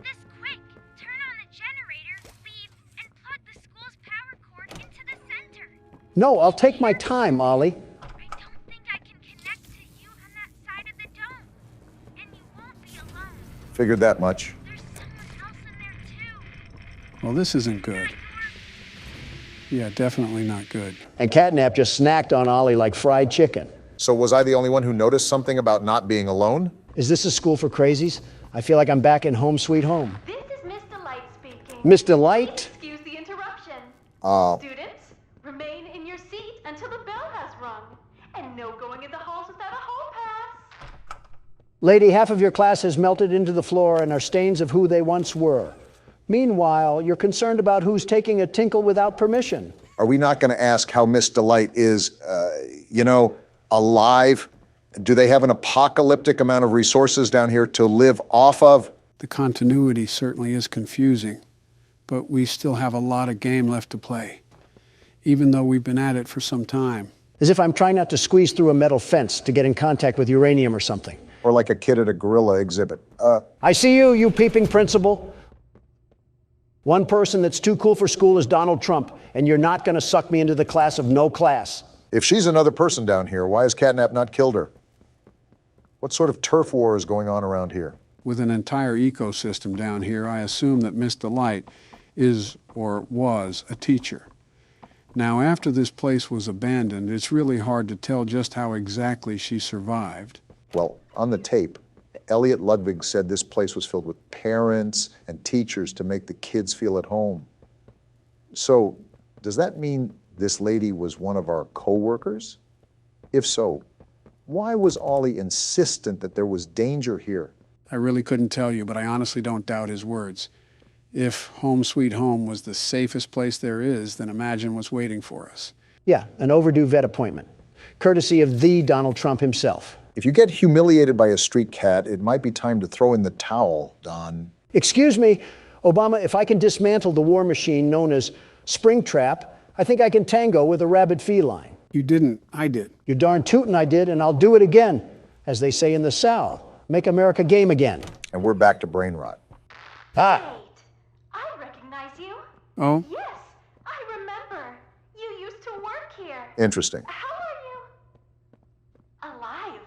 No, I'll take my time, Ollie. I don't think I can connect to you on that side of the dome. And you won't be alone. Figured that much. There's someone else in there too. Well, this isn't good. Yeah, definitely not good. And Catnap just snacked on Ollie like fried chicken. So was I the only one who noticed something about not being alone? Is this a school for crazies? I feel like I'm back in Home Sweet Home. This is Miss Delight speaking. Miss Delight? Excuse the interruption. Students, remain in your seat until the bell has rung. And no going in the halls without a hall pass. Lady, half of your class has melted into the floor and are stains of who they once were. Meanwhile, you're concerned about who's taking a tinkle without permission. Are we not going to ask how Miss Delight is, alive? Do they have an apocalyptic amount of resources down here to live off of? The continuity certainly is confusing, but we still have a lot of game left to play, even though we've been at it for some time. As if I'm trying not to squeeze through a metal fence to get in contact with uranium or something. Or like a kid at a gorilla exhibit. I see you, you peeping principal. One person that's too cool for school is Donald Trump, and you're not going to suck me into the class of no class. If she's another person down here, why has Catnap not killed her? What sort of turf war is going on around here? With an entire ecosystem down here, I assume that Miss Delight is or was a teacher. Now, after this place was abandoned, it's really hard to tell just how exactly she survived. Well, on the tape, Elliot Ludwig said this place was filled with parents and teachers to make the kids feel at home. So, does that mean this lady was one of our co-workers? If so, why was Ollie insistent that there was danger here? I really couldn't tell you, but I honestly don't doubt his words. If Home Sweet Home was the safest place there is, then imagine what's waiting for us. Yeah, an overdue vet appointment, courtesy of the Donald Trump himself. If you get humiliated by a street cat, it might be time to throw in the towel, Don. Excuse me, Obama, if I can dismantle the war machine known as Springtrap, I think I can tango with a rabid feline. You didn't, I did. You're darn tootin' I did, and I'll do it again. As they say in the South, make America game again. And we're back to brain rot. Ah. Wait, I recognize you. Oh? Yes, I remember. You used to work here. Interesting. How are you? Alive.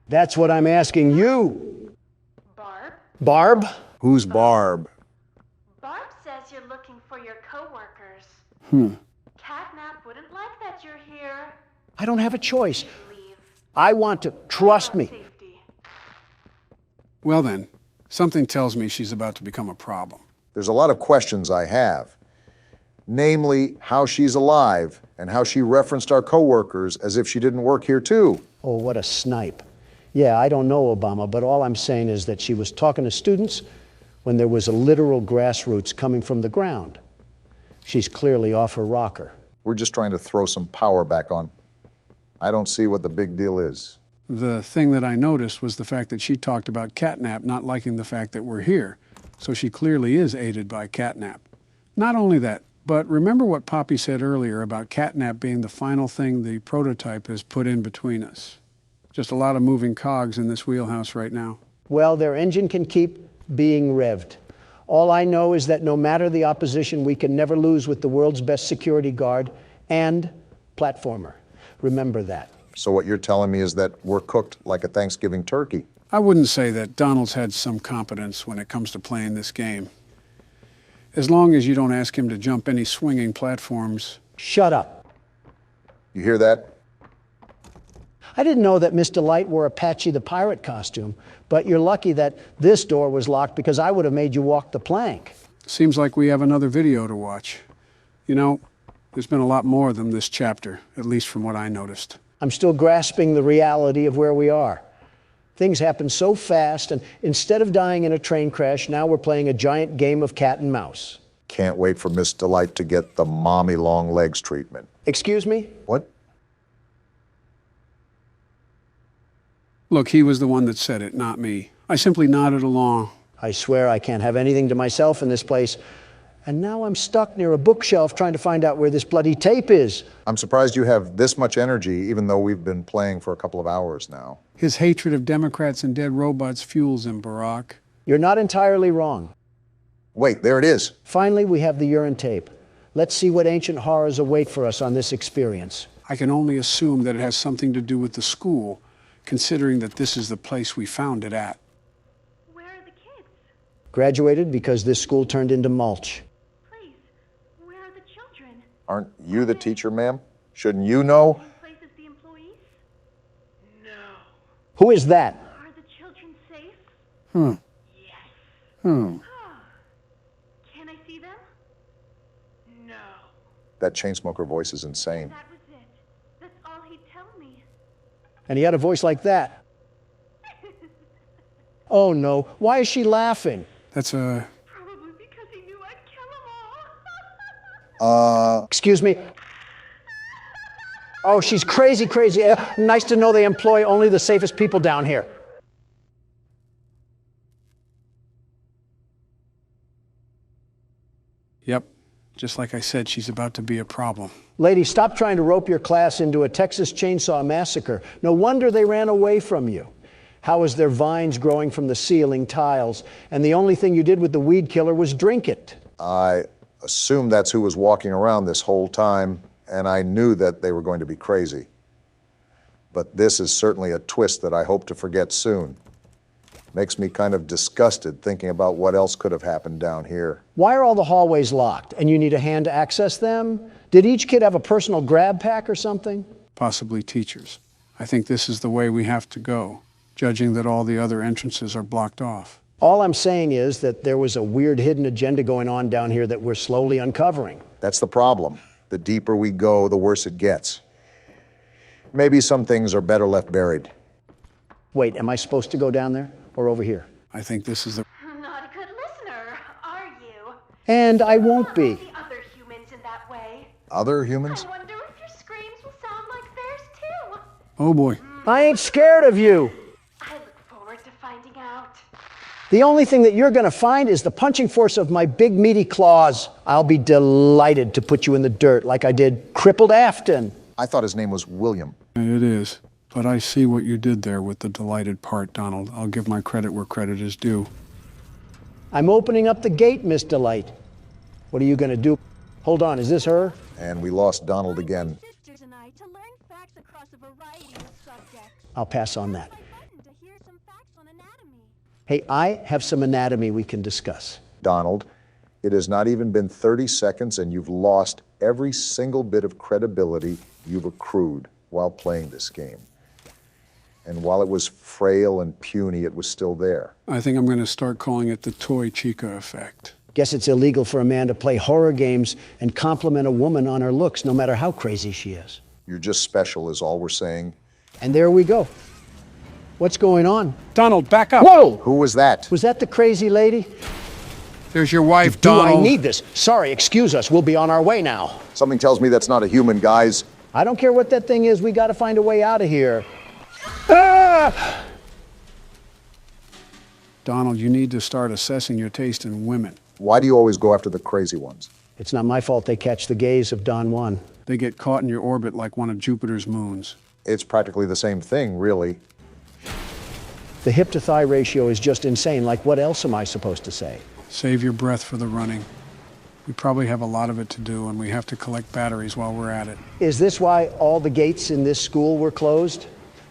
That's what I'm asking you. Barb? Barb? Who's Barb? Barb says you're looking for your coworkers. Catnap wouldn't like that you're here. I don't have a choice. I want to. Trust me. Well then, something tells me she's about to become a problem. There's a lot of questions I have. Namely, how she's alive and how she referenced our coworkers as if she didn't work here too. Oh, what a snipe. Yeah, I don't know, Obama, but all I'm saying is that she was talking to students when there was a literal grassroots coming from the ground. She's clearly off her rocker. We're just trying to throw some power back on. I don't see what the big deal is. The thing that I noticed was the fact that she talked about Catnap not liking the fact that we're here. So she clearly is aided by Catnap. Not only that, but remember what Poppy said earlier about Catnap being the final thing the prototype has put in between us. Just a lot of moving cogs in this wheelhouse right now. Well, their engine can keep being revved. All I know is that no matter the opposition, we can never lose with the world's best security guard and platformer. Remember that. So what you're telling me is that we're cooked like a Thanksgiving turkey. I wouldn't say that. Donald's had some competence when it comes to playing this game. As long as you don't ask him to jump any swinging platforms. Shut up. You hear that? I didn't know that Miss Delight wore a Patchy the Pirate costume, but you're lucky that this door was locked because I would have made you walk the plank. Seems like we have another video to watch. You know, there's been a lot more of them this chapter, at least from what I noticed. I'm still grasping the reality of where we are. Things happen so fast, and instead of dying in a train crash, now we're playing a giant game of cat and mouse. Can't wait for Miss Delight to get the mommy long legs treatment. Excuse me? What? Look, he was the one that said it, not me. I simply nodded along. I swear I can't have anything to myself in this place. And now I'm stuck near a bookshelf trying to find out where this bloody tape is. I'm surprised you have this much energy, even though we've been playing for a couple of hours now. His hatred of Democrats and dead robots fuels him, Barack. You're not entirely wrong. Wait, there it is. Finally, we have the urine tape. Let's see what ancient horrors await for us on this experience. I can only assume that it has something to do with the school, considering that this is the place we found it at. Where are the kids? Graduated because this school turned into mulch. Please, where are the children? Aren't you the teacher, ma'am? Shouldn't you know? Same place as the employees? No. Who is that? Are the children safe? Yes. Hmm. Can I see them? No. That chainsmoker voice is insane. That was it. That's all he'd tell me. And he had a voice like that. Oh no, why is she laughing? That's a... Probably because he knew I'd kill 'em all. Excuse me? Oh, she's crazy, crazy. Nice to know they employ only the safest people down here. Yep. Just like I said, she's about to be a problem. Lady, stop trying to rope your class into a Texas Chainsaw Massacre. No wonder they ran away from you. How is there vines growing from the ceiling tiles, and the only thing you did with the weed killer was drink it? I assumed that's who was walking around this whole time, and I knew that they were going to be crazy. But this is certainly a twist that I hope to forget soon. Makes me kind of disgusted thinking about what else could have happened down here. Why are all the hallways locked, and you need a hand to access them? Did each kid have a personal grab pack or something? Possibly teachers. I think this is the way we have to go, judging that all the other entrances are blocked off. All I'm saying is that there was a weird hidden agenda going on down here that we're slowly uncovering. That's the problem. The deeper we go, the worse it gets. Maybe some things are better left buried. Wait, am I supposed to go down there or over here? I think this is the... Not a good listener, are you? And I won't be. The other humans in that way. Other humans? I wonder if your screams will sound like theirs too. Oh boy. I ain't scared of you. I look forward to finding out. The only thing that you're going to find is the punching force of my big meaty claws. I'll be delighted to put you in the dirt like I did crippled Afton. I thought his name was William. It is. But I see what you did there with the delighted part, Donald. I'll give my credit where credit is due. I'm opening up the gate, Miss Delight. What are you going to do? Hold on, is this her? And we lost Donald again. I'll pass on that. Hey, I have some anatomy we can discuss. Donald, it has not even been 30 seconds and you've lost every single bit of credibility you've accrued while playing this game. And while it was frail and puny, it was still there. I think I'm going to start calling it the Toy Chica effect. Guess it's illegal for a man to play horror games and compliment a woman on her looks, no matter how crazy she is. You're just special is all we're saying. And there we go. What's going on? Donald, back up. Whoa! Who was that? Was that the crazy lady? There's your wife, Do Donald. I need this? Sorry, excuse us. We'll be on our way now. Something tells me that's not a human, guys. I don't care what that thing is. We got to find a way out of here. Ah! Donald, you need to start assessing your taste in women. Why do you always go after the crazy ones? It's not my fault they catch the gaze of Don Juan. They get caught in your orbit like one of Jupiter's moons. It's practically the same thing, really. The hip-to-thigh ratio is just insane. Like, what else am I supposed to say? Save your breath for the running. We probably have a lot of it to do, and we have to collect batteries while we're at it. Is this why all the gates in this school were closed?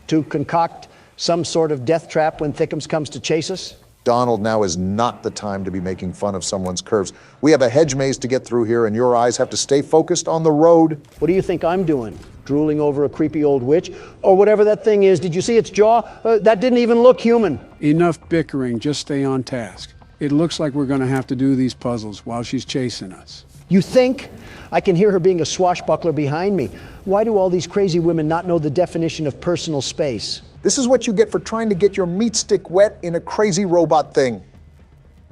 To concoct some sort of death trap when Thickums comes to chase us? Donald, now is not the time to be making fun of someone's curves. We have a hedge maze to get through here, and your eyes have to stay focused on the road. What do you think I'm doing? Drooling over a creepy old witch? Or whatever that thing is. Did you see its jaw? That didn't even look human. Enough bickering. Just stay on task. It looks like we're going to have to do these puzzles while she's chasing us. You think? I can hear her being a swashbuckler behind me. Why do all these crazy women not know the definition of personal space? This is what you get for trying to get your meat stick wet in a crazy robot thing.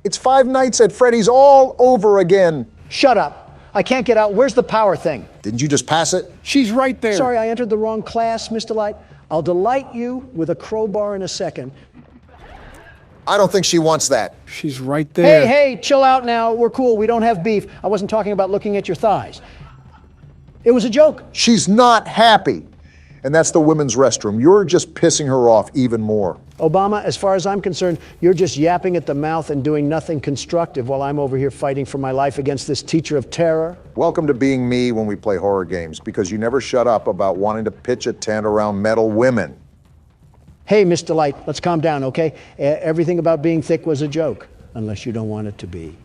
It's Five Nights at Freddy's all over again. Shut up. I can't get out. Where's the power thing? Didn't you just pass it? She's right there. Sorry, I entered the wrong class, Mr. Light. I'll delight you with a crowbar in a second. I don't think she wants that. She's right there. Hey, chill out now. We're cool. We don't have beef. I wasn't talking about looking at your thighs. It was a joke. She's not happy. And that's the women's restroom. You're just pissing her off even more. Obama, as far as I'm concerned, you're just yapping at the mouth and doing nothing constructive while I'm over here fighting for my life against this teacher of terror. Welcome to being me when we play horror games, because you never shut up about wanting to pitch a tent around metal women. Hey, Mr. Light, let's calm down, okay? Everything about being thick was a joke, unless you don't want it to be.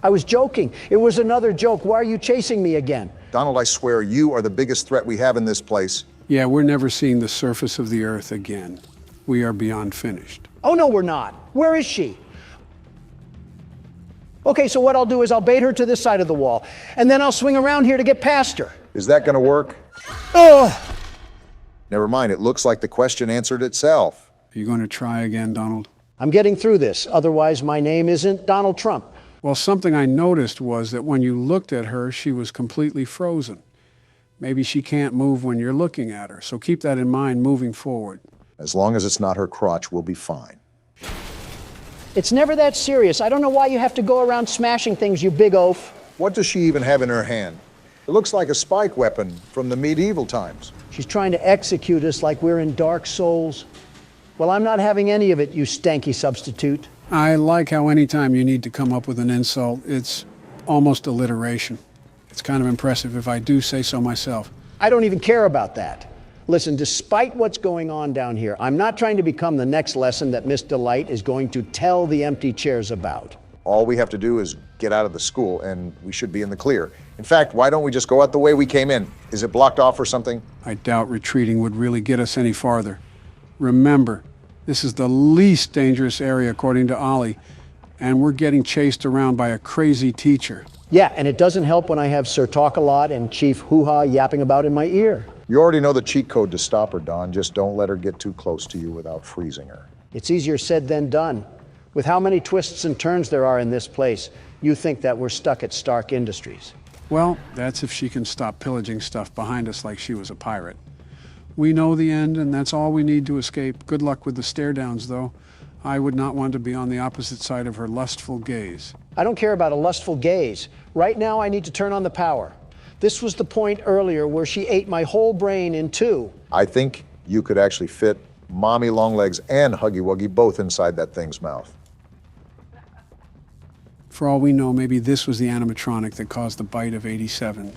I was joking. It was another joke. Why are you chasing me again? Donald, I swear, you are the biggest threat we have in this place. Yeah, we're never seeing the surface of the earth again. We are beyond finished. Oh, no, we're not. Where is she? Okay, so what I'll do is I'll bait her to this side of the wall, and then I'll swing around here to get past her. Is that going to work? Ugh. Never mind, it looks like the question answered itself. Are you going to try again, Donald? I'm getting through this, otherwise my name isn't Donald Trump. Well, something I noticed was that when you looked at her, she was completely frozen. Maybe she can't move when you're looking at her, so keep that in mind moving forward. As long as it's not her crotch, we'll be fine. It's never that serious. I don't know why you have to go around smashing things, you big oaf. What does she even have in her hand? It looks like a spike weapon from the medieval times. She's trying to execute us like we're in Dark Souls. Well, I'm not having any of it, you stanky substitute. I like how anytime you need to come up with an insult, it's almost alliteration. It's kind of impressive if I do say so myself. I don't even care about that. Listen, despite what's going on down here, I'm not trying to become the next lesson that Miss Delight is going to tell the empty chairs about. All we have to do is get out of the school and we should be in the clear. In fact, why don't we just go out the way we came in? Is it blocked off or something? I doubt retreating would really get us any farther. Remember, this is the least dangerous area according to Ollie, and we're getting chased around by a crazy teacher. Yeah, and it doesn't help when I have Sir Talk-A-Lot and Chief Hoo-Ha yapping about in my ear. You already know the cheat code to stop her, Don. Just don't let her get too close to you without freezing her. It's easier said than done. With how many twists and turns there are in this place, you think that we're stuck at Stark Industries. Well, that's if she can stop pillaging stuff behind us like she was a pirate. We know the end, and that's all we need to escape. Good luck with the stare-downs, though. I would not want to be on the opposite side of her lustful gaze. I don't care about a lustful gaze. Right now, I need to turn on the power. This was the point earlier where she ate my whole brain in two. I think you could actually fit Mommy Longlegs and Huggy Wuggy both inside that thing's mouth. For all we know, maybe this was the animatronic that caused the bite of 87.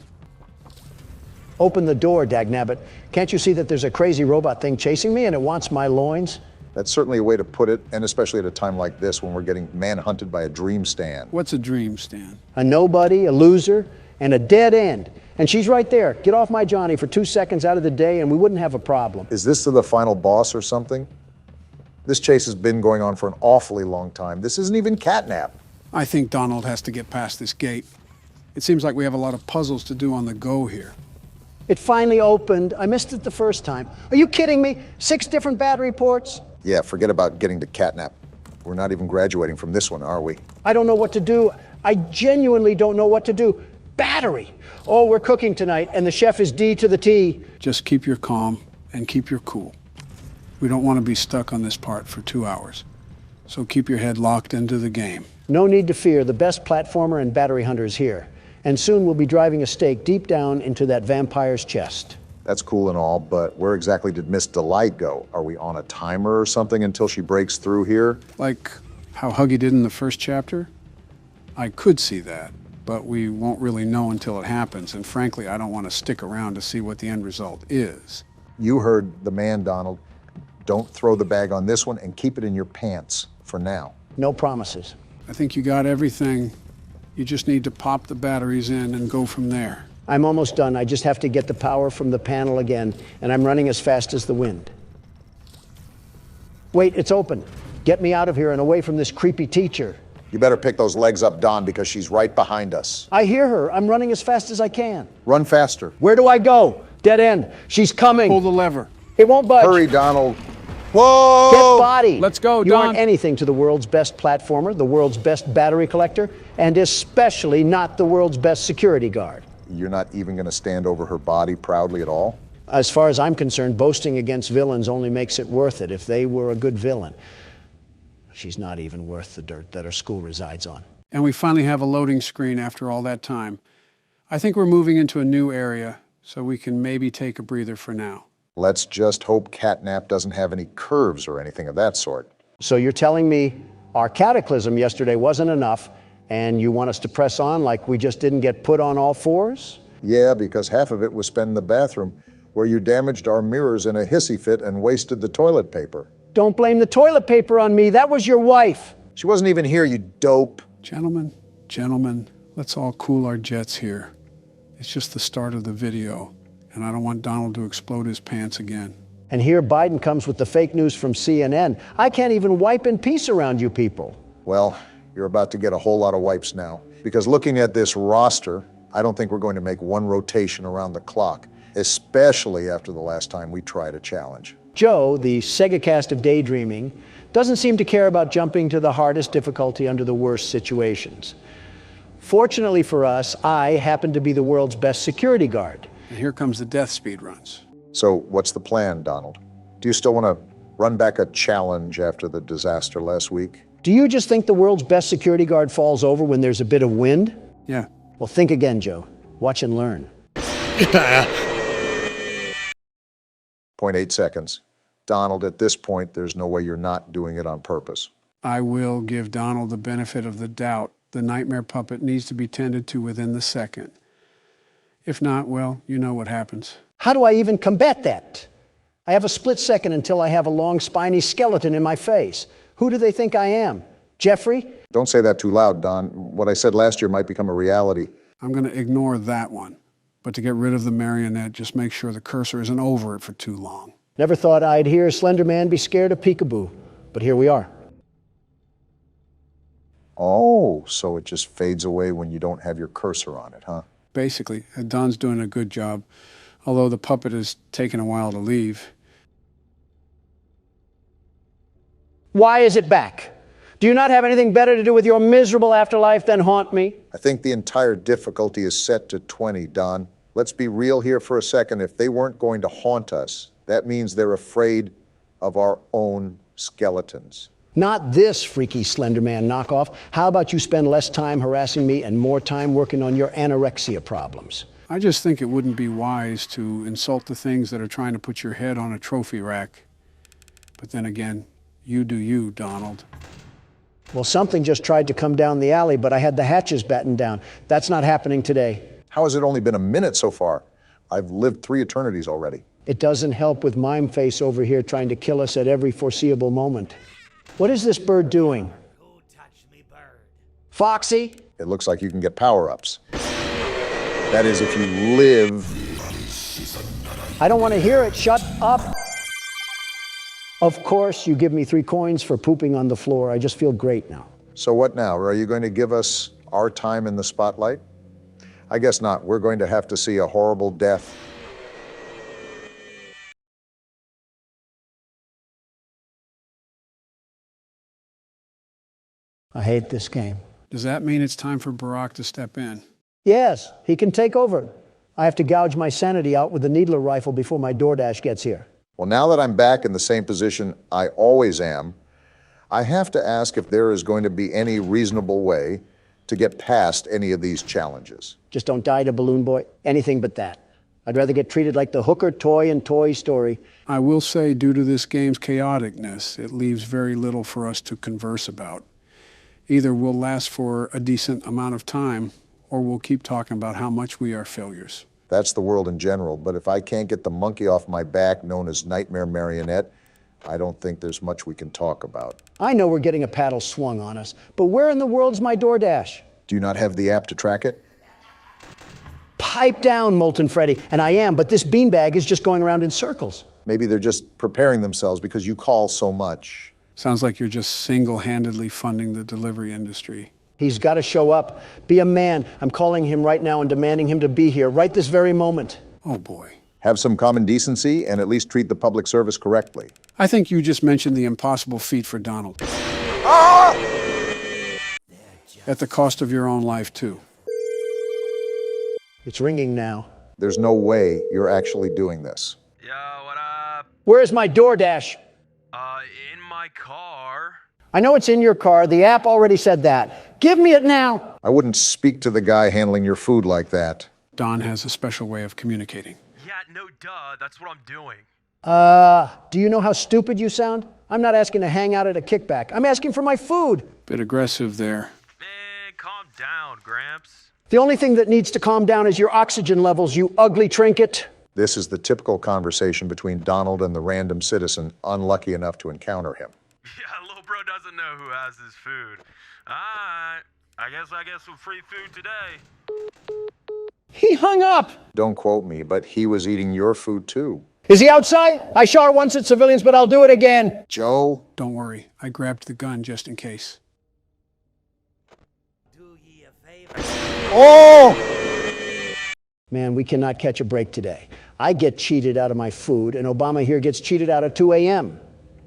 Open the door, dagnabbit. Can't you see that there's a crazy robot thing chasing me and it wants my loins? That's certainly a way to put it, and especially at a time like this when we're getting manhunted by a dream stand. What's a dream stand? A nobody, a loser, and a dead end. And she's right there. Get off my Johnny for 2 seconds out of the day and we wouldn't have a problem. Is this to the final boss or something? This chase has been going on for an awfully long time. This isn't even catnap. I think Donald has to get past this gate. It seems like we have a lot of puzzles to do on the go here. It finally opened. I missed it the first time. Are you kidding me? 6 different battery ports? Yeah, forget about getting to catnap. We're not even graduating from this one, are we? I don't know what to do. I genuinely don't know what to do. Battery. Oh, we're cooking tonight, and the chef is D to the T. Just keep your calm and keep your cool. We don't want to be stuck on this part for 2 hours. So keep your head locked into the game. No need to fear. The best platformer and battery hunter is here. And soon we'll be driving a stake deep down into that vampire's chest. That's cool and all, but where exactly did Miss Delight go? Are we on a timer or something until she breaks through here? Like how Huggy did in the first chapter? I could see that, but we won't really know until it happens, and frankly, I don't want to stick around to see what the end result is. You heard the man, Donald. Don't throw the bag on this one and keep it in your pants for now. No promises. I think you got everything. You just need to pop the batteries in and go from there. I'm almost done. I just have to get the power from the panel again, and I'm running as fast as the wind. Wait, it's open. Get me out of here and away from this creepy teacher. You better pick those legs up, Don, because she's right behind us. I hear her. I'm running as fast as I can. Run faster. Where do I go? Dead end. She's coming. Pull the lever. It won't budge. Hurry, Donald. Whoa! Get body. Let's go, You Don. aren't anything to the world's best platformer, the world's best battery collector, and especially not the world's best security guard. You're not even going to stand over her body proudly at all? As far as I'm concerned, boasting against villains only makes it worth it if they were a good villain. She's not even worth the dirt that her school resides on. And we finally have a loading screen after all that time. I think we're moving into a new area, so we can maybe take a breather for now. Let's just hope catnap doesn't have any curves or anything of that sort. So you're telling me our cataclysm yesterday wasn't enough, and you want us to press on like we just didn't get put on all fours? Yeah, because half of it was spent in the bathroom, where you damaged our mirrors in a hissy fit and wasted the toilet paper. Don't blame the toilet paper on me. That was your wife. She wasn't even here, you dope. Gentlemen, let's all cool our jets here. It's just the start of the video, and I don't want Donald to explode his pants again. And here Biden comes with the fake news from CNN. I can't even wipe in peace around you people. Well, you're about to get a whole lot of wipes now. Because looking at this roster, I don't think we're going to make one rotation around the clock, especially after the last time we tried a challenge. Joe, the Sega cast of daydreaming, doesn't seem to care about jumping to the hardest difficulty under the worst situations. Fortunately for us, I happen to be the world's best security guard. And here comes the death speed runs. So what's the plan, Donald? Do you still want to run back a challenge after the disaster last week? Do you just think the world's best security guard falls over when there's a bit of wind? Yeah. Well, think again, Joe. Watch and learn. 0.8 seconds. Donald, at this point, there's no way you're not doing it on purpose. I will give Donald the benefit of the doubt. The nightmare puppet needs to be tended to within the second. If not, well, you know what happens. How do I even combat that? I have a split second until I have a long, spiny skeleton in my face. Who do they think I am? Jeffrey? Don't say that too loud, Don. What I said last year might become a reality. I'm going to ignore that one. But to get rid of the marionette, just make sure the cursor isn't over it for too long. Never thought I'd hear Slender Man be scared of peekaboo, but here we are. Oh, so it just fades away when you don't have your cursor on it, huh? Basically, Don's doing a good job, although the puppet has taken a while to leave. Why is it back? Do you not have anything better to do with your miserable afterlife than haunt me? I think the entire difficulty is set to 20, Don. Let's be real here for a second. If they weren't going to haunt us, that means they're afraid of our own skeletons. Not this freaky Slender Man knockoff. How about you spend less time harassing me and more time working on your anorexia problems? I just think it wouldn't be wise to insult the things that are trying to put your head on a trophy rack. But then again, you do you, Donald. Well, something just tried to come down the alley, but I had the hatches battened down. That's not happening today. How has it only been a minute so far? I've lived 3 eternities already. It doesn't help with Mime Face over here trying to kill us at every foreseeable moment. What is this bird doing? Foxy? It looks like you can get power-ups. That is, if you live. I don't want to hear it. Shut up. Of course, you give me 3 coins for pooping on the floor. I just feel great now. So what now? Are you going to give us our time in the spotlight? I guess not. We're going to have to see a horrible death. I hate this game. Does that mean it's time for Barack to step in? Yes, he can take over. I have to gouge my sanity out with the needler rifle before my DoorDash gets here. Well, now that I'm back in the same position I always am, I have to ask if there is going to be any reasonable way to get past any of these challenges. Just don't die to Balloon Boy. Anything but that. I'd rather get treated like the hooker toy in Toy Story. I will say, due to this game's chaoticness, it leaves very little for us to converse about. Either we'll last for a decent amount of time, or we'll keep talking about how much we are failures. That's the world in general, but if I can't get the monkey off my back known as Nightmare Marionette, I don't think there's much we can talk about. I know we're getting a paddle swung on us, but where in the world's my DoorDash? Do you not have the app to track it? Pipe down, Molten Freddy. And I am, but this beanbag is just going around in circles. Maybe they're just preparing themselves because you call so much. Sounds like you're just single-handedly funding the delivery industry. He's got to show up. Be a man. I'm calling him right now and demanding him to be here right this very moment. Oh, boy. Have some common decency and at least treat the public service correctly. I think you just mentioned the impossible feat for Donald. Ah! At the cost of your own life, too. It's ringing now. There's no way you're actually doing this. Yo, what up? Where's my DoorDash? In my car. I know it's in your car. The app already said that. Give me it now. I wouldn't speak to the guy handling your food like that. Don has a special way of communicating. Yeah, no duh. That's what I'm doing. Do you know how stupid you sound? I'm not asking to hang out at a kickback. I'm asking for my food. Bit aggressive there. Man, calm down, Gramps. The only thing that needs to calm down is your oxygen levels, you ugly trinket. This is the typical conversation between Donald and the random citizen unlucky enough to encounter him. Yeah, little bro doesn't know who has his food. Alright, I guess I get some free food today. He hung up. Don't quote me, but he was eating your food too. Is he outside? I shot once at civilians, but I'll do it again. Joe? Don't worry. I grabbed the gun just in case. Oh! Man, we cannot catch a break today. I get cheated out of my food, and Obama here gets cheated out at 2 a.m.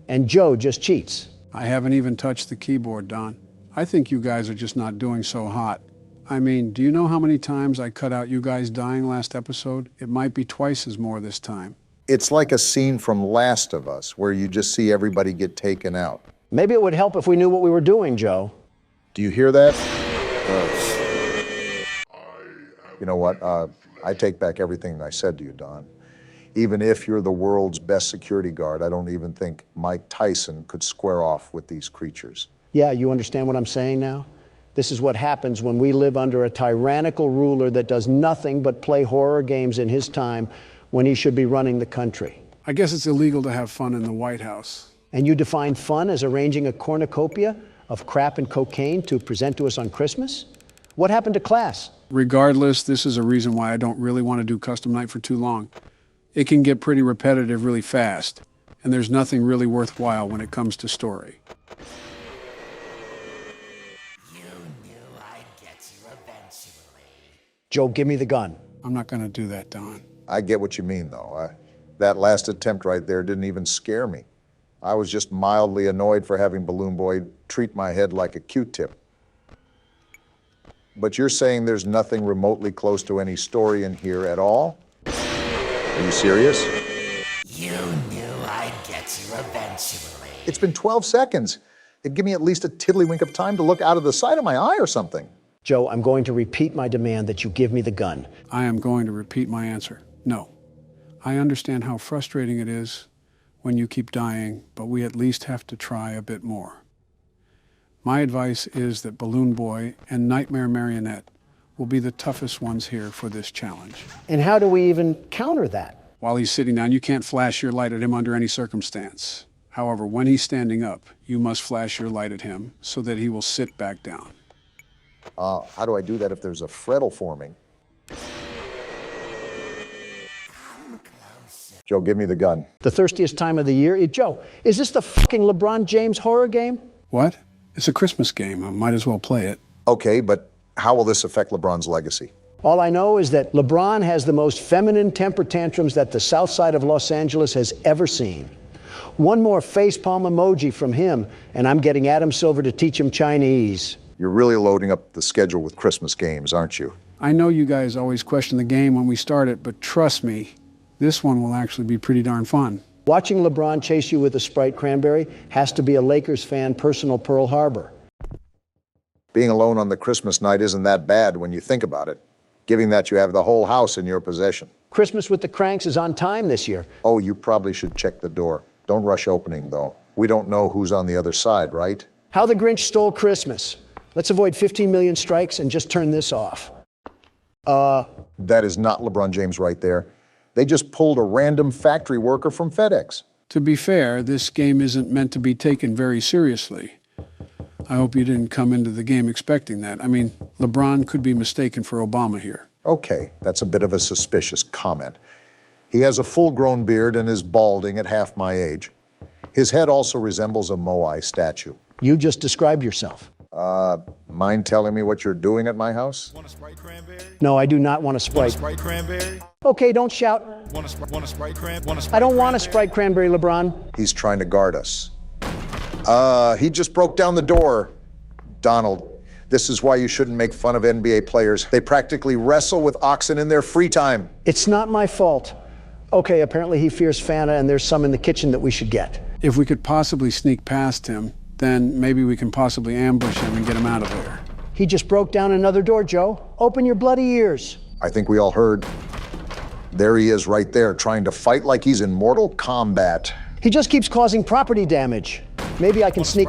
And Joe just cheats. I haven't even touched the keyboard, Don. I think you guys are just not doing so hot. I mean, do you know how many times I cut out you guys dying last episode? It might be twice as more this time. It's like a scene from Last of Us, where you just see everybody get taken out. Maybe it would help if we knew what we were doing, Joe. Do you hear that? You know what? I take back everything I said to you, Don. Even if you're the world's best security guard, I don't even think Mike Tyson could square off with these creatures. Yeah, you understand what I'm saying now? This is what happens when we live under a tyrannical ruler that does nothing but play horror games in his time when he should be running the country. I guess it's illegal to have fun in the White House. And you define fun as arranging a cornucopia of crap and cocaine to present to us on Christmas? What happened to class? Regardless, this is a reason why I don't really want to do custom night for too long. It can get pretty repetitive really fast, and there's nothing really worthwhile when it comes to story. You knew I'd get you eventually. Joe, give me the gun. I'm not going to do that, Don. I get what you mean, though. That last attempt right there didn't even scare me. I was just mildly annoyed for having Balloon Boy treat my head like a Q-tip. But you're saying there's nothing remotely close to any story in here at all? Are you serious? You knew I'd get you eventually. It's been 12 seconds. It'd give me at least a tiddlywink of time to look out of the side of my eye or something. Joe, I'm going to repeat my demand that you give me the gun. I am going to repeat my answer. No. I understand how frustrating it is when you keep dying, but we at least have to try a bit more. My advice is that Balloon Boy and Nightmare Marionette will be the toughest ones here for this challenge. And how do we even counter that? While he's sitting down, you can't flash your light at him under any circumstance. However, when he's standing up, you must flash your light at him so that he will sit back down. How do I do that if there's a freddle forming? Joe, give me the gun. The thirstiest time of the year? Joe, is this the fucking LeBron James horror game? What? It's a Christmas game. I might as well play it. Okay, but how will this affect LeBron's legacy? All I know is that LeBron has the most feminine temper tantrums that the south side of Los Angeles has ever seen. One more facepalm emoji from him, and I'm getting Adam Silver to teach him Chinese. You're really loading up the schedule with Christmas games, aren't you? I know you guys always question the game when we start it, but trust me, this one will actually be pretty darn fun. Watching LeBron chase you with a Sprite cranberry has to be a Lakers fan personal Pearl Harbor. Being alone on the Christmas night isn't that bad when you think about it, given that you have the whole house in your possession. Christmas with the Cranks is on time this year. Oh, you probably should check the door. Don't rush opening, though. We don't know who's on the other side, right? How the Grinch Stole Christmas. Let's avoid 15 million strikes and just turn this off. That is not LeBron James right there. They just pulled a random factory worker from FedEx. To be fair, this game isn't meant to be taken very seriously. I hope you didn't come into the game expecting that. I mean, LeBron could be mistaken for Obama here. Okay, that's a bit of a suspicious comment. He has a full-grown beard and is balding at half my age. His head also resembles a Moai statue. You just described yourself. Mind telling me what you're doing at my house? Want a Sprite cranberry? No, I do not want a Sprite. Want a Sprite cranberry? Okay, don't shout. Want a Sprite cranberry? I don't want a Sprite cranberry, LeBron. He's trying to guard us. He just broke down the door. Donald, this is why you shouldn't make fun of NBA players. They practically wrestle with oxen in their free time. It's not my fault. Okay, apparently he fears Fanta and there's some in the kitchen that we should get. If we could possibly sneak past him, then maybe we can possibly ambush him and get him out of there. He just broke down another door, Joe. Open your bloody ears. I think we all heard. There he is right there, trying to fight like he's in Mortal Kombat. He just keeps causing property damage. Maybe I can sneak...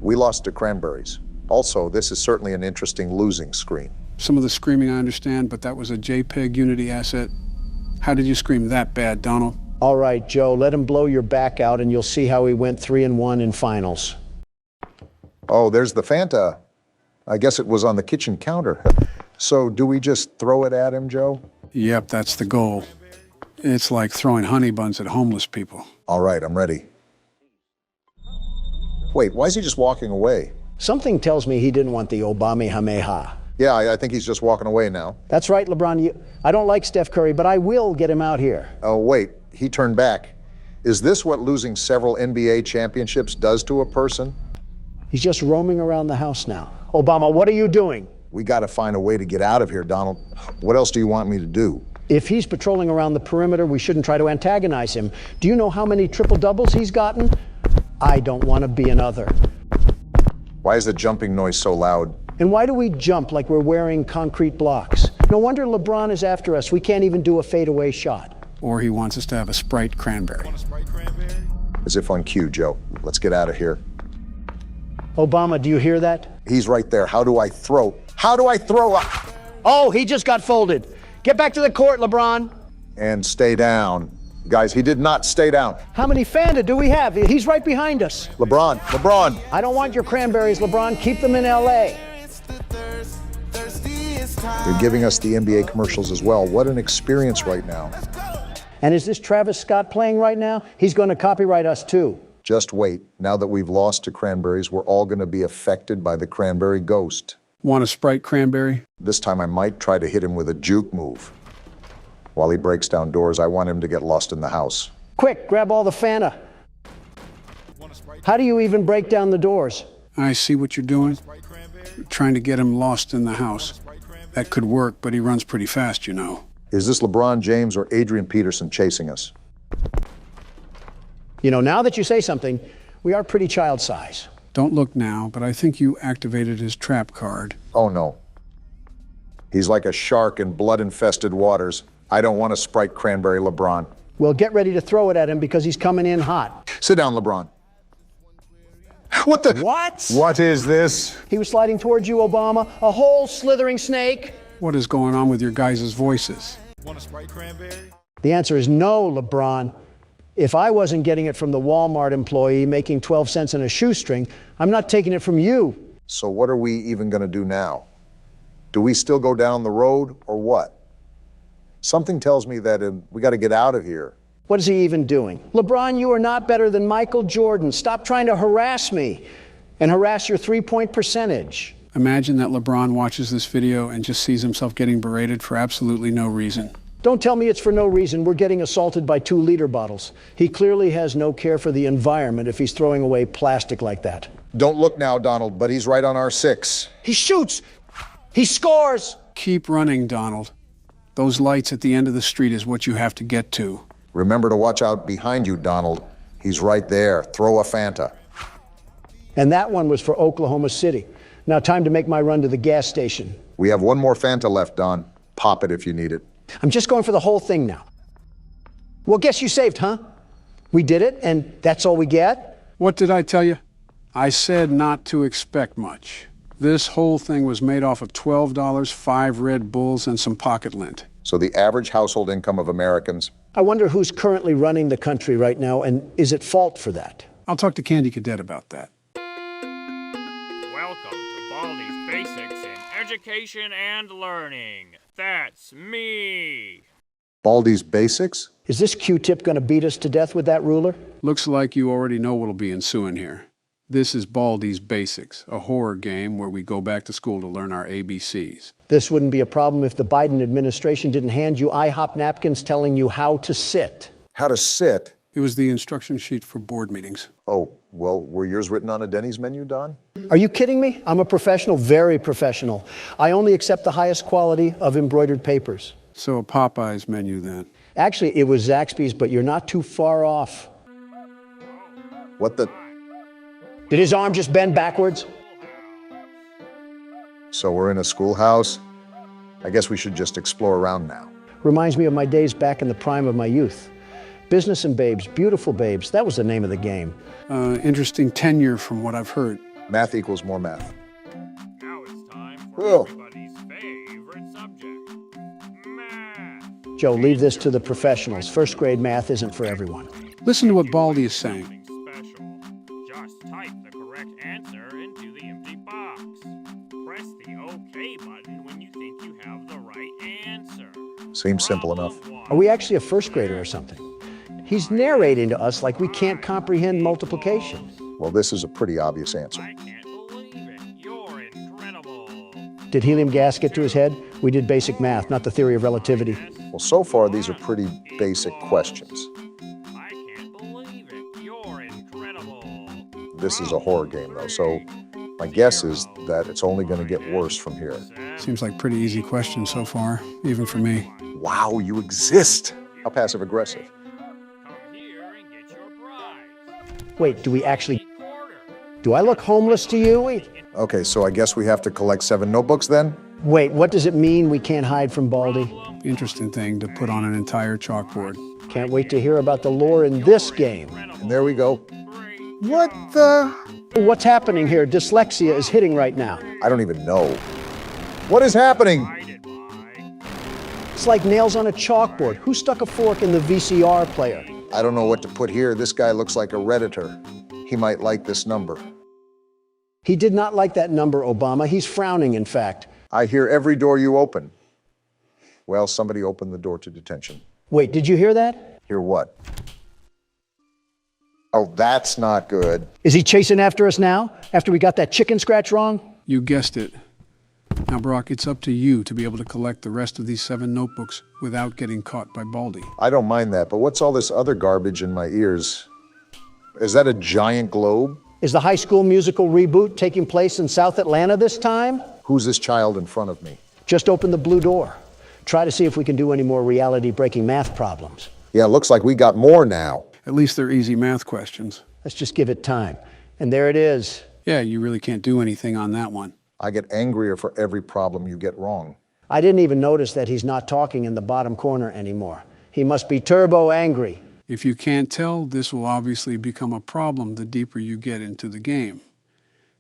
We lost to cranberries. Also, this is certainly an interesting losing screen. Some of the screaming I understand, but that was a JPEG Unity asset. How did you scream that bad, Donald? All right, Joe, let him blow your back out and you'll see how he went 3-1 in finals. Oh, there's the Fanta. I guess it was on the kitchen counter. So do we just throw it at him, Joe? Yep, that's the goal. It's like throwing honey buns at homeless people. All right, I'm ready. Wait, why is he just walking away? Something tells me he didn't want the Obama Hameha. Yeah, I think he's just walking away now. That's right, LeBron. I don't like Steph Curry, but I will get him out here. Oh, wait, he turned back. Is this what losing several NBA championships does to a person? He's just roaming around the house now. Obama, what are you doing? We got to find a way to get out of here, Donald. What else do you want me to do? If he's patrolling around the perimeter, we shouldn't try to antagonize him. Do you know how many triple-doubles he's gotten? I don't want to be another. Why is the jumping noise so loud? And why do we jump like we're wearing concrete blocks? No wonder LeBron is after us. We can't even do a fadeaway shot. Or he wants us to have a Sprite cranberry. As if on cue, Joe. Let's get out of here. Obama, do you hear that? He's right there. How do I throw? How do I throw up? Oh, he just got folded. Get back to the court, LeBron. And stay down. Guys, he did not stay down. How many Fanta do we have? He's right behind us. LeBron. I don't want your cranberries, LeBron. Keep them in L.A. They're giving us the NBA commercials as well. What an experience right now. And is this Travis Scott playing right now? He's going to copyright us too. Just wait. Now that we've lost to cranberries, we're all going to be affected by the cranberry ghost. Want a Sprite cranberry? This time I might try to hit him with a juke move. While he breaks down doors, I want him to get lost in the house. Quick, grab all the Fanta. How do you even break down the doors? I see what you're doing. You're trying to get him lost in the house. That could work, but he runs pretty fast, you know. Is this LeBron James or Adrian Peterson chasing us? You know, now that you say something, we are pretty child size. Don't look now, but I think you activated his trap card. Oh, no. He's like a shark in blood-infested waters. I don't want a Sprite cranberry, LeBron. Well, get ready to throw it at him because he's coming in hot. Sit down, LeBron. What the? What? What is this? He was sliding towards you, Obama. A whole slithering snake. What is going on with your guys' voices? Want a Sprite cranberry? The answer is no, LeBron. If I wasn't getting it from the Walmart employee making 12 cents in a shoestring, I'm not taking it from you. So what are we even going to do now? Do we still go down the road or what? Something tells me that we got to get out of here. What is he even doing? LeBron, you are not better than Michael Jordan. Stop trying to harass me and harass your three-point percentage. Imagine that LeBron watches this video and just sees himself getting berated for absolutely no reason. Don't tell me it's for no reason. We're getting assaulted by 2-liter bottles. He clearly has no care for the environment if he's throwing away plastic like that. Don't look now, Donald, but he's right on our 6. He shoots! He scores! Keep running, Donald. Those lights at the end of the street is what you have to get to. Remember to watch out behind you, Donald. He's right there. Throw a Fanta. And that one was for Oklahoma City. Now time to make my run to the gas station. We have one more Fanta left, Don. Pop it if you need it. I'm just going for the whole thing now. Well, guess you saved, huh? We did it, and that's all we get? What did I tell you? I said not to expect much. This whole thing was made off of $12, 5 Red Bulls, and some pocket lint. So the average household income of Americans? I wonder who's currently running the country right now, and is at fault for that? I'll talk to Candy Cadet about that. Welcome to Baldy's Basics in Education and Learning. That's me. Baldy's Basics? Is this Q-tip going to beat us to death with that ruler? Looks like you already know what'll be ensuing here. This is Baldy's Basics, a horror game where we go back to school to learn our ABCs. This wouldn't be a problem if the Biden administration didn't hand you IHOP napkins telling you how to sit. How to sit? It was the instruction sheet for board meetings. Oh, well, were yours written on a Denny's menu, Don? Are you kidding me? I'm a professional, very professional. I only accept the highest quality of embroidered papers. So a Popeye's menu then? Actually, it was Zaxby's, but you're not too far off. What the? Did his arm just bend backwards? So we're in a schoolhouse? I guess we should just explore around now. Reminds me of my days back in the prime of my youth. Business and Babes, Beautiful Babes, that was the name of the game. Interesting tenure from what I've heard. Math equals more math. Now it's time for everybody's favorite subject, math. Joe, leave this to the professionals. First grade math isn't for everyone. Listen to what Baldy is saying. Special. Just type the correct answer into the empty box. Press the OK button when you think you have the right answer. Seems simple enough. Are we actually a first grader or something? He's narrating to us like we can't comprehend multiplication. Well, this is a pretty obvious answer. I can't believe it. You're incredible. Did helium gas get to his head? We did basic math, not the theory of relativity. Well, so far, these are pretty basic questions. I can't believe it. You're incredible. This is a horror game, though, so my guess is that it's only going to get worse from here. Seems like pretty easy questions so far, even for me. Wow, you exist! How passive-aggressive. Wait, do we actually... Do I look homeless to you? Wait. Okay, so I guess we have to collect 7 notebooks then? Wait, what does it mean we can't hide from Baldy? Interesting thing to put on an entire chalkboard. Can't wait to hear about the lore in this game. And there we go. What the... What's happening here? Dyslexia is hitting right now. I don't even know. What is happening? It's like nails on a chalkboard. Who stuck a fork in the VCR player? I don't know what to put here. This guy looks like a Redditor. He might like this number. He did not like that number, Obama. He's frowning, in fact. I hear every door you open. Well, somebody opened the door to detention. Wait, did you hear that? Hear what? Oh, that's not good. Is he chasing after us now, after we got that chicken scratch wrong? You guessed it. Now, Brock, it's up to you to be able to collect the rest of these 7 notebooks without getting caught by Baldy. I don't mind that, but what's all this other garbage in my ears? Is that a giant globe? Is the High School Musical reboot taking place in South Atlanta this time? Who's this child in front of me? Just open the blue door. Try to see if we can do any more reality-breaking math problems. Yeah, looks like we got more now. At least they're easy math questions. Let's just give it time. And there it is. Yeah, you really can't do anything on that one. I get angrier for every problem you get wrong. I didn't even notice that he's not talking in the bottom corner anymore. He must be turbo angry. If you can't tell, this will obviously become a problem the deeper you get into the game,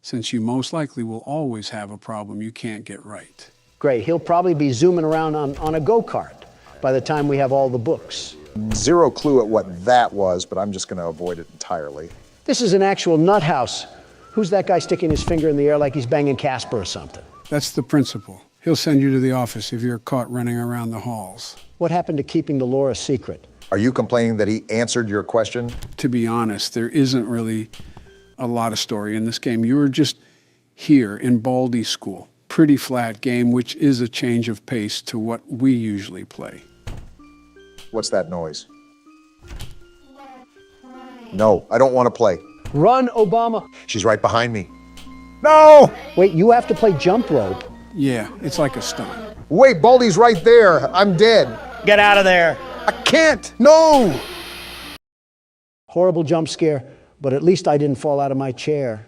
since you most likely will always have a problem you can't get right. Great, he'll probably be zooming around on a go-kart by the time we have all the books. Zero clue at what that was, but I'm just going to avoid it entirely. This is an actual nut house. Who's that guy sticking his finger in the air like he's banging Casper or something? That's the principal. He'll send you to the office if you're caught running around the halls. What happened to keeping the lore a secret? Are you complaining that he answered your question? To be honest, there isn't really a lot of story in this game. You were just here in Baldy School. Pretty flat game, which is a change of pace to what we usually play. What's that noise? No, I don't want to play. Run, Obama. She's right behind me. No! Wait, you have to play jump rope. Yeah, it's like a stunt. Wait, Baldy's right there. I'm dead. Get out of there. I can't. No! Horrible jump scare, but at least I didn't fall out of my chair.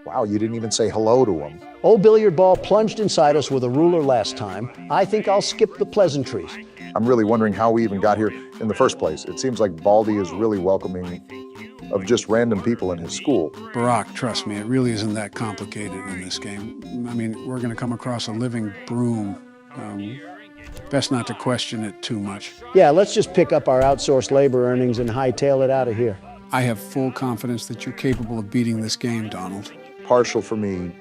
Wow, you didn't even say hello to him. Old billiard ball plunged inside us with a ruler last time. I think I'll skip the pleasantries. I'm really wondering how we even got here in the first place. It seems like Baldy is really welcoming of just random people in his school. Barack, trust me, it really isn't that complicated in this game. I mean, we're going to come across a living broom. Best not to question it too much. Yeah, let's just pick up our outsourced labor earnings and hightail it out of here. I have full confidence that you're capable of beating this game, Donald. Partial for me.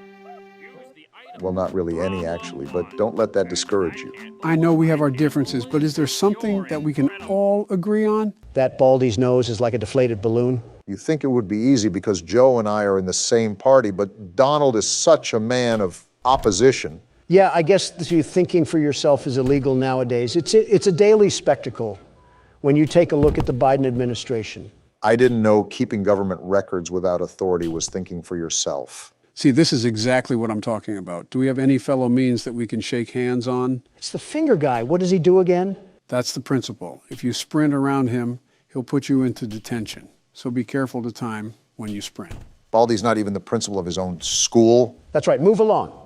Well, not really any, actually, but don't let that discourage you. I know we have our differences, but is there something that we can all agree on? That Baldy's nose is like a deflated balloon. You think it would be easy because Joe and I are in the same party, but Donald is such a man of opposition. Yeah, I guess thinking for yourself is illegal nowadays. It's a daily spectacle when you take a look at the Biden administration. I didn't know keeping government records without authority was thinking for yourself. See, this is exactly what I'm talking about. Do we have any fellow means that we can shake hands on? It's the finger guy. What does he do again? That's the principal. If you sprint around him, he'll put you into detention. So be careful to time when you sprint. Baldy's not even the principal of his own school. That's right. Move along.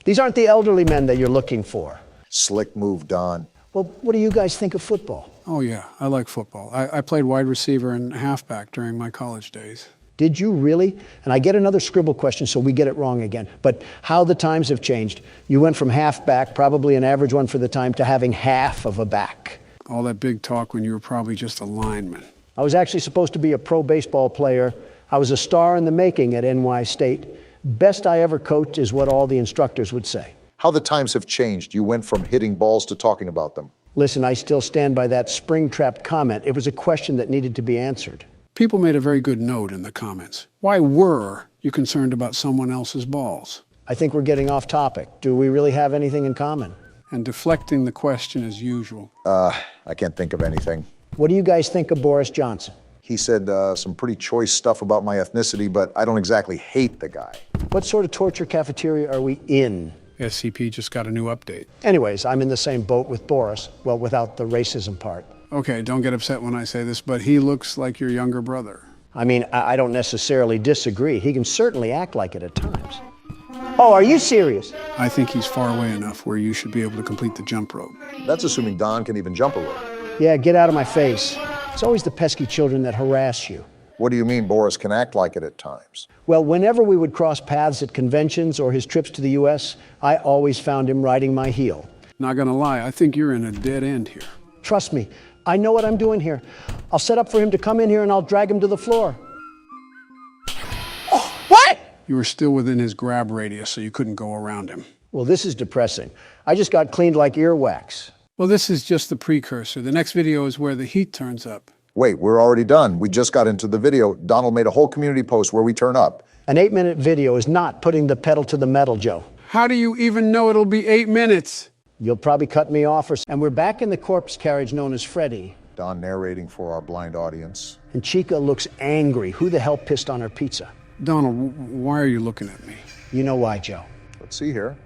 These aren't the elderly men that you're looking for. Slick move, Don. Well, what do you guys think of football? Oh, yeah. I like football. I played wide receiver and halfback during my college days. Did you really? And I get another scribble question, so we get it wrong again. But how the times have changed. You went from halfback, probably an average one for the time, to having half of a back. All that big talk when you were probably just a lineman. I was actually supposed to be a pro baseball player. I was a star in the making at NY State. Best I ever coached is what all the instructors would say. How the times have changed. You went from hitting balls to talking about them. Listen, I still stand by that spring-trap comment. It was a question that needed to be answered. People made a very good note in the comments. Why were you concerned about someone else's balls? I think we're getting off topic. Do we really have anything in common? And deflecting the question as usual. I can't think of anything. What do you guys think of Boris Johnson? He said some pretty choice stuff about my ethnicity, but I don't exactly hate the guy. What sort of torture cafeteria are we in? SCP just got a new update. Anyways, I'm in the same boat with Boris. Well, without the racism part. Okay, don't get upset when I say this, but he looks like your younger brother. I mean, I don't necessarily disagree. He can certainly act like it at times. Oh, are you serious? I think he's far away enough where you should be able to complete the jump rope. That's assuming Don can even jump a rope. Yeah, get out of my face. It's always the pesky children that harass you. What do you mean Boris can act like it at times? Well, whenever we would cross paths at conventions or his trips to the U.S., I always found him riding my heel. Not gonna lie, I think you're in a dead end here. Trust me, I know what I'm doing here. I'll set up for him to come in here and I'll drag him to the floor. Oh, what? You were still within his grab radius, so you couldn't go around him. Well, this is depressing. I just got cleaned like earwax. Well, this is just the precursor. The next video is where the heat turns up. Wait, we're already done. We just got into the video. Donald made a whole community post where we turn up. An 8-minute video is not putting the pedal to the metal, Joe. How do you even know it'll be 8 minutes? You'll probably cut me off and we're back in the corpse carriage known as Freddy. Don narrating for our blind audience. And Chica looks angry. Who the hell pissed on her pizza? Donald, why are you looking at me? You know why, Joe. Let's see here.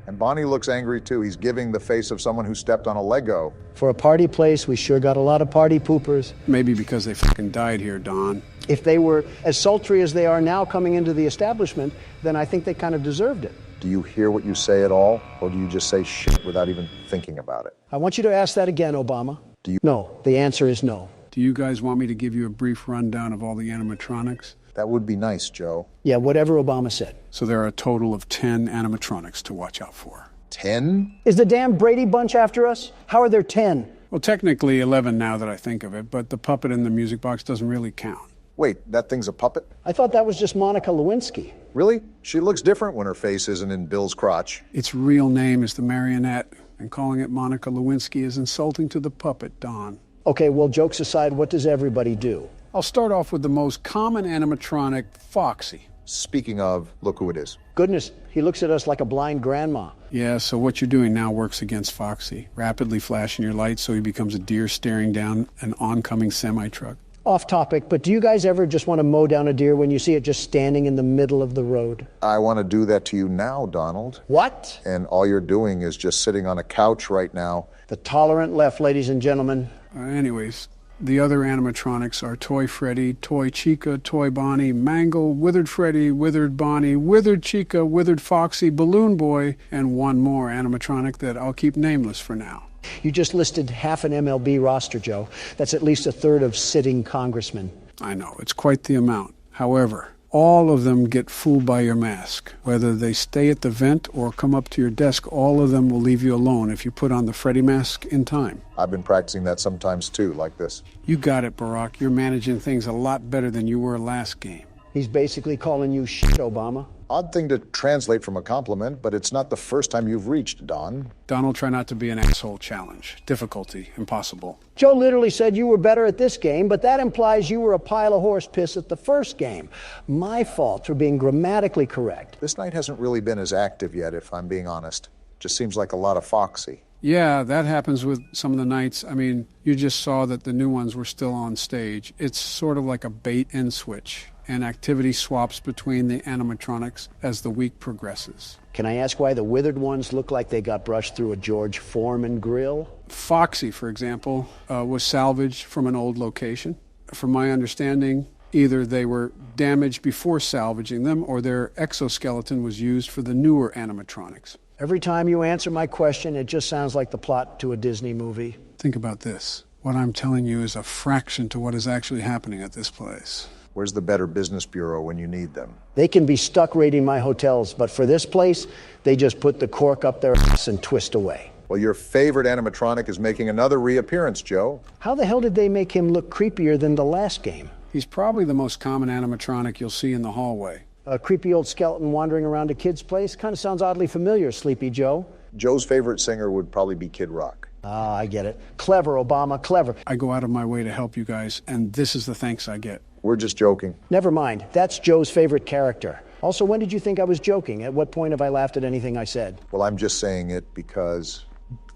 And Bonnie looks angry too. He's giving the face of someone who stepped on a Lego. For a party place, we sure got a lot of party poopers. Maybe because they fucking died here, Don. If they were as sultry as they are now coming into the establishment, then I think they kind of deserved it. Do you hear what you say at all? Or do you just say shit without even thinking about it? I want you to ask that again, Obama. Do you? No, the answer is no. Do you guys want me to give you a brief rundown of all the animatronics? That would be nice, Joe. Yeah, whatever Obama said. So there are a total of 10 animatronics to watch out for. 10? Is the damn Brady Bunch after us? How are there 10? Well, technically 11 now that I think of it, but the puppet in the music box doesn't really count. Wait, that thing's a puppet? I thought that was just Monica Lewinsky. Really? She looks different when her face isn't in Bill's crotch. Its real name is the marionette, and calling it Monica Lewinsky is insulting to the puppet, Don. Okay, well, jokes aside, what does everybody do? I'll start off with the most common animatronic, Foxy. Speaking of, look who it is. Goodness, he looks at us like a blind grandma. Yeah, so what you're doing now works against Foxy. Rapidly flashing your lights so he becomes a deer staring down an oncoming semi-truck. Off topic, but do you guys ever just want to mow down a deer when you see it just standing in the middle of the road? I want to do that to you now, Donald. What? And all you're doing is just sitting on a couch right now. The tolerant left, ladies and gentlemen. Anyways, the other animatronics are Toy Freddy, Toy Chica, Toy Bonnie, Mangle, Withered Freddy, Withered Bonnie, Withered Chica, Withered Foxy, Balloon Boy, and one more animatronic that I'll keep nameless for now. You just listed half an MLB roster, Joe. That's at least a third of sitting congressmen. I know, it's quite the amount. However, all of them get fooled by your mask. Whether they stay at the vent or come up to your desk, all of them will leave you alone if you put on the Freddy mask in time. I've been practicing that sometimes too, like this. You got it, Barack. You're managing things a lot better than you were last game. He's basically calling you shit, Obama. Odd thing to translate from a compliment, but it's not the first time you've reached, Don. Donald, try not to be an asshole challenge. Difficulty, impossible. Joe literally said you were better at this game, but that implies you were a pile of horse piss at the first game. My fault for being grammatically correct. This night hasn't really been as active yet, if I'm being honest. Just seems like a lot of Foxy. Yeah, that happens with some of the nights. I mean, you just saw that the new ones were still on stage. It's sort of like a bait and switch, and activity swaps between the animatronics as the week progresses. Can I ask why the withered ones look like they got brushed through a George Foreman grill? Foxy, for example, was salvaged from an old location. From my understanding, either they were damaged before salvaging them or their exoskeleton was used for the newer animatronics. Every time you answer my question, it just sounds like the plot to a Disney movie. Think about this. What I'm telling you is a fraction to what is actually happening at this place. Where's the Better Business Bureau when you need them? They can be stuck raiding my hotels, but for this place, they just put the cork up their ass and twist away. Well, your favorite animatronic is making another reappearance, Joe. How the hell did they make him look creepier than the last game? He's probably the most common animatronic you'll see in the hallway. A creepy old skeleton wandering around a kid's place? Kind of sounds oddly familiar, Sleepy Joe. Joe's favorite singer would probably be Kid Rock. Ah, I get it. Clever, Obama, clever. I go out of my way to help you guys, and this is the thanks I get. We're just joking. Never mind. That's Joe's favorite character. Also, when did you think I was joking? At what point have I laughed at anything I said? Well, I'm just saying it because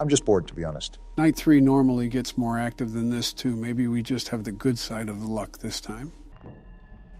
I'm just bored, to be honest. Night 3 normally gets more active than this, too. Maybe we just have the good side of the luck this time.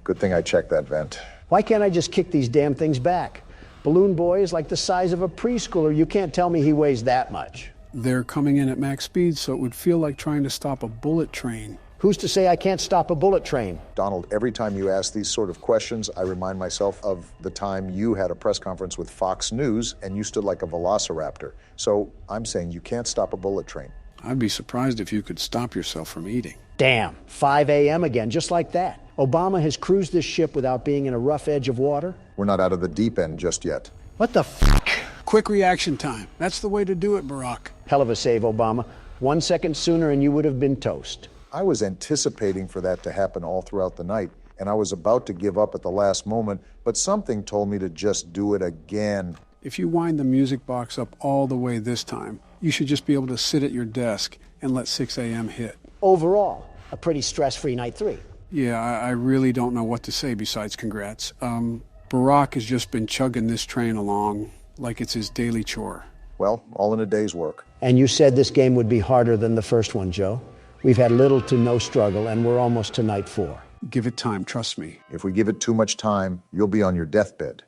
Good thing I checked that vent. Why can't I just kick these damn things back? Balloon Boy is like the size of a preschooler. You can't tell me he weighs that much. They're coming in at max speed, so it would feel like trying to stop a bullet train. Who's to say I can't stop a bullet train? Donald, every time you ask these sort of questions, I remind myself of the time you had a press conference with Fox News and you stood like a velociraptor. So I'm saying you can't stop a bullet train. I'd be surprised if you could stop yourself from eating. Damn, 5 a.m. again, just like that. Obama has cruised this ship without being in a rough edge of water. We're not out of the deep end just yet. What the fuck? Quick reaction time. That's the way to do it, Barack. Hell of a save, Obama. 1 second sooner and you would have been toast. I was anticipating for that to happen all throughout the night, and I was about to give up at the last moment, but something told me to just do it again. If you wind the music box up all the way this time, you should just be able to sit at your desk and let 6 a.m. hit. Overall, a pretty stress-free night 3. Yeah, I really don't know what to say besides congrats. Barack has just been chugging this train along like it's his daily chore. Well, all in a day's work. And you said this game would be harder than the first one, Joe. We've had little to no struggle, and we're almost to night 4. Give it time, trust me. If we give it too much time, you'll be on your deathbed.